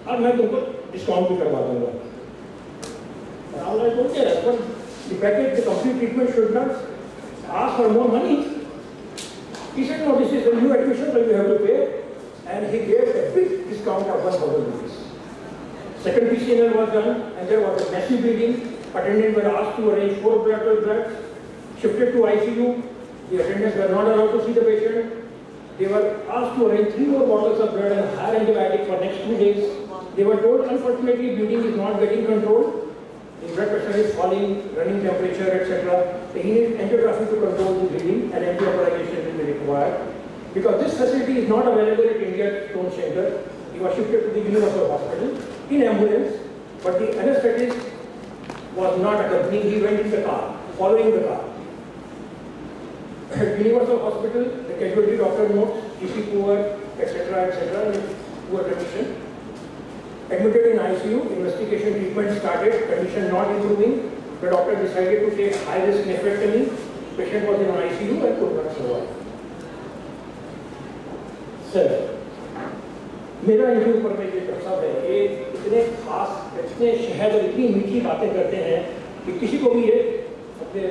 और मैं तुमको डिस्काउंट भी करवा दूंगा. I was like, okay, but the package, the complete treatment should not ask for more money. He said, no, this is a new admission, so you have to pay. And he gave a big discount of 1,000 rupees. Second PCNR was done, and there was a massive bleeding. Attendants were asked to arrange 4 bloods, shifted to ICU. The attendants were not allowed to see the patient. They were asked to arrange 3 more bottles of blood and higher antibiotic for next 2 days. They were told, unfortunately, bleeding is not getting controlled. The blood pressure is falling, running temperature, etc. So he needs angiography to control the bleeding and anticoagulation will be required. Because this facility is not available at India Stone Center, he was shifted to the Universal Hospital in ambulance, but the anesthetist was not accompanying, he went in the car, following the car. At Universal Hospital, the casualty doctor notes, GC poor, etc., poor condition. Admitted in ICU, investigation treatment started, condition not improving. The doctor decided to take high-risk nephrectomy. Patient was in ICU and could not survive. Sir, मेरा इनके ऊपर में ये प्रस्ताव है कि इतने खास, इतने शहद और इतनी मीठी बातें करते हैं कि किसी को भी ये अपने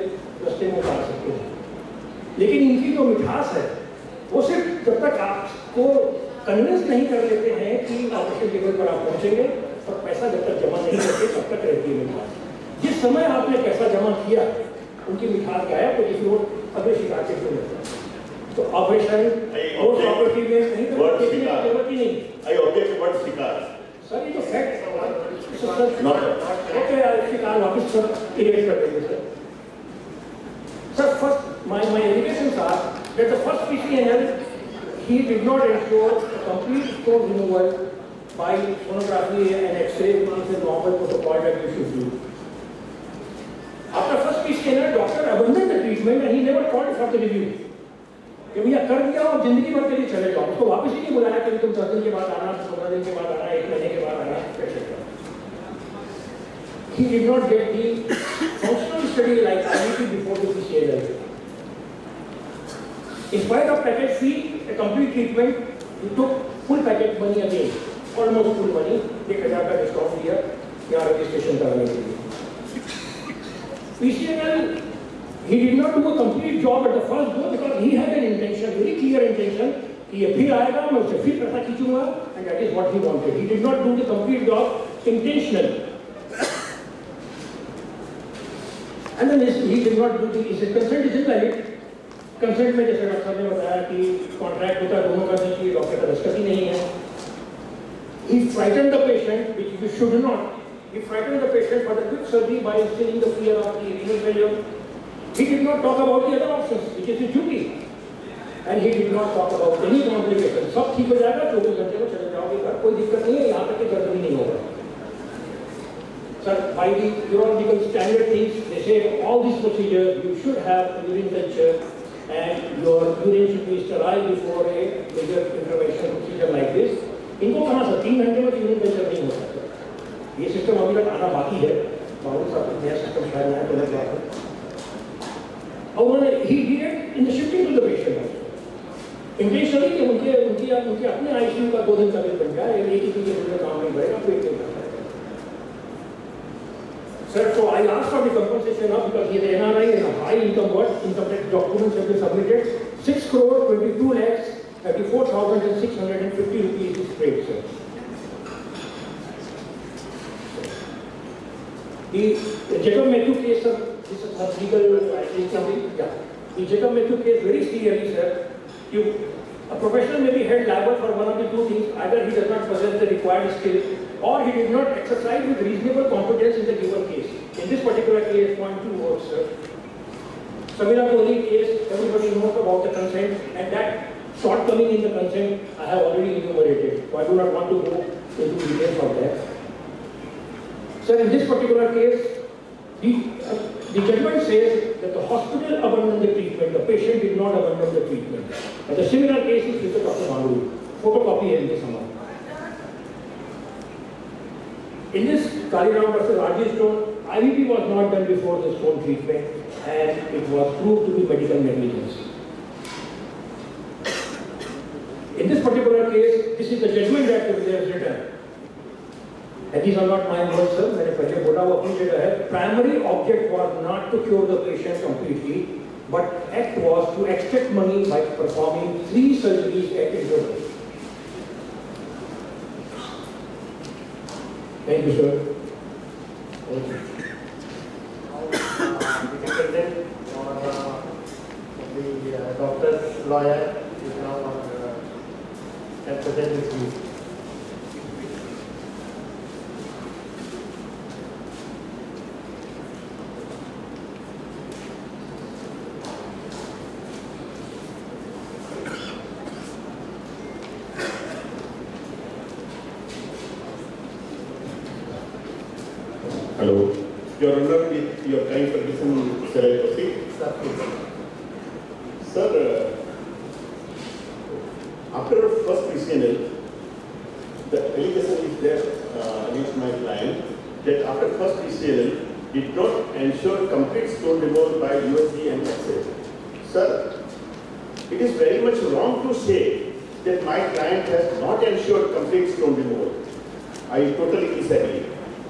रास्ते में उतार सकते हैं. लेकिन इनकी जो मिठास है, वो सिर्फ जब तक आपको कन्विंस नहीं कर लेते हैं कि ऑपरेशन टेबल पर आप पहुंचेंगे और पैसा जब तक जमा नहीं करते तब तक रहती है मिठास। जिस समय आपने पैसा जमा किया उनकी मिठास गायब, तो किसी और अगले शिकार के क्यों लेता है? तो ऑपरेशन और प्रॉपर्टी में नहीं तो देखने की जरूरत ही नहीं। I object to word शिकार। सर ये तो फैक्ट ओके, शिकार वापस सर इरेज कर देंगे sir. Sir first my indications are that the first PCNL he did not ensure a complete stone removal by sonography and X-ray, which is a normal protocol that you should do. After first PCNL, doctor abandoned the treatment and he never called for the review. कि भैया कर दिया और जिंदगी भर के लिए चले जाओ, उसको वापस ही नहीं बुलाया कि तुम 10 दिन के बाद आना, 15 दिन के बाद आना, 1 महीने के बाद आना, etc. He did not get the functional study like IIT before the PCNL. In spite of package fee, a complete treatment, he took full package money again, almost full money, 1000 का discount दिया यहाँ registration कराने के लिए. PCNL, he did not do a complete job at the first go because he had an intention, very clear intention, कि ये फिर आएगा, मैं उससे फिर पैसा खींचूंगा, and that is what he wanted. He did not do the complete job intentionally. And then he did not do the, his consent is invalid. Consent में जैसे डॉक्टर ने बताया कि कॉन्ट्रैक्ट होता है दोनों का चाहिए, डॉक्टर का दस्तखत ही नहीं है. He frightened the patient, which you should not. He frightened the patient for the quick surgery by instilling the fear of the renal failure. He did not talk about the other options, which is his duty. And he did not talk about any complications. सब ठीक हो जाएगा, 24 घंटे में चले जाओगे घर, कोई दिक्कत नहीं है, यहाँ तक कि दर्द भी नहीं होगा. Sir, by the urological standard things, they say all these procedures, you should have a urine culture and your urine should be sterile before a major intervention procedure like this. इनको कहाँ सर 3 घंटे में urine culture नहीं होता है. ये system अभी तक आना बाकी है. बाबू साहब नया सिस्टम शायद नया तो लग रहा है. और उन्होंने he did it in the shifting to the patient also. Intentionally कि उनके अपने ICU का 2 दिन का बिल बन गया, एक ही चीज़ में काम नहीं करेगा, पेट नहीं करता है. Sir, so I asked for the compensation now because he is an NRI and a high income tax documents have been submitted. 6 crore 22 lakhs 34,650 rupees is paid, sir. The Jacob Matthew case, sir, this is a legal something. Yeah. The Jacob Matthew case very clearly, sir. A professional may be held liable for one of the two things: either he does not possess the required skill, or he did not exercise with reasonable competence in the given case. In this particular case, point 2 words, sir. Samira Kohli case, everybody knows about the consent, and that shortcoming in the consent I have already enumerated, so I do not want to go into details of that. Sir, in this particular case, the judgment says that the hospital abandoned the treatment, the patient did not abandon the treatment. And the similar case is with Dr. Manduri. Photocopy है इनके समान. In this Kaliram versus RG stone, IVP was not done before the stone treatment and it was proved to be medical negligence. In this particular case, this is the judgment that there is written. And these are not my words, sir. मैंने पहले बोला वो अपनी जगह है. Primary object was not to cure the patient completely, but act was to extract money by performing 3 surgeries at intervals. Thank you, sir. Thank you. The defendant or the doctor's lawyer is now can present his views. Hello. Your Honor, with your kind permission, shall I proceed? Sir, after first PCNL, the allegation is there against my client that after first PCNL did not ensure complete stone removal by USG and X-ray. Sir, it is very much wrong to say that my client has not ensured complete stone removal. I totally disagree.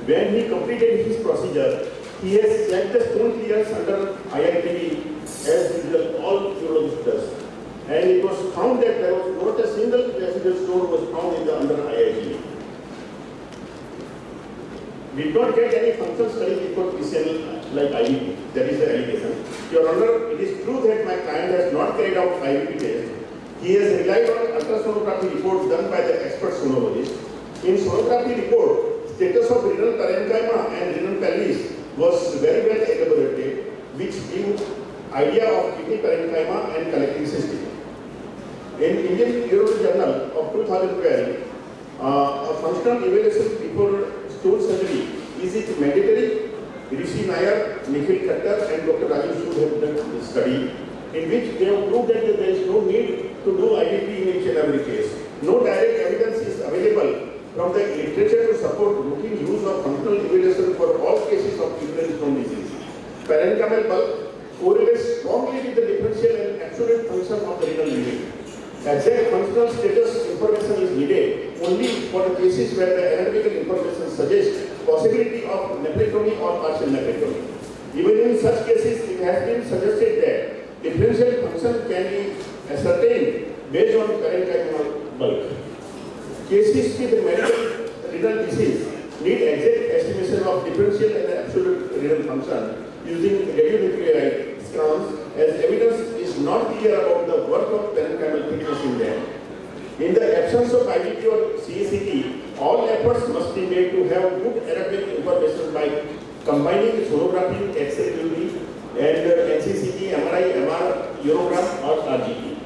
When he completed his procedure, he has checked the stone clearance under IITB as usual, all urologists does. And it was found that there was not a single residual stone was found in the under IITB. did not get any functional study before PCNL like IVP. That is the allegation. Your Honor, it is true that my client has not carried out IVP test. He has relied on ultrasonography reports done by the expert sonologist. In sonography report, status of renal parenchyma and renal pelvis was very well elaborated, which give idea of kidney parenchyma and collecting system. In Indian Urology Journal of 2012, a functional evaluation before stone surgery, is it mandatory? Rishi Nair, Nikhil Khattar and Dr. Rajesh Sood have done this study, in which they have proved that there is no need to do IVP in each and every case. No direct evidence is available from the literature to support routine use of functional evaluation for all cases of uterine stone disease. Parenchymal bulk correlates strongly with the differential and absolute function of the renal ligament. Exact functional status information is needed only for the cases where the anatomical information suggests possibility of nephrectomy or partial nephrectomy. Even in such cases, it has been suggested that differential function can be ascertained based on parenchymal bulk. Cases with medical renal disease need exact estimation of differential and absolute renal function using radionuclide scans, as evidence is not clear about the work of parenchymal thickness in them. In the absence of IVP or CACT, all efforts must be made to have good anatomic information by combining sonography, X-ray UV, and NCCT, MRI, MR, urogram or RGP.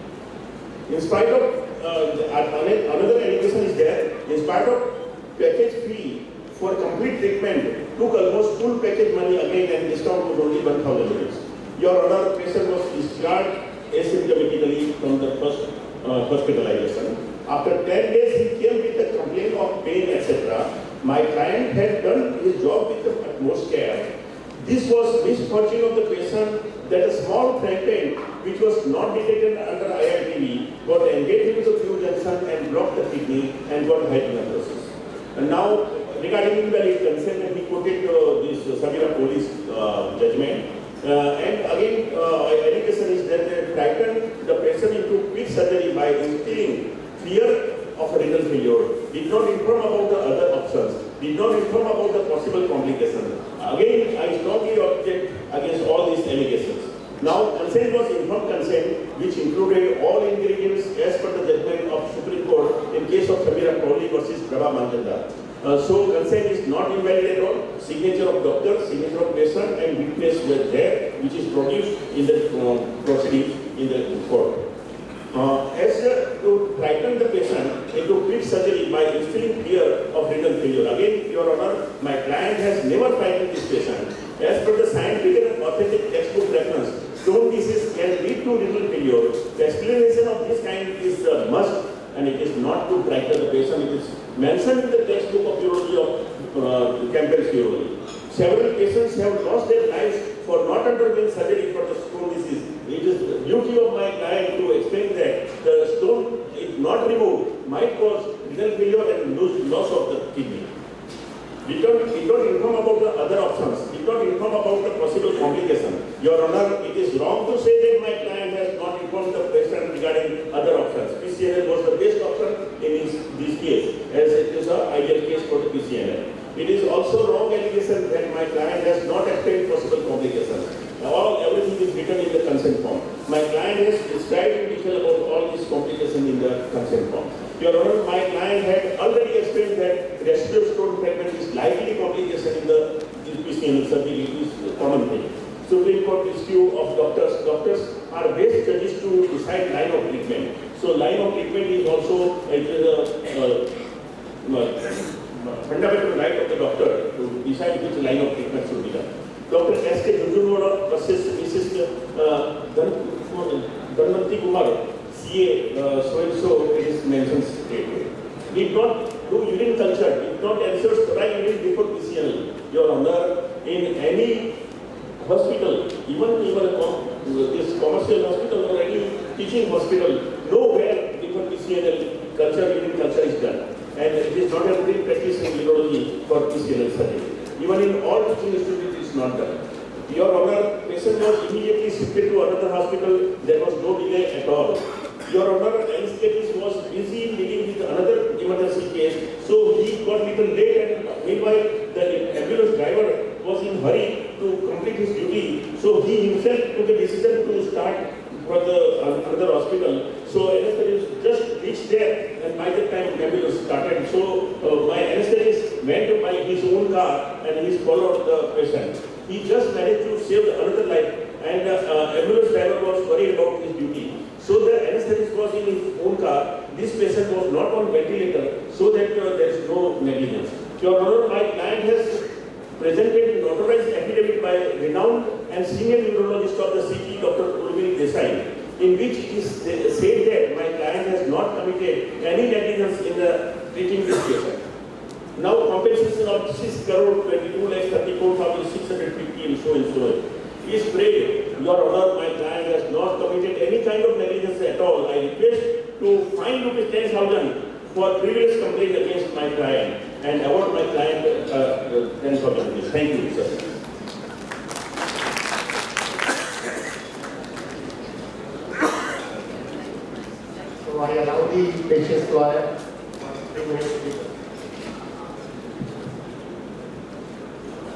In spite of another allegation is there, in spite of package fee for complete treatment took almost full package money again and discount was only 1,000 rupees. Your Honor, patient was discharged asymptomatically from the first hospitalization. After 10 days, he came with a complaint of pain, etc. My client had done his job with the utmost care. This was misfortune of the patient that a small fragment which was not detected under IRTV got engaged into the fluid junction and blocked the kidney and got hydronephrosis. And now, regarding invalid consent, he quoted this Samira police judgment. And again, allegation is that they frightened the patient into quick surgery by instilling fear of renal failure, did not inform about the other options, did not inform about the possible complications. Again, I strongly object against all these allegations. Now, consent was informed consent, which included all ingredients as per the judgment of Supreme Court in case of Samira Crowley versus Prabha Manjanda. So, consent is not invalid at all. Signature of doctor, signature of patient, and witness were there, which is produced in the proceedings in the court. As to frighten the patient into quick surgery by instilling fear of renal failure. Again, Your Honor, my client has never frightened this patient. As per the scientific and authentic textbook reference, stone disease can lead to renal failure. The explanation of this kind is a must, and it is not to frighten the patient. It is mentioned in the textbook of urology of Campbell's urology. Several patients have lost their lives for not undergoing surgery for the stone disease. It is the duty of my client to explain that the stone, if not removed, might cause renal failure and loss of the kidney. Did not inform about the other options, did not inform about the possible complication. Your Honor, it is wrong to say that my client has not informed the patient regarding other options. PCNL was the best option in this case, as it is an ideal case for the PCNL. It is also wrong allegation that my client has not explained possible complications. Everything is written in the consent form. My client has described in detail about all these complications in the consent form. Your Honor, my client had already explained that residual stone fragment is likely complication in the PCNL surgery. It is a common thing. Supreme Court issue of doctors. Doctors are best judges to decide line of treatment. So line of treatment is also fundamental right of the doctor to decide which line of treatment should be done. Dr. S.K. Junjunwala versus Mrs. Dhanvanti Kumar, CA, so-and-so, it is mentioned straightway. Did not do urine culture, did not answer sterile urine before PCNL. Your Honor, in any hospital, even this commercial hospital or any teaching hospital, nowhere before PCNL urine culture is done. And it is not a real practice in urology for PCNL surgery. Even in all teaching institutes, it is not done. Your Honor, patient was immediately shifted to another hospital. There was no delay at all. Your Honor, anesthetics was busy in dealing with another emergency case, so he got little late, and meanwhile the his duty, so he himself took a decision to start for the another hospital. So anesthetist just reached there, and by the time ambulance started, so my anesthetist went by his own car and he followed the patient. He just managed to save another life, and ambulance driver was worried about his duty. So the anesthetist was in his own car. This patient was not on ventilator, so that there is no negligence. Your Honor, my client has presented notarized affidavit by renowned and senior neurologist of the city, Dr. Urmili Desai, in which it said that my client has not committed any negligence in treating this patient. Now compensation of 6 crore 22 lakhs 34,650 and so and so. Please pray, Your Honor, my client has not committed any kind of negligence at all. I request to fine rupees 10,000 for previous complaint against my client and award my client 10,000 rupees. Thank you, sir. So I allow the patient's lawyer to make it.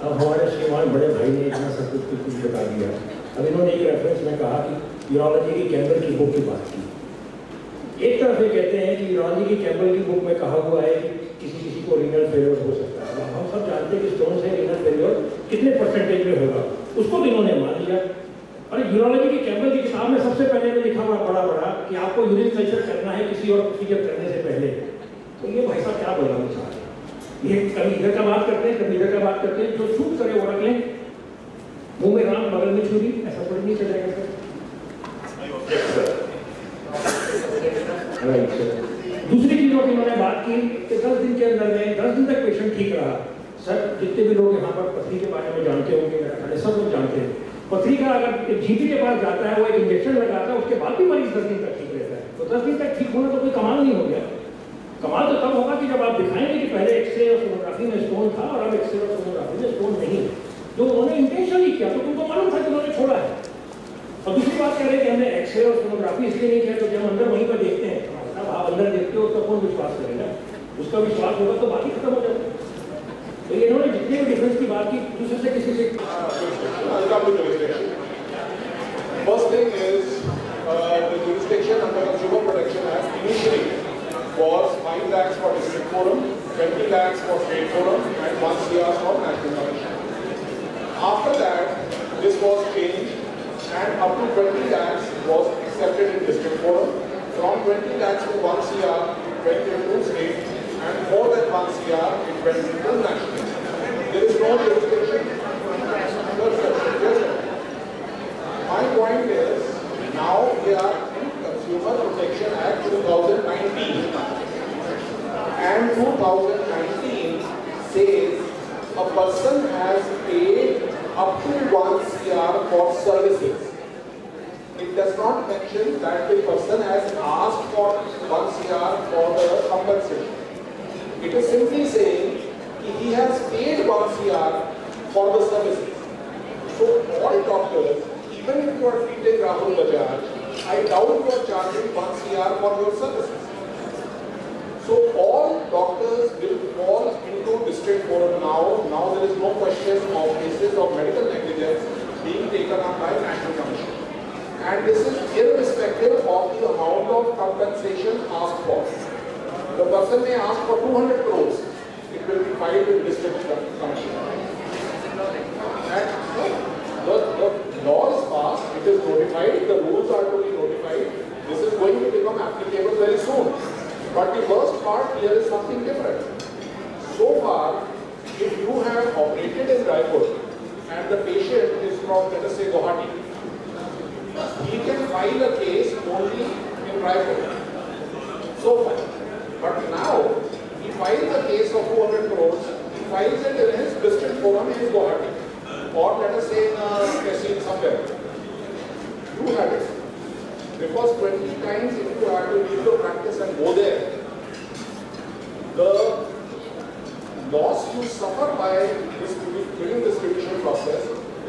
अब हमारे श्रीमान बड़े भाई ने इतना सब कुछ बता दिया। अब इन्होंने एक रेफरेंस में कहा कि यूरोलॉजी की कैम्बल की बुक की बात की। एक तरफ ये कहते हैं कि यूरोलॉजी की कैम्बल की बुक में कहा हुआ है कि किसी को रीनल फेलियर हो सकता है। हम सब जानते हैं कि स्टोन से रीनल फेलियर कितने परसेंटेज में होगा, उसको भी इन्होंने मान लिया। और यूरोलॉजी की कैम्बल की किताब में सबसे पहले में लिखा हुआ बड़ा कि आपको यूरिन कल्चर करना है किसी और प्रोसीजर करने से पहले। तो ये भाई साहब क्या बोलना चाह रहे हैं? ये कभी इधर का बात करते हैं, कभी इधर का बात करते हैं। जो शूट करे वो रख लें, मुंह में राम बगल में छुरी, ऐसा थोड़ी नहीं चलेगा सर। दूसरी चीजों की मैंने बात की कि 10 दिन के अंदर में 10 दिन तक पेशेंट ठीक रहा। सर जितने भी लोग यहाँ पर पथरी के बारे में जानते होंगे, मेरा ख्याल है सब लोग जानते हैं। पथरी का अगर जीपी के पास जाता है, वो एक इंजेक्शन लगाता है, उसके बाद भी मरीज 10 दिन तक ठीक रहता है। तो 10 दिन तक ठीक होना तो कोई कमाल नहीं हो गया। कमाल तो तब होगा कि जब आप दिखाएंगे कि पहले एक्सरे और सोनोग्राफी में स्टोन था और अब एक्सरे और सोनोग्राफी में स्टोन नहीं है। जो उन्होंने इंटेंशनली किया तो तुमको मालूम था कि उन्होंने छोड़ा है। और दूसरी बात कह रहे हैं कि हमने एक्सरे और सोनोग्राफी इसलिए नहीं किया तो जब अंदर वहीं पर देखते हैं, आप अंदर देखते हो तो कौन विश्वास करेगा? उसका विश्वास होगा तो बाकी खत्म हो जाएगा। तो इन्होंने जितने भी डिफरेंस की बात की, दूसरे से किसी से First thing is, the jurisdiction under Consumer Protection Act initially was 5 lakhs for district forum, 20 lakhs for state forum, and 1 CR for national commission. After that, this was changed, and up to 20 lakhs was accepted in district forum. From 20 lakhs to 1 CR, it went into state, and more than 1 CR, it went into national. There is no jurisdiction. My point is, now we are in Consumer Protection Act 2019, and 2019 says a person has paid up to 1 CR for services. It does not mention that the person has asked for 1 CR for the compensation. It is simply saying he has paid 1 CR for the services. So all doctors, even if you are treating Rahul Bajaj, I doubt you are charging 1 CR for your services. So all doctors will fall into district forum now. Now there is no question of cases of medical negligence being taken up by National Commission. And this is irrespective of the amount of compensation asked for. The person may ask for 200 crores. It will be filed with district commission. And the law is passed, it is notified, the rules are to be notified. This is going to become applicable very soon. But the worst part here is something different. So far, if you have operated in Raipur and the patient is from, let us say, Guwahati, he can file a case only in Raipur. So far. But now, he files a case of 200 crores, he files it in his district forum in Guwahati. Or let us say in Tehsil somewhere. You have it. Because 20 times if you have to leave the practice and go there, the loss you suffer by this during this judicial process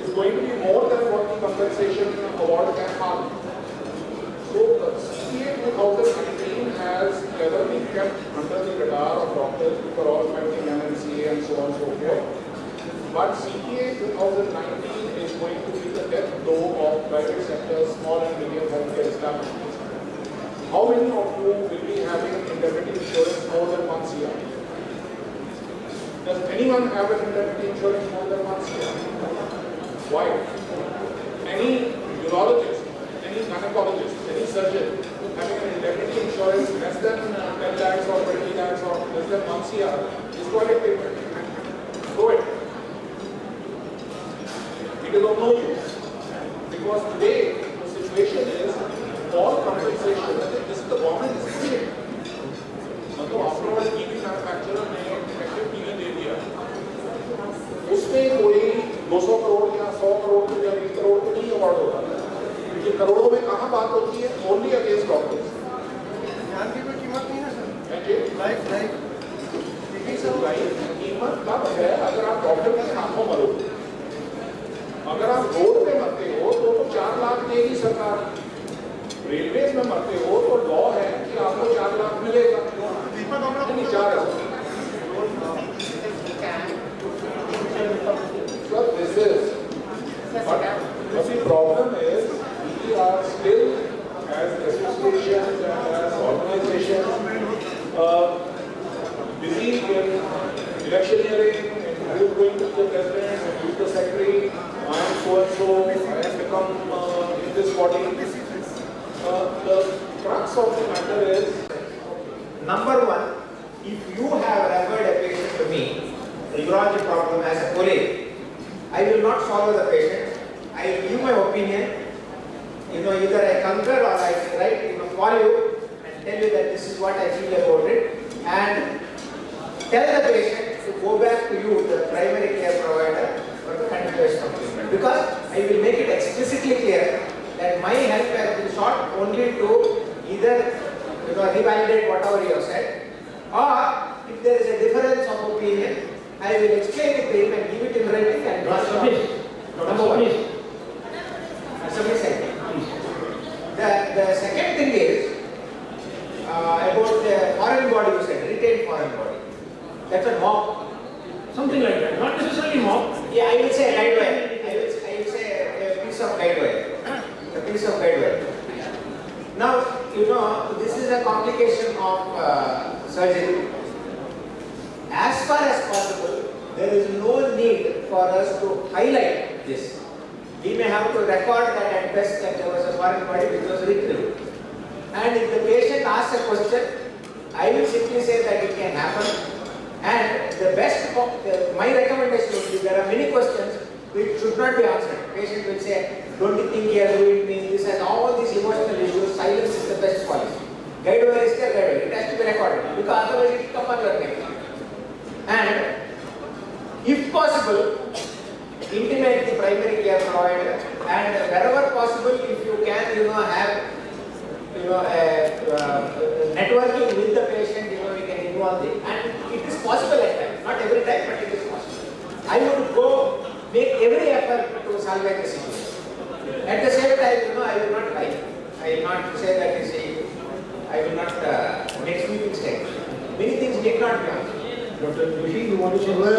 is going to be more than what the compensation award can harm. So the CPA 2019 has never been kept under the radar of doctors who are all fighting MNCA and so on and so forth. But CPA 2019 is going to be the death blow of private sector, small and medium healthcare establishments. How many of you will be having indemnity insurance more than once a year? Does anyone have an indemnity insurance more than once a year? Why? Any urologist, any gynecologist, any surgeon having an indemnity insurance less than 10 lakhs or 20 lakhs or less than once a year is toilet paper. Go ahead. It is of no use. Because today the situation is all compensation, this is the government is doing it. मतलब after all TV manufacturer ने effective TV दे दिया, उसमें कोई 200 करोड़ या 100 करोड़ या 20 करोड़ तो नहीं award होता, क्योंकि करोड़ों में कहाँ बात होती है? Only against doctors. जान की कोई कीमत नहीं है सर। जी लाइफ कीमत कब है? अगर आप डॉक्टर के हाथों मरोगे, अगर आप रोड पे मरते हो तो 4 लाख देगी सरकार, रेलवेज में मरते हो तो लॉ है कि आपको 4 लाख मिलेगा, नहीं 4,000. So this is, but the problem is we are still as associations and as organizations busy in electioneering, and who is going to be the president, and who is the secretary, I am so and so, I have become in this body. The crux of the matter is, number one, if you have referred a patient to me, a urology problem as a colleague, I will not follow the patient. I will give my opinion. Either I concur or I write, follow you and tell you that this is what I feel about it, and tell the patient to go back to you, the primary care provider, for the continuation of treatment. Because I will make it explicitly clear that my help has been sought only to either revalidate whatever you have said, or if there is a difference of opinion, I will explain it to him and give it in writing and not submit. Number one. The second thing is about the foreign body you said, retained foreign body. That's a mock. Something like that, not necessarily mock. Yeah, I will say guide wire. I will say a piece of guide wire. A piece of guide wire. Now, this is a complication of surgery. As far as possible, there is no need for us to highlight this. We may have to record that at best that there was a foreign body which was retrieved. And if the patient asks a question, I will simply say that it can happen. And the best, my recommendation would be, there are many questions which should not be answered. Patient will say, don't you think he has ruined me? This has all these emotional issues. Silence is the best policy. Guide wire is still guide wire. It has to be recorded because otherwise it will come on your neck. And if possible, intimate the primary care provider, and wherever possible, if you can, have networking with the patient, we can involve it, and it is possible at times, not every time, but it is possible. I would go make every effort to salvage the situation. At the same time, I will not lie. I will not say that I will not make sweeping statements. Many things did not be answered. Dr. Joshi, you want to say? Well,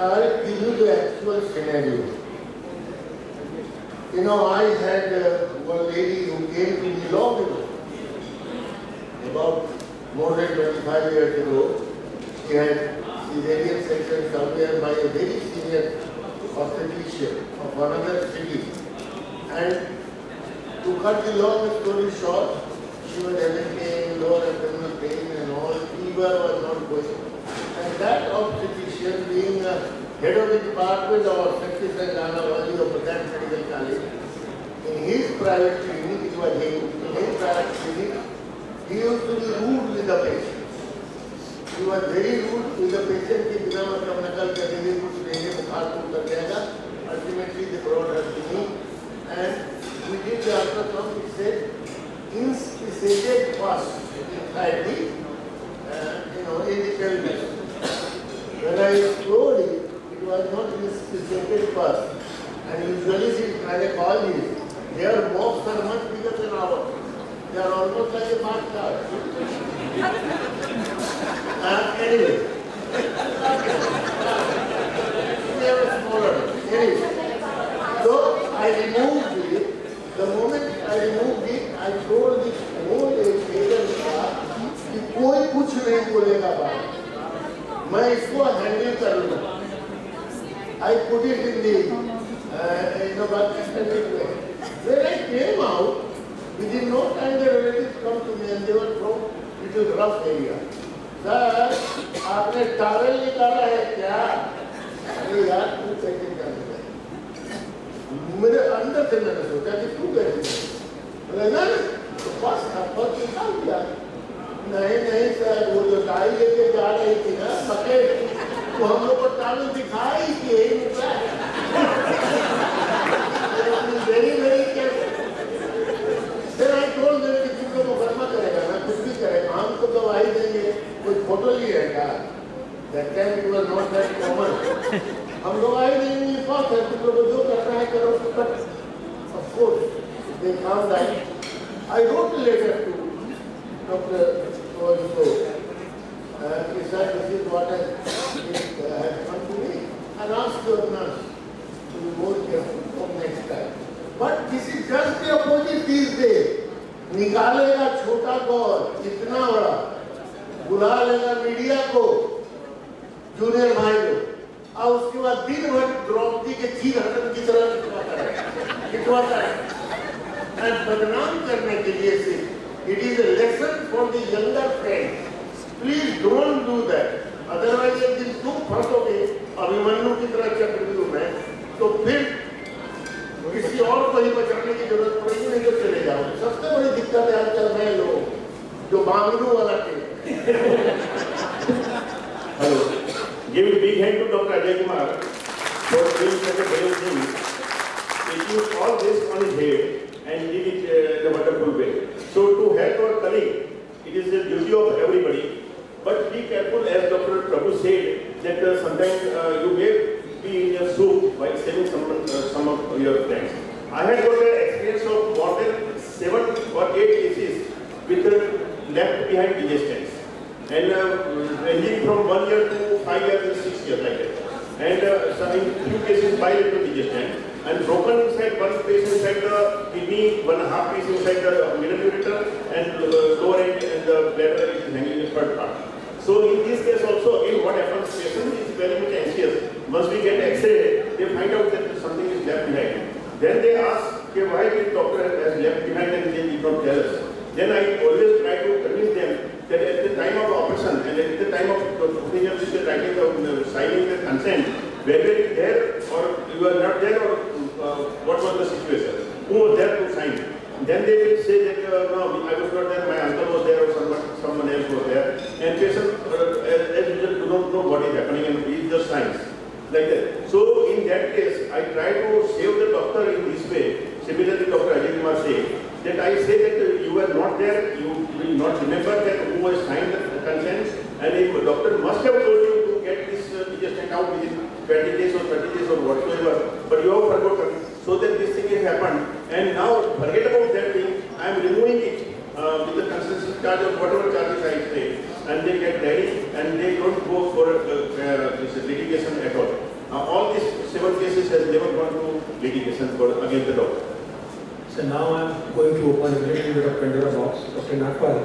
I'll give you the actual scenario. I had one lady who came to me long ago, about more than 25 years ago. She had cesarean section somewhere by a very senior obstetrician of another city. And to cut the long story short, she was having pain, lower abdominal pain and all, fever was not going. And that obstetrician, being head of the department of obstetrics and gynecology of that medical college, in his private clinic, it was him, in his private clinic, he used to be rude with the patients. He was very rude with the patient कि बिना मतलब नकल करने के कुछ देंगे बुखार को कर जाएगा. Ultimately they brought her to me and we did the ultrasound. It said inspissated pus inside the apical duct. When I explored it, it was not inspissated pus. And usually these gynecologists, their mouths are much bigger than ours. They are almost like a mark card. Anyway, we have a बोलेगा बात, मैं इसको handle करूँगा। I put it in the way. When I came out, within no time the relatives come to me and they were from little rough area. Sir, आपने towel निकाला है क्या? अरे यार तू कैसे कर रहा है? मेरे अंदर से मैंने सोचा कि तू कैसे कर? बोले ना तो बस निकाल दिया। नहीं सर, वो जो टाई लेके जा रही थी ना बकेट, तो हम लोग को टावल दिखाई कि यही निकला है। Very careful. Then I told them कि तुम लोग मुकदमा करेगा ना, कुछ भी करेगा, हम तो गवाही देंगे, कोई फोटो ली है क्या? That time it was not that common. हम गवाही देंगे, ये बात है, तुम लोग जो करना है करो, but of course they found that I wrote a letter to Dr. So he said this is what has come to me, and asked the nurse to be more careful for next time. But this is just the opposite these days. निकालेगा छोटा call इतना बड़ा, बुला लेगा media को, junior भाई को, और उसके बाद दिन भर द्रौपदी के चीर हटन की तरह लिखवाता है और बदनाम करने के लिए से it is a lesson for the younger friends. Please don't do that. Otherwise एक दिन तुम फंसोगे अभिमन्यु की तरह चक्रव्यूह में, तो फिर किसी और को ही बचाने की जरूरत पड़ेगी, नहीं तो चले जाओगे। सबसे बड़ी दिक्कत है आजकल नए लोग जो बांगलू वाला के। Hello. Give a big hand to Dr. Ajay Kumar for doing such a brave thing. Taking all this on his head and did it in a wonderful way. So to help our colleague, it is the duty of everybody. But be careful, as Dr. Prabhu said, that sometimes you may be in your soup while saving some of your friends. I had got an experience of more than 7 or 8 cases with left behind digestants. And ranging from 1 year to 5 years to 6 years like that. And some in few cases bilateral digestion. And broken inside one piece inside the kidney, 1.5 piece inside the middle ureter, and lower end and the bladder is hanging in the third part. So in this case also, again what happens, patient is very much anxious. Once we get X-ray, they find out that something is left behind. Then they ask, okay, why did doctor has left behind, and they did not tell us. Then I always try to convince them that at the time of operation and at the time of procedure, which is writing the signing the consent, whether it is there or you are not there, or what was the situation, who was there to sign. Then they will say that no, I was not there, my uncle was there, or someone else was there. And patient, as usual, do not know what is happening and he just signs like that. So in that case, I try to save the doctor in this way. Similarly, Dr. Ajay Kumar said that I say that you were not there, you will not remember that who has signed the consent, and if the doctor must have told you to get this digestion out within 20 days or 30 days or whatsoever, but you have forgotten, so that this thing has happened, and now forget about that thing. I am removing it with the consensus charge of whatever charges I say, and they get ready and they don't go for this litigation at all. All these 7 cases has never gone to litigation for against the doctor. So now I am going to open a little bit of Pandora box, Dr. Nagpal.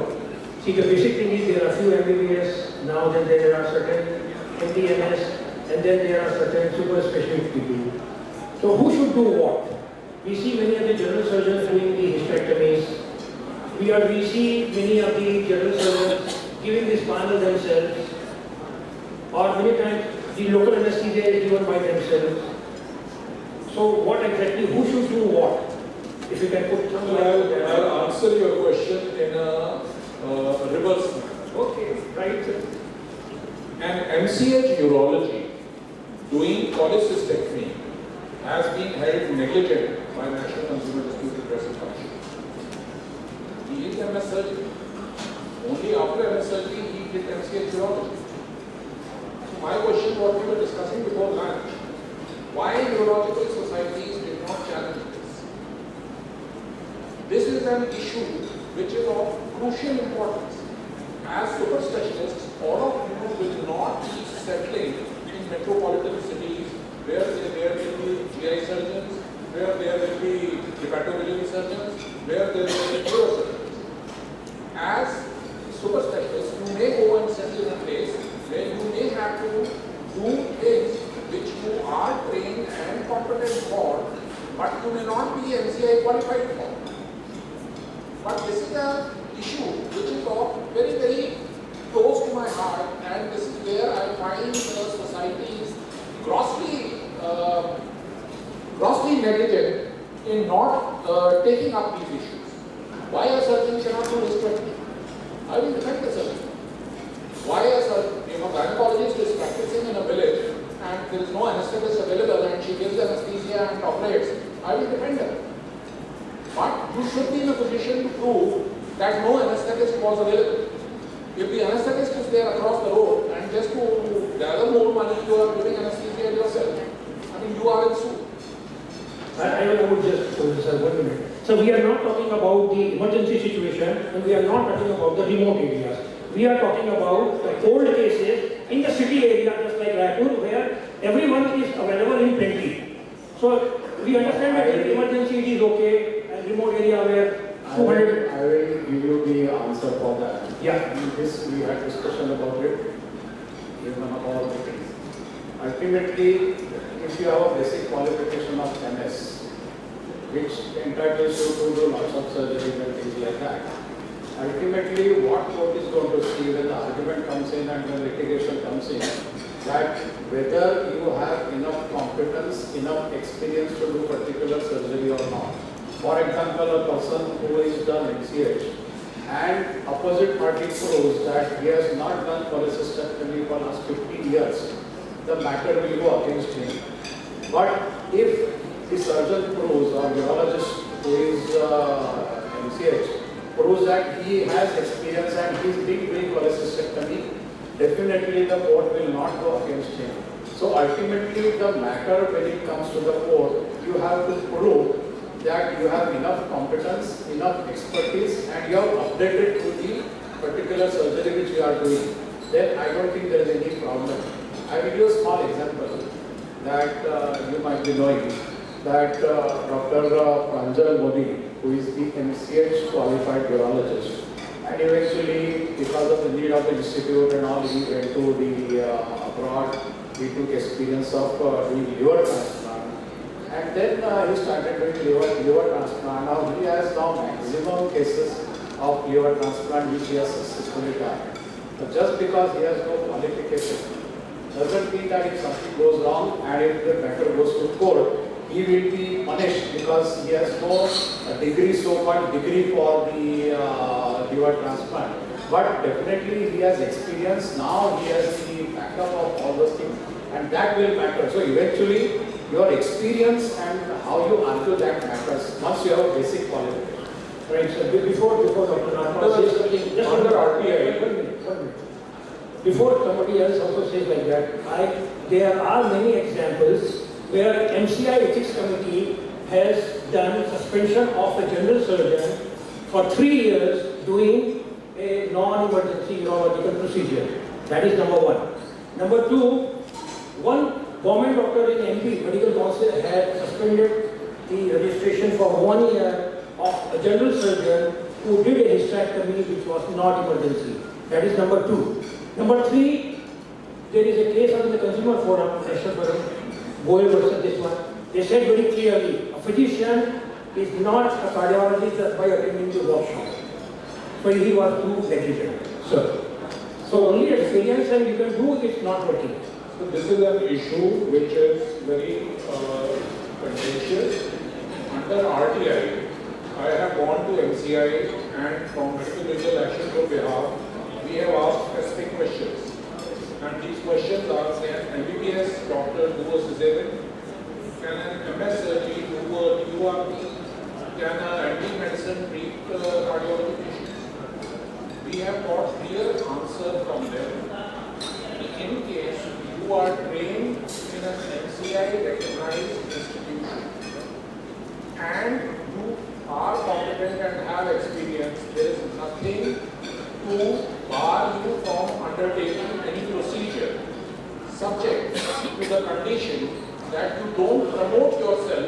See, the basic thing is there are few MBBS, now then there are certain MDMS, and then there are certain super specialist people. So who should do what? We see many of the general surgeons doing the hysterectomies. We see many of the general surgeons giving the spinal themselves, or many times the local anesthesia is given by themselves. So what exactly, who should do what? If you can put some light on that. I'll answer your question in a reverse manner. Okay, right. An MCH urology doing cholecystectomy has been held negligent by National Consumer Dispute Redressal Commission. He is MS surgery. Only after MS surgery he did MCH urology. So my question, what we were discussing before lunch, why urological societies did not challenge this? This is an issue which is of crucial importance. As super specialists, all of you will not be settling in metropolitan cities where there will be GI surgeons, where there will be hepatobiliary surgeons, where there will be neurosurgeons. As super specialists, you may go and settle do things which you are trained and competent for, but you may not be MCI qualified for. But this is an issue which is of very, very close to my heart, and this is where I find the society is grossly negligent in not taking up these issues. Why a surgeon cannot do hysterectomy? I will defend the surgeon. Why a gynecologist is practicing in a village and there is no anesthetist available and she gives anesthesia and operates, I will defend her. But you should be in a position to prove that no anesthetist was available. If the anesthetist is there across the road and just to gather more money, you are giving anesthesia yourself. I mean, you are in suit. I would just, sir, 1 minute. So we are not talking about the emergency situation and we are not talking about the remote areas. We are talking about the cold cases in the city area, just like Raipur, where everyone is available in plenty. So we understand that in emergency it is okay, and remote area where 200. I will give you the answer for that. Yeah. We had discussion about it, even about the things. Ultimately, if you have a basic qualification of MS, which entitles you to do lots of surgeries and things like that, ultimately what court is going to see when the argument comes in and when litigation comes in, that whether you have enough competence, enough experience to do particular surgery or not. For example, a person who is done MCH and opposite party proves that he has not done cholecystectomy for last 50 years, the matter will go against him. But if the surgeon proves or urologist who is MCH proves that he has experience and he is been doing cholecystectomy, definitely the court will not go against him. So ultimately the matter when it comes to the court, you have to prove that you have enough competence, enough expertise, and you have updated to the particular surgery which you are doing. Then I don't think there is any problem. I will give you a small example that you might be knowing, that Dr. Pranjal Modi, who is the MCH qualified urologist, and eventually because of the need of the institute and all, he went to the abroad, he took experience of doing liver transplant, and then he started doing liver transplant. Now he has now maximum cases of liver transplant which he has successfully done. But just because he has no qualification doesn't mean that if something goes wrong and if the matter goes to court, he will be punished because he has no degree, so-called degree for the liver transplant. But definitely he has experience, now he has the backup of all those things, and that will matter. So eventually your experience and how you argue that matters once you have a basic qualification. Right, so before Dr. Nagpal says something, just under RTI, 1 minute. Before somebody else also says like that, there are many examples where MCI Ethics Committee has done suspension of a general surgeon for 3 years doing a non-emergency urological procedure. That is number one. Number two, one government doctor in MP, Medical Council, had suspended the registration for 1 year of a general surgeon who did a hysterectomy which was not emergency. That is number two. Number three, there is a case on the Consumer Forum, National Forum, Goel versus this one. They said very clearly, a physician is not a cardiologist just by attending the workshop. So he was too negligent, sir. So only experience and you can do it's not working. So this is an issue which is very contentious. Under RTI, I have gone to MCI and from Medical Legal Action Group behalf, we have asked specific questions. And these questions are, can an MBBS doctor do a cesarean? Can an MS surgeon do a URP? Can an anti-medicine treat cardiology patients? We have got clear answer from them. In case you are trained in an MCI recognized institution and you are competent and have experience, there is nothing to bar you from undertaking any procedure, subject to the condition that you don't promote yourself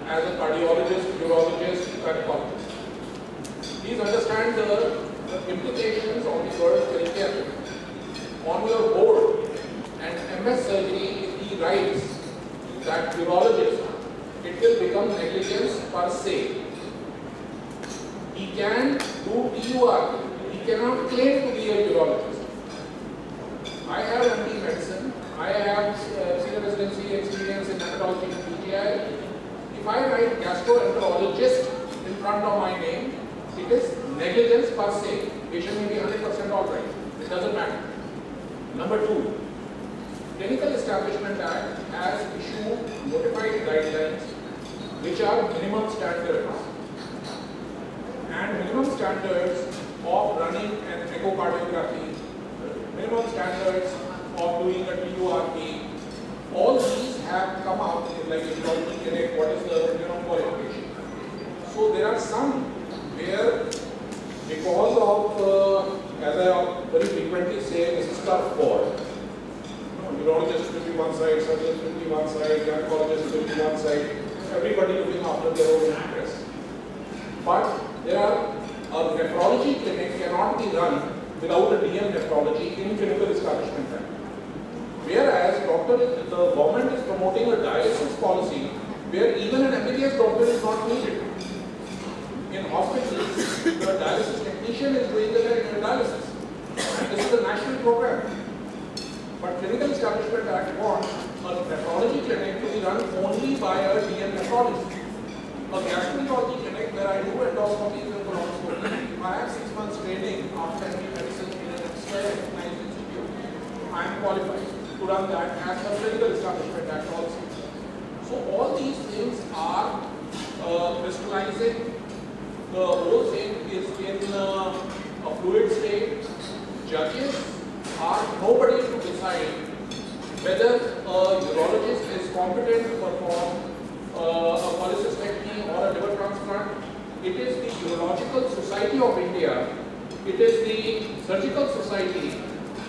as a cardiologist, urologist, gynecologist. Please understand the implications of the word very carefully. On your board, an MS surgeon writes that urologist, it will become negligence per se. He can do TUR, he cannot claim to be a urologist. I have MD medicine, I have senior residency experience in hematology and PGI. If I write gastroenterologist in front of my name, it is negligence per se. Patient may be 100% alright, it doesn't matter. Number two, Clinical Establishment Act has issued notified guidelines which are minimum standards. And minimum standards of running an echocardiography, minimum standards of doing a TURP, all these have come out in like urology clinic, what is the minimum qualification. So there are some where because of, as I very frequently say, this is tough for. Urologist will be one side, surgeons will be one side, gynecologist will be one side, everybody looking after their own interests. But there are, a nephrology clinic cannot be run without a DM nephrology in Clinical Establishment Act. Whereas the government is promoting a dialysis policy where even an MBBS doctor is not needed. In hospitals, the dialysis technician is doing the dialysis. And this is a national program. But Clinical Establishment Act wants a nephrology clinic to be run only by a DM nephrologist. A gastroenterology clinic where I do endoscopies and colonoscopies, if I have 6 months training after MD medicine in an recognized institute, I am qualified to run that as per Clinical Establishment Act also. So all these things are crystallizing. The whole thing is in a fluid state. Judges are nobody to decide whether a urologist is competent to perform a polycystectomy or a liver transplant. It is the Urological Society of India, it is the Surgical Society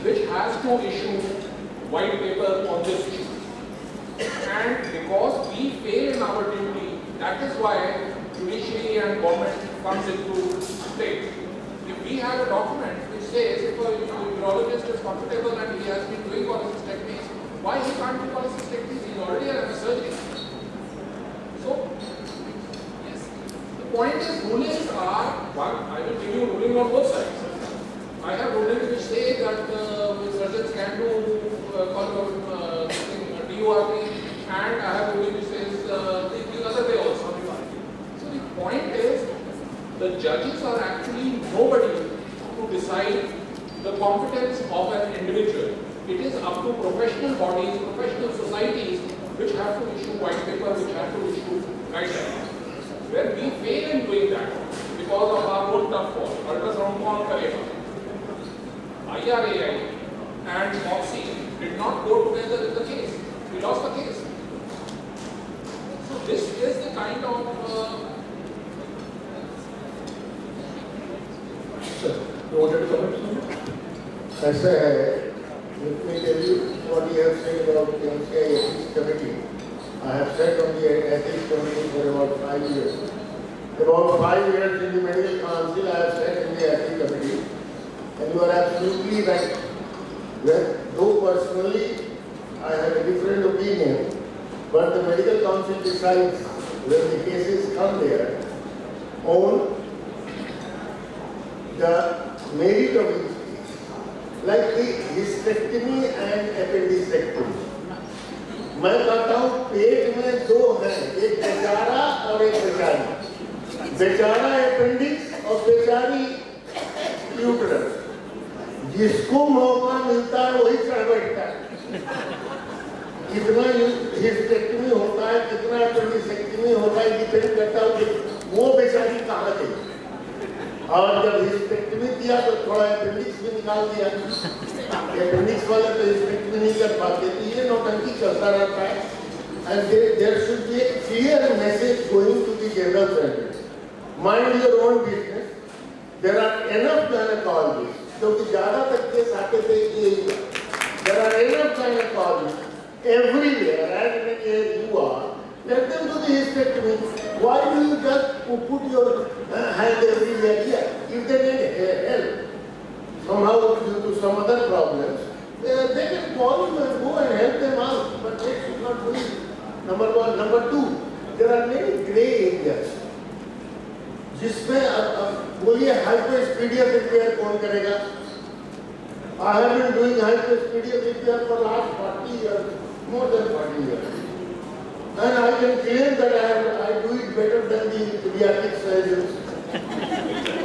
which has to issue white paper on this issue. And because we fail in our duty, that is why judiciary and government comes into play. If we have a document which says if a urologist is comfortable and he has been doing polycystectomies, why he can't do polycystectomies? He is already an surgeon. So, yes, the point is rulings are, one, I will give you ruling on both sides. I have rulings which say that surgeons can do TURP, and I have ruling which says the other way also. So the point is, the judges are actually nobody to decide the competence of an individual. It is up to professional bodies, professional societies, which have to issue white paper, which have to issue guidelines. Where we fail in doing that because of our own tough call, ultrasound call karega. IRAI and MOXIE did not go together in the case. We lost the case. So this is the kind of you wanted to comment? ऐसा है, let me tell you what you have said about the NCI Ethics Committee. I have sat on the Ethics Committee for about 5 years. About 5 years in the Medical Council, I have sat in the Ethics Committee. And you are absolutely right. Well, though personally I have a different opinion, but the Medical Council decides when the cases come there on the merit of each case, like the hysterectomy and appendicectomy. मैं कहता हूँ पेट में दो हैं, एक बेचारा और एक बेचारी. बेचारा अपेंडिक्स और बेचारी यूट्रस. जिसको मौका मिलता है वही चढ़ बैठता है. कितना हिस्टेक्टमी होता है, कितना अपेंडिसेक्टमी होता है, डिपेंड करता है वो बेचारी कहाँ गई. और जब हिस्टेक्टमी किया तो थोड़ा अपेंडिक्स भी निकाल दिया. अपेंडिक्स वाले तो हिस्टेक्टमी नहीं कर पाते. तो ये नौटंकी चलता रहता है. And there should be a clear message going to the general surgeon. Mind your own business. There are enough gynecologists. क्योंकि ज़्यादातर केस आते थे ये. There are enough gynecologists everywhere, and where you are. Let them do the hysterectomy. Why do you just put your hand everywhere here? If they need help somehow due to some other problems, they can call you and go and help them out. But doing. Number one. Number two, there are many grey areas. जिसमें अब बोलिए hyperspedium repair कौन करेगा? I have been doing hyperspedium repair for last 40 years, more than 40 years. And I can claim that I do it better than the pediatric surgeons.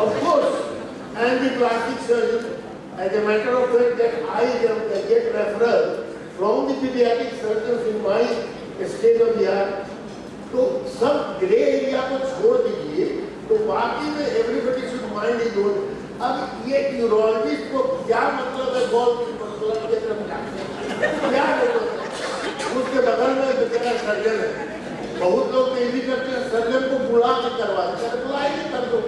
Of course, and the plastic surgeons. As a matter of fact, that I get referral from the pediatric surgeons in my state of the art. तो सब grey area को छोड़ दीजिए, तो बाकी में everybody should mind is own. अब ये न्यूरोलॉजिस्ट को क्या मतलब है बॉल की मतलब के तरफ जाने? क्या मतलब है? उसके बगल में बेचारा सर्जन है. बहुत लोग ये भी करते हैं, सर्जन को बुला के करवाते हैं. बुलाए के कर दो,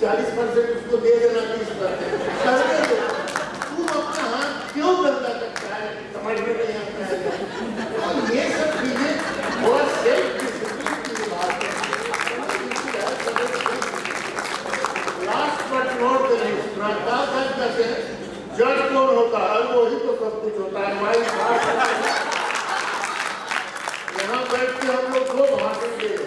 40% उसको दे देना 30%. करने दो. तुम अपना हाथ क्यों गंदा करता है? समझ में नहीं आता है. और ये सब चीजें थोड़ा सेल्फ डिसिप्लिन की बात है. Last but not the least, कहते हैं जज कौन होता है? वही तो सब कुछ होता है. हमारी बात यहाँ बैठ के हम लोग दो भाषण दे रहे.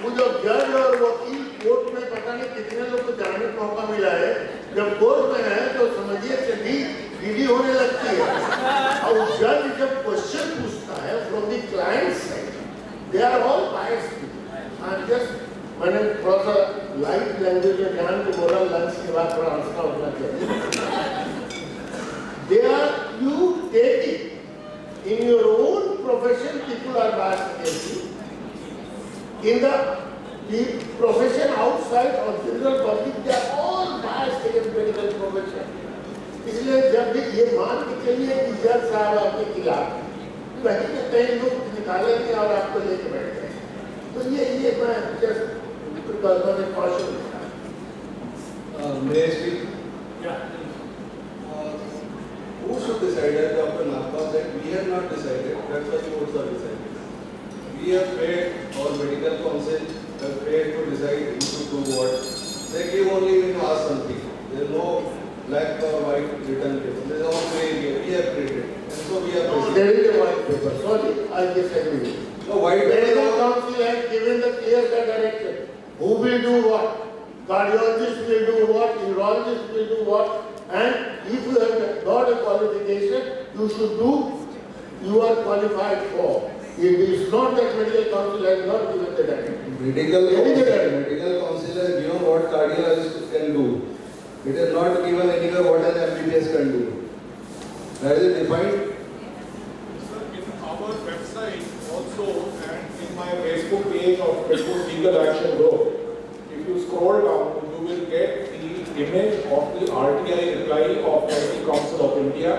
वो जो जज और वकील कोर्ट में पता नहीं कितने लोग को जाने का मौका मिला है. जब कोर्ट में है तो समझिए चली ईडी होने लगती है. और जज जब क्वेश्चन पूछता है from the client side, they are all biased. Just मैंने थोड़ा सा लाइट लैंग्वेज में ध्यान के बोला, लंच के बाद थोड़ा हंसना होना चाहिए. They are you taking in your own profession, people are biased against you. In the profession outside or general public, they are all biased against medical profession. इसलिए जब भी ये मान के चलिए कि जज साहब आपके खिलाफ, कहीं न कहीं लोग निकालेंगे और आपको लेके बैठेंगे. तो ये मैं just caution. May I speak? Yeah. Who should decide? As Dr. Nagpal said, we have not decided. That's why courts are deciding. We have paid, our medical council have paid to decide who should do what. They give only when you ask something. There is no black or white written paper. There is all gray area. We have created. And so we are No, there is a white paper. Sorry, I disagree with you. No, white paper. Medical council has given the clear direction. Who will do what? Cardiologist will do what? Urologist will do what? And if you have got a qualification, you should do you are qualified for. It is not that medical council has not given the direction. Medical council has given what cardiologist can do. It has not given anywhere what an MBBS can do. That is defined. In our website also and in my Facebook page of Facebook Legal Action Group, if you scroll down, you will get the image of the RTI reply of Medical Council of India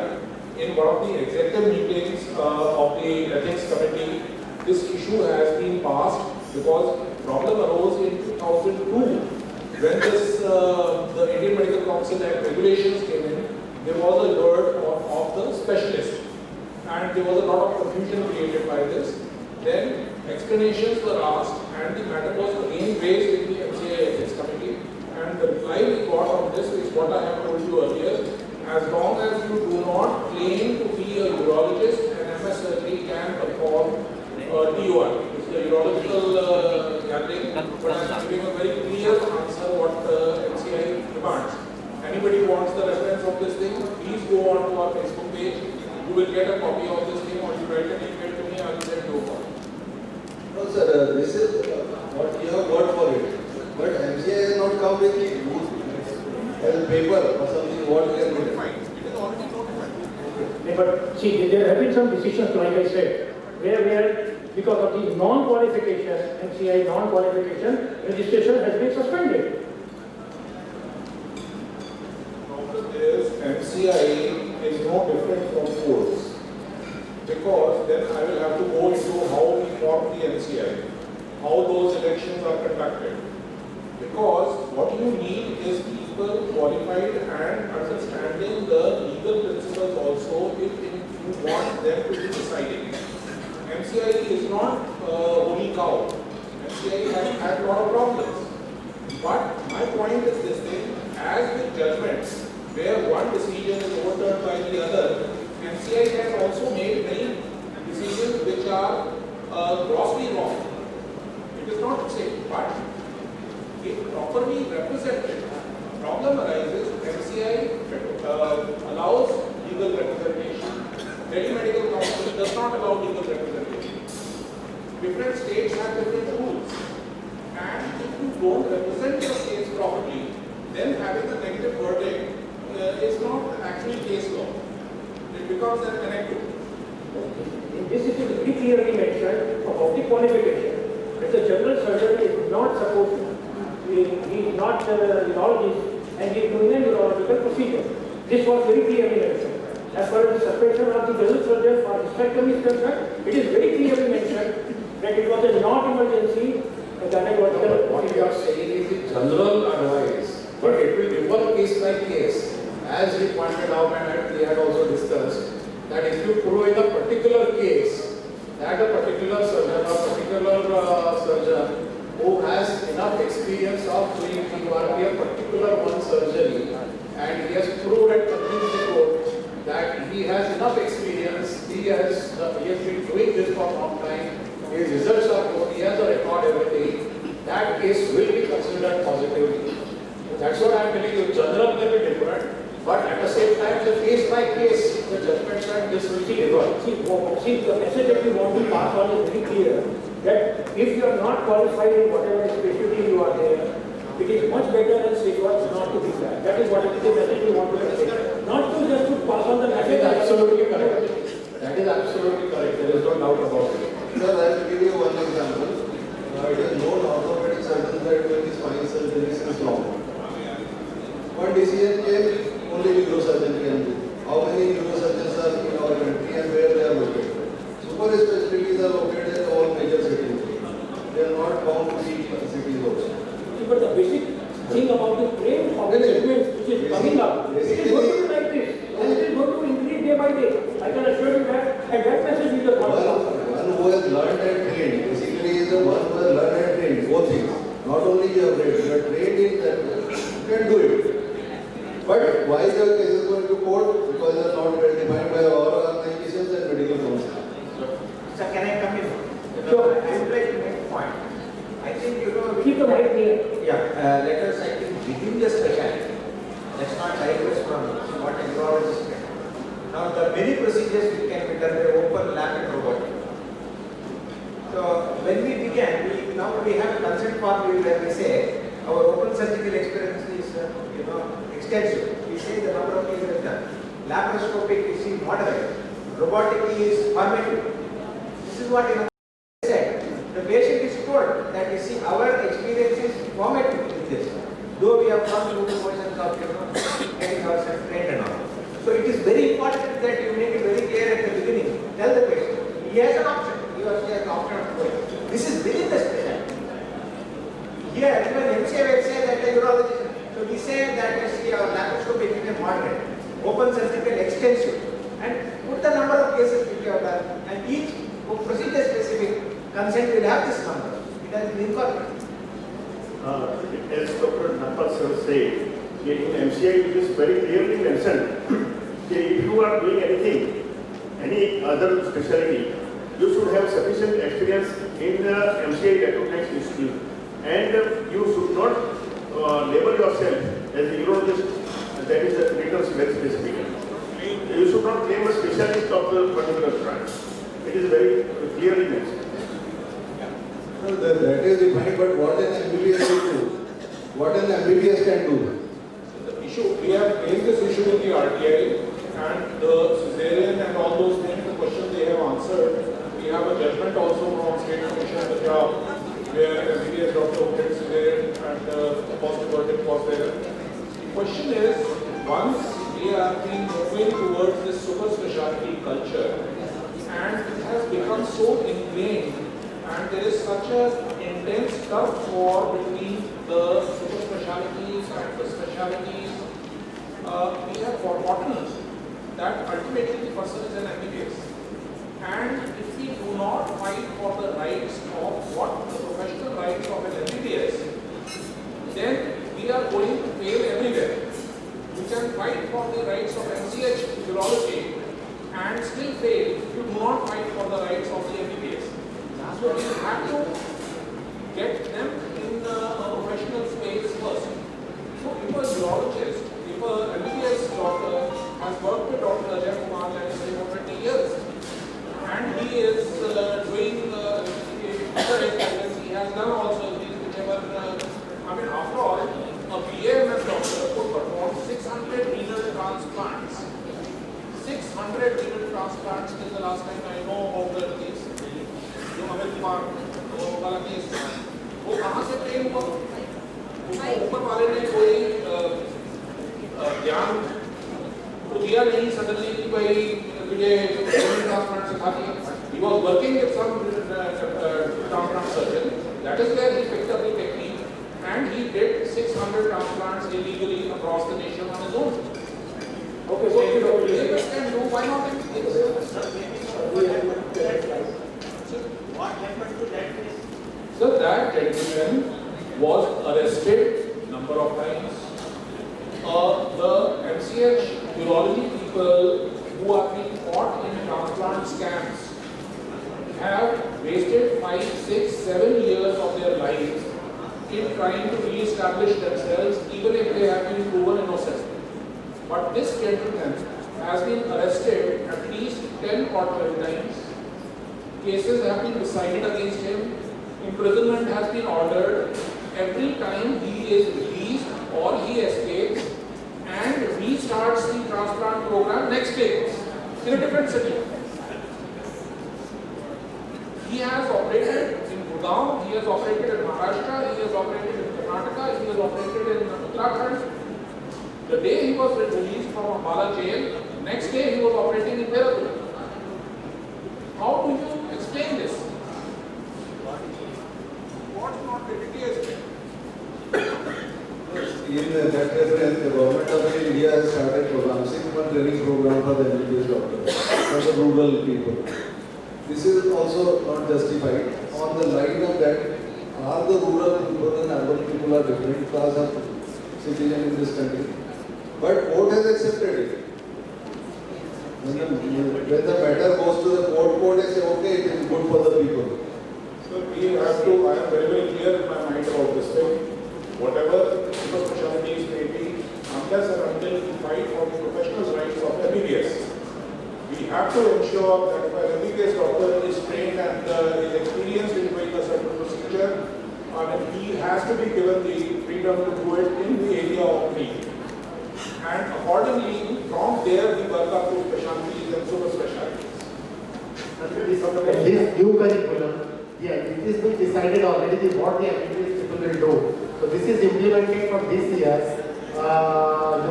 in one of the executive meetings of the Ethics Committee. This issue has been passed because problem arose in 2002 when the Indian Medical Council Act regulations came in. There was a word of the specialist, and there was a lot of confusion created by this. Then explanations were asked, and the matter was again raised in the MCI Ethics Committee. And the reply we got on this is what I have told you earlier. As long as you do not claim to be a urologist, an MS surgery can perform TUR. It's the urological gathering, but I am giving a very clear answer what MCI demands. Anybody wants the reference of this thing, please go on to our Facebook page. You will get a copy of this thing, or you write an email to me, I will send you a copy. No, sir, this is what you have got for it. But MCI has not come with it as a paper or something. What can be done? It is already notified. But see, there have been some decisions, like I said, where because of the non-qualification, MCI non-qualification, registration has been suspended. Is MCI is no different from courts, because then I will have to go into how we form the MCI, how those elections are conducted. Because what you need is people qualified and understanding the legal principles also if you want them to be deciding. MCI is not holy cow. MCI has had a lot of problems. But my point is this thing, as with judgments, where one decision is overturned by the other, MCI has also made many decisions which are different states have different rules. And if you don't represent your case properly, then having a negative verdict is not actually case law. It becomes an anecdote. In this it is very clearly mentioned about the qualification that the general surgeon is not supposed to, he is not a urologist and he is doing a urological procedure. This was very clearly mentioned. As far as the suspension of the general surgeon for hysterectomy is concerned, it is very clearly mentioned that it was a non-emergency gynecological What you are saying is the general advice, but it will differ case by case. As we pointed out and we had also discussed, that if you prove in a particular case that a particular surgeon or particular surgeon who has enough experience of doing a particular one surgery and he has proved and convinced the court that he has enough experience, he has been doing this for a long time, his results are good, he has a record, everything, that case will be considered positively. That's what I am telling you, general may be different. But at the same time, the case by case, the judgment and this will be different. See, the message that we want to pass on is very clear that if you are not qualified in whatever specialty you are there, it is much better and safer not to be that. That is what is the message we want to say. Not to just to pass on the message. That is absolutely correct. That is absolutely correct. There is no doubt about it. Sir, I will give you one example. It is known orthopedic surgeons that when the spine surgery is long. One decision came. Only neurosurgeon can do. How many neurosurgeons are in our country and where they are located? Super specialties are located in all major cities. They are not bound to be cities also. But the basic thing about the frame of the segments which is coming up, it is going to be like this. And it is going to increase day by day. I can assure you that. And that message is the one who has learned and trained, basically is the one who has learned and trained, both things. Not only you have trained, you are trained in that, you can do it. But why the case is going to court? Because they are not well defined by our organizations and medical council. Sir, can I come in? Sure. I would like to make a point. I think keep the mic near. Yeah, let us, I think, within the specialty. Let's not digress from what embryologists can. Now, the many procedures which can be done by open lap and robotic. So, when we began, now we have a consent form where we say our open surgical experience is, extensive. We say the number of cases done. Laparoscopic is moderate. Robotic is formative. This is what I said. The patient is told that you see our experience is formative in this. Though we have gone through the motions of getting ourselves trained and all. So it is very important that you make it very clear at the beginning. Tell the patient he has an option. He or she has an option of going. This is within the specialty. Here, even MCA will say that the urologist. So we say that you see our laparoscopic is moderate, open surgical extensive, and put the number of cases which you have done, and each procedure specific consent will have this number. It has been incorporated. As Dr. Napal sir said, in MCI it is very clearly mentioned that if you are doing anything, any other specialty, you should have sufficient experience in the MCI recognized institute, and you should not label yourself as a urologist, that is a written very specific. You should not claim a specialist of the particular branch. It is very clearly mentioned. No, that is defined, but what an MBBS will do? What an MBBS can do? The issue, we have raised this issue in the RTI and the cesarean and all those things, the questions they have answered. We have a judgment also from State Commission of the Job, where MBBS doctor operated cesarean and the positive verdict was there. The question is, once we have been moving towards this super specialty culture and it has become so ingrained and there is such an intense tug war between the super specialties and the specialties, we have forgotten that ultimately the person is an MBBS. And if we do not fight for the rights of what the professional rights of an MBBS, then we are going to fail everywhere. We can fight for the rights of MCH urology and still fail if you do not fight for the rights of the MBBS. So we have to get them in the professional space first. So if a urologist, if a MBBS doctor has worked with Dr. Ajay Kumar for 20 years, and he is doing 100 liver transplants till the last time I know about the case. जो अमित कुमार वाला case वो कहाँ से train हुआ? उसको ऊपर वाले ने कोई ज्ञान तो दिया नहीं सडनली कि भाई मुझे liver transplant सिखा दिया. He was working with some transplant surgeon. That is where he picked up the technique and he did 600 transplants illegally across the nation on his own. Okay, so if you can do, why not? What happened to that case? So that gentleman was arrested number of times. The MCH urology people who are being caught in transplant scams have wasted 5, 6, 7 years of their lives in trying to re-establish themselves even if they have been proven innocent. But this gentleman has been arrested at least 10 or 12 times. Cases have been decided against him. Imprisonment has been ordered. Every time he is released or he escapes and restarts the transplant program next day in a different city. He has operated in Gurgaon, he has operated in Maharashtra, he has operated in Karnataka, he has operated in Uttarakhand. The day he was released from Ambala jail, next day he was operating in Dehradun. How do you explain this? What's not ridiculous? In that reference, the government of India has started program, 6-month training program for the MBBS doctors, for the rural people. This is also not justified. On the line of that, all the rural people and urban people are different class of citizens in this country. But court has accepted it. When the matter goes to the court has said, okay, it is good for the people. So we have to, I am very, very clear in my mind about this thing. Whatever super specialties may be, unless and until we fight for the professional rights of MBBS, we have to ensure that if an MBBS doctor is trained and is experienced in doing a certain procedure, he has to be given the freedom to do it in the area of need. And accordingly, from there we work up to specialties and super specialties. And this new curriculum, yeah, it is been decided already what the MBBS people will do. So this is implemented from this year,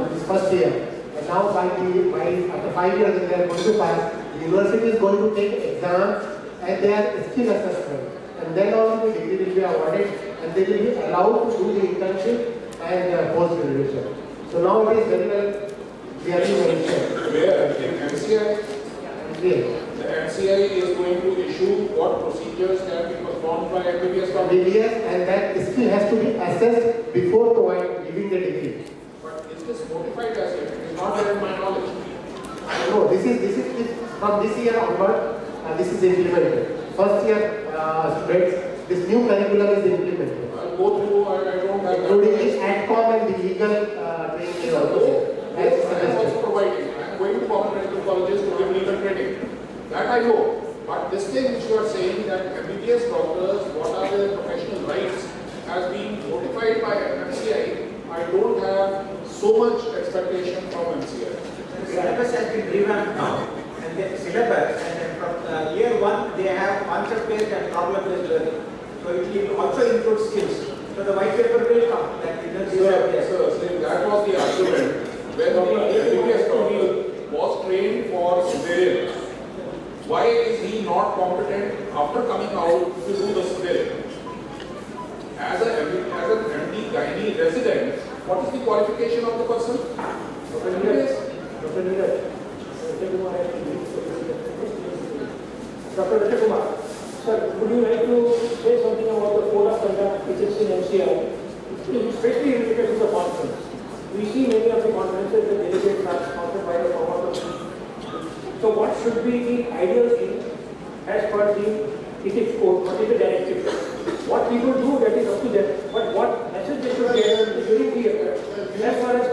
this first year. And now after 5 years they are going to pass, the university is going to take exams and their skill assessment. And then only the degree will be awarded and they will be allowed to do the internship and post-graduation. So now it is very well clearly mentioned. Where? In MCI? Yeah. The MCI is going to issue what procedures can be performed by MBBS doctors? MBBS, and that skill has to be assessed before giving the degree. But is this notified as yet? It is not there in my knowledge. No, this is from this year onward, this is implemented. First year students, this new curriculum is implemented. I'll go through, I don't have... Including the ADCOM and the legal training is also there. I am also providing. I am going to government medical colleges to give legal training. That I know. But this thing which you are saying that MBBS doctors, what are their professional rights, has been notified by MCI, I don't have so much expectation from MCI. The syllabus has been revamped now, and the syllabus, and then from year 1 they have concept-based and problem-based learning. So it will also include skills. So the white paper will come. That that was the argument when the MBBS doctor was trained for cesarean. Why is he not competent after coming out to do the cesarean? As an MD gynae resident, what is the qualification of the person? Dr. Neeraj, Dr. Kumar, sir, would you like to say something about the code of conduct which is in MCI, especially related to the conference? We see many of the conferences that delegates are sponsored by the former. So what should be the ideal thing as per the ethics code, what is the directive? What people do, that is up to them, but what message they should get is very clear. As far as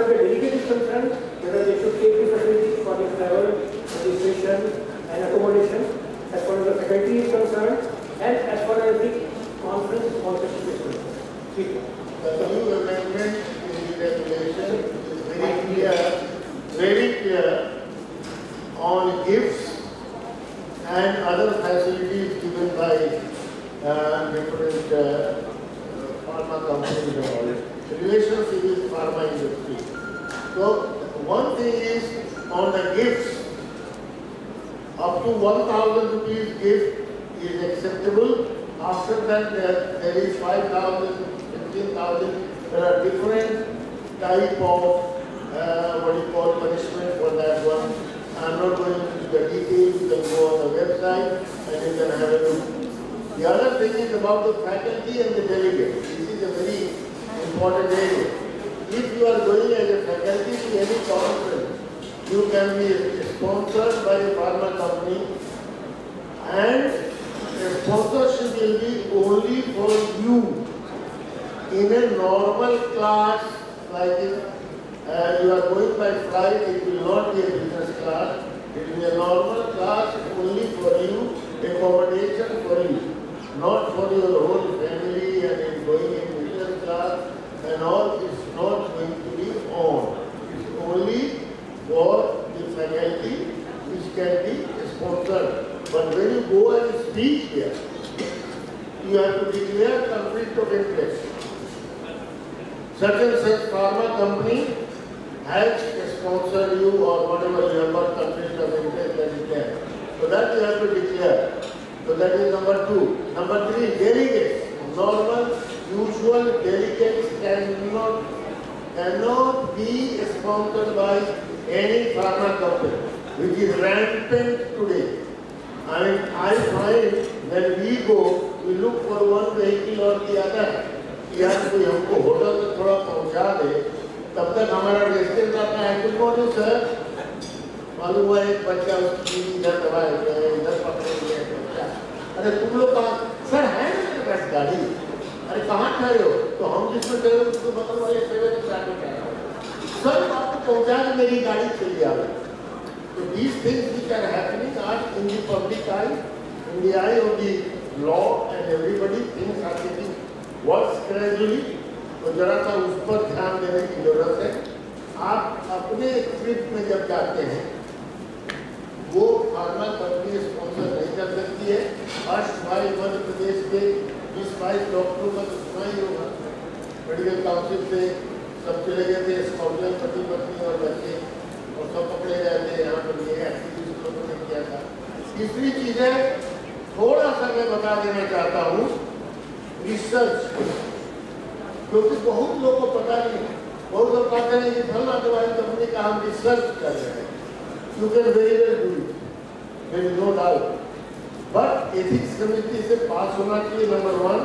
the delegate is concerned, whether they should take the facilities for the travel, registration and accommodation, as far as the faculty is concerned, and as far as the conference sponsorship is concerned. The new amendment in the regulation is very clear on gifts and other facilities given by different pharma companies and all. Relationship with pharma industry. So one thing is on the gifts, up to 1,000 rupees gift is acceptable. After that there is 5,000, 15,000. There are different type of punishment for that one. I'm not going into the details. You can go on the website and you can have a look. The other thing is about the faculty and the delegate. This is a very important area. If you are going as a faculty to any conference, you can be sponsored by a pharma company, and the sponsorship will be only for you. In a normal class, like if you are going by flight, it will not be a business class. It will be a normal class only for you, accommodation for you, not for your whole family and in going in business class and all. It's not going to be on. It's only for the faculty which can be sponsored. But when you go and speak here, you have to declare conflict of interest. Such and such pharma company has sponsored you or whatever you have got conflict of interest that is there. So that you have to declare. So that is number 2. Number 3, delegates. Normal, usual delegates cannot be sponsored by any pharma company, which is rampant today. I mean, I find when we go, we look for one vehicle or the other. या कोई हमको hotel तक थोड़ा पहुंचा दे, तब तक हमारा restaurant आता है, गुड मॉर्निंग सर, मालूम हुआ एक बच्चा उसकी इधर दबाए हुए है, इधर पकड़े हुए हैं बच्चा, अरे तुम लोग कहाँ, सर है मेरे पास गाड़ी, अरे कहाँ ठहरे हो, तो हम जिसमें ठहरे हो उसको बगल वाले सेवन ट्रैफिक है, सर आपको पहुंचा के मेरी गाड़ी चली आ गई. So these things which are happening are in the public eye, in the eye of the law, and everybody things are getting worse gradually. तो जरा सा उस पर ध्यान देने की जरूरत है. आप अपने ट्रिप में जब जाते हैं, वो फार्मा कंपनी स्पॉन्सर नहीं कर सकती है. भाई मध्य प्रदेश के 20-22 डॉक्टरों का तो सुना ही होगा. मेडिकल काउंसिल से सब चले गए थे, स्कॉटलैंड पति पत्नी और बच्चे, और सब पकड़े गए थे. यहाँ पर ये एक्टिविटीज लोगों ने किया था. तीसरी चीज है, थोड़ा सा मैं बता देना चाहता हूँ, रिसर्च, क्योंकि बहुत लोगों को पता नहीं. बहुत लोग कहते हैं कि फलना दवाई कंपनी का हम रिसर्च कर रहे हैं. You can very well do it, there is no doubt, but ethics committee से पास होना चाहिए. नंबर 1,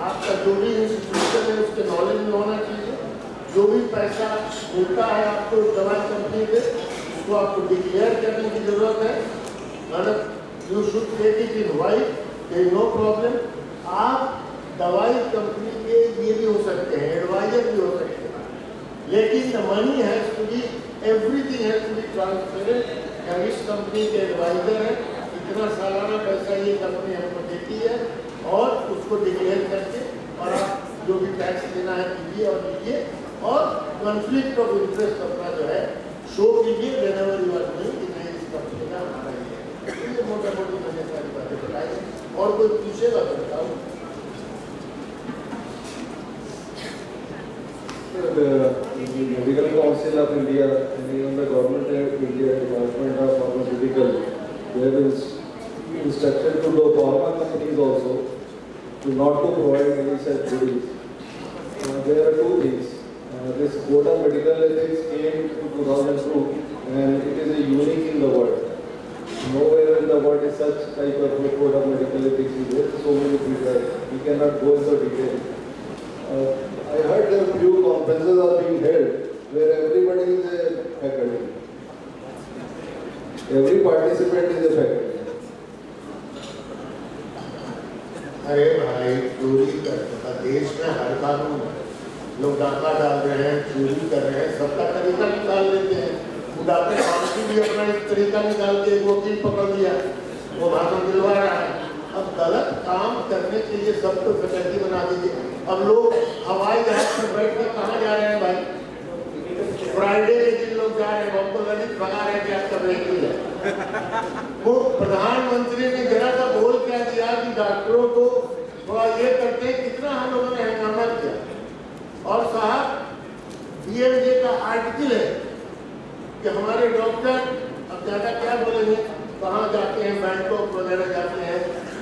आपका जो भी इंस्टीट्यूशन है उसके नॉलेज में होना चाहिए. जो भी पैसा मिलता है आपको दवाई कंपनी से, उसको आपको डिक्लेयर करने की जरूरत है. मतलब you should take it in white, there is no problem. आप दवाई कंपनी के ये भी हो सकते हैं, एडवाइजर भी हो सकते हैं, लेकिन the money has to be, everything has to be transparent. Chemist company के एडवाइजर है, इतना सालाना पैसा ये कंपनी हमको देती है, और उसको डिक्लेयर करके और आप जो भी टैक्स देना है कीजिए और लीजिए, और कॉन्फ्लिक्ट ऑफ इंटरेस्ट अपना जो है शो कीजिए व्हेनेवर यू आर डूइंग कि नहीं इस कंपनी का हमारा ही है. ये मोटा मोटी मैंने सारी बातें बताई, और कोई पूछेगा तो बताऊँ. The Medical Council of India and even the Government of India, Department of Pharmaceutical, they have instructed to the pharma companies also to not to provide any such goodies. There are two things. This Code of Medical Ethics came in 2002 and it is a unique in the world. Nowhere in the world is such type of Code of Medical Ethics is there. So many people, we cannot go into detail. I heard that few conferences are being held where everybody is a faculty. Every participant is a faculty. अरे भाई, चोरी करता देश में हर कानून, लोग डाका डाल रहे हैं, चोरी कर रहे हैं, सबका तरीका निकाल लेते हैं. डाके पार्टी भी अपना एक तरीका निकाल के एक वकील पकड़ लिया, वो भाषण दिलवा रहा है. अब गलत काम करने के लिए सबको फैकल्टी बना दीजिए. अब लोग हवाई जहाज में बैठ कर कहाँ जा रहे हैं भाई? फ्राइडे के दिन लोग जा रहे हैं, डॉक्टर ललित भगा रहे हैं कि आपका ब्रेक मिल जाए। वो प्रधानमंत्री ने जरा सा बोल क्या दिया कि डॉक्टरों को थोड़ा ये करते हैं, कितना हम लोगों ने हंगामा किया। और साहब BMJ का आर्टिकल है कि हमारे डॉक्टर अब ज्यादा क्या बोलेंगे, कहाँ जाते हैं, बैंकॉक वगैरह जाते हैं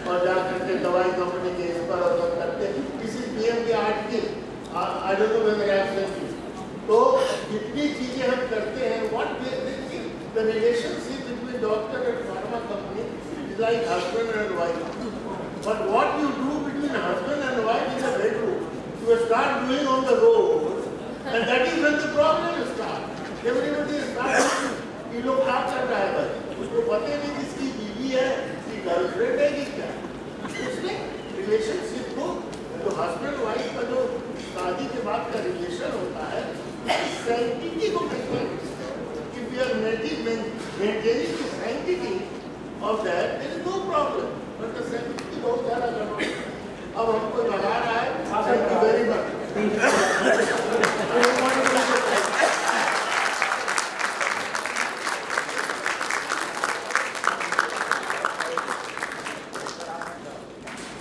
और जा करके दवाई कंपनी के इस पर और सब करते हैं। इसी BMJ article I don't know whether I have said it. तो जितनी चीजें हम करते हैं, what the relationship between doctor and pharma company is like husband and wife. But what you do between husband and wife in a bedroom, you start doing on the road, and that is when the problem starts. Everybody starts कि लोग क्या कर रहा है भाई, उसको पता नहीं किसकी बीवी है, कि गर्लफ्रेंड है कि क्या। उसने रिलेशनशिप को, तो हस्बैंड वाइफ का जो शादी के बाद का रिलेशन होता है, सैंक्टिटी को कहते हैं कि we are maintaining the sanctity of that, there is no problem, but the sanctity बहुत ज़्यादा गड़बड़ है। अब हमको लगा रहा है, thank you very much.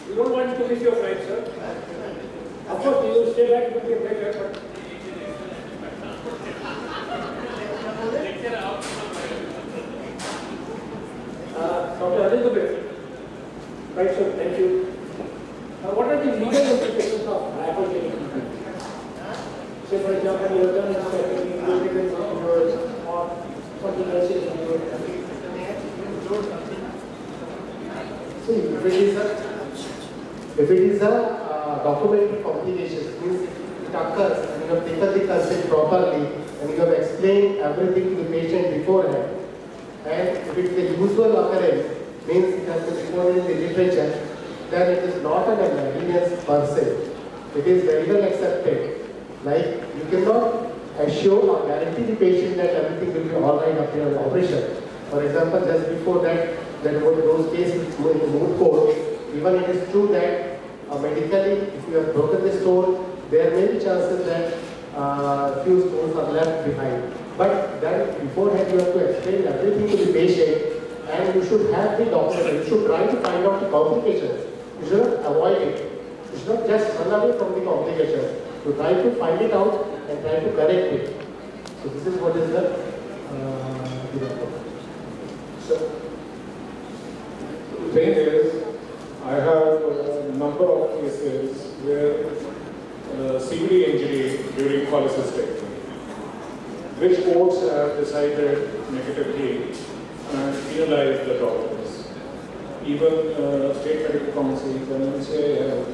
You don't want to miss your flight, sir. Of course, you will stay back, it will be a pleasure, but Dr. Elizabeth. Right, sir, thank you. What are the legal implications of hypergenic treatment? Say, for example, you have done a surgery, you have given yours, or something else is in your See, if it is a documentary complication, means it occurs and you have taken the consent properly and you have explained everything to the patient beforehand, and if it is a usual occurrence, means it has been recorded in the literature, then it is not an negligence per se. It is very well accepted. Like, you cannot assure or guarantee the patient that everything will be all right after an operation. For example, just before that, there were those cases in the mood court. Even it is true that medically, if you have broken the stone, there may be chances that few stones are left behind. But then beforehand, you have to explain everything to the patient, and you should have the document. You should try to find out the complications. You should not avoid it. You should not just run away from the complications. You try to find it out and try to correct it. So this is what is the The thing is, I have a number of cases where CBD injury during cholecystectomy, which courts have decided negatively and penalized the doctors. Even State Medical Council and NCI have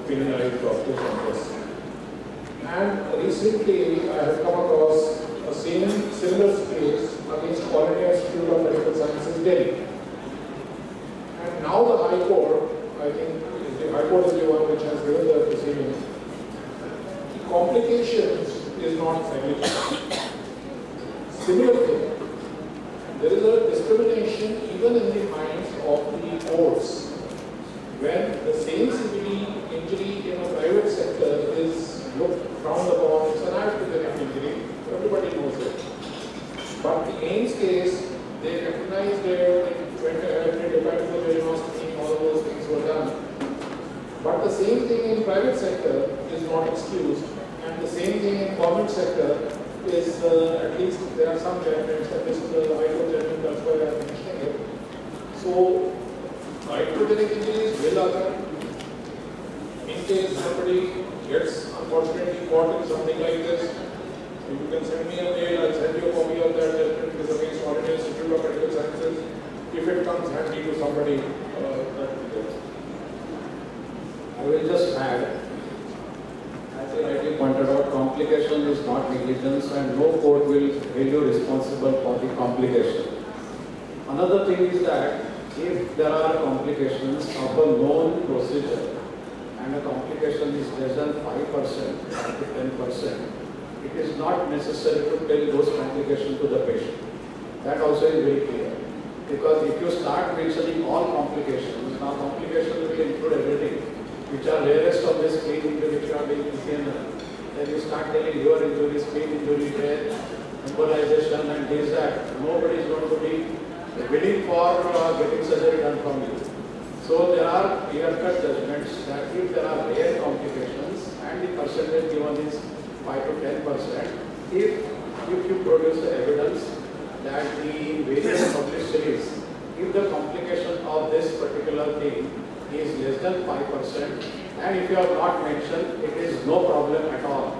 penalized doctors on this. And recently, I have come across a similar case against All India Institute of Medical Sciences, Delhi. And now the High Court, I think the High Court is the one which has given the proceeding. Complications is not negligence. Similar thing. There is a discrimination even in the minds of the courts when the same CBD injury in a private sector is looked frowned upon. It's an accident injury, everybody knows it. But the AIMS case, they recognized it, went ahead, they depended on the diagnostic, all those things were done. But the same thing in private sector is not excused, and the same thing in government sector is, at least there are some judgments, and this is the High Court judgment, that's why I am mentioning it. So, hypergenic injuries will occur. In case somebody gets unfortunately caught in something like this, you can send me a mail, I'll send you a copy of that judgment. It is against All India Institute of Medical Sciences. If it comes handy to somebody, that will be. I will just add, as I already pointed out, complication is not negligence and no court will hold you responsible for the complication. Another thing is that if there are complications of a known procedure and a complication is less than 5% to 10%, it is not necessary to tell those complications to the patient. That also is very clear. Because if you start mentioning all complications, now complications will include everything, which are rarest of this case, which are being then you start telling liver injury, spleen injury, embolization and this, that. Nobody is going to be willing for getting surgery done from you. So there are clear-cut judgments that if there are rare complications and the percentage given is 5 to 10%, if you produce the evidence that the various published series, if the complication of this particular thing is less than 5%, and if you have not mentioned, it is no problem at all.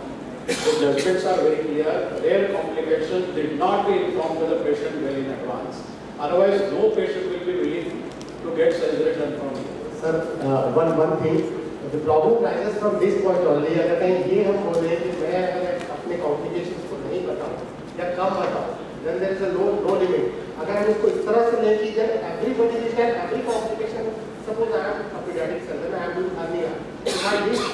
The judgments are very clear. Rare complications did not be informed to the patient well in advance. Otherwise, no patient will be willing to get surgery done from you. Sir, one thing, the problem arises from this point only. अगर कहीं ये हम बोल रहे हैं कि मैं अगर अपने complications को नहीं बताऊँ या कम बताऊँ, then there is a no limit. अगर हम इसको इस तरह से लें कि then everybody will get every complication. Suppose I am a pediatric surgeon, I am doing hernia. If I list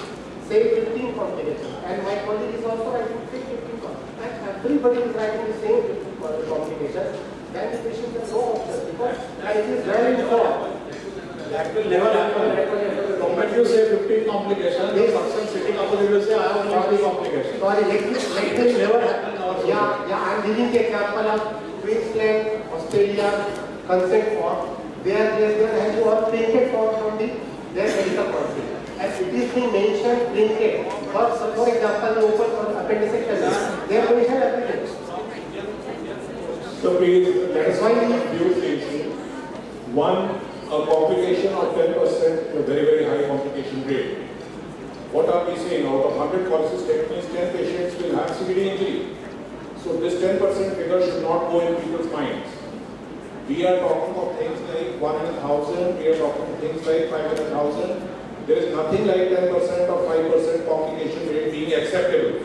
say 15 complications, and my colleague is also writing 15 complications, and everybody is writing the same 15 complications, then the patient has no option because it is very informed. That will never happen. When you say 15 complications, the person sitting opposite will say, I have only 3 complications. Sorry, let me never happen. Yeah, I am giving the example of Queensland, Australia, consent form. They have to all printed form from their medical country. And it is being mentioned printed. For example, open for appendicectomy, they have mentioned appendix. So please, let us few things. One, a complication of 10%, a very, very high complication rate. What are we saying? Out of 100 cholecystectomies, 10 patients will have CVD injury. So this 10% figure should not go in people's minds. We are talking of things like 1 in 1,000, we are talking of things like 5 in 1,000. There is nothing like 10% or 5% complication rate being acceptable.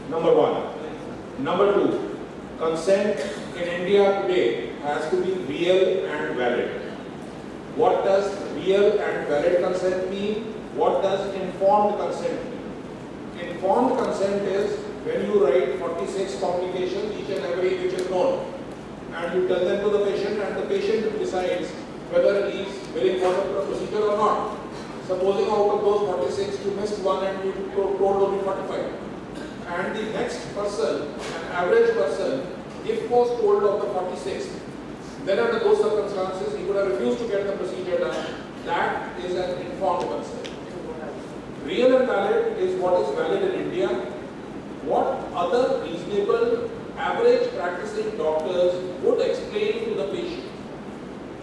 Number one. Number two, consent in India today has to be real and valid. What does real and valid consent mean? What does informed consent mean? Informed consent is when you write 46 complications, each and every which is known, and you tell them to the patient, and the patient decides whether he is willing for the procedure or not. Supposing out of those 46 you missed one and you told only 45. And the next person, an average person, if was told of the 46, then under those circumstances he would have refused to get the procedure done. That is an informed consent. Real and valid is what is valid in India. What other reasonable average practicing doctors would explain to the patient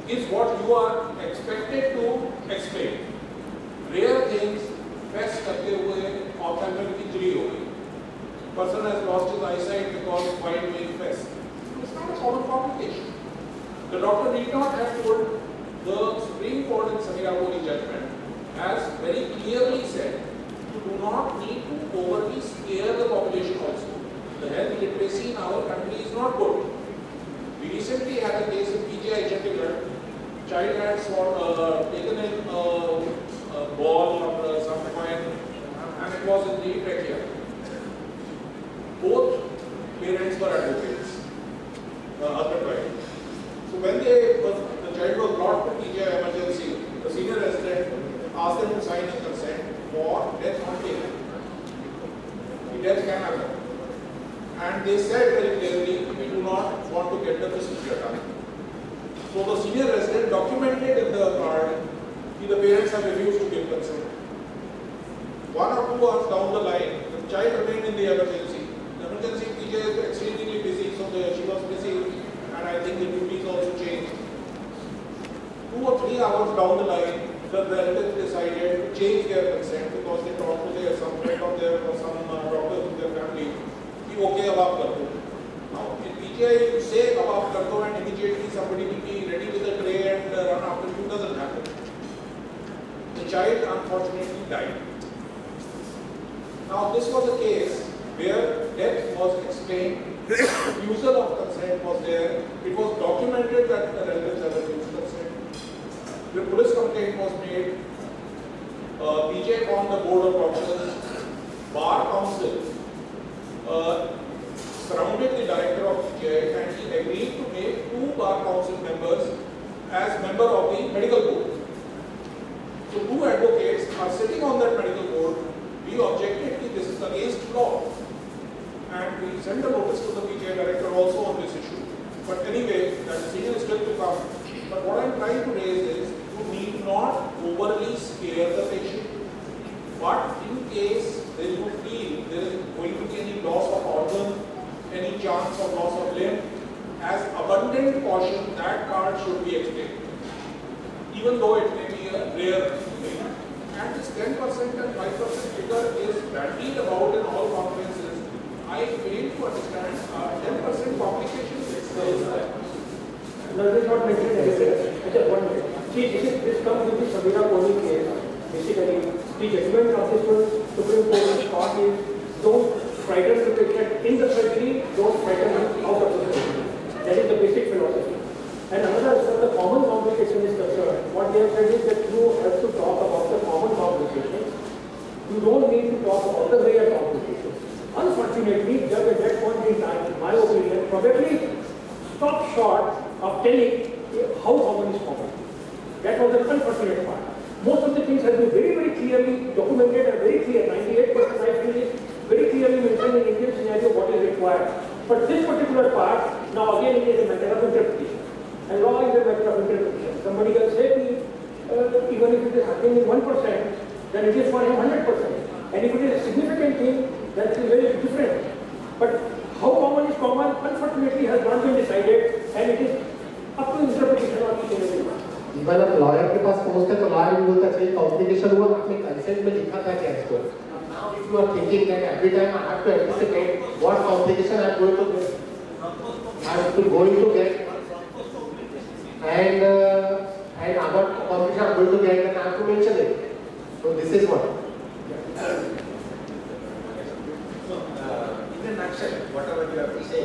is what you are expected to explain. Rare things, fest करते हुए ophthalmic injury हो गई. Person has lost his eyesight because while doing fest. It's not a common complication. The doctor need not have told. The Supreme Court in Samirapuri judgment has very clearly said you do not need to overly scare the population also. The health literacy in our country is not good. We recently had a case in PGI Chandigarh. Child had taken in a ball or some coin and it was in the trachea. Both parents were advocates, husband and wife. So when the child was brought to PGI emergency, the senior resident asked them to sign a consent for death on table. The death can happen. And they said very clearly, we do not want to get the procedure done. So the senior resident documented in the card that the parents have refused to give consent. 1 or 2 hours down the line, the child remained in the emergency. The emergency PGI is extremely busy, so she was busy, and I think the duties also changed. 2 or 3 hours down the line, the relatives decided to change their consent because they talked to some friend of theirs or some doctors in their family. Okay, अब आप कर दो. Now in PGI you say अब आप कर दो and immediately somebody will be ready with a tray and run after you. Doesn't happen. The child unfortunately died. Now this was a case where death was explained, refusal of consent was there. It was documented that the relatives have refused consent. The police complaint was made. PGI formed the board of doctors. Bar council surrounded the director of PGI and he agreed to make 2 bar council members as member of the medical board. So 2 advocates are sitting on that medical board. We objected to this is against law. And we sent a notice to the PGI director also on this issue. But anyway, that decision is still to come. But what I'm trying to raise is, you need not overly scare the patient. But in case you feel there is going to be any loss of organ, any chance of loss of limb, as abundant caution, that card should be extended. Even though it may be a rare thing. And this 10% and 5% figure is bandied about in all conferences. I fail to understand 10% complications. No, this is not mentioned anywhere. Just 1 minute. See, this comes with the Sabina Kohli case. Basically, the judgment of this one, Supreme Court is don't frighten the patient in the surgery, don't frighten him out of the surgery. That is the basic philosophy. And another, as far as the common complication is concerned, what they have said is that you have to talk about the common complications. You don't need to talk about the rare complications. Unfortunately, just at that point in time, in my opinion, probably stopped short of telling how common is common. That was the unfortunate part. Most of the things have been very, very clearly documented and very clear. 98% I feel is very clearly mentioned in Indian scenario what is required. But this particular part, now again it is a matter of interpretation. And law is a matter of interpretation. Somebody can say to me, even if it is happening in 1%, then it is for him 100%. And if it is a significant thing, then it is very different. But how common is common, unfortunately has not been decided, and it is up to interpretation of each and every one. Even अब lawyer के पास पहुंचते तो lawyer भी बोलता चाहिए complication हुआ आपने consent में लिखा था क्या इसको now if you are thinking that every time I have to anticipate what complication I am going to get and what complication I am going to get and I have to mention it. So this is what. In a nutshell, whatever you have to say,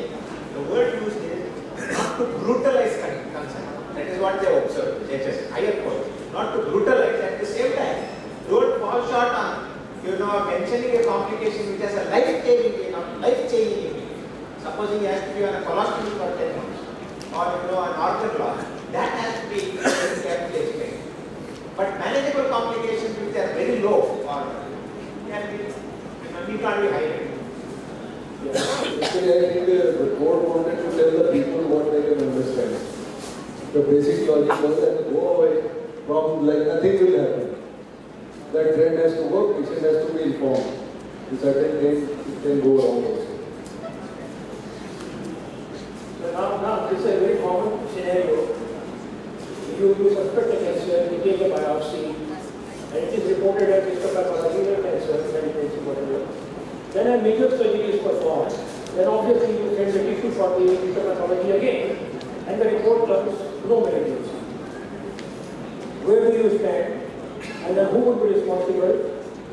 the word used is not to brutalize consent. That is what they observe, judges, higher court. Not to brutalize, at the same time, don't fall short on, mentioning a complication which has a life-changing implication. Supposing he has to be on a colostomy for 10 months, or an organ loss, that has to be very carefully explained. But manageable complications which are very low, or can be, we can't be highlighted. Actually, I think the court wanted to tell the people what they can understand. The basic logic was that go away from like nothing will happen. That trend has to work, patient has to be informed. In certain things, it can go wrong also. So now this is a very common scenario. You suspect a cancer, you take a biopsy, and it is reported as histopathological cancer, whatever. Then a major surgery is performed. Then obviously you send the tissue for the histopathology again, and the report comes no malignancy. Where do you stand? And then who would be responsible?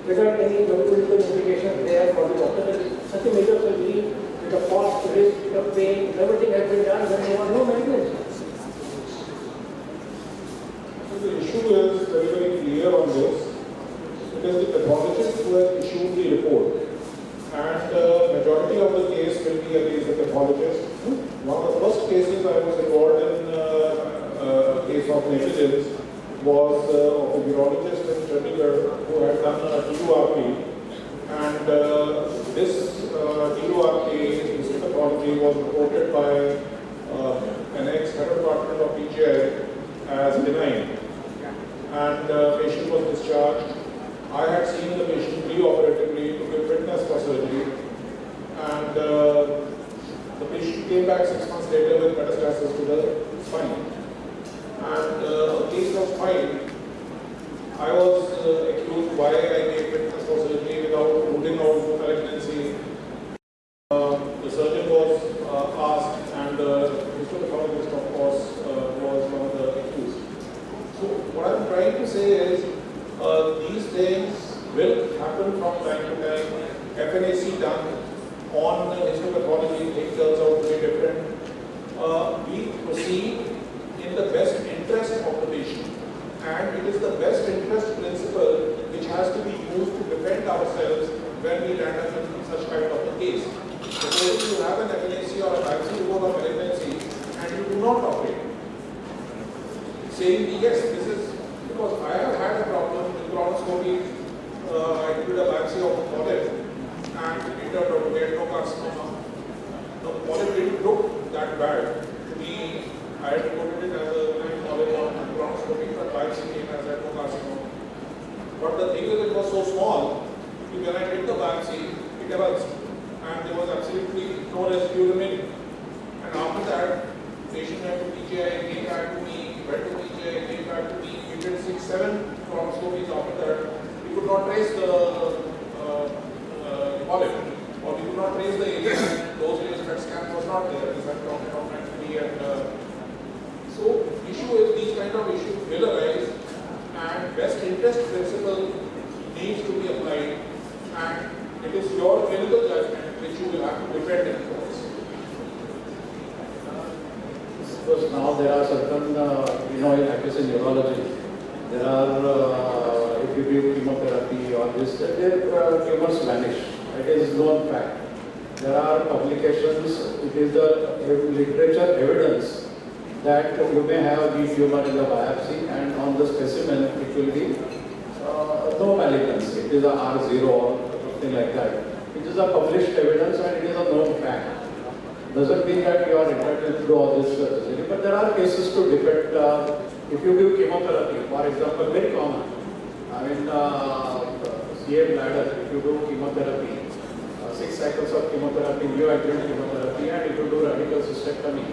Without any medical implications there for the doctor. Such a major surgery with a cost, risk, the pain, everything has been done when there was no malignancy. So the issue is very, very clear on this. It is the pathologist who has issued the report. And the majority of the case will be against the pathologist. One of the first cases I was involved in, a case of negligence, was of a urologist in Chandigarh who had done a TURP. And this TURP, histopathology, was reported by an ex-head department of PGI as benign. And the patient was discharged. I had seen the patient pre-operatively to give fitness for surgery, and the patient came back 6 months later with metastasis to the spine. And a case of spine, I was accused why I gave fitness for surgery without ruling out malignancy. The surgeon was asked, and the histopathologist, of course, was one of the accused. So what I'm trying to say is, these things will happen from time to time. FNAC done on histopathology, things turns out to be different. We proceed in the best interest of the patient, and it is the best interest principle which has to be used to defend ourselves when we land up in such kind of a case. Suppose you have an FNAC or a biopsy report of malignancy and you do not operate, saying yes, this is because I have had a problem with colonoscopy. I did a biopsy of the polyp, and it turned out to be adenocarcinoma. The polyp didn't look that bad to me. I had reported it as a benign polyp on bronchoscopy, but biopsy came as adenocarcinoma. But the thing is, it was so small, when I did the biopsy, it evulsed, and there was absolutely no residue remaining. And after that, patient went to PGI, came back to me, went to PGI, came back to me. We did 6-7 bronchoscopies after that. We could not trace the polyp, or we could not trace the area. Those days PET scan was not there. We went from actually, and so issue is these kind of issues will arise, and best interest principle needs to be applied, and it is your clinical judgment which you will have to defend in courts. Because now there are certain, at least in neurology, there are, if you give chemotherapy or this, tumors vanish. It is known fact. There are publications, it is the literature evidence that you may have the tumor in the biopsy, and on the specimen it will be no malignancy. It is a R0 or something like that. It is a published evidence and it is a known fact. Doesn't mean that you are entitled to do all this surgery, but there are cases to defend. If you give chemotherapy, for example, very common. I mean, CA bladder, if you do chemotherapy, 6 cycles of chemotherapy, neoadjuvant chemotherapy, and if you do radical cystectomy,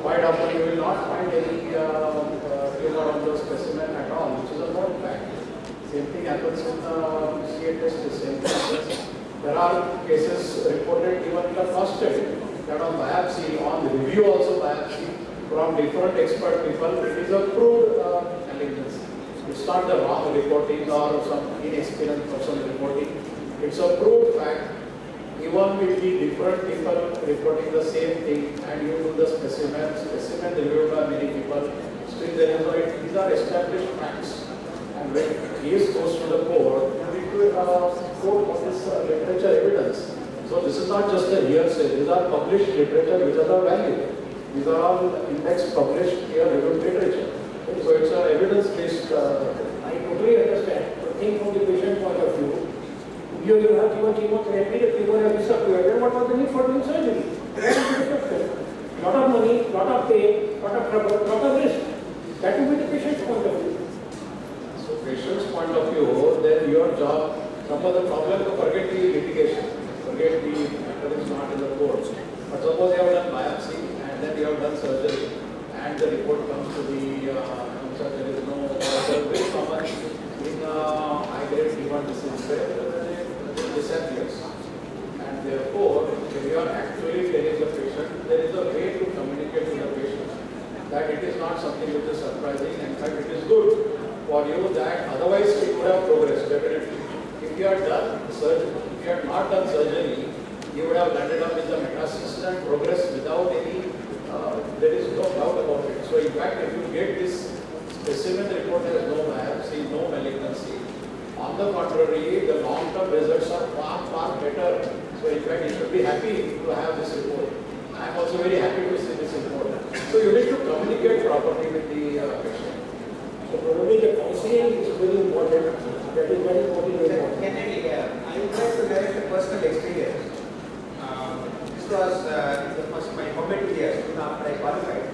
quite often you will not find any tumor on the specimen at all, which is a known fact. Same thing happens in CA test, the same thing happens. There are cases reported even in the first study that on biopsy, on review also biopsy, from different expert people, it is a proved malignancy. It's not the wrong reporting or some inexperienced person reporting. It's a proved fact. Even with the different people reporting the same thing, and you do the specimen reviewed by many people, still there is no, these are established facts. And when case goes to the court, you need to quote what is literature evidence. So this is not just a hearsay, these are published literature which are valid. These are all index published peer reviewed literature. So it's an evidence-based. I totally understand. But think from the patient point of view. You have given chemotherapy, the tumor has disappeared, then what was the need for doing surgery? Lot of money, lot of pain, lot of trouble, lot of risk. That will be the patient's point of view. So patient's point of view, then your job, suppose the problem to forget the litigation, forget the matter is not in the courts. But suppose you have done biopsy and then you have done surgery and the report comes to the there is no very common in high-grade human disease where disappears. And therefore, when you are actually telling the patient, there is a way to communicate to the patient that it is not something which is surprising. In fact, it is good for you that otherwise it would have progressed definitely. If you had done surgery, if you had not done surgery, you would have landed up with the metastasis and progress without any, there is no doubt about it. So in fact, if you get this specimen report has no biopsy, no malignancy, on the contrary, the long-term results are far, far better. So in fact, you should be happy to have this report. I am also very happy to see this report. So you need to communicate properly with the patient. So probably the counseling is very important. That is very important. I would like to direct a personal experience. This was my formative years after I qualified.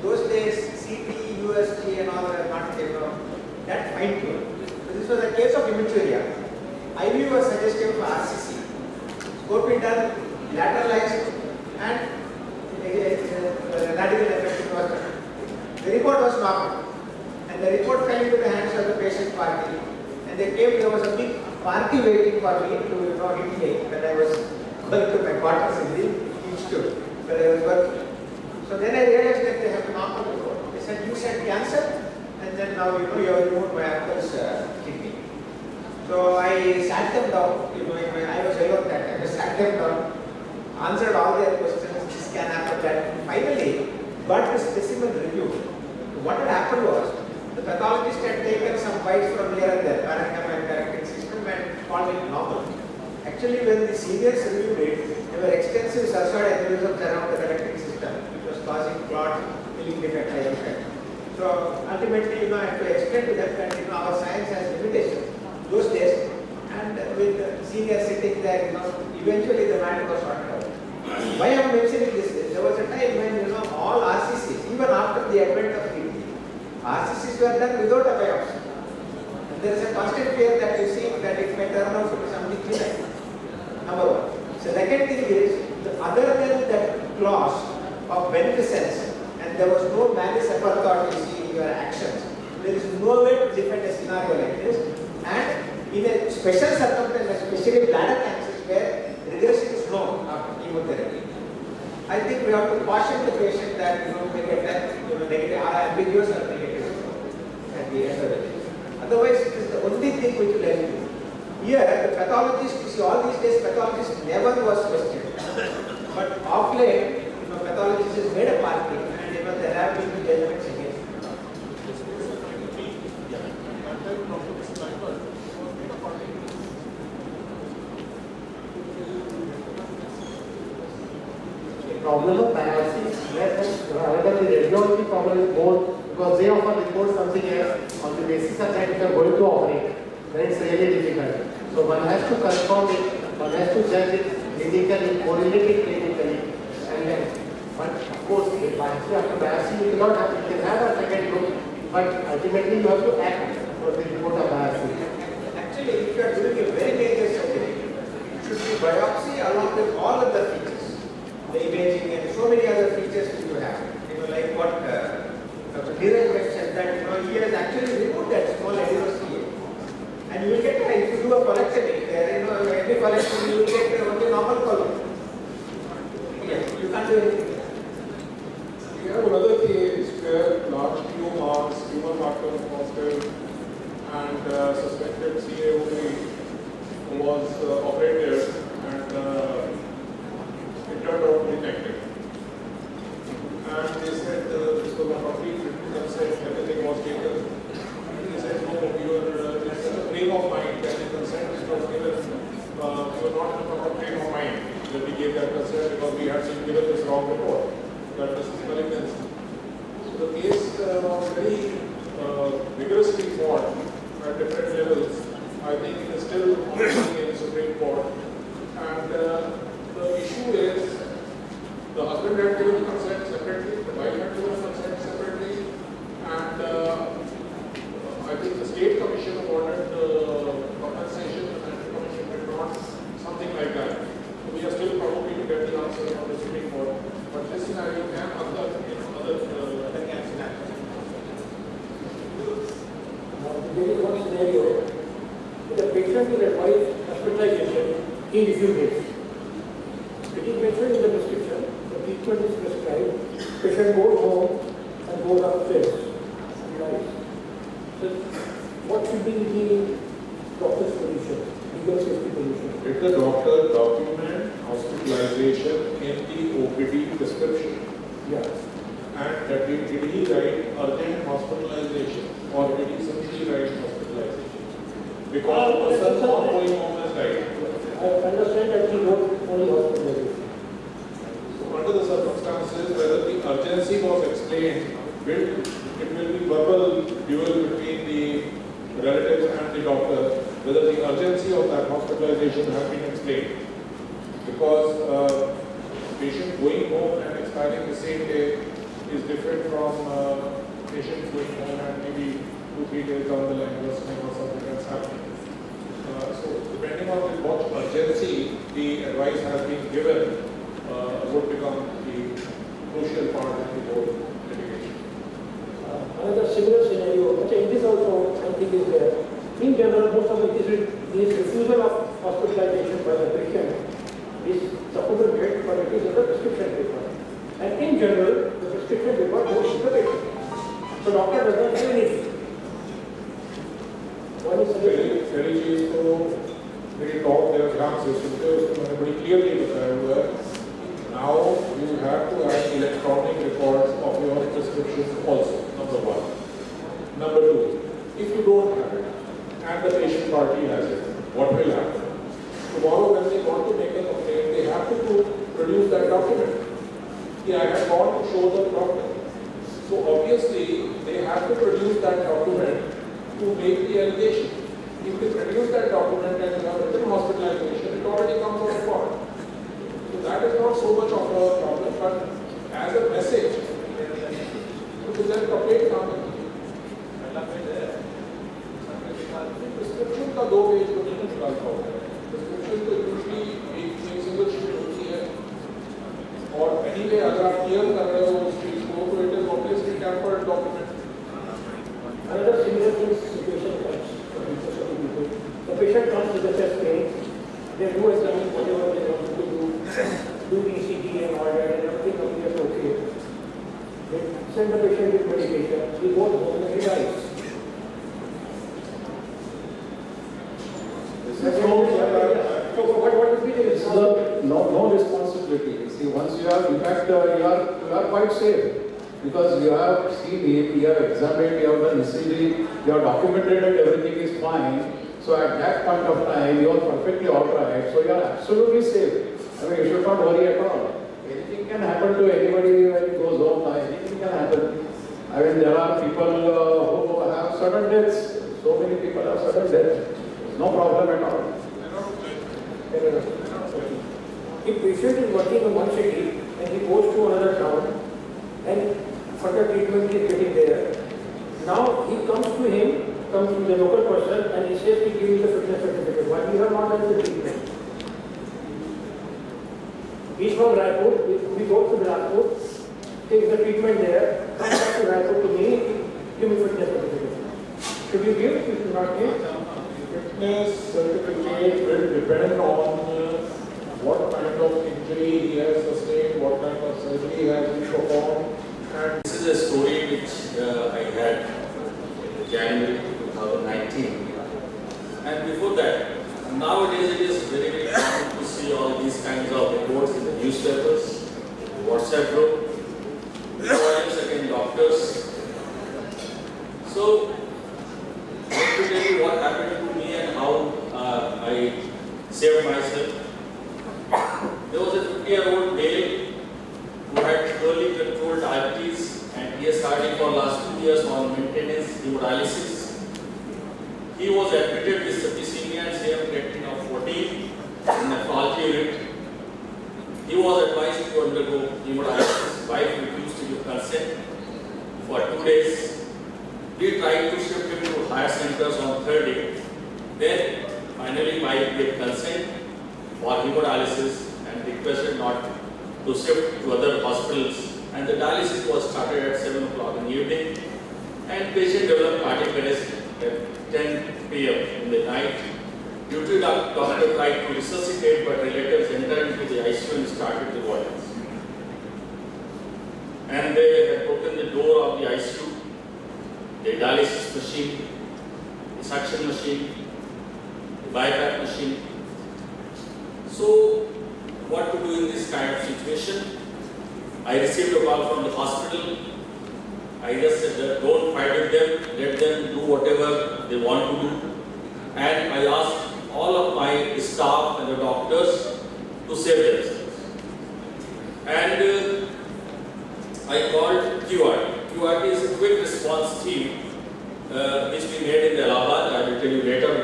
Those days, CT, USG and all were not that fine-tuned. This was a case of hematuria. IV was suggested for RCC. Scope done, lateralized, and radical effect was done. The report was normal, and the report fell into the hands of the patient party. And they came. There was a big party waiting for me to hit me when I was going to my quarters in the institute where I was working. So then I realized that they have a normal report. They said, "You said cancer." And then now you removed my uncle's kidney. So I sat them down, I was alone that time. I sat them down, answered all their questions, this can happen, that. Finally, got the specimen reviewed. What had happened was, the pathologist had taken some bites from here and there, parenchyma and parenchymal system, and called it normal. Actually, when the seniors reviewed it, there were extensive sulfide aneurysms around the parenchymal system, which was causing clot, filling defect, eye defect. So ultimately, I have to explain to them that our science has limitations. Those days, and with the senior sitting there, Eventually the matter was sorted out. Why I am mentioning this is, there was a time when all RCCs, even after the advent of PT, RCCs were done without a biopsy. And there is a constant fear that you see that it may turn out to be something clear. Number one. So second thing is, other than that clause of beneficence, and there was no malice aforethought you see in your actions, there is no way to defend a scenario like this. And in a special circumstance, especially bladder cancers where regression is known after chemotherapy, I think we have to caution the patient that they get that negative or ambiguous or negative at the end of the day. Otherwise, it is the only thing which will help you. Here, the pathologist, you see, all these days, pathologist never was questioned. But of late, pathologist has made a party, and there have been judgments against it. The problem of biopsy is less than rather the radiology problem is more because they often report something else on the basis of that if you are going to operate, then it's really difficult. So one has to confirm it, one has to judge it clinically, correlate it clinically, and then, but of course, with biopsy after biopsy you cannot have, you can have a second look, but ultimately you have to act for the report of biopsy. Actually, if you are doing a very major surgery, it should be biopsy along with all other features, the imaging and so many other features which you have. Like what Dr. Dheeraj mentioned, that he has actually removed that small adenosine. And you will get, if you do a colectomy, every colectomy you will get only normal colon. Yes, you can't do anything. We have another case where large tumor marker positive and suspected CAOV was operated and it turned out to be negative. And they said this was a complete written consent, everything was taken. He said, no, it's a frame of mind that the consent is not given. We were not in a proper frame of mind that we gave that consent because we had been given this wrong report. That this is malignancy. So the case was very vigorously fought at different levels. I think it is still ongoing in the Supreme Court. And the issue is the husband had given consent separately, the wife had given consent separately, and I think the state commission awarded compensation and the commission did not, something like that. So we are still probably to get the answer from the Supreme Court. But this scenario can occur in other scenarios. There is one scenario where the patient is advised hospitalization, he refuses. It is mentioned in the prescription, the treatment is prescribed, patient goes home and goes upstairs. Right. So what should be the doctor's position, legal safety position? Did the doctor document hospitalization in the OPD prescription? Yes. And did he write urgent hospitalization or did he simply write hospitalization? Because the person not going home is right. I understand that he wrote only hospitalization. So under the circumstances, whether the urgency was explained, it will be verbal duel between the relatives and the doctor, whether the urgency of that hospitalization has been explained. Because patient going home and expiring the same day is different from patient going home and maybe 2-3 days down the line worsening or something else happening. So depending on what urgency the advice has been given would become the crucial part of the whole litigation. Another similar scenario, which in this also I think is there. In general, most of the cases, this refusal of hospitalization by the patient is supplemented, but it is in the prescription paper. And in general, the prescription paper goes to the patient. So doctor doesn't have anything. What is the very चीज तो मेरी top देर ध्यान से सुनते हो उसको मैंने बड़ी क्लियरली बताया हुआ है. Now you have to have electronic records of your prescriptions also. Number one. Number two, if you don't have it and the patient party has it, what will happen? Tomorrow when they want to make a complaint, they have to produce that document. Yeah, I have gone to show the doctor. So obviously they have to produce that document to make the allegation. If they produce that document and you have written hospitalization, it already comes on record. that is not so much of a problem, but as a message, to present complete common. Prescription का 2 page को नहीं निकालता होता है, prescription तो usually एक single sheet होती है, और एनीवे अगर आप क्लियर कर रहे हो उस चीज को तो it is obviously tempered document. Another similar situation comes for people. The patient comes with a chest pain, they do examine whatever they want to do ECG and all that, and everything appears okay. They send the patient with medication, he goes home and he dies. So what would be the responsibility? No responsibility. See, once you have, in fact, you are quite safe. Because you have seen him, you have examined, you have done ECG, you have documented that everything is fine. So at that point of time, you are perfectly alright. So you are absolutely safe. I mean, you should not worry at all. Anything can happen to anybody when it goes home. Anything can happen. I mean, there are people who have sudden deaths. So many people have sudden deaths. No problem at all. If patient is working in one city and he goes to another town and further treatment is getting there, now he comes to the local person and he says to give me the fitness certificate. Why we have not done the treatment? He's from Raipur, we go to Raipur, take the treatment there, come back to Raipur to me, give me fitness certificate. Should you give? You should not give. Fitness certificate will depend on what kind of injury he has sustained, what kind of surgery has been performed. And this is a story which I had in January 2019. And before that, nowadays it is very, very common to see all these kinds of reports in the newspapers, WhatsApp group, violence against doctors. So, let me tell you what happened to me and how I saved myself. There was a 50-year-old male who had poorly controlled diabetes and he is starting for last 2 years on maintenance hemodialysis. He was admitted with septicemia and serum creatinine of 14 in a faulty unit. He was advised to undergo hemodialysis. Wife refused to give consent for 2 days. We tried to shift him to higher centers on 3rd day. Then finally wife gave consent for hemodialysis and requested not to shift to other hospitals, and the dialysis was started at 7 o'clock in the evening, and patient developed cardiac arrest at 10 p.m. in the night. Due to doctor tried to resuscitate, but relatives entered into the ICU and started the violence. And they had broken the door of the ICU, the dialysis machine, the suction machine, the bypass machine. So, what to do in this kind of situation? I received a call from the hospital. I just said that don't fight with them, let them do whatever they want to do. And I asked all of my staff and the doctors to save themselves. And I called QRT. QRT is a quick response team which we made in Allahabad. I will tell you later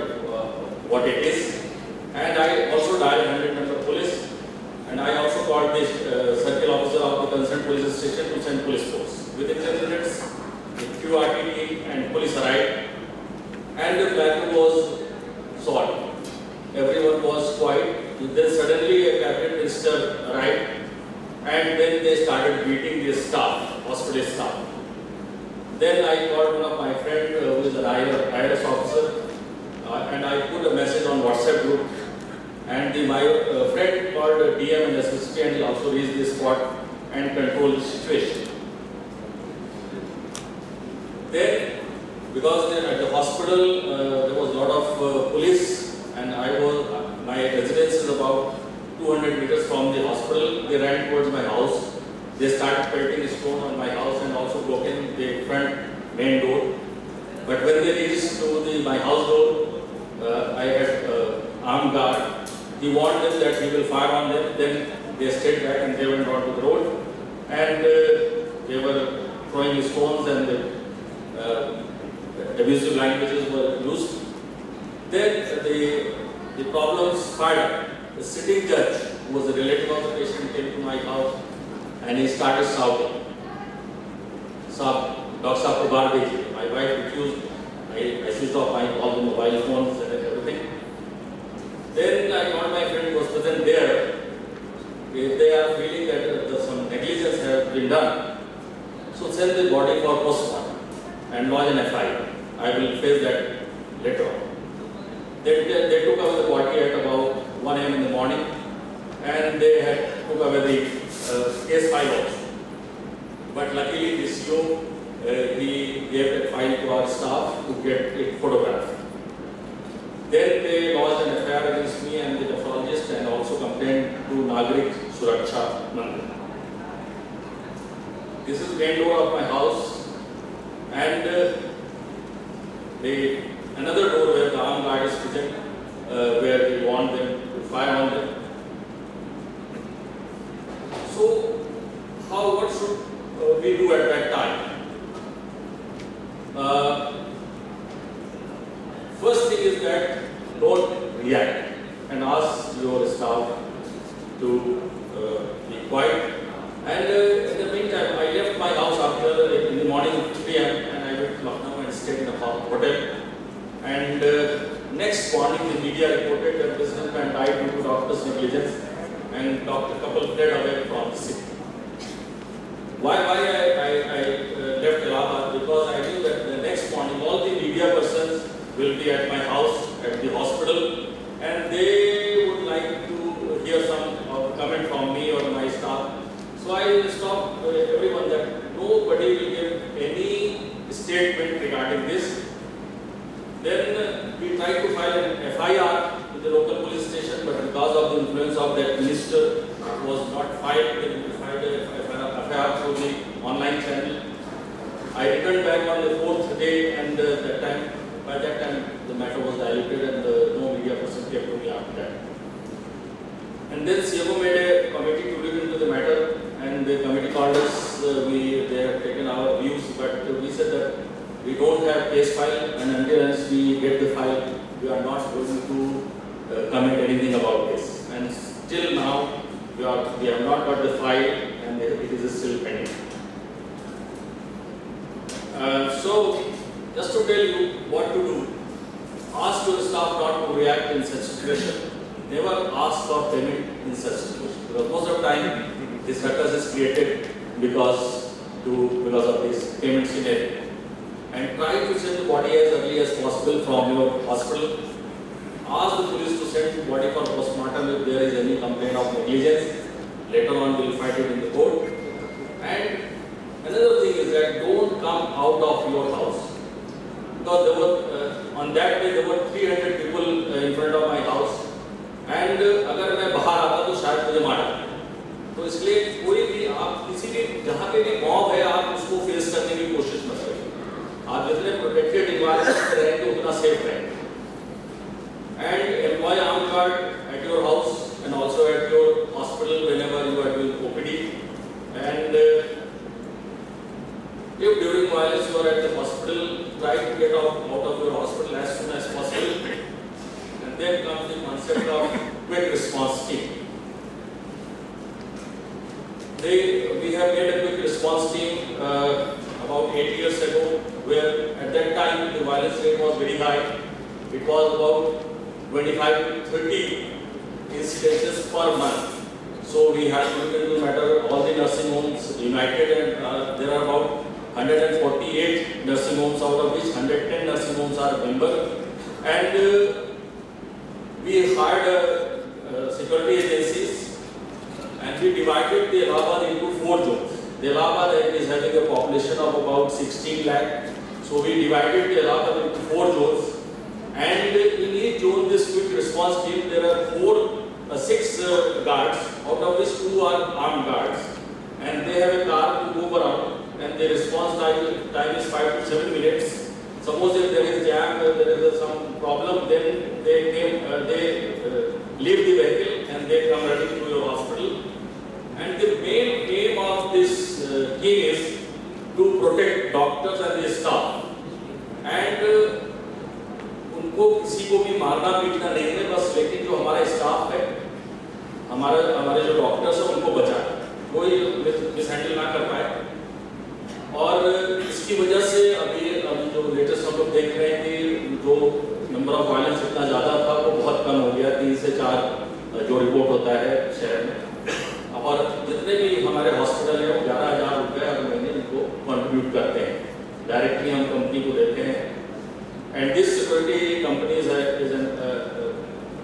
what it is. And I also dialed 100 number police. And I also called the circle officer of the concerned police station to send police force. Within 10 minutes, the QRT team and police arrived, and the vacuum was solved. Everyone was quiet. Then suddenly a cabinet minister arrived, and then they started beating the staff, hospital staff. Then I called one of my friends who is an IRS officer, and I put a message on WhatsApp group. And my friend called DM and SSP, and he also reached the spot and controlled the situation. Then, because at the hospital there was a lot of police, and my residence is about 200 meters from the hospital. They ran towards my house. They started pelting stone on my house and also broken the front main door. But when they reached to my house door, I had armed guard. He warned them that he will fire on them. Then they stayed back and they went on to the road. And they were throwing stones and abusive languages were used. Then the problems fired up. The sitting judge who was a relative of the patient, came to my house and he started shouting. Doctor Saab ko baar bhejiye. My wife refused. I switched off all the mobile phones and everything. Then I called my friend who was present there. If they are feeling that some negligence has been done, so send the body for postmortem and lodge an FIR. I will face that later on. They took away the body at about 1 a.m. in the morning, and they had took away the case file also. But luckily, this CEO, he gave that file to our staff to get it photographed. Then they lodged an FIR against me and the nephrologist, and also complained to Nagrik Suraksha Mandir. This is main door of my house, and another door where the armed guard is present, where we want them to fire on them. So, what should we do at that time? First thing is that don't react and ask your staff to be quiet. And in the meantime, I left my house after in the morning 3 p.m. and I went to Lucknow and stayed in a hotel. And next morning, the media reported that this man died due to doctor's negligence, and couple fled away from the city. Why I left Allahabad? Because I knew that the next morning all the media persons will be at my house, at the hospital, and they would like to hear some comment from me or my staff. So I stopped everyone that nobody will give any statement regarding this. Then we tried to file an FIR in the local police station, but because of the influence of that minister, it was not filed. Then we filed a FIR through the online channel. I returned back on the 4th day, and by that time the matter was diluted, and no media person came to me after that. And then CFO made a committee to look into the matter, and the committee called us. They have taken our views, but we said that we don't have case file, and until we get the file, we are not going to comment anything about this. And still now, we have not got the file, and it is still pending. So, just to tell you what to do, ask your staff not to react in such situation. Never ask for payment in such situation, because most of the time this ruckus is created because of this payment scenario. And try to send the body as early as possible from your hospital. Ask the police to send the body for postmortem if there is any complaint of negligence. Later on, we will find it in the court. And another thing is that don't come out of your house, because there were on that day there were 300 people in front of my house. And अगर मैं बाहर आता तो शायद मुझे मारा। तो इसलिए कोई भी आप किसी भी जहाँ पे भी मॉब है, आप उसको फेस करने की कोशिश मत करिए। आप जितने प्रोटेक्टेड एनवायरनमेंट में रहेंगे उतना सेफ रहेंगे। And employ armed guard at your house and also at your hospital whenever you are doing OPD. And if during violence you are at the hospital, try to get out of your hospital as soon as possible. And then comes the concept of quick response team. We have made a quick response team about 8 years ago, where at that time the violence rate was very high. It was about 25 to 30 incidences per month. So we had to look into the matter. All the nursing homes united, and there are about 148 nursing homes, out of which 110 nursing homes are member. And we hired security agencies, and we divided the Allahabad into 4 zones. The Allahabad is having a population of about 16 lakh. So we divided the Allahabad into 4 zones. And in each zone, this quick response team, there are 6 guards, out of which 2 are armed guards. And they have a car to move around, and the response time is 5 to 7 minutes. Suppose if there is jam, there is some problem, then they leave the vehicle and they come running to your hospital. And the main aim of this team is to protect doctors and their staff. And उनको किसी को भी मारना पीटना नहीं है, बस लेकिन जो हमारा स्टाफ है, हमारे जो डॉक्टर्स हैं उनको बचाए, कोई मिसहैंडल ना कर पाए। और इसकी वजह से अभी जो लेटेस्ट हम लोग देख रहे हैं कि जो नंबर ऑफ वायलेंस इतना ज़्यादा था वो बहुत कम हो गया, 3 से 4 जो रिपोर्ट होता है शहर में। और जितने भी हमारे हॉस्पिटल हैं वो 11,000 रुपये हर महीने इनको कंट्रीब्यूट करते हैं, डायरेक्टली हम कंपनी को देते हैं। And this security company is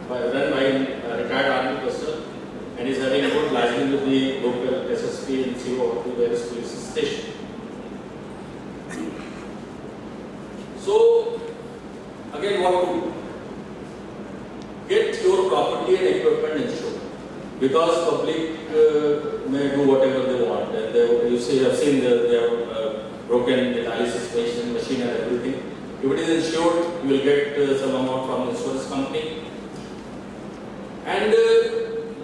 run by a retired army person and is having good liaison with the local SSP and CO of the various police station. So again, what to do? Get your property and equipment insured, because public may do whatever they want. And you see, I've seen they have broken the dialysis machine and everything. If it is insured, you will get some amount from the insurance company. And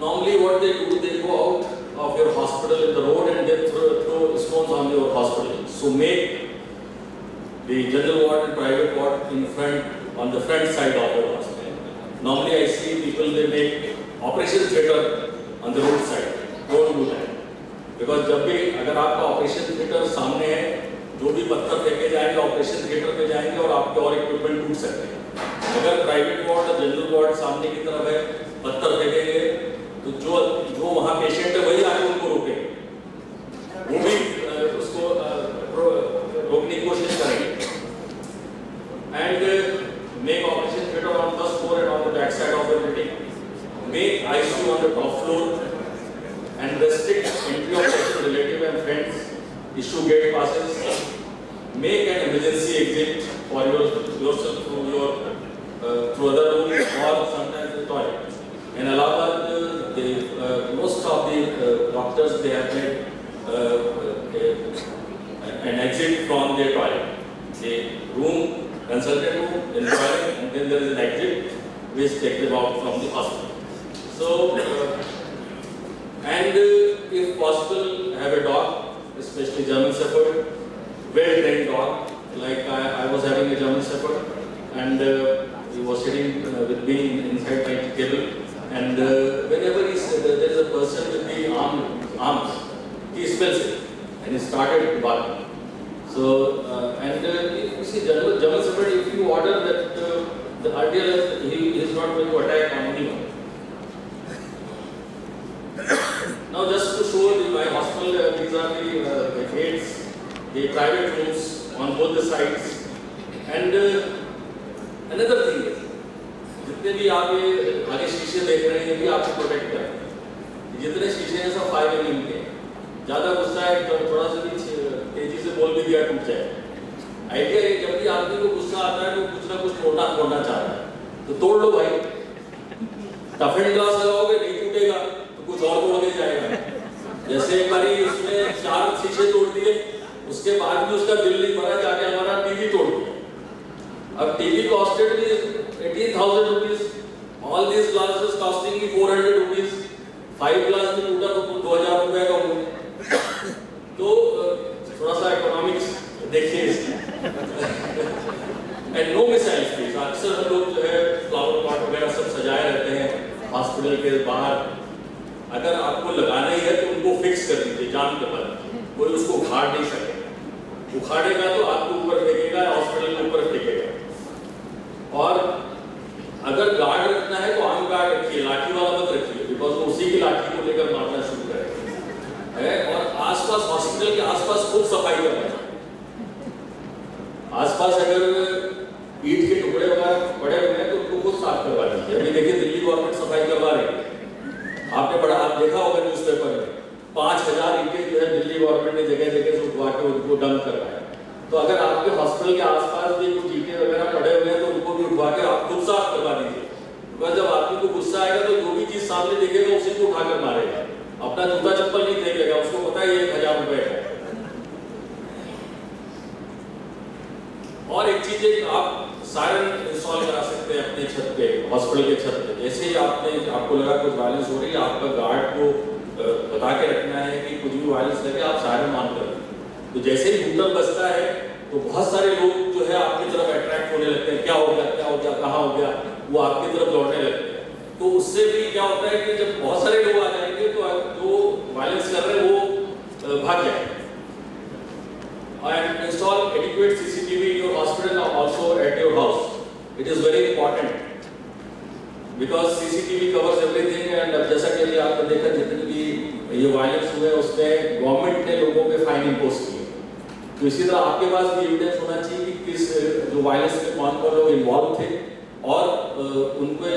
normally what they do, they go out of your hospital in the road and they throw stones on your hospital. So make the general ward and private ward in front, on the front side of your hospital. Normally I see people, they make operation theatre on the road side. Don't do that. Because जब भी अगर आपका operation theatre सामने है, जो भी पत्थर फेंके जाएंगे ऑपरेशन थिएटर पे जाएंगे और आपके और इक्विपमेंट टूट सकते हैं। अगर प्राइवेट वार्ड और जनरल वार्ड सामने की तरफ है, पत्थर फेंकेंगे तो जो वहाँ पेशेंट है वही आके उनको रोकेंगे, वो भी उसको रोकने की कोशिश करेंगे। And make operation theatre on first floor and on the back side of the building, make ICU on the top floor and restrict entry of patient relative and friends, issue gate passes, make an emergency exit for yourself through other room or sometimes the toilet. In Allahabad, most of the doctors, they have made an exit from their toilet. The room, consultant room, then toilet, and then there is an exit which takes them out from the hospital. So, and if possible, have a dog, especially German Shepherd, well-trained dog. Like I was having a German Shepherd, and he was sitting with me inside my table. And whenever there is a person with the arms, he smells it, and he started barking. So, and you see, German Shepherd, if you order that, the idea is he is not going to attack on anyone. Now, just to show my hospital, these are the gates, the private rooms on both the sides. And another thing is, जितने भी आप ये आगे शीशे देख रहे हैं, ये भी आपको प्रोटेक्ट कर रहे हैं। जितने शीशे हैं सब 5 mm के, ज़्यादा गुस्सा है तो थोड़ा सा भी तेजी से बोल भी दिया टूट जाए। आइडिया है जब भी आदमी को गुस्सा आता है तो कुछ ना कुछ तोड़ना चाहता है, तो तोड़ लो भाई। टफ एंड ग्लास लगाओगे नहीं टूटेगा, कुछ और तोड़ के जाएगा। जैसे एक बारी उसने 4 शीशे तोड़ दिए, उसके बाद भी उसका दिल नहीं भरा, जाके हमारा टीवी तोड़ दिया। अब टीवी कॉस्टेड भी 18,000 rupees, all these glasses costing me 400 rupees, 5 glass भी टूटा तो 2,000 रुपए का हो गया। तो थोड़ा सा इकोनॉमिक्स देखिए इसमें। एंड नो मिसाइल्स प्लीज, अक्सर हम लोग जो है फ्लावर पॉट वगैरह सब सजाए रहते हैं हॉस्पिटल के बाहर। अगर आपको लगाना ही है तो उनको फिक्स कर दीजिए जान के बाद, कोई उसको उखाड़ नहीं सकेगा। उखाड़ेगा तो आपको ऊपर फेंकेगा, हॉस्पिटल के ऊपर फेंकेगा। और अगर गार्ड रखना है तो आम गार्ड रखिए, लाठी वाला मत रखिए, बिकॉज वो उसी की लाठी को लेकर मारना शुरू करेगा। और आसपास हॉस्पिटल के आसपास खूब सफाई करना है। आसपास अगर ईंट के टुकड़े वगैरह पड़े हुए हैं तो उनको खुद साफ करवा दीजिए। अभी देखिए दिल्ली गवर्नमेंट सफाई करवा रही है, आप देखा होगा न्यूज़पेपर में 5,000 ईंटें जो है दिल्ली गवर्नमेंट ने जगह जगह से उठवा के उनको डंप करवाया। तो अगर आपके हॉस्पिटल के आसपास भी कुछ ईंटें वगैरह पड़े हुए हैं तो उनको भी उठवा के आप खुद साफ करवा दीजिए। बिकॉज जब आदमी को गुस्सा आएगा तो जो भी चीज सामने देखेगा उसी को उठाकर मारेगा, अपना जूता चप्पल नहीं फेंकेगा, उसको पता है ये 1,000 रुपए है। और एक चीज है, आप सायरन इंस्टॉल करा सकते हैं अपने छत पे, हॉस्पिटल के छत पे। जैसे ही आपको लगा कुछ वायलेंस हो रही है, आपका गार्ड को बता के रखना है कि कुछ भी वायलेंस लगे आप सायरन ऑन कर। तो जैसे ही हूटर बजता है तो बहुत सारे लोग जो है आपकी तरफ अट्रैक्ट होने लगते हैं, क्या हो गया, कहाँ हो गया, वो आपकी तरफ दौड़ने लगते हैं। तो उससे भी क्या होता है कि जब बहुत सारे लोग आ जाएंगे तो जो वायलेंस कर रहे हैं वो भाग जाएंगे। And install adequate CCTV in your hospital and also at your house. It is very important because CCTV covers everything and अब जैसा कि आपने देखा जितने भी ये वायलेंस हुए उसमें गवर्नमेंट ने लोगों पे फाइन इम्पोज किए। तो इसी तरह आपके पास भी एविडेंस होना चाहिए कि किस जो वायलेंस में कौन-कौन लोग इन्वॉल्व थे और उनके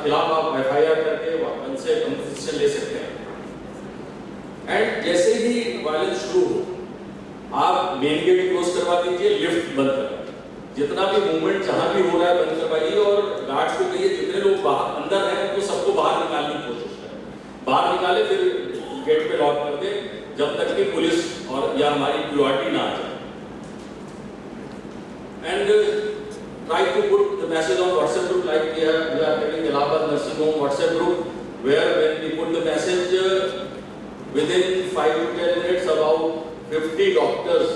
खिलाफ आप FIR करके उनसे कंपनसेशन ले सकते हैं। एंड जैसे ही वायलेंस शुरू हो आप मेन गेट क्लोज करवा दीजिए, लिफ्ट बंद करवा दीजिए, जितना भी मूवमेंट जहां भी हो रहा है बंद करवाइए और गार्ड्स को कहिए जितने लोग बाहर अंदर हैं उनको सबको बाहर निकालने की कोशिश करें, बाहर निकाले फिर गेट पे लॉक कर दे जब तक कि पुलिस और या हमारी QRT ना आ जाए। And try to put the message on WhatsApp group like we are having Allahabad nursing home WhatsApp group where when we put the message within 5 to 10 minutes about 50 doctors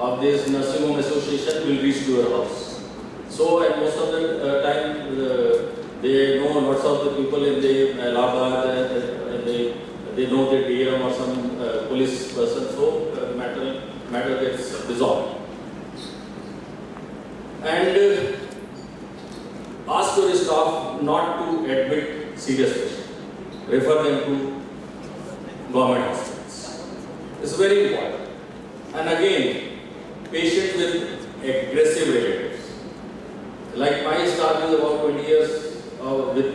of this nursing home association will reach to your house. So, and most of the time they know lots of the people in the Allahabad and they know the DM or some police person, so matter gets resolved. And ask your staff not to admit serious patients. Refer them to government hospitals. It's very important. And again, patients with aggressive relatives. Like my staff is about 20 years,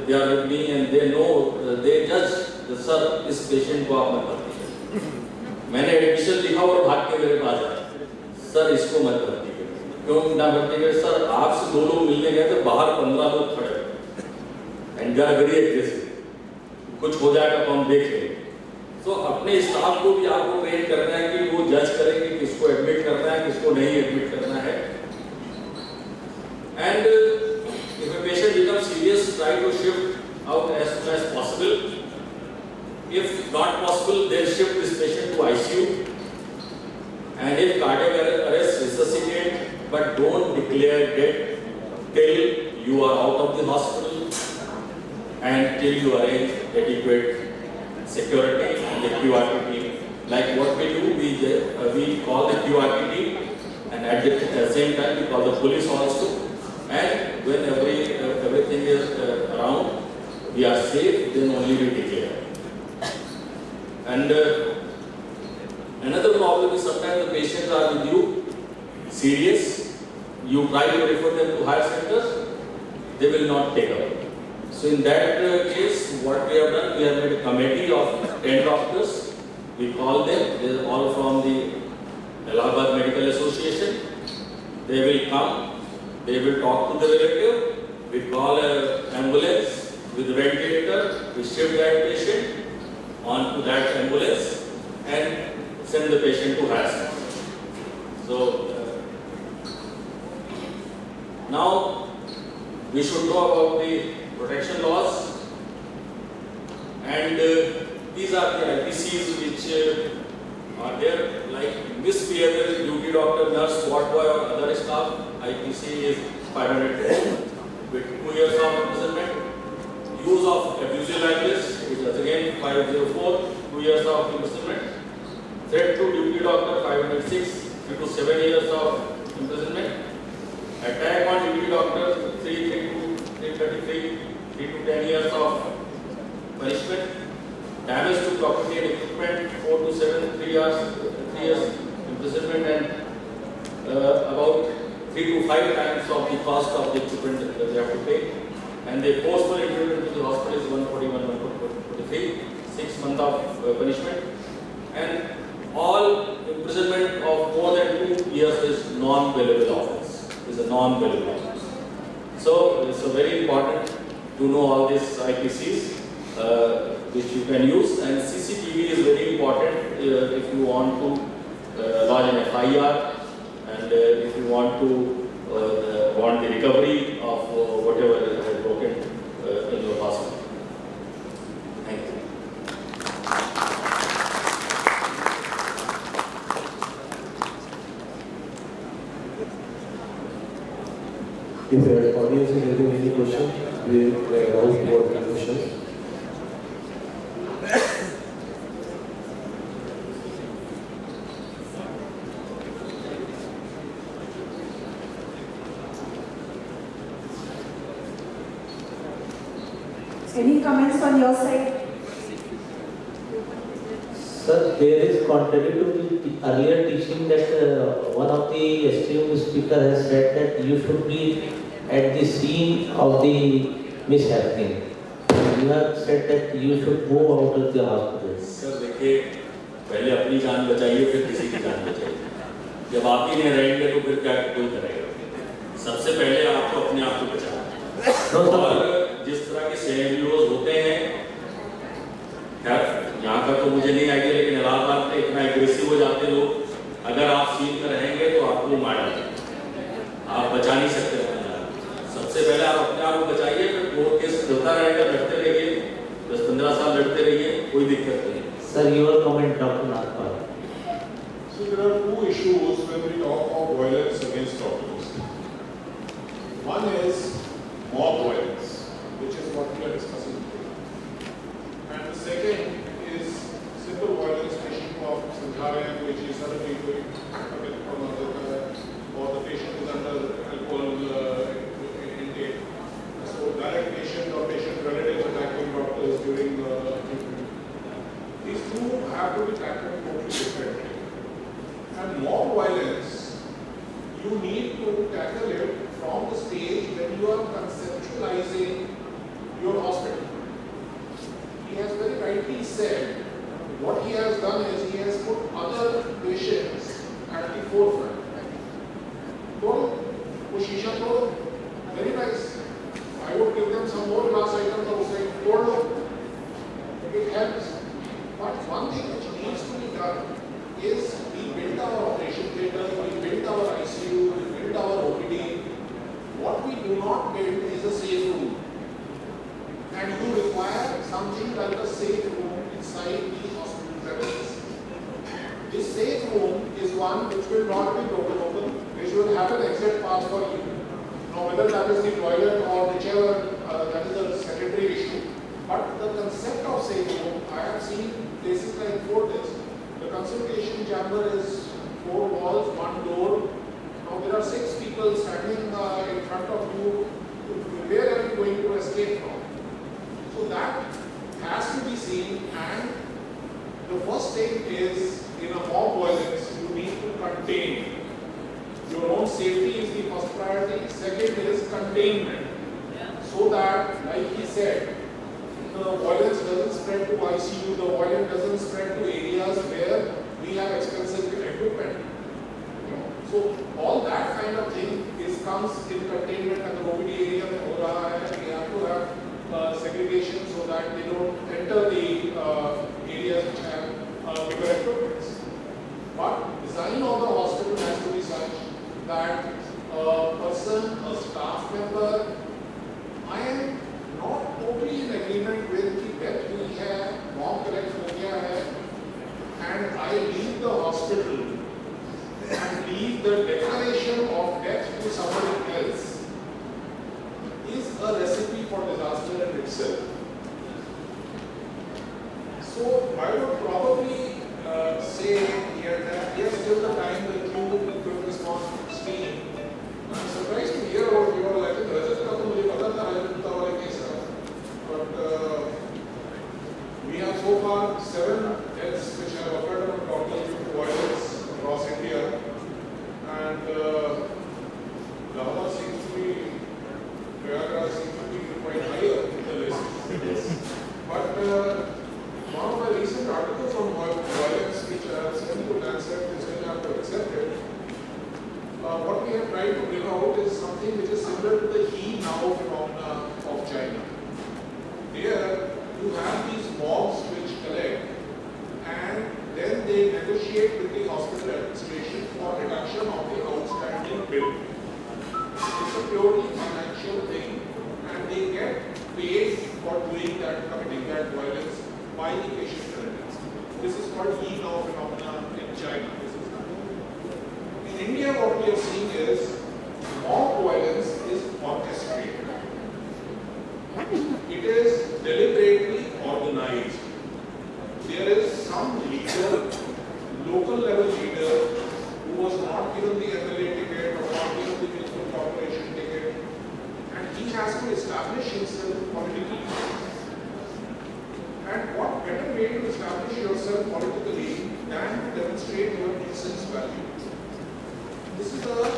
they are with me and they know, they judge, sir, इस patient को आप मत भर्ती करें। मैंने admission लिखा और भाग के मेरे पास आया, सर इसको मत भर्ती करें। क्यों ना भर्ती करें? सर आपसे 2 लोग मिलने गए तो बाहर 15 लोग खड़े and they are very aggressive. कुछ हो जाएगा तो हम देख लेंगे। तो अपने स्टाफ को भी आपको ट्रेन करना है कि वो जज करेंगे किसको एडमिट करना है किसको नहीं एडमिट करना है। And if a patient becomes serious, try to shift out as soon as possible. If not possible, then shift this patient to ICU. And if cardiac arrest, resuscitate, but don't declare death till you are out of the hospital and till you arrange adequate security and the QRT team. Like what we do, we call the QRT team, and at the same time we call the police also. And when everything is around, we are safe, then only we declare. And another problem is sometimes the patients are with you, serious, you try to refer them to higher centers, they will not take up. So in that case, what we have done, we have made a committee of 10 doctors. We call them, they are all from the Allahabad Medical Association. They will come, they will talk to the relative, we call an ambulance with ventilator, we shift that patient onto that ambulance and send the patient to higher center. So now we should know about the protection laws, and these are the IPCs which are there, like misbehavior in duty doctor, nurse, ward boy or other staff. IPC is 500 with 2 years of imprisonment. Use of abusive language, which is again 504, 2 years of imprisonment. Threat to duty doctor 506, 3 to 7 years of imprisonment. Attack on duty doctor 333, 3 to 10 years of punishment. Damage to property and equipment 4 to 7, 3 years imprisonment, and about 3 to 5 times of the cost of the equipment that they have to pay. And the forceful entry into the hospital is 141, 143, 6 months of punishment. And all imprisonment of more than 2 years is non-bailable offence. Is a non-bailable offence. So it's very important to know all these IPCs which you can use, and CCTV is very important if you want to lodge an FIR and if you want to want the recovery of whatever is broken in your hospital. Thank you. If the audience is having any question, we may round toward conclusion. Any comments on your side? Sir, there is contrary to the earlier teaching that one of the esteemed speaker has said that you should be at the scene of the mishappening. You have said that you should move out of the hospital. Sir देखिए, पहले अपनी जान बचाइए फिर किसी की जान बचाइए. जब आप ही नहीं रहेंगे तो फिर क्या कोई करेगा? सबसे पहले आपको अपने आप को बचाना. और जिस तरह के सिनेरियोज होते हैं, खैर यहाँ का तो मुझे नहीं आइडिया, लेकिन इलाहाबाद में इतना एग्रेसिव हो जाते लोग, अगर आप सीन में रहेंगे तो आपको मार डालेंगे, आप बचा नहीं सकते अपने आप. सबसे पहले आप अपने आप को बचाइए, फिर कोर्ट केस चलता रहेगा, लड़ते रहिए, 10-15 साल लड़ते रहिए, कोई दिक्कत नहीं. Sir, your comment, Dr. Nagpal. So there are two issues when we talk of violence against doctors. One is mob violence, which is what we are discussing today. And the second is simple violence, patient को आप समझा रहे हैं, कोई चीज़ sir नहीं कोई problem होता है, और the patient is under alcohol intake. So direct patient or patient relatives attacking doctors during treatment. These two have to be tackled totally differently. And mob violence, you need to tackle it from the stage when you are conceptualizing your hospital. He has very rightly said, what he has done is he has put other patients at the forefront. वो शीशा तोड़ो, very nice. I would give them some more glass items और उसे तोड़ लो. It helps. But one thing which needs to be done is we build our operation theatre, we build our ICU, we build our OPD. What we do not build is a safe room. And you require something like a safe room inside the hospital premises. This safe room is one which will not be broken open, which will have an exit path for you. Now whether that is the toilet or whichever, that is a secondary issue. But the concept of safe room, I have seen places like Fortis, the consultation chamber is 4 walls, 1 door. Now there are 6 people standing in front of you. Where are you going to escape from? So that has to be seen, and the first thing is in a mob violence, you need to contain. Your own safety is the first priority. Second is containment. So that, like he said, the violence doesn't spread to ICU, the violence doesn't spread to areas where we have expensive equipment. So all that kind of thing comes in containment and the OPD area में हो रहा है. We have to have segregation so that they don't enter the areas which have bigger equipment. But design of the hospital has to be such that a person, a staff member, I am not totally in agreement with the death we have, mob correct हो गया है, and I leave the hospital and leave the declaration of death to somebody else is a recipe for disaster in itself. So I would probably say here that yes, till the time the quick response team. I'm surprised to hear about your like Rajat का तो मुझे पता था Rajat Gupta वाले case का, but we have so far 7 deaths which have occurred on doctors due to violence across India, and Lahore seems to be, Prayagraj seems to be quite higher in the list. But one of the recent articles on violence which I have sent to Lancet, which I have to accept it, what we have tried to bring out is something which is similar to the He Now phenomena of China. Here you have these mobs which collect and then they negotiate with the hospital administration for reduction of the outstanding bill. It's a purely financial thing and they get paid for doing that, committing that violence by the patient relatives. This is called He Now phenomena in China. In India, what we are seeing is mob violence is establish himself politically. And what better way to establish yourself politically than to demonstrate your innocence value? This is a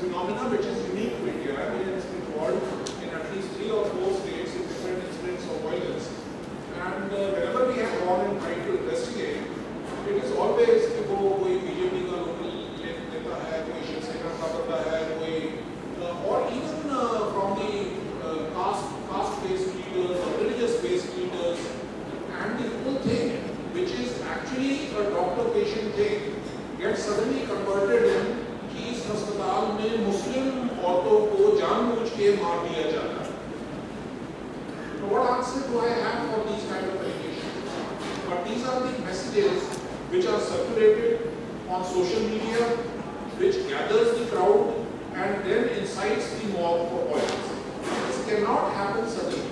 phenomenon which is unique to India. It's involved in at least 3 or 4 states in different incidents of violence. And whenever we have gone and tried to investigate, it is always कि वो कोई BJP का local नेता है, कोई शिवसेना का बंदा है, कोई or even from the caste-based leaders or religious-based leaders, and the whole thing, which is actually a doctor-patient thing, gets suddenly converted in कि इस अस्पताल में मुस्लिम औरतों को जानबूझ के मार दिया जाता है. So what answer do I have for these kind of allegations? But these are the messages which are circulated on social media, which gathers the crowd and then incites the mob for violence. This cannot happen suddenly.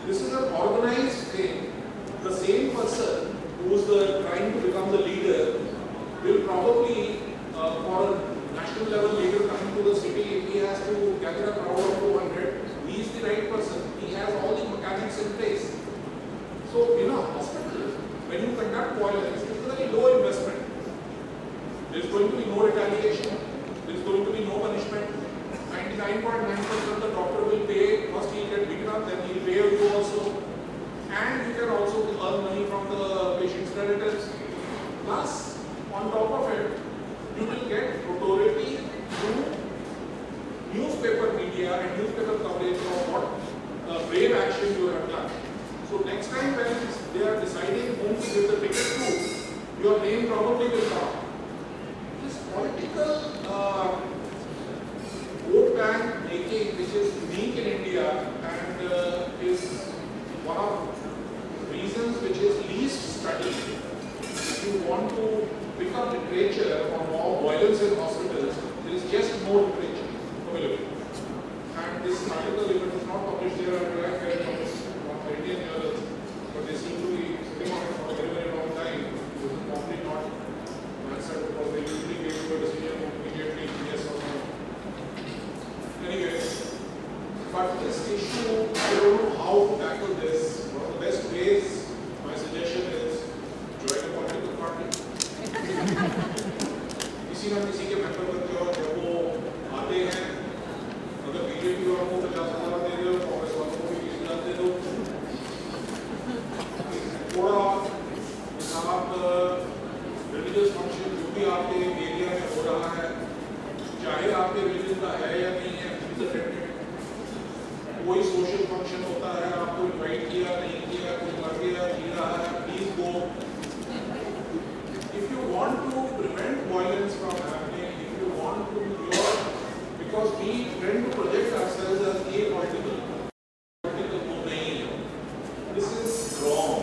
This is an organized thing. The same person who is trying to become the leader will probably, for a national level leader coming to the city, if he has to gather a crowd of 200, he is the right person. He has all the mechanics in place. So in a hospital, when you conduct violence, it's a very low investment. There is going to be no retaliation. There is going to be no punishment. 99.9% of the doctor will pay. First he will get beaten up, then he will pay you also. And you can also earn money from the patient's relatives. Plus, on top of it, you will get notoriety through newspaper media and newspaper coverage of what brave action you have done. So next time when they are deciding whom to give the ticket to, your name probably will come. This political vote bank making, which is unique in India and is one of reasons which is least studied. If you want to pick up literature on all violence in hospitals, there is just no literature available. And this article, if it is not published here, I will have it published on Indian journals, but they seem to be sitting on it for a very, very long time. This is probably not answered because they usually give you a decision immediately, yes or no. Anyway, but this issue, I don't know how to tackle this. One of the best ways, my suggestion is join a political party. किसी न किसी के member बनते हो, जब वो आते हैं, अगर बीजेपी वालों को 50,000 दे दो, कांग्रेस वालों को भी 20,000 दे दो, थोड़ा आप रिलीजियस फंक्शन जो भी आपके एरिया में हो रहा है, चाहे आपके रिलीजन का है या नहीं है, कोई सोशल फंक्शन होता है, आपको इनवाइट किया नहीं किया, कोई मर गया जी रहा है, please go. If you want to prevent violence from happening, if you want to because we tend to project ourselves as apolitical. This is wrong.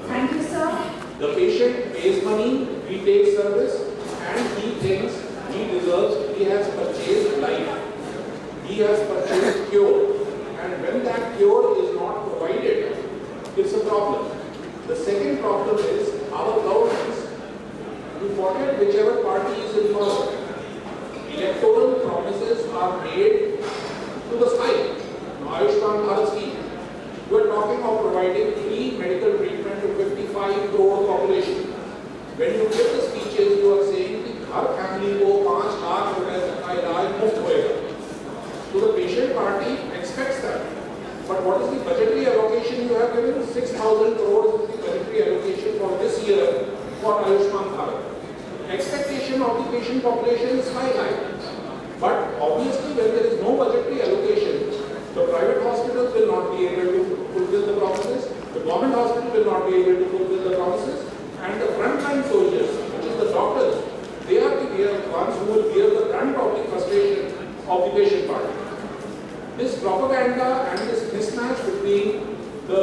Thank you, sir. The patient pays money, we take service, and he thinks he deserves, he has purchased life. He has purchased cure. And when that cure is not provided, it's a problem. The second problem is our governments, you forget whichever party is in power. Electoral promises are made to the sky. Ayushman Bharat scheme. We are talking of providing free medical treatment to 55 crore population. When you give the speeches, you are saying that her family को 5 लाख रुपए तक का इलाज मुफ्त होएगा. So the patient party expects that. But what is the budgetary allocation you have given? 6,000 crores is the budgetary allocation for this year for Ayushman Bharat. Expectation of the patient population is high. But obviously when there is no budgetary allocation, the private hospitals will not be able to fulfill the promises, the government hospital will not be able to fulfill the promises, and the frontline soldiers, which is the doctors, they are the ones who will bear the brunt of the frustration of the patient party. This propaganda and this mismatch between the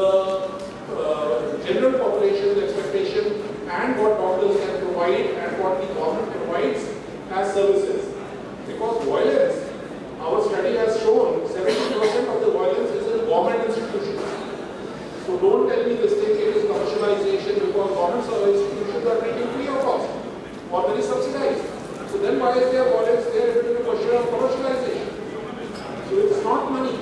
general population's expectation and what doctors can provide and what the government provides as services. Because violence, our study has shown 70% of the violence is in government institutions. So don't tell me this thing it is commercialization because government institutions are treating free of cost or very subsidized. So then why is there violence there? It is a question of commercialization. So it's not money.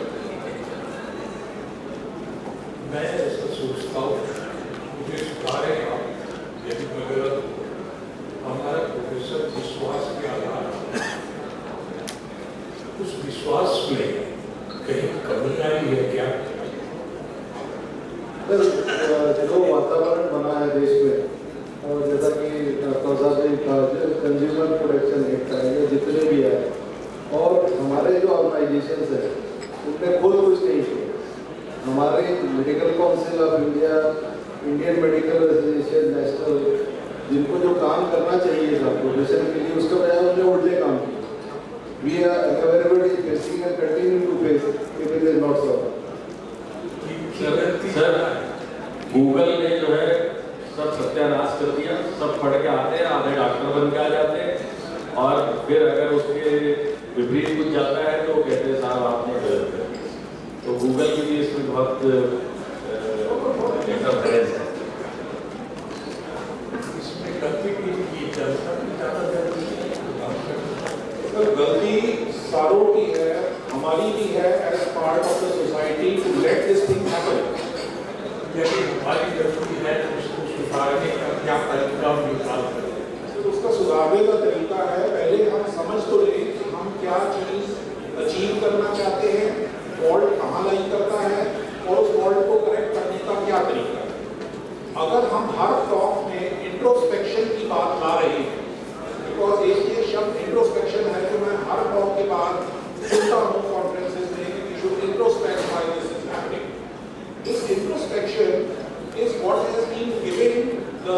उस विश्वास में कहीं कमी आई है क्या? जो वातावरण बना है देश में, और जैसा कि कंज्यूमर प्रोटेक्शन एक्ट है या जितने भी है, और हमारे जो ऑर्गेनाइजेशंस है उनने खुद कुछ नहीं किया। हमारे medical council of India, Indian medical association, national, जिनको जो काम करना चाहिए था प्रोफेशन के लिए, उसके बजाय उन्होंने उल्टे काम किए। We are everybody is facing and continue to face if it is not so. Sir Google ने जो है सब सत्यानाश कर दिया, सब पढ़ के आते हैं, आधे डॉक्टर बन के आ जाते हैं, और फिर अगर उसके विपरीत कुछ जाता है तो कहते हैं साहब आपने गलत कर दिया। तो गूगल की भी इसमें बहुत इंटरफेरेंस है। इसमें गलती की जनता की ज़्यादा गलती है। गलती सारों की है, हमारी भी है as part of the society to let this thing happen. यदि हमारी गलती है तो उसको सुधारने का क्या तरीका निकाल कर? तो उसका सुधारने का तरीका है, पहले हम समझ तो लें कि हम क्या चीज़ अचीव करना चाहते हैं, फॉल्ट कहाँ लाई करता है, और उस फॉल्ट को करेक्ट करने का क्या तरीका है। अगर हम हर टॉक में इंट्रोस्पेक्शन की बात ला रहे हैं, बिकॉज ये शब्द इंट्रोस्पेक्शन है जो मैं हर टॉक के बाद सुनता हूँ कॉन्फ्रेंसेस में कि we should introspect why this is happening. This introspection is what has been given the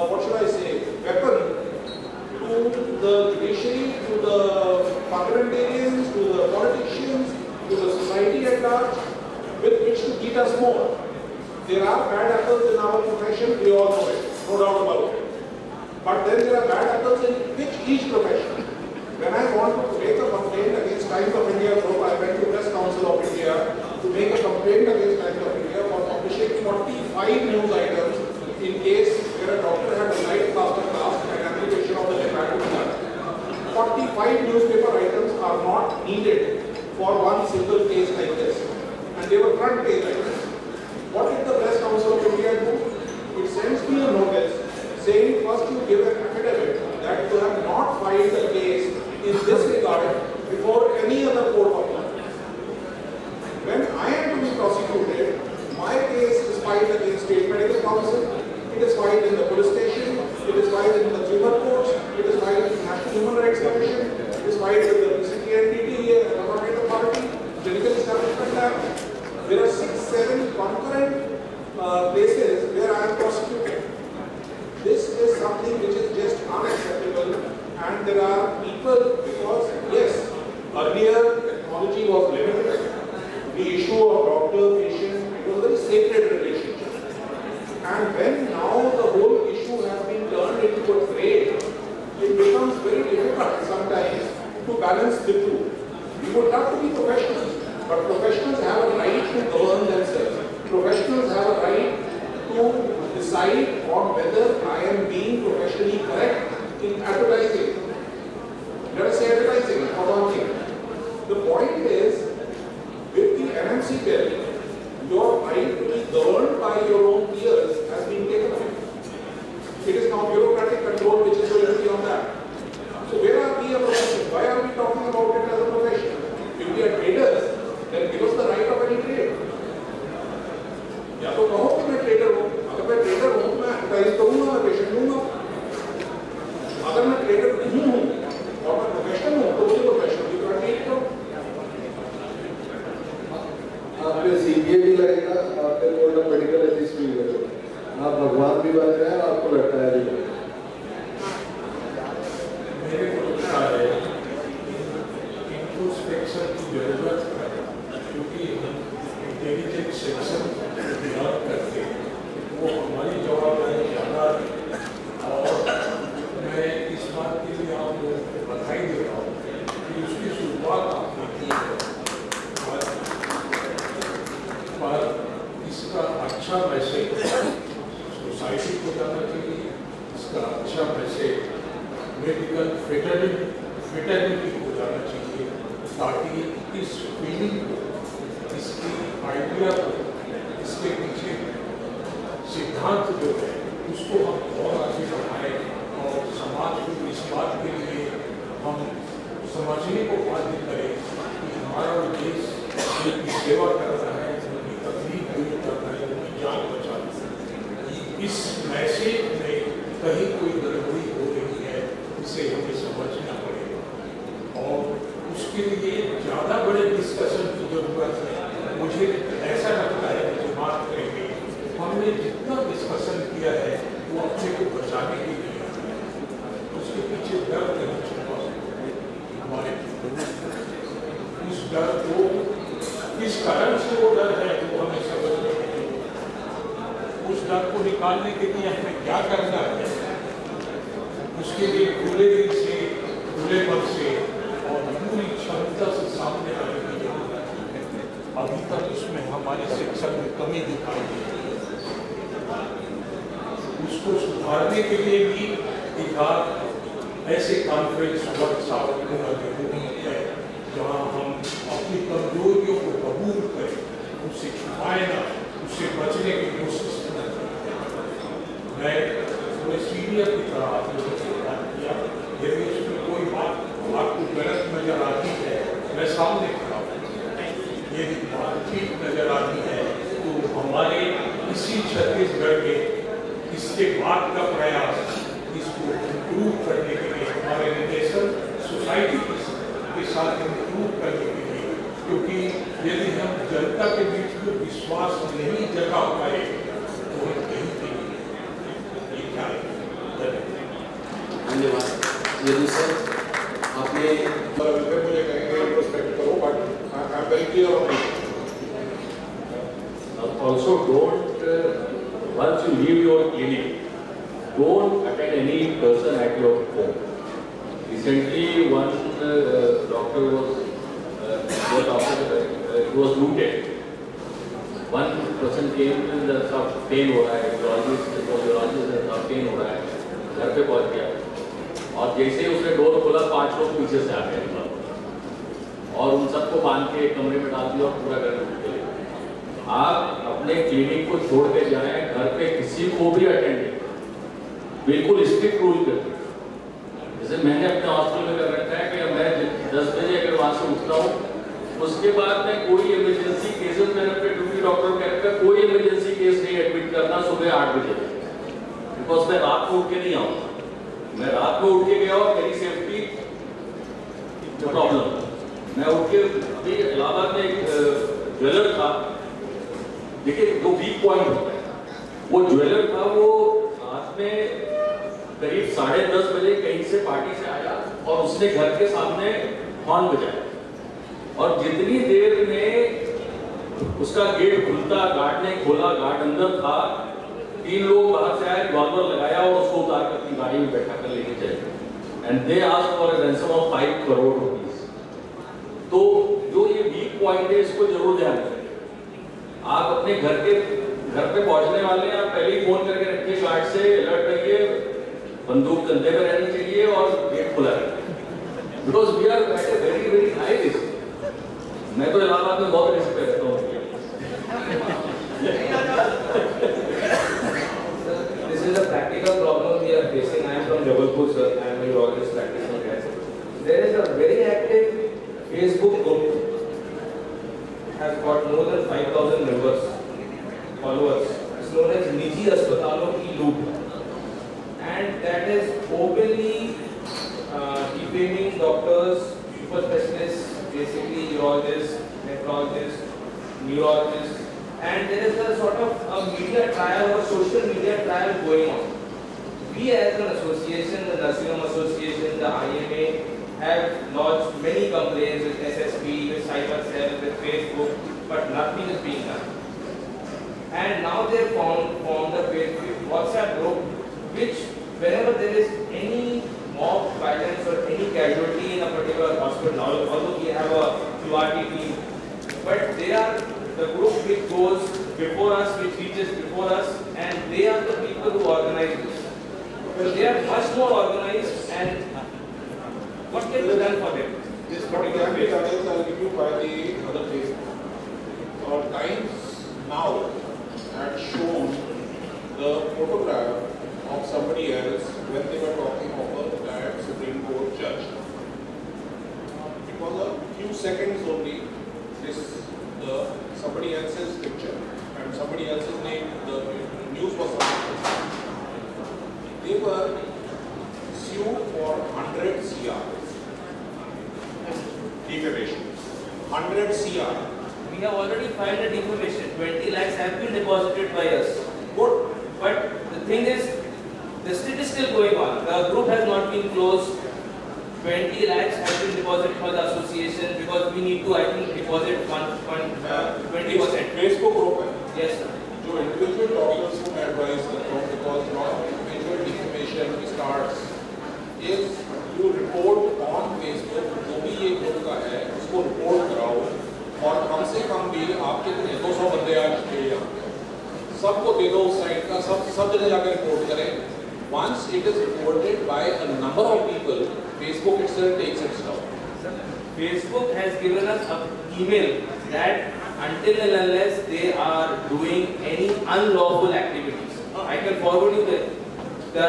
what should I say, weapon to the judiciary, to the parliamentarians, to the politicians, to the society at large, with which to beat us more. There are bad apples in our profession, we all know it, no doubt about it. But then there are bad apples in each profession. When I want to make a complaint against Times of India group, I went to Press Council of India to make a complaint against Times of India for publishing 45 news items in case where a doctor had a light plaster cast and application of the Legacon done. 45 newspaper items are not needed for one single case like this. And they were front page items. What did the Press Council of India do? It sends me a notice saying first you give an affidavit that you have not filed the case in this regard before any other court of law. When I am to be prosecuted, my case is filed against State Medical Council, it is filed in the police station, it is filed in the consumer courts, it is filed in the National Human Rights Commission, it is filed with the CTNTT, Government Authority, Clinical Establishment Act. There are 6-7 concurrent places where I am prosecuted. This is something which is just unacceptable, and there are people, because yes, earlier technology was limited. The issue of doctor-patient, it was a very sacred relationship. And when now the whole issue has been turned into a trade, it becomes very difficult sometimes to balance the two. We would love to be professionals, but professionals have a right to govern themselves. Professionals have a right to decide on whether I am being professionally correct in advertising. Let us say advertising, for one thing. The point is, with the NMC bill, your right to be governed by your own peers has been taken away. It is now bureaucratic control which is going to be on that. So where are we a profession? Why are we talking about it as a profession? If we are traders, then give us the right of any trade. या तो कहो कि मैं trader हूँ, अगर मैं trader हूँ मैं एडवर्टाइज करूँगा, मैं पेशेंट लूँगा। अगर मैं ट्रेडर नहीं हूँ और मैं प्रोफेशनल हूँ तो मुझे प्रोफेशनल की ट्रीट करो। आपके CPA भी लगेगा, आपके कोर्ट ऑफ मेडिकल एथिक्स भी लगेगा, आप भगवान भी बन रहे हैं, आपको लगता है भी लगेगा। मेरे को लगता है इंट्रोस्पेक्शन की जरूरत है, क्योंकि इंटेलिजेंट सेक्शन डिवेलप करके वो हमारी जवाबदारी ज़्यादा है। और मैं इस बात के लिए आप लोगों को बधाई देता हूँ कि उसकी शुरुआत आपने की है, पर इसका अच्छा मैसेज सोसाइटी को जाना चाहिए, इसका अच्छा मैसेज मेडिकल फ्रेटर्निटी को जाना चाहिए, ताकि इस फीलिंग को, इसकी आइडिया को, इसके पीछे सिद्धांत जो है उसको हम और आगे बढ़ाएं और समाज को इस बात के लिए हम समझने को बाध्य करे कि हमारा देश उनकी सेवा कर रहा है, उनकी तकलीफ दूर कर रहा है, उनकी जान बचा रहा है। इस मैसेज में कहीं कोई गड़बड़ी हो रही है, इसे हमें समझना पड़ेगा और उसके लिए ज़्यादा बड़े डिस्कशन की जरूरत है। मुझे ऐसा लगता है कि बात करेंगे, हमने जितना डिस्कशन किया है वो अपने को बचाने के लिए, उसके पीछे डर नहीं छुपा हमारे, उस डर को किस कारण से वो डर है वो हमें समझ नहीं। उस डर को निकालने के लिए हमें क्या करना है, उसके लिए खुले दिल से, खुले मन से और पूरी क्षमता से सामने आने की जरूरत है। अभी तक उसमें हमारे शिक्षक में कमी दिखाई दी है। उसको सुधारने के लिए भी एक ऐसे कॉन्फ्रेंस वर्कशॉप होना जरूरी है जहाँ हम अपनी कमजोरियों को कबूल करें, उससे छुपाए ना, उससे बचने की कोशिश न करें। मैं थोड़े सीनियर की तरह आप लोगों से बात किया, यदि उसमें कोई बात आपको गलत नजर आती है, मैं सामने खड़ा हूँ। यदि बात ठीक नजर आती है तो हमारे इसी छत्तीसगढ़ के इसके बाद का प्रयास इसको इम्प्रूव करने के लिए, हमारे रिलेशन सोसाइटी के साथ इम्प्रूव करने के लिए, क्योंकि यदि हम जनता के बीच में विश्वास नहीं जगा पाए तो हम कहीं नहीं। ये क्या है? धन्यवाद। यदि सर आपने मुझे कहेंगे रिस्पेक्ट करो, but I am very clear on it. Also don't, once you leave your clinic, don't attend any person at your home. Recently one doctor was looted. One person came and सब pen हो रहा है, urologist pen हो रहा है, घर पे पहुंच गया और जैसे ही उसने डोर खोला 5 लोग पीछे से आ गए और उन सबको बांध के कमरे में डाल दिया और पूरा घर में चले। आप अपने क्लिनिक को छोड़ के जाएं, घर पे किसी को भी अटेंड करें, बिल्कुल स्ट्रिक्ट रूल करते हैं। जैसे मैंने अपने हॉस्पिटल में कर रखा है कि मैं 10 बजे अगर वहाँ से उठता हूँ, उसके बाद मैं कोई इमरजेंसी केसेस, मैंने अपने ड्यूटी डॉक्टर को कह रखा है कोई इमरजेंसी केस नहीं एडमिट करना सुबह 8 बजे, बिकॉज मैं रात को उठ के नहीं आऊँगा। मैं रात को उठ के गया और मेरी सेफ्टी प्रॉब्लम। मैं उठ के अभी इलाहाबाद में एक ज्वेलर था, देखिए जो वीक पॉइंट होता है, वो ज्वेलर था, वो रात में करीब 10:30 बजे कहीं से पार्टी से आया और उसने घर के सामने हॉर्न बजाया और जितनी देर में उसका गेट खुलता, गार्ड ने खोला, गार्ड अंदर था, 3 लोग बाहर से आए, रिवॉल्वर लगाया और उसको उतार कर अपनी गाड़ी में बैठा कर लेके चले। And they asked for a ransom of 5 crore rupees. तो जो ये वीक पॉइंट है इसको जरूर ध्यान रखें। आप अपने घर पे पहुंचने वाले हैं, आप पहले ही फोन करके रखिए, गार्ड से अलर्ट रहिए, बंदूक कंधे पे रहनी चाहिए और गेट खुला रखिए, because we are at a very very high risk. मैं तो इलाहाबाद में बहुत रिस्क पे रहता हूँ। This is a practical problem we are facing. I am from Jabalpur, sir. I am a urologist practitioner. There is a very active Facebook group. Has got more than 5,000 members, followers. It's known as Niji Aspatalon Ki Loot, and that is openly defaming doctors, super specialists, basically urologists, nephrologists, neurologists, and there is a sort of a media trial or social media trial going on. We as an association, the Nursing Home Association, the IMA, have lodged many complaints with SSP, with CyberCell, with Facebook, but nothing is being done. And now they have formed a Facebook WhatsApp group, which whenever there is any mob violence or any casualty in a particular hospital, although we have a QRT team, but they are the group which goes before us, which reaches before us, and they are the people who organize this. So they are much more organized, and what can be done for them? This particular case, I'll give you by the other case. Times now had shown the photograph of somebody else when they were talking of a retired Supreme Court judge. a few seconds only, somebody else's picture and somebody else's name, the news was something. They were sued for 100 CR. Defamation. 100 CR. We have already filed a defamation. 20 lakhs have been deposited by us. Good. But the thing is, the state is still going on. The group has not been closed. 20 lakhs have been deposited for the association because we need to, I think, deposit 20%. Facebook group. Yes, sir. जो individual doctors who advise the group, because not individual defamation starts is you report on Facebook जो भी ये group का है उसको report कराओ और कम से कम भी आपके 200 बंदे आज थे सबको दे दो उस साइट का सब जगह जाकर रिपोर्ट करें. Once it is reported by a number of people, Facebook itself takes its down. Facebook has given us an email that until and unless they are doing any unlawful activities, I can forward you the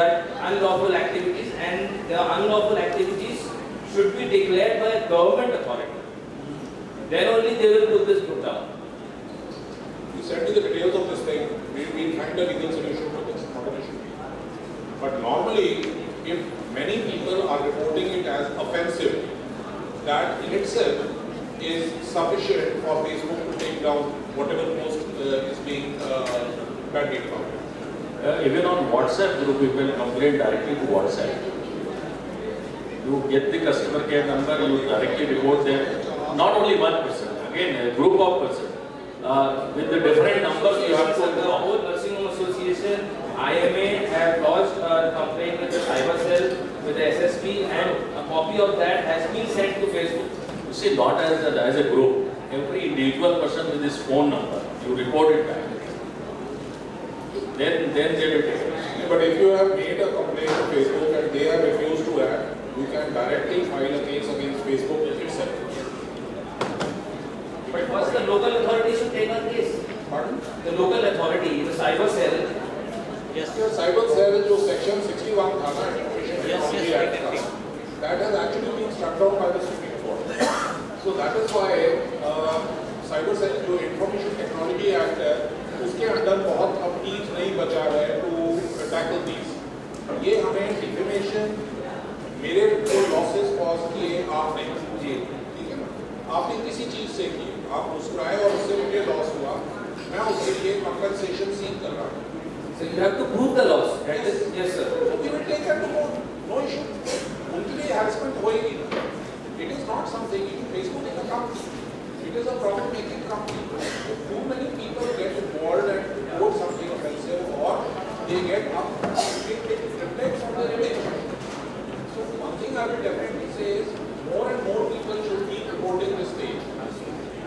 unlawful activities, and the unlawful activities should be declared by a government authority. Then only they will put this group down. You send me the details of this thing, we'll find a legal solution to this, not an issue. But normally, if many people are reporting it as offensive, that in itself is sufficient for Facebook to take down whatever post is being bandied about. Even on WhatsApp group, you can complain directly to WhatsApp. You get the customer care number, you directly report them. Not only one person, again a group of persons. With the different numbers you have to... The whole Nursing Home Association, IMA have lodged a complaint with the cyber cell, with the SSP, and a copy of that has been sent to Facebook. You see, not as a group. Every individual person with his phone number, you report it back. Then they will take it. But if you have made a complaint to Facebook and they have refused to act, you can directly file a case against Facebook itself. But first the local authority should take a case. Pardon? The local authority, the cyber cell. Yes. The cyber cell जो section 61 था ना Information Technology Act का, that has actually been struck down by the Supreme Court. So that is why cyber cell जो Information Technology Act है उसके अंदर बहुत अब teeth नहीं बचा है to tackle these. ये हमें defamation मेरे जो losses cause किए आपने जी ठीक है ना आपने किसी चीज से की आप मुस्कुराए और उससे मुझे लॉस हुआ मैं उसके लिए कंपनसेशन सीख कर रहा हूँ. So you have to prove the loss. That is, yes sir. So we will take that to court. No issue. उनके लिए harassment होएगी. It is not something. Facebook is a company. It is a profit-making company. If too many people get involved and report something offensive or they get up, it reflects on their image. So one thing I will definitely say is more and more people should be reporting this thing.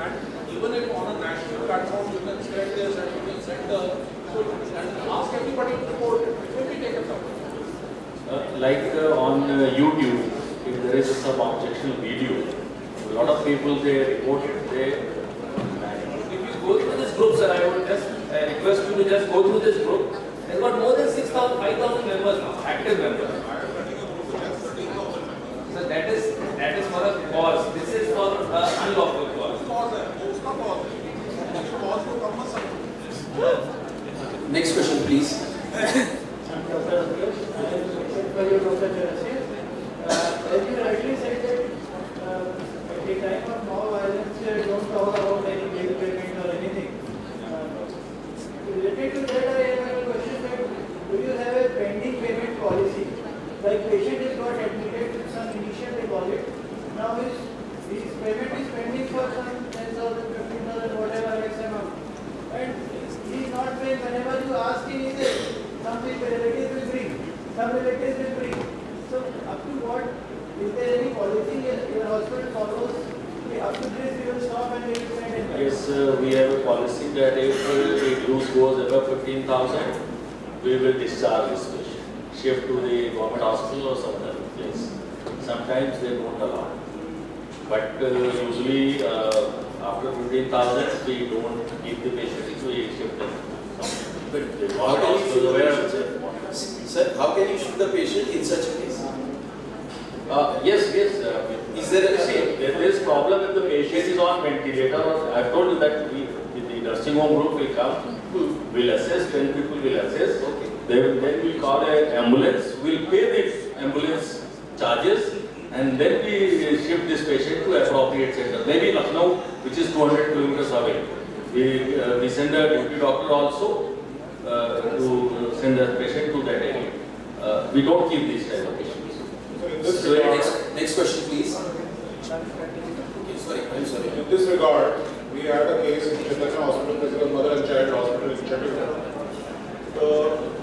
And even if on a national platform you can spread this and you can send the and ask everybody to report it. It will be taken up. Like on YouTube, if there is some objectionable video, a lot of people they report it. If you go through this group, sir, I would just request you to just go through this group. They've got more than 6,000, 5,000 members now, active members. So that is for a cause. This is for unlawful cause. Next question, please. As you rightly said that at the time of mob violence, don't talk about any bail payment or anything. Related to that, I have a question that do you have a pending payment policy? Like patient is got admitted with some initial deposit. Now his payment is pending for some 10,000, 15,000, whatever X amount. And he is not paying. Whenever you ask him, he says, some relatives will bring, some relatives will bring. So up to what, is there any policy your hospital follows? Up to this we will stop and we will send it back. Yes, we have a policy that if the dues goes above 15,000, we will discharge this patient, shift to the government hospital or some other place. Sometimes they don't allow. But usually after 15,000, we don't keep the patient, we shift them. But how can you shoot the patient? Sir, how can you shoot the patient in such a case? Yes. Is there there is problem if the patient is on ventilator? I've told you that the nursing home group will come, will assess, 10 people will assess. Okay. Then we'll call an ambulance, we'll pay the ambulance charges, and then we shift this patient to appropriate center. Maybe Lucknow, which is 200 kilometers away. We send a duty doctor also to send the patient to that area. We don't keep these type of patients. So next question, please. Okay, sorry, I'm sorry. In this regard, we had a case in Chaitanya Hospital, Physical Mother and Child Hospital in Chandigarh. The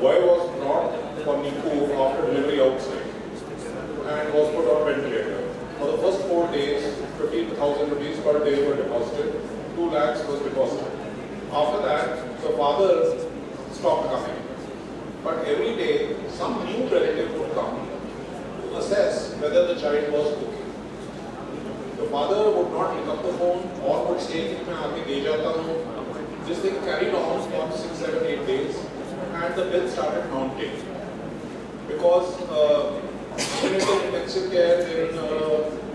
boy was brought for NICU after delivery outside and was put on ventilator. For the first 4 days, 15,000 rupees per day were deposited, 2 lakhs was deposited. After that, the father stopped coming. But every day, some new relative would come to assess whether the child was okay. The father would not pick up the phone or would say, this thing carried on for 6, 7, 8 days, and the bill started mounting. Because clinical intensive care in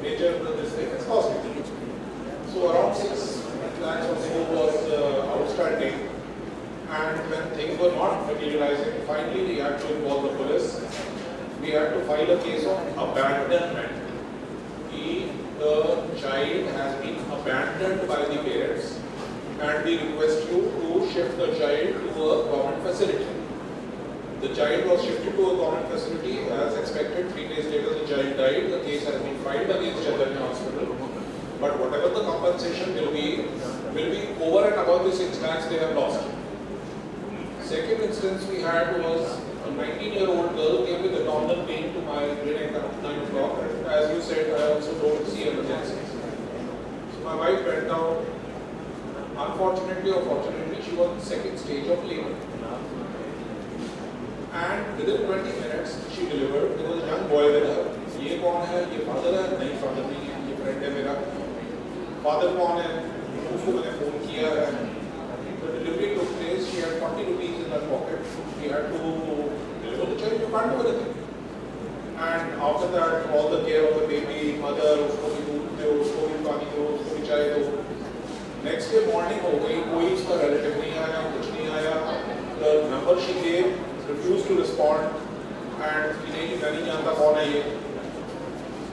major this thing is costly. So around 6 lakhs or so was outstanding. And when things were not materializing, finally we had to involve the police. We had to file a case of abandonment. The child has been abandoned by the parents, and we request you to shift the child to a government facility. The child was shifted to a government facility as expected. 3 days later the child died. The case has been filed against Chaitanya Hospital. But whatever the compensation will be over and above the 6 lakhs they have lost. Second instance we had was a 19-year-old girl came with abdominal pain to my clinic at 9 o'clock. As you said, I also don't see emergencies. So my wife went down. Unfortunately or fortunately, she was in the 2nd stage of labor. And within 20 minutes, she delivered. There was a young boy with her. ये कौन है? ये father है? नहीं father नहीं है. ये friend है मेरा. Father कौन है? उसको मैंने phone किया है. The delivery took place. She had 40 rupees in her pocket. She had to deliver the child. You can't do anything. And after that, all the care of the baby, mother, उसको भी दूध दो, उसको भी पानी दो, उसको भी चाय दो. Next day morning हो गई, कोई इसका relative नहीं आया, कुछ नहीं आया. The number she gave refused to respond, and he नहीं मैं नहीं जानता कौन है ये.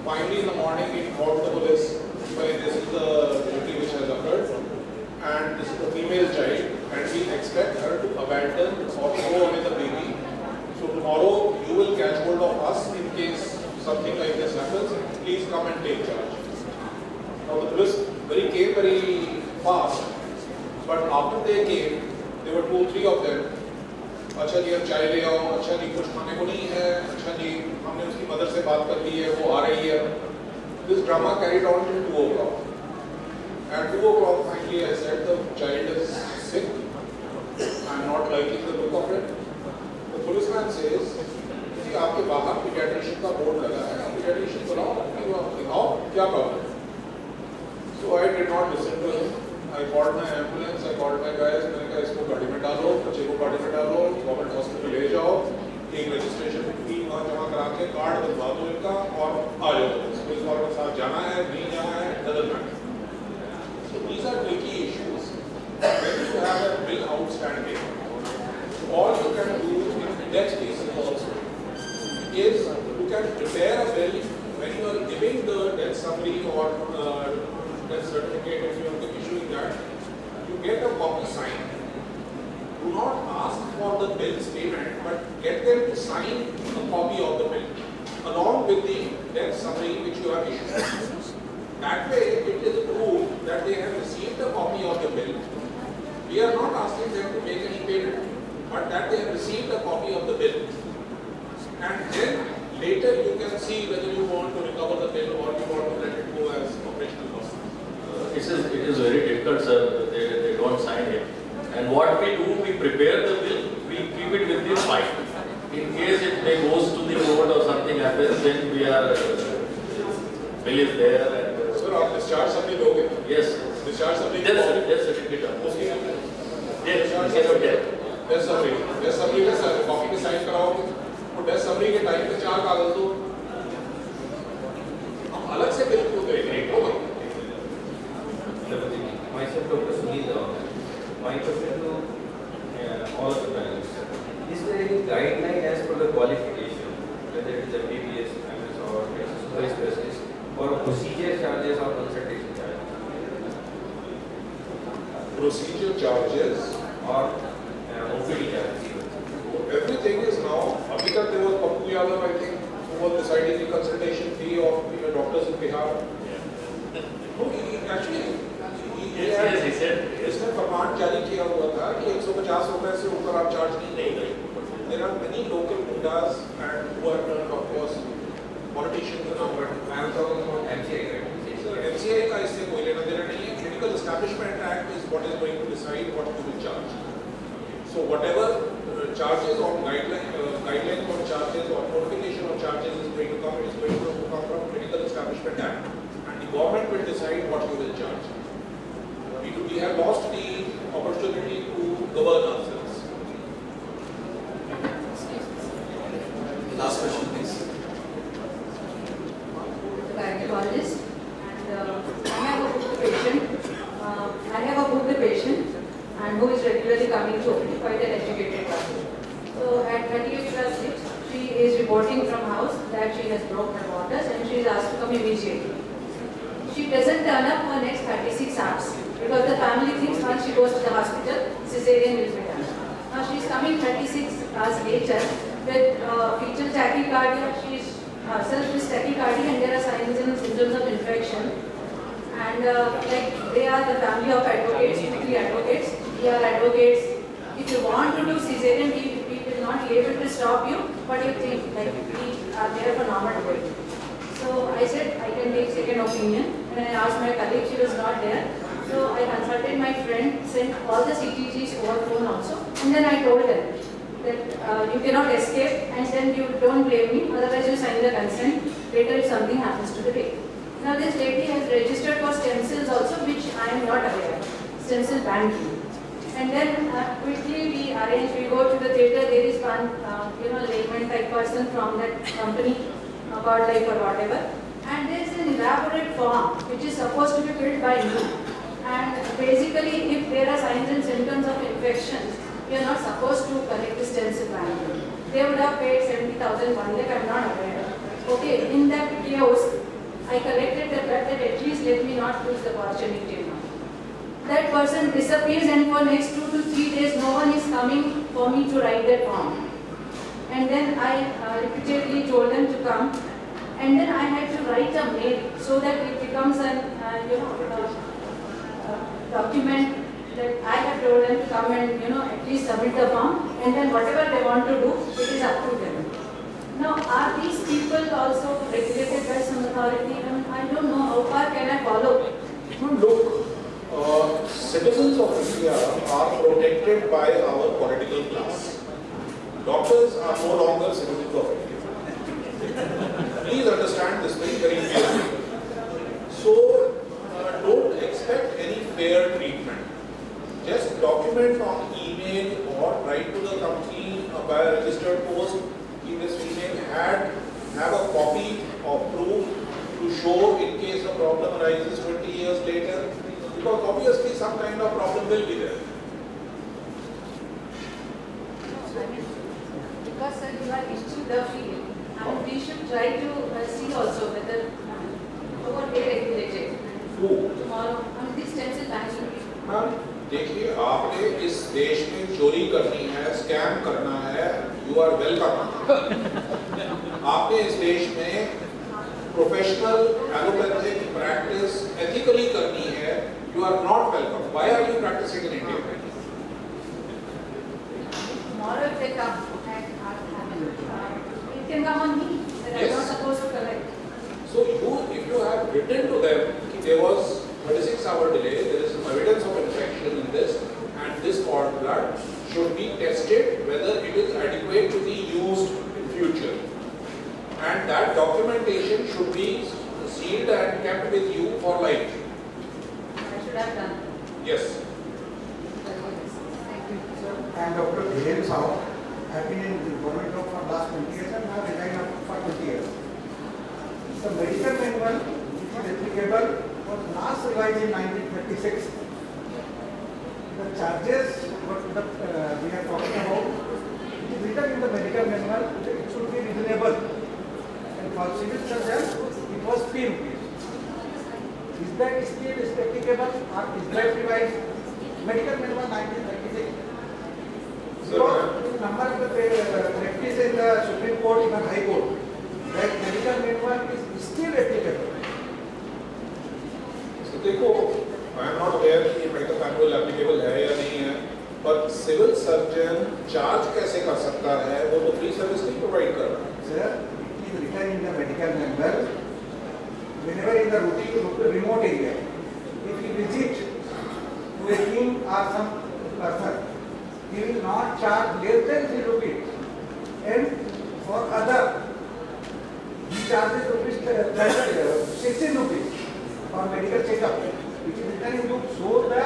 Finally in the morning we called the police. This is the delivery which has occurred, and this is the female child, and we expect her to abandon or throw away the baby. So tomorrow you will catch hold of us in case something like this happens. Please come and take charge. Now the police came very fast, but after they came, there were 2 or 3 of them. अच्छा जी अब चाय ले आओ, अच्छा जी कुछ खाने को नहीं है, अच्छा जी हमने उसकी मदर से बात कर ली है, वो आ रही है. This drama carried on till 2 o'clock. At 2 o'clock finally I said the child is sick. I am not liking the look of it. The policeman says, जी आपके बाहर pediatrician का बोर्ड लगा है, आप pediatrician बुलाओ, दिखाओ क्या प्रॉब्लम है. So I did not listen to him. I called my ambulance, I called my guys, मैंने कहा इसको गाड़ी में डालो, बच्चे को गाड़ी में डालो, गवर्नमेंट हॉस्पिटल ले जाओ, एक रजिस्ट्रेशन फी वहाँ जमा करा के कार्ड बनवा दो इनका और आ जाओ. पुलिस वालों के साथ जाना है, नहीं जाना है, doesn't matter. So these are tricky issues. When you have a bill outstanding, all you can do in death cases also is you can prepare a bill when you are giving the death summary or death certificate, if you are issuing that, you get a copy signed. Do not ask for the bill's payment, but get them to sign a copy of the bill along with the death summary which you have issued. That way, it is proof that they have received a copy of the bill. We are not asking them to make any payment, but that they have received a copy of the bill. And then later you can see whether you want to recover the bill or you want to let it go as operational loss. It is very difficult, sir. They don't sign it. And what we do, we prepare the bill, we keep it with the file. In case it goes to the court or something happens, then we are bill is there. And, sir, आप discharge summary दोगे? Yes. Discharge summary. Death certificate. Death summary में copy पे sign कराओगे. और death summary के time पे 4 कागज दो. of Dr. Sunil Rao. My question to all of the panelists. Is there any guideline as per the qualification, whether it is a BBS, MS or exercise specialist, or procedure charges or consultation charges? Procedure charges or OPD charges? Everything is now, abhi tak there was Pappu Yadav, I think, who was deciding the consultation fee of doctors in Bihar. No, इसने फरमान जारी किया हुआ था कि 150 रुपए से ऊपर आप चार्ज नहीं करेंगे. There are many local gundas and who are turned, of course, politicians and all, but I am talking about MCI. MCI का इससे कोई लेना देना नहीं है. Clinical Establishment Act is what is going to decide what you will charge. So whatever charges or guidelines on charges or notification of charges is going to come, it is going to come from Clinical Establishment Act, and the government will decide what you will charge. We have lost the opportunity to govern ourselves. Last question, please. Gynecologist, and I have a booked patient, and who is regularly coming to OPD, quite an educated person. So at 38+6, she is reporting from house that she has broke her waters and she is asked to come immediately. She doesn't turn up for next 36 hours because the family thinks once she goes to the hospital, cesarean will be done. Now she is coming 36 hours later with fetal tachycardia. She is herself with tachycardia and there are signs and symptoms of infection. And like they are the family of advocates, typically advocates. We are advocates. If you want to do cesarean, we will not be able to stop you. What do you think? Like we are there for normal delivery. So I said I can take second opinion. When I asked my colleague, she was not there. So I consulted my friend, sent all the CTGs over phone also, and then I told them that you cannot escape, and then you don't blame me. Otherwise, you sign the consent later if something happens to the baby. Now this lady has registered for stem cells also, which I am not aware of. Stem cell banking. And then quickly we arrange, we go to the theatre, there is one, layman type person from that company, God Life or whatever. And there is an elaborate form which is supposed to be filled by me. And basically, if there are signs and symptoms of infections, we are not supposed to collect the stem cell banking. They would have paid 70,000, 1 lakh, I am not aware. Okay, in that chaos, I collected the blood that at least let me not lose the opportunity now. That person disappears and for next 2 to 3 days no one is coming for me to write that form. And then I repeatedly told them to come, and then I had to write a mail so that it becomes an document that I have told them to come and at least submit the form, and then whatever they want to do, it is up to them. Now, are these people also regulated by some authority? I don't know how far can I follow. Look, citizens of India are protected by our political class. Doctors are no longer citizens of India. Please understand this very clearly. So, don't expect any fair treatment. Just document on email or write to the company by a registered post. This email have a copy of proof to show in case a problem arises 20 years later, because obviously some kind of problem will be there. Because sir, you are into the field, and we should try to see also whether over they regulated. Tomorrow, this stem cell banking. देखिए, आपने इस देश में चोरी करनी है, scam करना है, you are welcome. आपने इस देश में प्रोफेशनल एलोपैथिक प्रैक्टिस एथिकली करनी है, you are not welcome. Why are you practicing in India? Tomorrow if they come and it can come on me that I am not supposed to collect. So if you have written to them that there was 36-hour delay, there is some evidence of infection in this, and this cord blood should be tested whether it is adequate to be used in future. And that documentation should be sealed and kept with you for life. I should have done. Yes. And Dr. Dhiren Sahu, I have been in the government job for last 20 years and I have resigned for 20 years. The medical manual which is applicable was last revised in 1936 the charges what we are talking about, it is written in the medical manual, it should be reasonable. And for civil surgeon, it was 3 rupees. Is that still practicable or is that revised? Medical manual 1936. So, number of the practice in the Supreme Court, even High Court, that medical manual is still applicable. So, देखो, I am not aware कि medical manual applicable है या नहीं है, पर civil surgeon charge कैसे कर सकता है? वो तो free service नहीं provide कर रहा. Sir, it is written in the medical manual. Whenever in the routine remote area, if you visit to a king or some person, he will not charge less than 3 rupees. And for other, he charges rupees 16 rupees for medical checkup, which is written into so the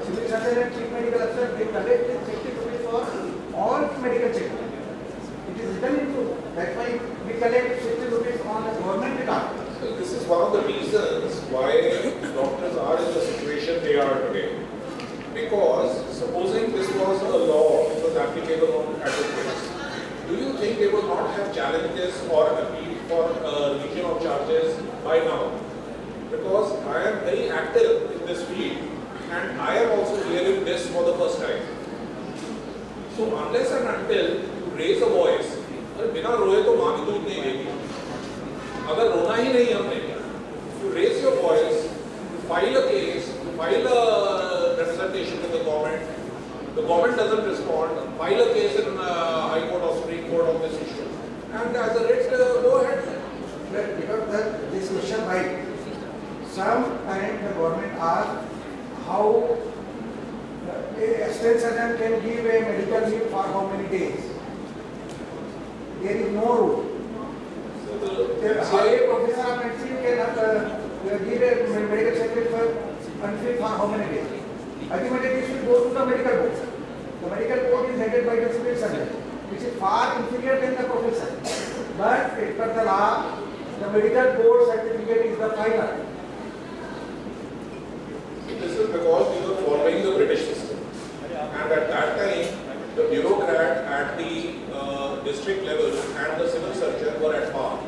civil surgeon and chief medical officer they collect 60 rupees for all medical checkup. It is written into that's why we collect 60 rupees on the government account. So this is one of the reasons why doctors are in the situation they are today. Because supposing this was a law which was applicable on advocates, do you think they will not have challenges or appeal for legion of charges by now? Because I am very active in this field and I am also hearing this for the first time. So unless and until you raise a voice, बिना रोए तो माँ भी दूध नहीं देगी. अगर रोना ही नहीं हमने, you raise your voice, you file a case, you file a representation to the government doesn't respond, file a case in High Court or Supreme Court on this issue, and as a writ, go ahead. Because this question right, some time the government asked how a state surgeon can give a medical leave for how many days. There is no rule. A professor of medicine can give a medical certificate until for how many days. Ultimately, it should go to the medical board. The medical board is headed by the civil surgeon, which is far inferior than the professor. But as per the law, the medical board certificate is the final. This is because we were following the British system, and at that time, the bureaucrat at the district level and the civil surgeon were at par.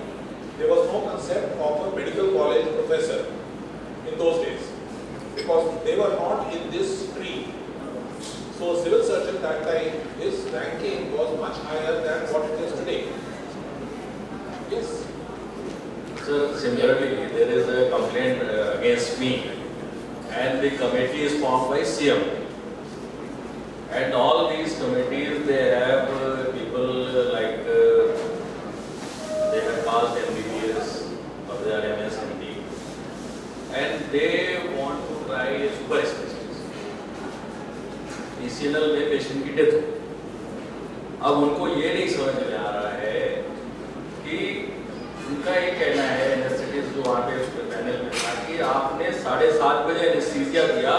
There was no concept of a medical college professor in those days because they were not in this stream. So civil surgeon that time, his ranking was much higher than what it is today. Yes. So similarly, there is a complaint against me, and the committee is formed by CM. And all these committees, they have people like they have passed MBBS or they are MSMD, and they want to try a super specialist. PCNL में patient की death हो, अब उनको ये नहीं समझ में आ रहा है कि उनका ये कहना है एनेस्थेटिस्ट जो वहाँ पे उसके पैनल में था कि आपने 7:30 बजे एनेस्थीसिया दिया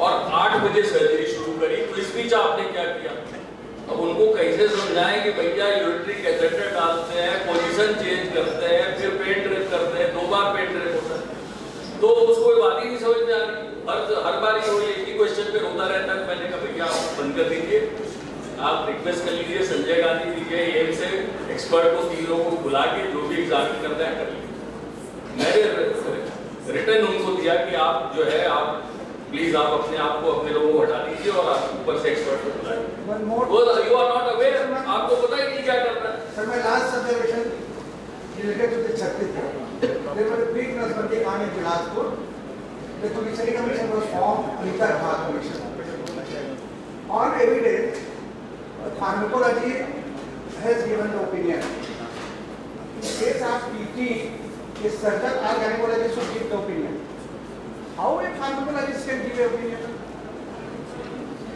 और 8 बजे सर्जरी शुरू करी, तो इस बीच आपने क्या किया? अब उनको कैसे समझाएं कि भैया यूरिनरी कैथेटर डालते हैं, पोजीशन चेंज करते हैं, फिर पेन ड्रिप करते हैं, 2 बार पेन ड्रिप होता है, तो उसको ये बात ही नहीं समझ में आ रही. हर बार ये एक ही क्वेश्चन पे रोता रहता है. मैंने कहा भैया आप बंद कर दीजिए, आप रिक्वेस्ट कर लीजिए संजय गांधी दीजिए एम से एक्सपर्ट को 3 लोगों को बुला के जो भी एग्जामिन करना है कर लीजिए. मैंने रिटर्न उनको दिया कि आप जो है आप प्लीज आप अपने आप को अपने लोगों को हटा दीजिए और आप ऊपर से एक्सपर्ट को बुलाइए. यू आर नॉट अवेयर, आपको पता ही नहीं क्या करना है. Sir, my last observation related to the Chhattisgarh. There was a big Nasbandi Khan in Bilaspur. The judiciary commission was formed, Anita Bhag commission. On evidence, pharmacology has given the opinion. In case of PT, a surgeon or gynecologist should give the opinion. How a pharmacologist can give an opinion?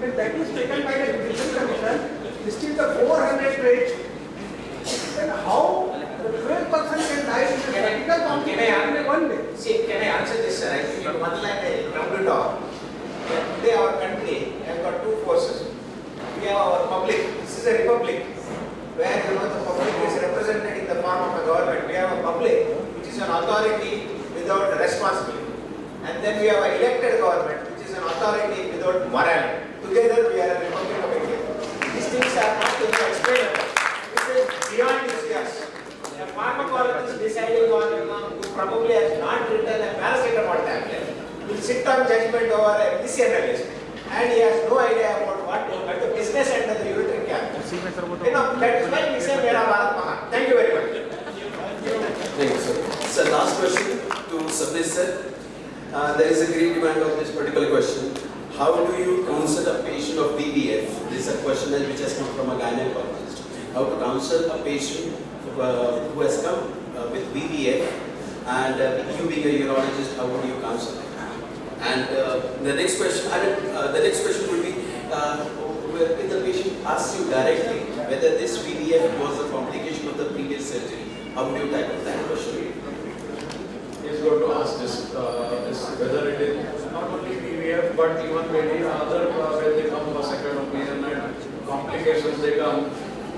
If that is taken by the judicial commission, still the 400 page, then how the 12% can die in a critical complication in 1 day? See, can I answer this, sir? I think in one line I come to talk. Today our country has got 2 forces. We have our public, this is a republic, where the public is represented in the form of a government. We have a public, which is an authority without responsibility. And then we have an elected government, which is an authority without morality. Together we are a Republic of India. These things are not explainable. This is beyond discuss. A pharmacologist deciding on who probably has not written a paracetamol tablet will sit on judgment over a physician analyst, and he has no idea about what at the business end of the urinary cancer. That is why we say Mera Bharat Mahan. Thank you very much. Thank you, sir. Sir, last question to Sabnesh sir. There is a great demand of this particular question. How do you counsel a patient of VVF? This is a question which has come from a gynecologist. How to counsel a patient who has come with VVF, and you being a urologist, how would you counsel? And the next question, would be, if the patient asks you directly whether this VVF was a complication of the previous surgery, how would you tackle that question? He's going to ask this whether it is not only VVF but even many other when they come for second opinion and complications they come.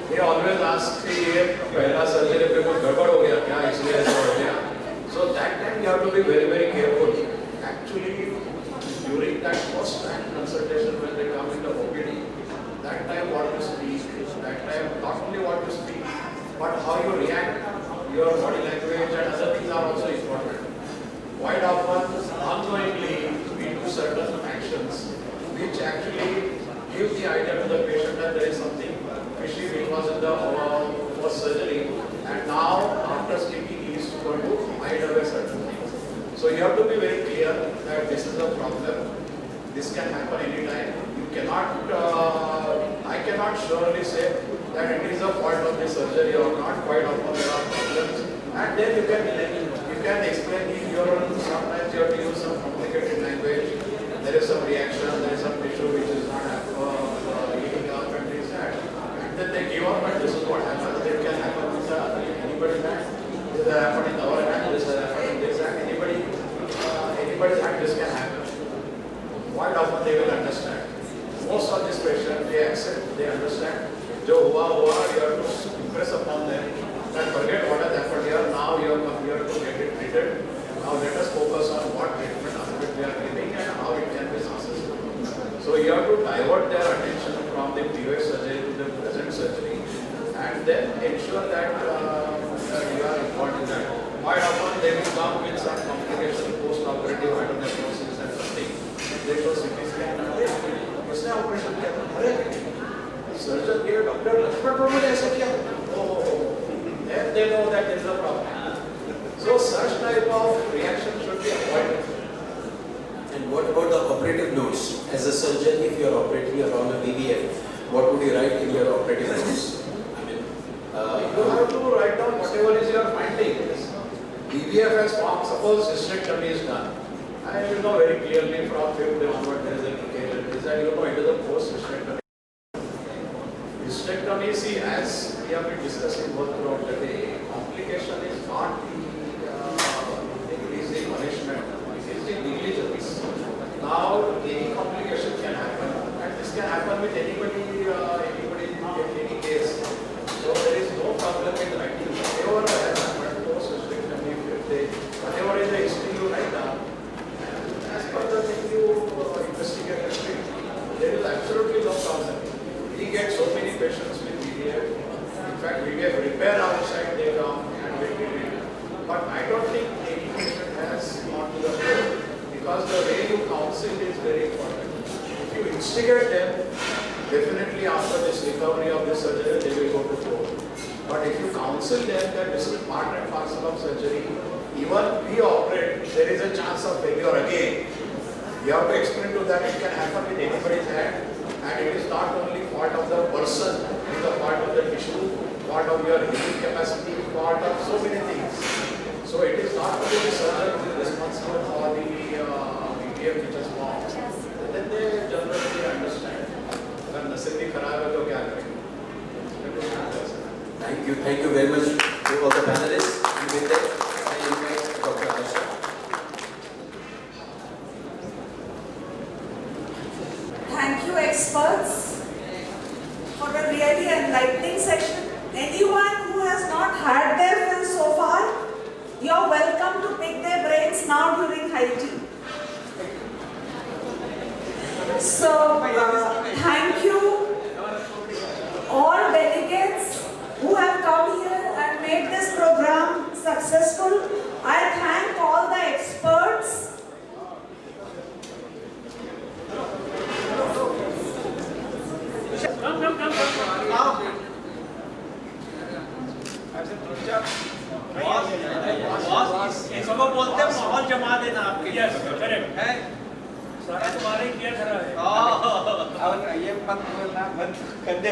They always ask कि ये पहला surgery पे कुछ गड़बड़ हो गया क्या इसलिए ऐसा हो गया. So that time you have to be very careful. Actually, during that first time consultation when they come in the OPD, that time what you speak, that time not only what you speak, but how you react, your body language and other things are also important. Quite often, unknowingly, we do certain actions which actually give the idea to the patient that there is something fishy which was in the first surgery, and now after speaking he is going to hide away certain things. So you have to be very clear that this is a problem. This can happen anytime. You cannot, I cannot surely say that it is a fault of the surgery or not. Quite often there are problems, and then you can explain in your own. Sometimes you have to use some complicated language. There is some reaction, there is some tissue which is not heating up, and this that. And then they give up, and this is what happens. It can happen with anybody's hand. This has happened in our hand. This has happened in this hand. Anybody's hand. This can happen. Quite often they will understand. Most of these patients, they accept, they understand. Jo hua, you have to impress upon them and forget what has happened here. Now you have come here to get it treated. Now let us focus on what treatment aspect we are giving and how it can be successful. So you have to divert their attention from the previous surgery to the present surgery, and then ensure that you are involved in that. Quite often they will come with some complication, post-operative hydronephrosis and something. They show CT scan and उसने operation किया था. अरे surgeon के doctor Lakshman प्रभु ने ऐसा किया. Then they know that there is a problem. So such type of reaction should be avoided. And what about the operative notes? As a surgeon, if you are operating around a VVF, what would you write in your operative notes? I mean, you have to write down whatever is your findings. VVF has formed, suppose hysterectomy is done. And you know very clearly from 5th day onward there is a leakage, and this and you know it is a post-hysterectomy. Hysterectomy, see, as we have been discussing both throughout the day, complication is not the easy punishment, it is the negligence. Now, any complication can happen, and this can happen with anybody in any case. So there is no problem with writing whatever has happened post-hysterectomy, 5th day, whatever is the history you write down. As per the thing you investigate and treat, there is absolutely no problem. We get so many patients with VVF. In fact, VVF repair outside, they come and we treat it. But I don't think any patient has gone to the court, because the way you counsel is very important. If you instigate them, definitely after this recovery of this surgery, they will go to court. But if you counsel them that this is part and parcel of surgery, even we operate, there is a chance of failure again. You have to explain to them it can happen with anybody's hand, and it is not only part of the person, it is a part of the tissue, part of your healing capacity, part of so many things. So it is not only the surgeon who is responsible for the VVF which is formed. And then they generally understand. अगर नस्ल भी खराब है तो क्या करेंगे? Thank you very much to all the panelists. With that, I invite Dr. Asha. Thank you, experts, for a really enlightening session. Anyone who has not had their fill so far, you're welcome to pick their brains now during high tea. So, thank you all delegates who have come here and made this program successful. I thank all the experts. इसको बोलते हैं माहौल जमा देना आपके लिए। है सारा तुम्हारे ही किया खरा है। अब ये मत बोलना, मत कर दे।